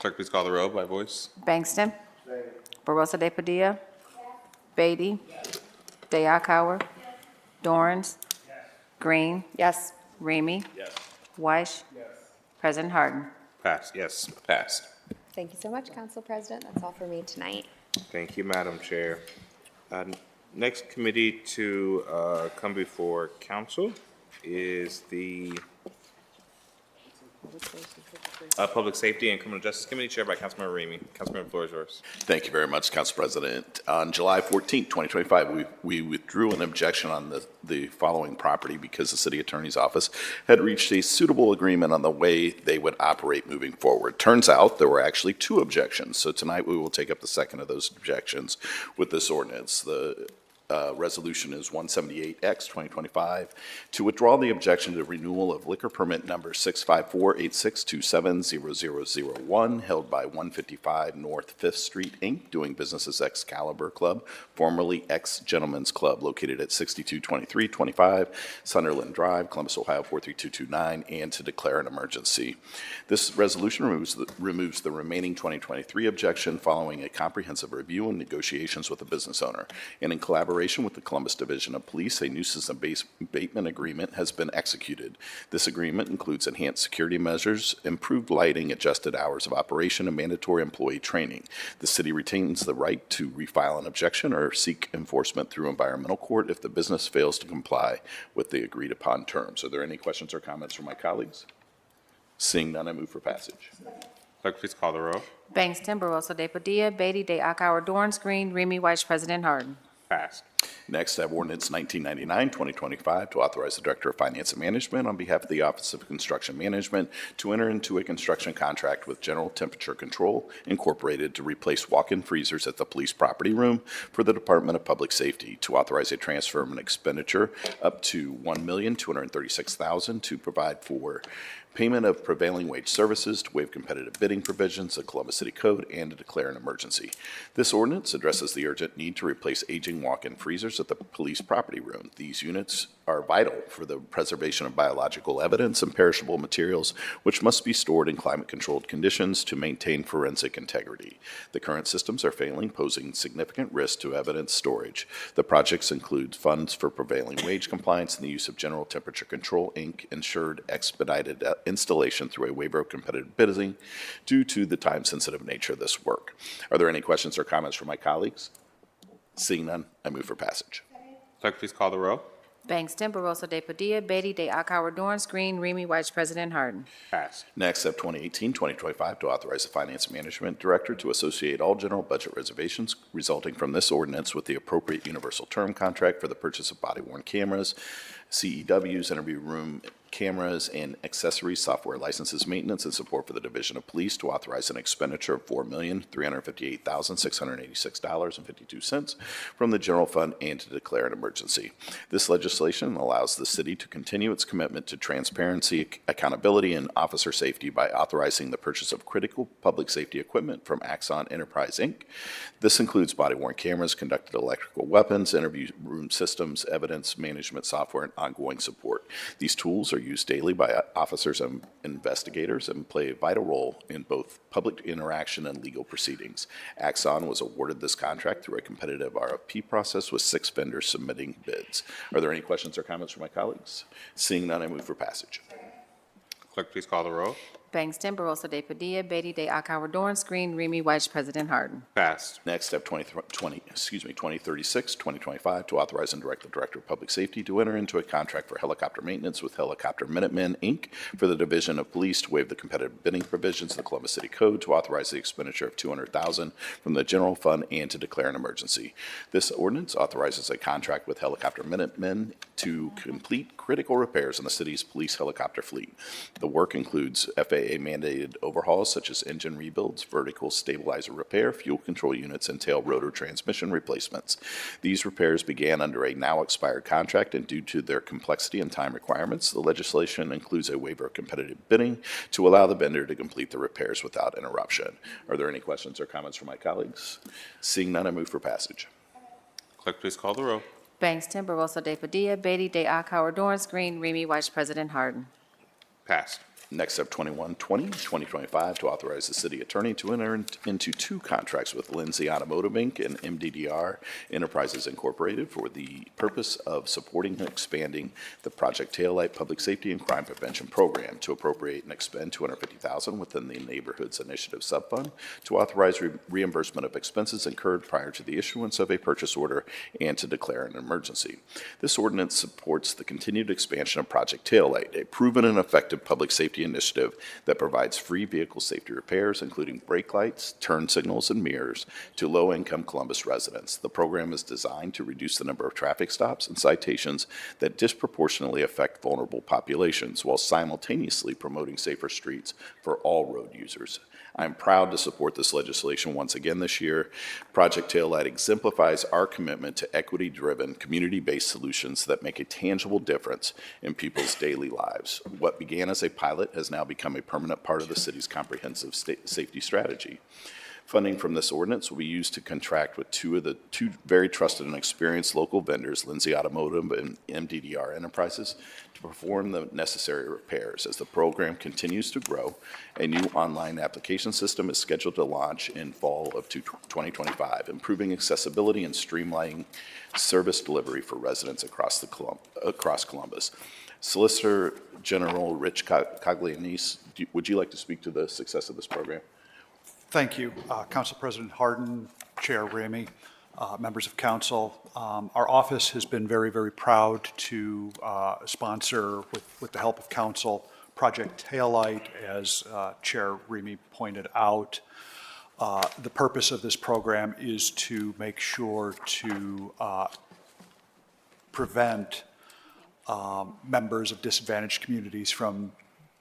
Clerk, please call the roll by voice. Bangston. Barosa de Padilla. Beatty. De Akauer. Dorans. Green. Yes. Remy. Weiss. President Harden. Passed, yes, passed. Thank you so much, Council President. That's all for me tonight. Thank you, Madam Chair. Next committee to come before council is the Public Safety and Criminal Justice Committee, chaired by Councilmember Remy. Councilmember, the floor is yours. Thank you very much, Council President. On July 14, 2025, we withdrew an objection on the following property because the City Attorney's Office had reached a suitable agreement on the way they would operate moving forward. Turns out there were actually 2 objections, so tonight we will take up the second of those objections with this ordinance. The resolution is 178X 2025 to withdraw the objection to renewal of liquor permit number 65486270001 held by 155 North 5th Street Inc. doing business as Excalibur Club, formerly Ex Gentlemen's Club, located at 622325 Sunderland Drive, Columbus, Ohio 43229, and to declare an emergency. This resolution removes the remaining 2023 objection following a comprehensive review and negotiations with the business owner, and in collaboration with the Columbus Division of Police, a nuisance abatement agreement has been executed. This agreement includes enhanced security measures, improved lighting, adjusted hours of operation, and mandatory employee training. The city retains the right to refile an objection or seek enforcement through environmental court if the business fails to comply with the agreed upon terms. Are there any questions or comments from my colleagues? Seeing none, I move for passage. Clerk, please call the roll. Bangston. Barosa de Padilla. Beatty. De Akauer. Dorans. Green. Remy Weiss. President Harden. Passed. Next, I have ordinance 1999-2025 to authorize the Director of Finance and Management on behalf of the Office of Construction Management to enter into a construction contract with General Temperature Control Incorporated to replace walk-in freezers at the police property room for the Department of Public Safety, to authorize a transfer of an expenditure up to $1,236,000 to provide for payment of prevailing wage services, to waive competitive bidding provisions of Columbus City Code, and to declare an emergency. This ordinance addresses the urgent need to replace aging walk-in freezers at the police property room. These units are vital for the preservation of biological evidence and perishable materials, which must be stored in climate-controlled conditions to maintain forensic integrity. The current systems are failing, posing significant risk to evidence storage. The projects include funds for prevailing wage compliance and the use of General Temperature Control, Inc. ensured expedited installation through a waiver of competitive bidding due to the time-sensitive nature of this work. Are there any questions or comments from my colleagues? Seeing none, I move for passage. Clerk, please call the roll. Bangston. Barosa de Padilla. Beatty. De Akauer. Dorans. Green. Remy Weiss. President Harden. Passed. Next, I have 2018-2025 to authorize the Finance Management Director to associate all general budget reservations resulting from this ordinance with the appropriate universal term contract for the purchase of body-worn cameras, CEWs, interview room cameras and accessories, software licenses, maintenance, and support for the Division of Police to authorize an expenditure of $4,358,686.52 from the general fund and to declare an emergency. This legislation allows the city to continue its commitment to transparency, accountability, and officer safety by authorizing the purchase of critical public safety equipment from Axon Enterprise, Inc. This includes body-worn cameras, conducted electrical weapons, interview room systems, evidence management software, and ongoing support. These tools are used daily by officers and investigators and play a vital role in both public interaction and legal proceedings. Axon was awarded this contract through a competitive RFP process with 6 vendors submitting bids. Are there any questions or comments from my colleagues? Seeing none, I move for passage. Clerk, please call the roll. Bangston, Barosa de Padilla, Beatty de Akauer, Dorance Green, Remy White, President Harden. Passed. Next, step 2036, 2025, to authorize and direct the Director of Public Safety to enter into a contract for helicopter maintenance with Helicopter Minutemen, Inc. for the Division of Police to waive the competitive bidding provisions of the Columbus City Code, to authorize the expenditure of $200,000 from the general fund, and to declare an emergency. This ordinance authorizes a contract with Helicopter Minutemen to complete critical repairs on the city's police helicopter fleet. The work includes FAA-mandated overhauls such as engine rebuilds, vertical stabilizer repair, fuel control units, and tail rotor transmission replacements. These repairs began under a now-expired contract, and due to their complexity and time requirements, the legislation includes a waiver of competitive bidding to allow the vendor to complete the repairs without interruption. Are there any questions or comments from my colleagues? Seeing none, I move for passage. Clerk, please call the roll. Bangston, Barosa de Padilla, Beatty de Akauer, Dorance Green, Remy White, President Harden. Passed. Next up, 2025, to authorize the city attorney to enter into 2 contracts with Lindsay Automotive Inc. and MDDR Enterprises Incorporated for the purpose of supporting and expanding the Project Taillight Public Safety and Crime Prevention Program, to appropriate and expend $250,000 within the Neighborhoods Initiative Subfund, to authorize reimbursement of expenses incurred prior to the issuance of a purchase order, and to declare an emergency. This ordinance supports the continued expansion of Project Taillight, a proven and effective public safety initiative that provides free vehicle safety repairs, including brake lights, turn signals, and mirrors, to low-income Columbus residents. The program is designed to reduce the number of traffic stops and citations that disproportionately affect vulnerable populations, while simultaneously promoting safer streets for all road users. I am proud to support this legislation once again this year. Project Taillight exemplifies our commitment to equity-driven, community-based solutions that make a tangible difference in people's daily lives. What began as a pilot has now become a permanent part of the city's comprehensive safety strategy. Funding from this ordinance will be used to contract with two very trusted and experienced local vendors, Lindsay Automotive and MDDR Enterprises, to perform the necessary repairs. As the program continues to grow, a new online application system is scheduled to launch in fall of 2025, improving accessibility and streamlining service delivery for residents across Columbus. Solicitor General Rich Coglianese, would you like to speak to the success of this program? Thank you, Council President Harden, Chair Ramey, members of council. Our office has been very, very proud to sponsor, with the help of council, Project Taillight, as Chair Ramey pointed out. The purpose of this program is to make sure to prevent members of disadvantaged communities from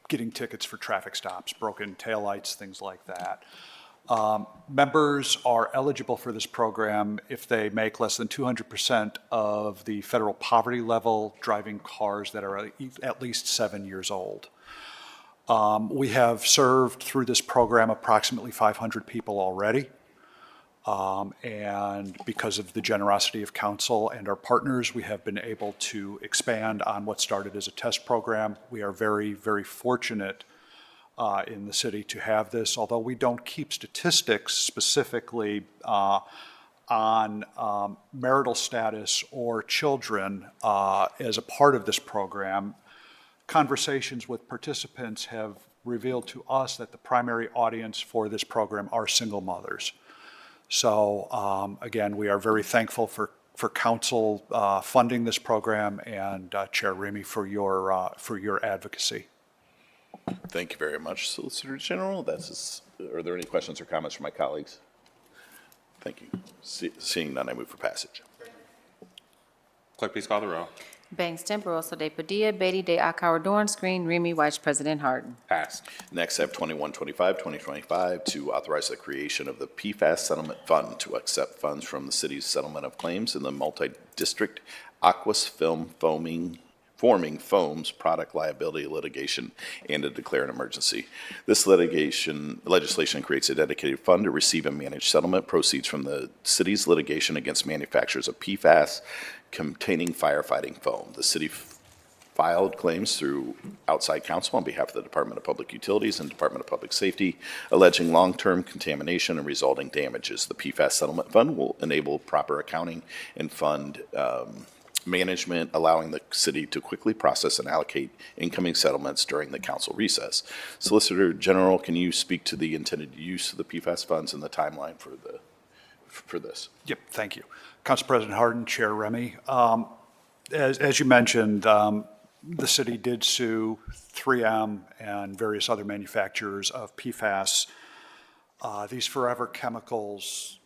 getting tickets for traffic stops, broken taillights, things like that. Members are eligible for this program if they make less than 200% of the federal poverty level, driving cars that are at least 7 years old. We have served through this program approximately 500 people already. And because of the generosity of council and our partners, we have been able to expand on what started as a test program. We are very, very fortunate in the city to have this, although we don't keep statistics specifically on marital status or children as a part of this program. Conversations with participants have revealed to us that the primary audience for this program are single mothers. So again, we are very thankful for council funding this program, and Chair Ramey for your advocacy. Thank you very much, Solicitor General. Are there any questions or comments from my colleagues? Thank you. Seeing none, I move for passage. Clerk, please call the roll. Bangston, Barosa de Padilla, Beatty de Akauer, Dorance Green, Remy Weiss, President Harden. Passed. Next, I have 2125 to authorize the creation of the PFAS Settlement Fund to accept funds from the city's settlement of claims in the multi-district aqueous film forming foams product liability litigation and to declare an emergency. This legislation creates a dedicated fund to receive and manage settlement proceeds from the city's litigation against manufacturers of PFAS containing firefighting foam. The city filed claims through outside counsel on behalf of the Department of Public Utilities and Department of Public Safety, alleging long-term contamination and resulting damages. The PFAS Settlement Fund will enable proper accounting and fund management, allowing the city to quickly process and allocate incoming settlements during the council recess. Solicitor General, can you speak to the intended use of the PFAS funds and the timeline for this? Yep, thank you. Council President Harden, Chair Remy. As you mentioned, the city did sue 3M and various other manufacturers of PFAS. These forever chemicals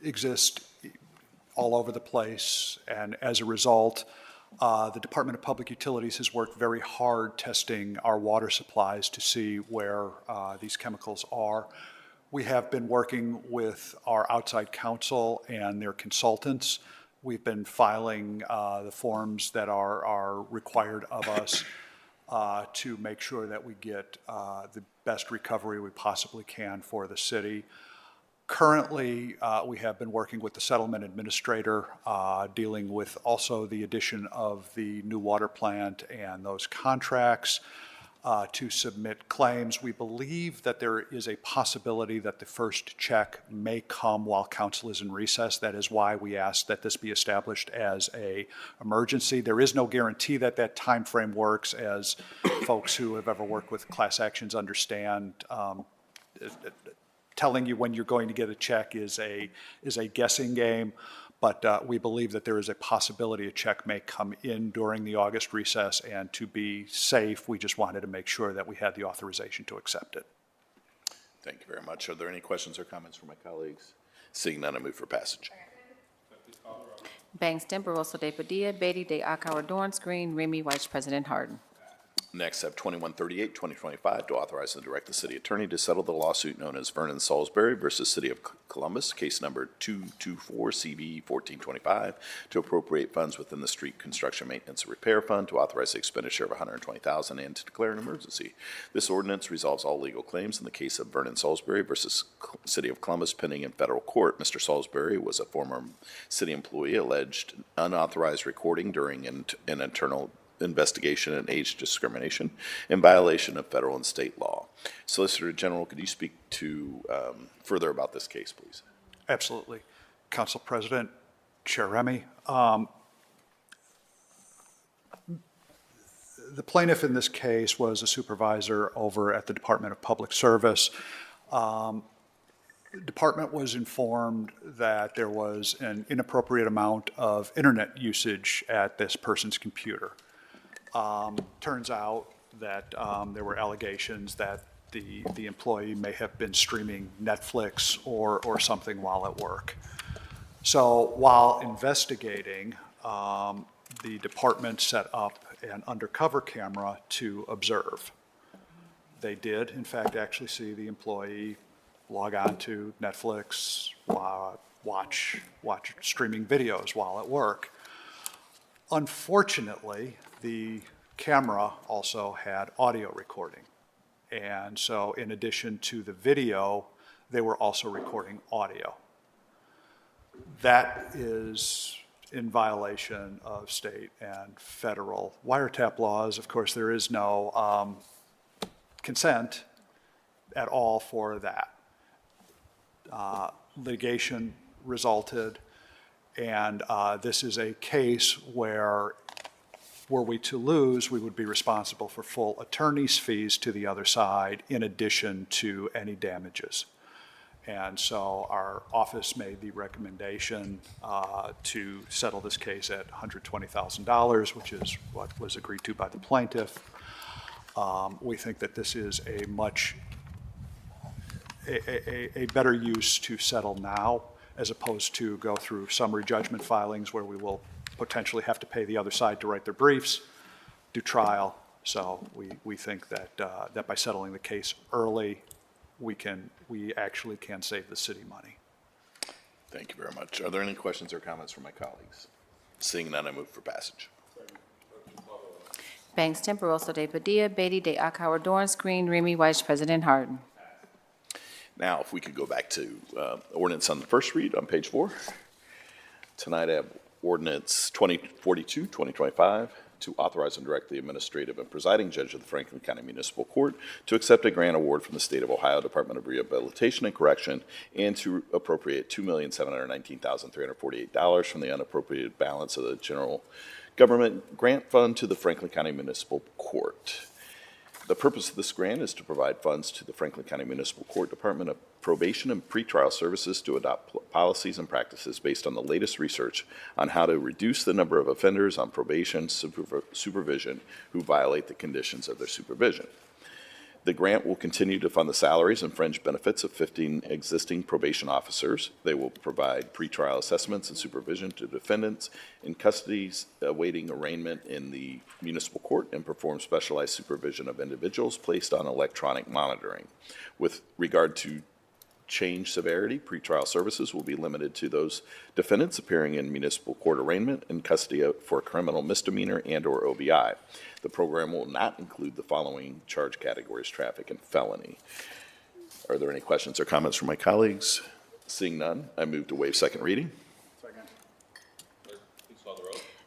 exist all over the place, and as a result, the Department of Public Utilities has worked very hard testing our water supplies to see where these chemicals are. We have been working with our outside counsel and their consultants. We've been filing the forms that are required of us to make sure that we get the best recovery we possibly can for the city. Currently, we have been working with the settlement administrator, dealing with also the addition of the new water plant and those contracts to submit claims. We believe that there is a possibility that the first check may come while council is in recess. That is why we asked that this be established as an emergency. There is no guarantee that that time frame works, as folks who have ever worked with class actions understand. Telling you when you're going to get a check is a guessing game, but we believe that there is a possibility a check may come in during the August recess, and to be safe, we just wanted to make sure that we had the authorization to accept it. Thank you very much. Are there any questions or comments from my colleagues? Seeing none, I move for passage. Bangston, Barosa de Padilla, Beatty de Akauer, Dorance Green, Remy Weiss, President Harden. Next, I have 2138 to authorize and direct the city attorney to settle the lawsuit known as Vernon Salisbury versus City of Columbus, case number 224 CB 1425, to appropriate funds within the Street Construction Maintenance and Repair Fund, to authorize the expenditure of $120,000 and to declare an emergency. This ordinance resolves all legal claims in the case of Vernon Salisbury versus City of Columbus pending in federal court. Mr. Salisbury was a former city employee, alleged unauthorized recording during an internal investigation and age discrimination in violation of federal and state law. Solicitor General, could you speak to further about this case, please? Absolutely. Council President, Chair Remy. The plaintiff in this case was a supervisor over at the Department of Public Service. The department was informed that there was an inappropriate amount of internet usage at this person's computer. Turns out that there were allegations that the employee may have been streaming Netflix or something while at work. So while investigating, the department set up an undercover camera to observe. They did, in fact, actually see the employee log on to Netflix, watch streaming videos while at work. Unfortunately, the camera also had audio recording. And so in addition to the video, they were also recording audio. That is in violation of state and federal wiretap laws. Of course, there is no consent at all for that. Litigation resulted, and this is a case where, were we to lose, we would be responsible for full attorney's fees to the other side in addition to any damages. And so our office made the recommendation to settle this case at $120,000, which is what was agreed to by the plaintiff. We think that this is a better use to settle now, as opposed to go through summary judgment filings where we will potentially have to pay the other side to write their briefs, do trial. So we think that, that by settling the case early, we actually can save the city money. Thank you very much. Are there any questions or comments from my colleagues? Seeing none, I move for passage. Bangston, Barosa de Padilla, Beatty, de Akauer, Dorance Green, Remy Weiss, President Harden. Now, if we could go back to ordinance on the first read on page 4. Tonight I have ordinance 2042, 2025, to authorize and direct the administrative and presiding judge of the Franklin County Municipal Court to accept a grant award from the State of Ohio Department of Rehabilitation and Correction and to appropriate $2,719,348 from the unappropriated balance of the General Government Grant Fund to the Franklin County Municipal Court. The purpose of this grant is to provide funds to the Franklin County Municipal Court Department of Probation and Pretrial Services to adopt policies and practices based on the latest research on how to reduce the number of offenders on probation supervision who violate the conditions of their supervision. The grant will continue to fund the salaries and fringe benefits of 15 existing probation officers. They will provide pretrial assessments and supervision to defendants in custody awaiting arraignment in the municipal court and perform specialized supervision of individuals placed on electronic monitoring. With regard to change severity, pretrial services will be limited to those defendants appearing in municipal court arraignment and custody for criminal misdemeanor and/or OVI. The program will not include the following charge categories: traffic and felony. Are there any questions or comments from my colleagues? Seeing none, I move to waive second reading.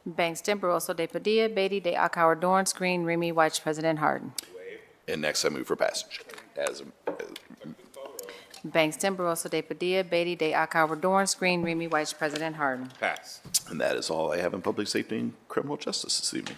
Bangston, Barosa de Padilla, Beatty, de Akauer, Dorance Green, Remy Weiss, President Harden. And next, I move for passage. Bangston, Barosa de Padilla, Beatty, de Akauer, Dorance Green, Remy Weiss, President Harden. Pass. And that is all I have in public safety and criminal justice this evening.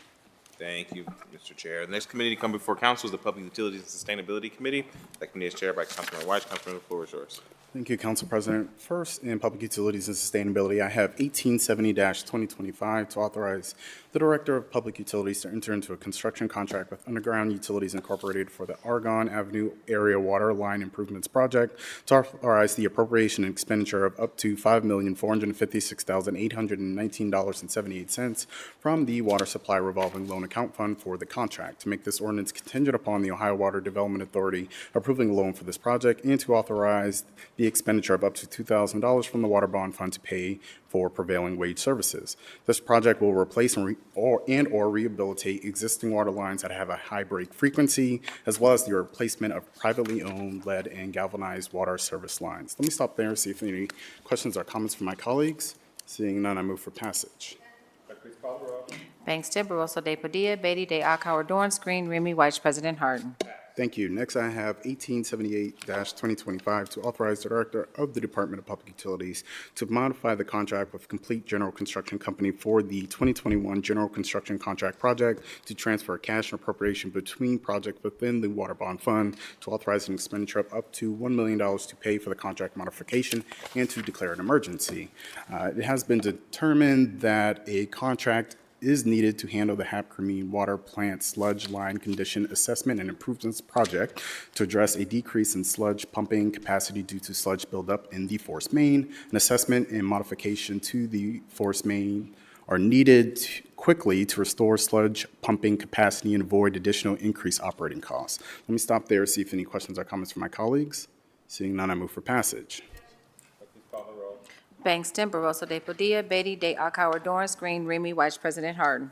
Thank you, Mr. Chair. The next committee to come before council is the Public Utilities and Sustainability Committee. That committee is chaired by Councilman Weiss. Councilman, the floor is yours. Thank you, Council President. First, in Public Utilities and Sustainability, I have 1870-2025 to authorize the Director of Public Utilities to enter into a construction contract with Underground Utilities Incorporated for the Argonne Avenue Area Water Line Improvements Project to authorize the appropriation and expenditure of up to $5,456,819.78 from the Water Supply Revolving Loan Account Fund for the contract, to make this ordinance contingent upon the Ohio Water Development Authority approving a loan for this project, and to authorize the expenditure of up to $2,000 from the Water Bond Fund to pay for prevailing wage services. This project will replace or rehabilitate existing water lines that have a high break frequency, as well as the replacement of privately owned lead and galvanized water service lines. Let me stop there and see if any questions or comments from my colleagues. Seeing none, I move for passage. Bangston, Barosa de Padilla, Beatty, de Akauer, Dorance Green, Remy Weiss, President Harden. Thank you. Next, I have 1878-2025 to authorize the Director of the Department of Public Utilities to modify the contract with Complete General Construction Company for the 2021 General Construction Contract Project, to transfer cash and appropriation between projects within the Water Bond Fund, to authorize an expenditure of up to $1 million to pay for the contract modification, and to declare an emergency. It has been determined that a contract is needed to handle the Hapkermeen Water Plant Sludge Line Condition Assessment and Improvements Project to address a decrease in sludge pumping capacity due to sludge buildup in the force main. An assessment and modification to the force main are needed quickly to restore sludge pumping capacity and avoid additional increased operating costs. Let me stop there and see if any questions or comments from my colleagues. Seeing none, I move for passage. Bangston, Barosa de Padilla, Beatty, de Akauer, Dorance Green, Remy Weiss, President Harden.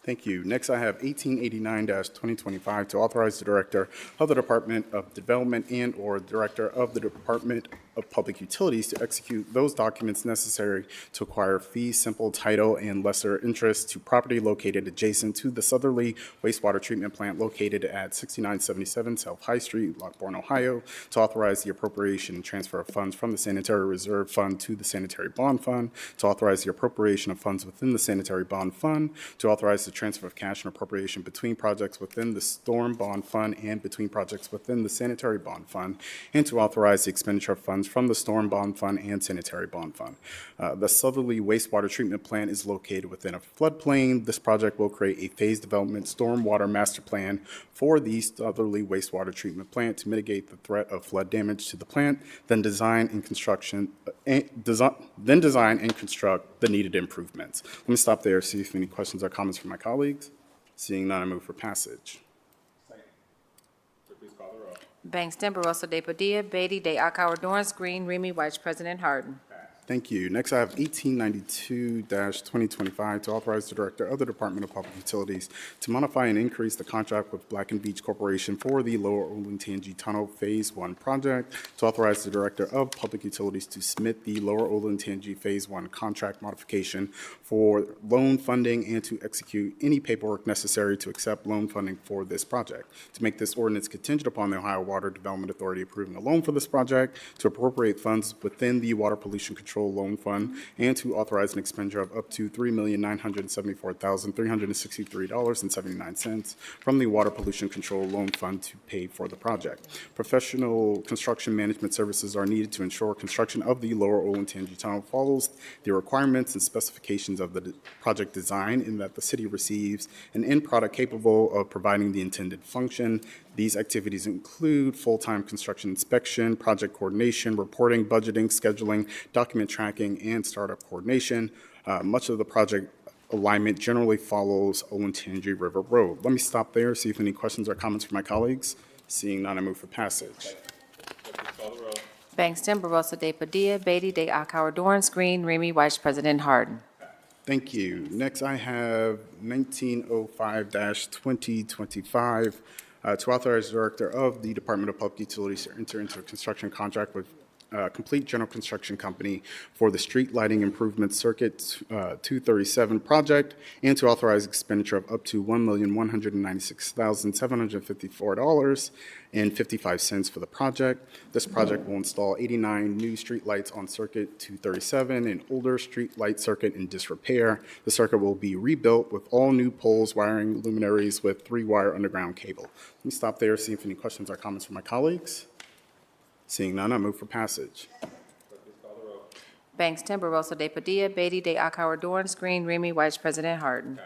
Thank you. Next, I have 1889-2025 to authorize the Director of the Department of Development and/or Director of the Department of Public Utilities to execute those documents necessary to acquire fee simple title and lesser interest to property located adjacent to the Southerly Wastewater Treatment Plant located at 6977 South High Street, Lockbourne, Ohio, to authorize the appropriation and transfer of funds from the Sanitary Reserve Fund to the Sanitary Bond Fund, to authorize the appropriation of funds within the Sanitary Bond Fund, to authorize the transfer of cash and appropriation between projects within the Storm Bond Fund and between projects within the Sanitary Bond Fund, and to authorize the expenditure of funds from the Storm Bond Fund and Sanitary Bond Fund. The Southerly Wastewater Treatment Plant is located within a floodplain. This project will create a phased development stormwater master plan for the Southerly Wastewater Treatment Plant to mitigate the threat of flood damage to the plant, then design and construct the needed improvements. Let me stop there, see if any questions or comments from my colleagues. Seeing none, I move for passage. Bangston, Barosa de Padilla, Beatty, De Akauer, Dorance Green, Remy White, President Harden. Thank you. Next, I have 1892-2025 to authorize the Director of the Department of Public Utilities to modify and increase the contract with Black & Veatch Corporation for the Lower Olentangy Tunnel Phase 1 project, to authorize the Director of Public Utilities to submit the Lower Olentangy Phase 1 contract modification for loan funding and to execute any paperwork necessary to accept loan funding for this project, to make this ordinance contingent upon the Ohio Water Development Authority approving a loan for this project, to appropriate funds within the Water Pollution Control Loan Fund, and to authorize an expenditure of up to $3,974,363.79 from the Water Pollution Control Loan Fund to pay for the project. Professional construction management services are needed to ensure construction of the Lower Olentangy Tunnel follows the requirements and specifications of the project design, in that the city receives an end product capable of providing the intended function. These activities include full-time construction inspection, project coordination, reporting, budgeting, scheduling, document tracking, and startup coordination. Much of the project alignment generally follows Olentangy River Road. Let me stop there, see if any questions or comments from my colleagues. Seeing none, I move for passage. Bangston, Barosa de Padilla, Beatty, De Akauer, Dorance Green, Remy White, President Harden. Thank you. Next, I have 1905-2025 to authorize the Director of the Department of Public Utilities to enter into a construction contract with Complete General Construction Company for the Street Lighting Improvement Circuit 237 project, and to authorize expenditure of up to $1,196,754.55 for the project. This project will install 89 new street lights on Circuit 237, an older street light circuit in disrepair. The circuit will be rebuilt with all new poles, wiring, luminaries with 3-wire underground cable. Let me stop there, see if any questions or comments from my colleagues. Seeing none, I move for passage. Bangston, Barosa de Padilla, Beatty, De Akauer, Dorance Green, Remy White, President Harden.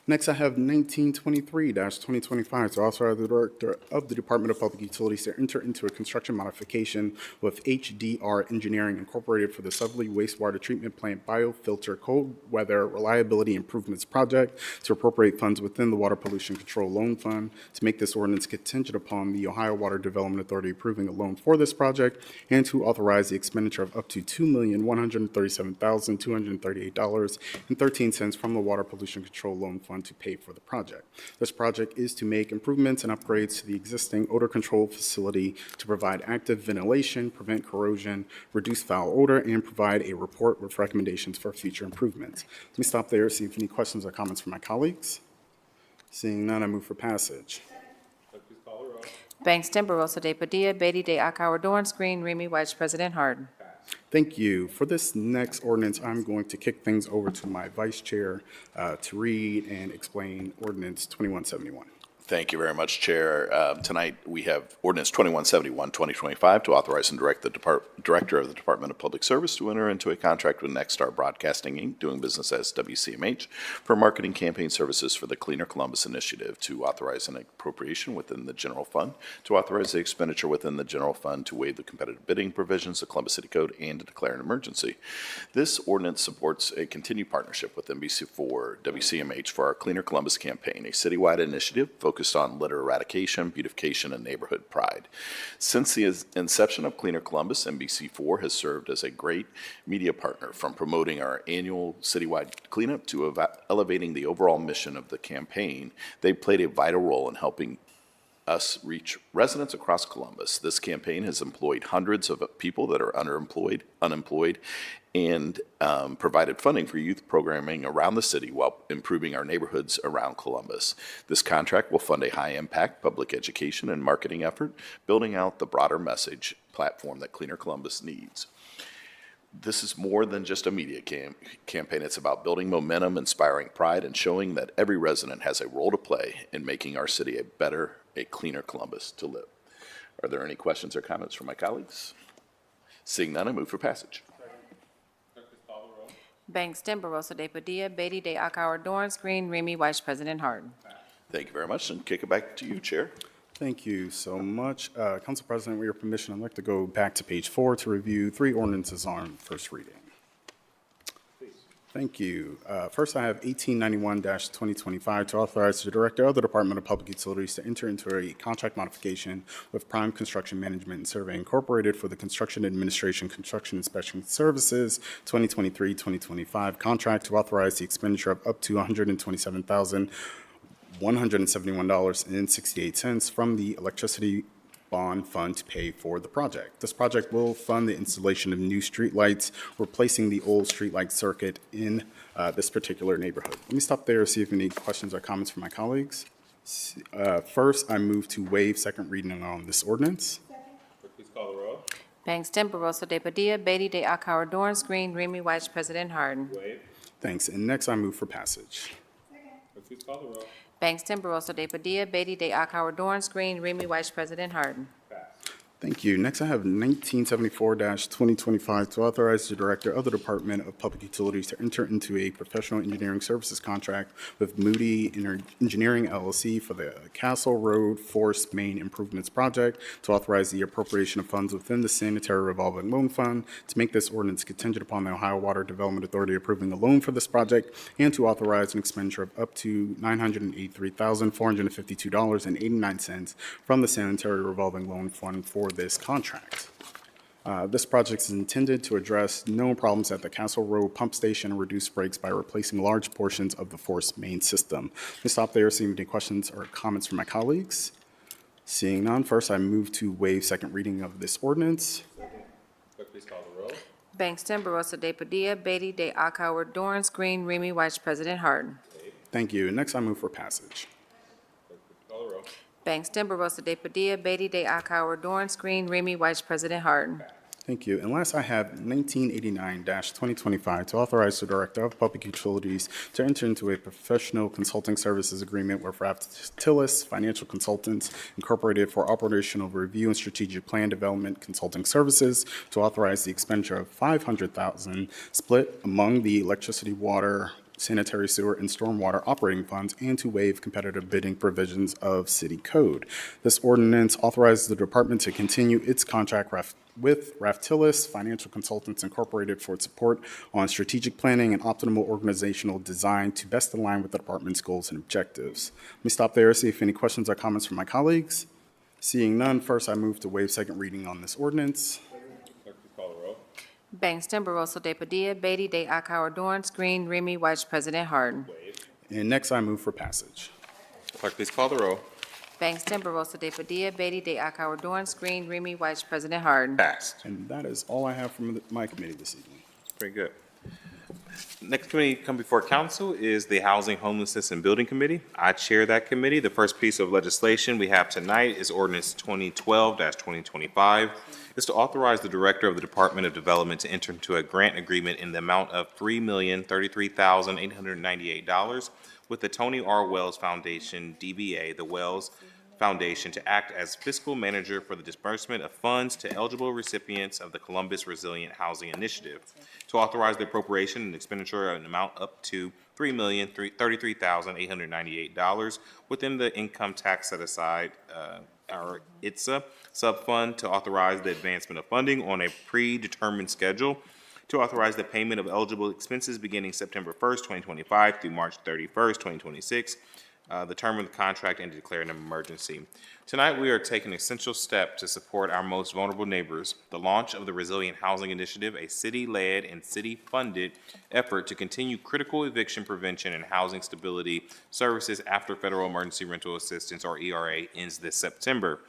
Next, I have 1923-2025 to authorize the Director of the Department of Public Utilities to enter into a construction modification with HDR Engineering Incorporated for the Southerly Wastewater Treatment Plant Biofilter Cold Weather Reliability Improvements Project, to appropriate funds within the Water Pollution Control Loan Fund, to make this ordinance contingent upon the Ohio Water Development Authority approving a loan for this project, and to authorize the expenditure of up to $2,137,238.13 from the Water Pollution Control Loan Fund to pay for the project. This project is to make improvements and upgrades to the existing odor control facility to provide active ventilation, prevent corrosion, reduce foul odor, and provide a report with recommendations for future improvements. Let me stop there, see if any questions or comments from my colleagues. Seeing none, I move for passage. Bangston, Barosa de Padilla, Beatty, De Akauer, Dorance Green, Remy White, President Harden. Thank you. For this next ordinance, I'm going to kick things over to my vice chair to read and explain ordinance 2171. Thank you very much, Chair. Tonight, we have ordinance 2171, 2025, to authorize and direct the Director of the Department of Public Service to enter into a contract with Nexstar Broadcasting, Inc., doing business as WCMH, for marketing campaign services for the Cleaner Columbus Initiative, to authorize an appropriation within the general fund, to authorize the expenditure within the general fund, to waive the competitive bidding provisions of Columbus City Code, and to declare an emergency. This ordinance supports a continued partnership with NBC4 WCMH for our Cleaner Columbus campaign, a citywide initiative focused on litter eradication, beautification, and neighborhood pride. Since the inception of Cleaner Columbus, NBC4 has served as a great media partner, from promoting our annual citywide cleanup to elevating the overall mission of the campaign. They played a vital role in helping us reach residents across Columbus. This campaign has employed hundreds of people that are unemployed, and provided funding for youth programming around the city while improving our neighborhoods around Columbus. This contract will fund a high-impact public education and marketing effort, building out the broader message platform that Cleaner Columbus needs. This is more than just a media campaign. It's about building momentum, inspiring pride, and showing that every resident has a role to play in making our city a cleaner Columbus to live. Are there any questions or comments from my colleagues? Seeing none, I move for passage. Bangston, Barosa de Padilla, Beatty de Akauer, Dorance Green, Remy Weiss, President Harden. Thank you very much, and kick it back to you, Chair. Thank you so much. Council President, with your permission, I'd like to go back to page 4 to review 3 ordinances on first reading. Thank you. First, I have 1891-2025 to authorize the Director of the Department of Public Utilities to enter into a contract modification with Prime Construction Management and Survey Incorporated for the Construction Administration Construction Inspection Services 2023-2025 contract to authorize the expenditure of up to $127,171.68 from the Electricity Bond Fund to pay for the project. This project will fund the installation of new streetlights, replacing the old streetlight circuit in this particular neighborhood. Let me stop there and see if any questions or comments from my colleagues. First, I move to waive second reading on this ordinance. Please call the roll. Bangston, Barosa de Padilla, Beatty de Akauer, Dorance Green, Remy Weiss, President Harden. Waive. Thanks. And next, I move for passage. Please call the roll. Bangston, Barosa de Padilla, Beatty de Akauer, Dorance Green, Remy Weiss, President Harden. Thank you. Next, I have 1974-2025 to authorize the Director of the Department of Public Utilities to enter into a professional engineering services contract with Moody Engineering LLC for the Castle Road Forest Main Improvements Project to authorize the appropriation of funds within the Sanitary Revolving Loan Fund to make this ordinance contingent upon the Ohio Water Development Authority approving a loan for this project and to authorize an expenditure of up to $983,452.89 from the Sanitary Revolving Loan Fund for this contract. This project is intended to address known problems at the Castle Road pump station and reduce breaks by replacing large portions of the force main system. Let me stop there, see if any questions or comments from my colleagues. Seeing none, first I move to waive second reading of this ordinance. Clerk, please call the roll. Bangston, Barosa de Padilla, Beatty de Akauer, Dorance Green, Remy Weiss, President Harden. Thank you. Next, I move for passage. Clerk, please call the roll. Bangston, Barosa de Padilla, Beatty de Akauer, Dorance Green, Remy Weiss, President Harden. Thank you. And last, I have 1989-2025 to authorize the Director of Public Utilities to enter into a professional consulting services agreement with Tillis Financial Consultants Incorporated for operational review and strategic plan development consulting services to authorize the expenditure of $500,000 split among the electricity, water, sanitary sewer, and stormwater operating funds, and to waive competitive bidding provisions of city code. This ordinance authorizes the department to continue its contract with Raftillis Financial Consultants Incorporated for its support on strategic planning and optimal organizational design to best align with the department's goals and objectives. Let me stop there, see if any questions or comments from my colleagues. Seeing none, first I move to waive second reading on this ordinance. Clerk, please call the roll. Bangston, Barosa de Padilla, Beatty de Akauer, Dorance Green, Remy Weiss, President Harden. And next I move for passage. Clerk, please call the roll. Bangston, Barosa de Padilla, Beatty de Akauer, Dorance Green, Remy Weiss, President Harden. Passed. And that is all I have from my committee this evening. Very good. Next committee to come before council is the Housing, Homelessness, and Building Committee. I chair that committee. The first piece of legislation we have tonight is ordinance 2012-2025. It's to authorize the Director of the Department of Development to enter into a grant agreement in the amount of $3,033,898 with the Tony R. Wells Foundation, DBA, the Wells Foundation, to act as fiscal manager for the disbursement of funds to eligible recipients of the Columbus Resilient Housing Initiative, to authorize the appropriation and expenditure of an amount up to $3,033,898 within the income tax set aside, our ITSA subfund, to authorize the advancement of funding on a predetermined schedule, to authorize the payment of eligible expenses beginning September 1st, 2025 through March 31st, 2026, the term of the contract, and to declare an emergency. Tonight, we are taking an essential step to support our most vulnerable neighbors, the launch of the Resilient Housing Initiative, a city-led and city-funded effort to continue critical eviction prevention and housing stability services after Federal Emergency Rental Assistance, or ERA, ends this September.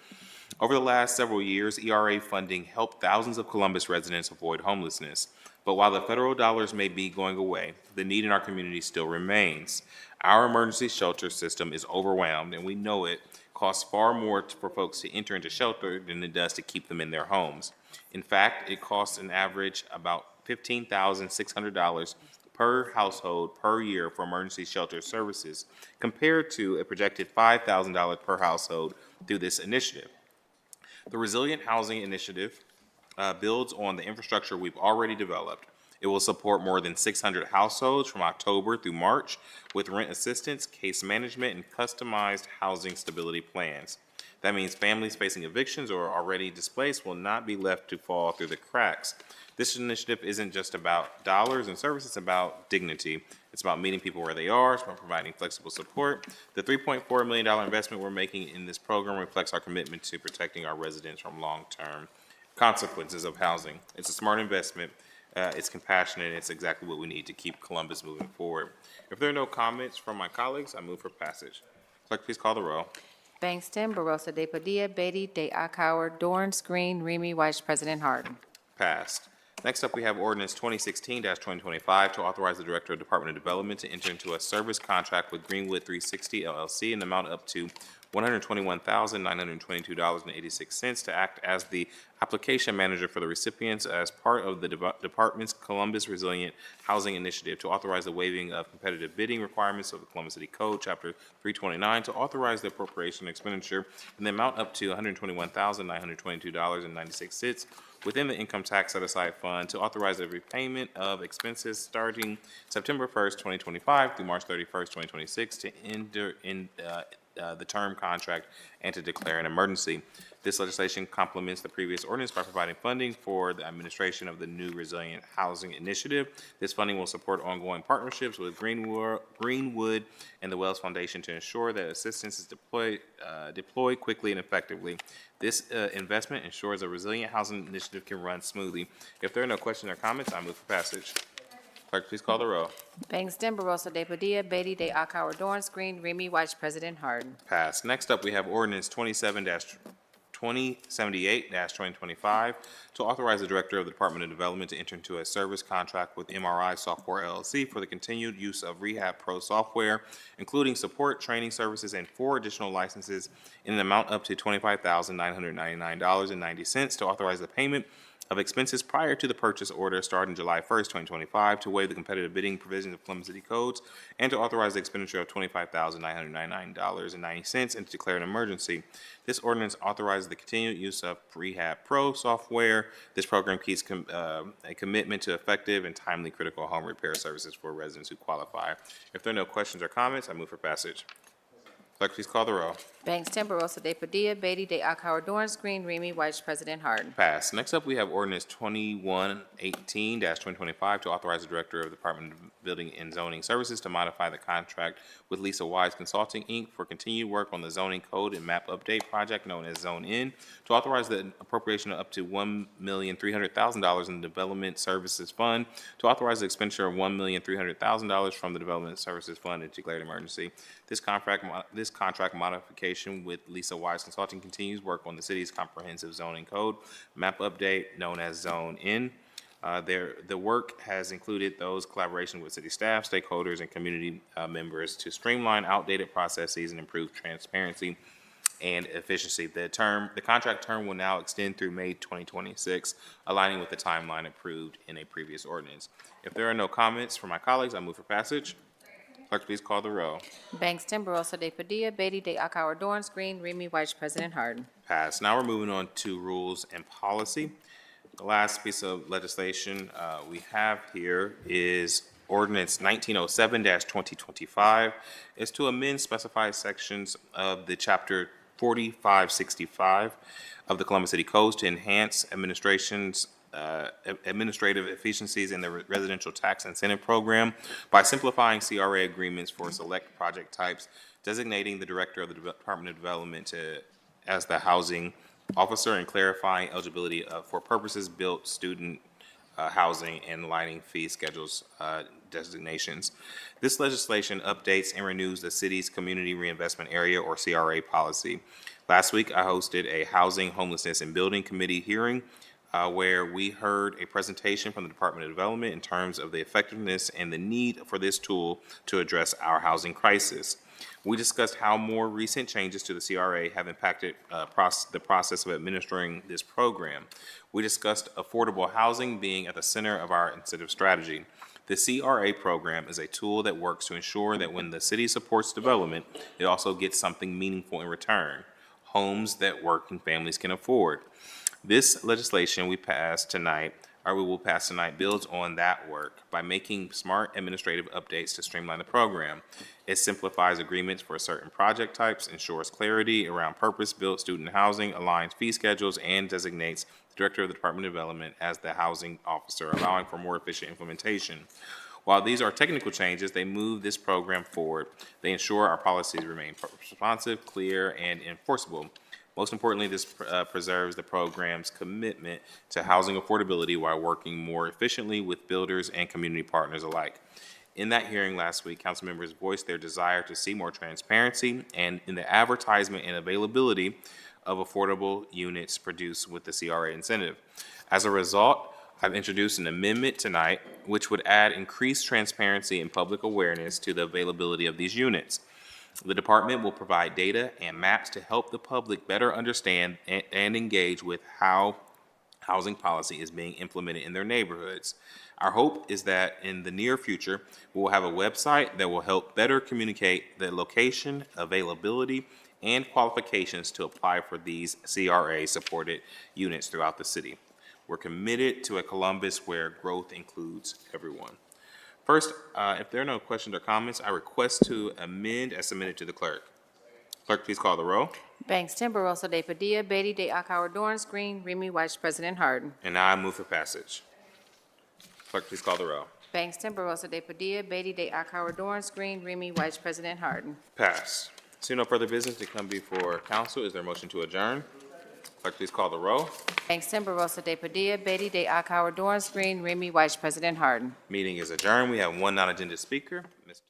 Over the last several years, ERA funding helped thousands of Columbus residents avoid homelessness. But while the federal dollars may be going away, the need in our community still remains. Our emergency shelter system is overwhelmed, and we know it costs far more for folks to enter into shelter than it does to keep them in their homes. In fact, it costs an average about $15,600 per household per year for emergency shelter services, compared to a projected $5,000 per household through this initiative. The Resilient Housing Initiative builds on the infrastructure we've already developed. It will support more than 600 households from October through March with rent assistance, case management, and customized housing stability plans. That means families facing evictions or already displaced will not be left to fall through the cracks. This initiative isn't just about dollars and services, it's about dignity. It's about meeting people where they are, it's about providing flexible support. The $3.4 million investment we're making in this program reflects our commitment to protecting our residents from long-term consequences of housing. It's a smart investment. It's compassionate, and it's exactly what we need to keep Columbus moving forward. If there are no comments from my colleagues, I move for passage. Clerk, please call the roll. Bangston, Barosa de Padilla, Beatty, De Akauer, Dorance Green, Remy Weiss, President Harden. Passed. Next up, we have ordinance 2016-2025 to authorize the Director of Department of Development to enter into a service contract with Greenwood 360 LLC in the amount up to $121,922.86 to act as the application manager for the recipients as part of the department's Columbus Resilient Housing Initiative, to authorize the waiving of competitive bidding requirements of the Columbus City Code, Chapter 329, to authorize the appropriation expenditure in the amount up to $121,922.96 within the income tax set-aside fund, to authorize the repayment of expenses starting September 1st, 2025 through March 31st, 2026, to enter in the term contract and to declare an emergency. This legislation complements the previous ordinance by providing funding for the administration of the new Resilient Housing Initiative. This funding will support ongoing partnerships with Greenwood and the Wells Foundation to ensure that assistance is deployed quickly and effectively. This investment ensures a resilient housing initiative can run smoothly. If there are no questions or comments, I move for passage. Clerk, please call the roll. Bangston, Barosa de Padilla, Beatty, De Akauer, Dorance Green, Remy Weiss, President Harden. Passed. Next up, we have ordinance 2078-2025 to authorize the Director of the Department of Development to enter into a service contract with MRI Software LLC for the continued use of Rehab Pro software, including support, training services, and 4 additional licenses in an amount up to $25,999.90 to authorize the payment of expenses prior to the purchase order starting July 1st, 2025, to waive the competitive bidding provisions of Columbus City Codes, and to authorize the expenditure of $25,999.90 and to declare an emergency. This ordinance authorizes the continued use of Rehab Pro software. This program keeps a commitment to effective and timely critical home repair services for residents who qualify. If there are no questions or comments, I move for passage. Clerk, please call the roll. Bangston, Barosa de Padilla, Beatty, De Akauer, Dorance Green, Remy Weiss, President Harden. Passed. Next up, we have ordinance 2118-2025 to authorize the Director of the Department of Building and Zoning Services to modify the contract with Lisa Wise Consulting, Inc. for continued work on the zoning code and map update project known as Zone N, to authorize the appropriation of up to $1,300,000 in the Development Services Fund, to authorize the expenditure of $1,300,000 from the Development Services Fund and declare an emergency. This contract modification with Lisa Wise Consulting continues work on the city's comprehensive zoning code map update known as Zone N. The work has included those collaboration with city staff, stakeholders, and community members to streamline outdated processes and improve transparency and efficiency. The contract term will now extend through May 2026, aligning with the timeline approved in a previous ordinance. If there are no comments from my colleagues, I move for passage. Clerk, please call the roll. Bangston, Barosa de Padilla, Beatty, De Akauer, Dorance Green, Remy Weiss, President Harden. Passed. Now we're moving on to rules and policy. The last piece of legislation we have here is ordinance 1907-2025. It's to amend specified sections of the chapter 4565 of the Columbus City Codes to enhance administrative efficiencies in the residential tax incentive program by simplifying CRA agreements for select project types, designating the Director of the Department of Development as the housing officer, and clarifying eligibility for purposes built student housing and lighting fee schedules designations. This legislation updates and renews the city's Community Reinvestment Area, or CRA, policy. Last week, I hosted a Housing, Homelessness, and Building Committee hearing where we heard a presentation from the Department of Development in terms of the effectiveness and the need for this tool to address our housing crisis. We discussed how more recent changes to the CRA have impacted the process of administering this program. We discussed affordable housing being at the center of our incentive strategy. The CRA program is a tool that works to ensure that when the city supports development, it also gets something meaningful in return: homes that working families can afford. This legislation we will pass tonight builds on that work by making smart administrative updates to streamline the program. It simplifies agreements for certain project types, ensures clarity around purpose-built student housing, aligns fee schedules, and designates the Director of the Department of Development as the housing officer, allowing for more efficient implementation. While these are technical changes, they move this program forward. They ensure our policies remain responsive, clear, and enforceable. Most importantly, this preserves the program's commitment to housing affordability while working more efficiently with builders and community partners alike. In that hearing last week, council members voiced their desire to see more transparency and in the advertisement and availability of affordable units produced with the CRA incentive. As a result, I've introduced an amendment tonight which would add increased transparency and public awareness to the availability of these units. The department will provide data and maps to help the public better understand and engage with how housing policy is being implemented in their neighborhoods. Our hope is that in the near future, we will have a website that will help better communicate the location, availability, and qualifications to apply for these CRA-supported units throughout the city. We're committed to a Columbus where growth includes everyone. First, if there are no questions or comments, I request to amend as submitted to the clerk. Clerk, please call the roll. Bangston, Barosa de Padilla, Beatty de Akauer, Dorance Green, Remy White, President Harden. And now I move for passage. Clerk, please call the roll. Bangston, Barosa de Padilla, Beatty de Akauer, Dorance Green, Remy White, President Harden. Pass. See no further business to come before council. Is there a motion to adjourn? Clerk, please call the roll. Bangston, Barosa de Padilla, Beatty de Akauer, Dorance Green, Remy White, President Harden. Meeting is adjourned. We have one non-agenda speaker, Mr.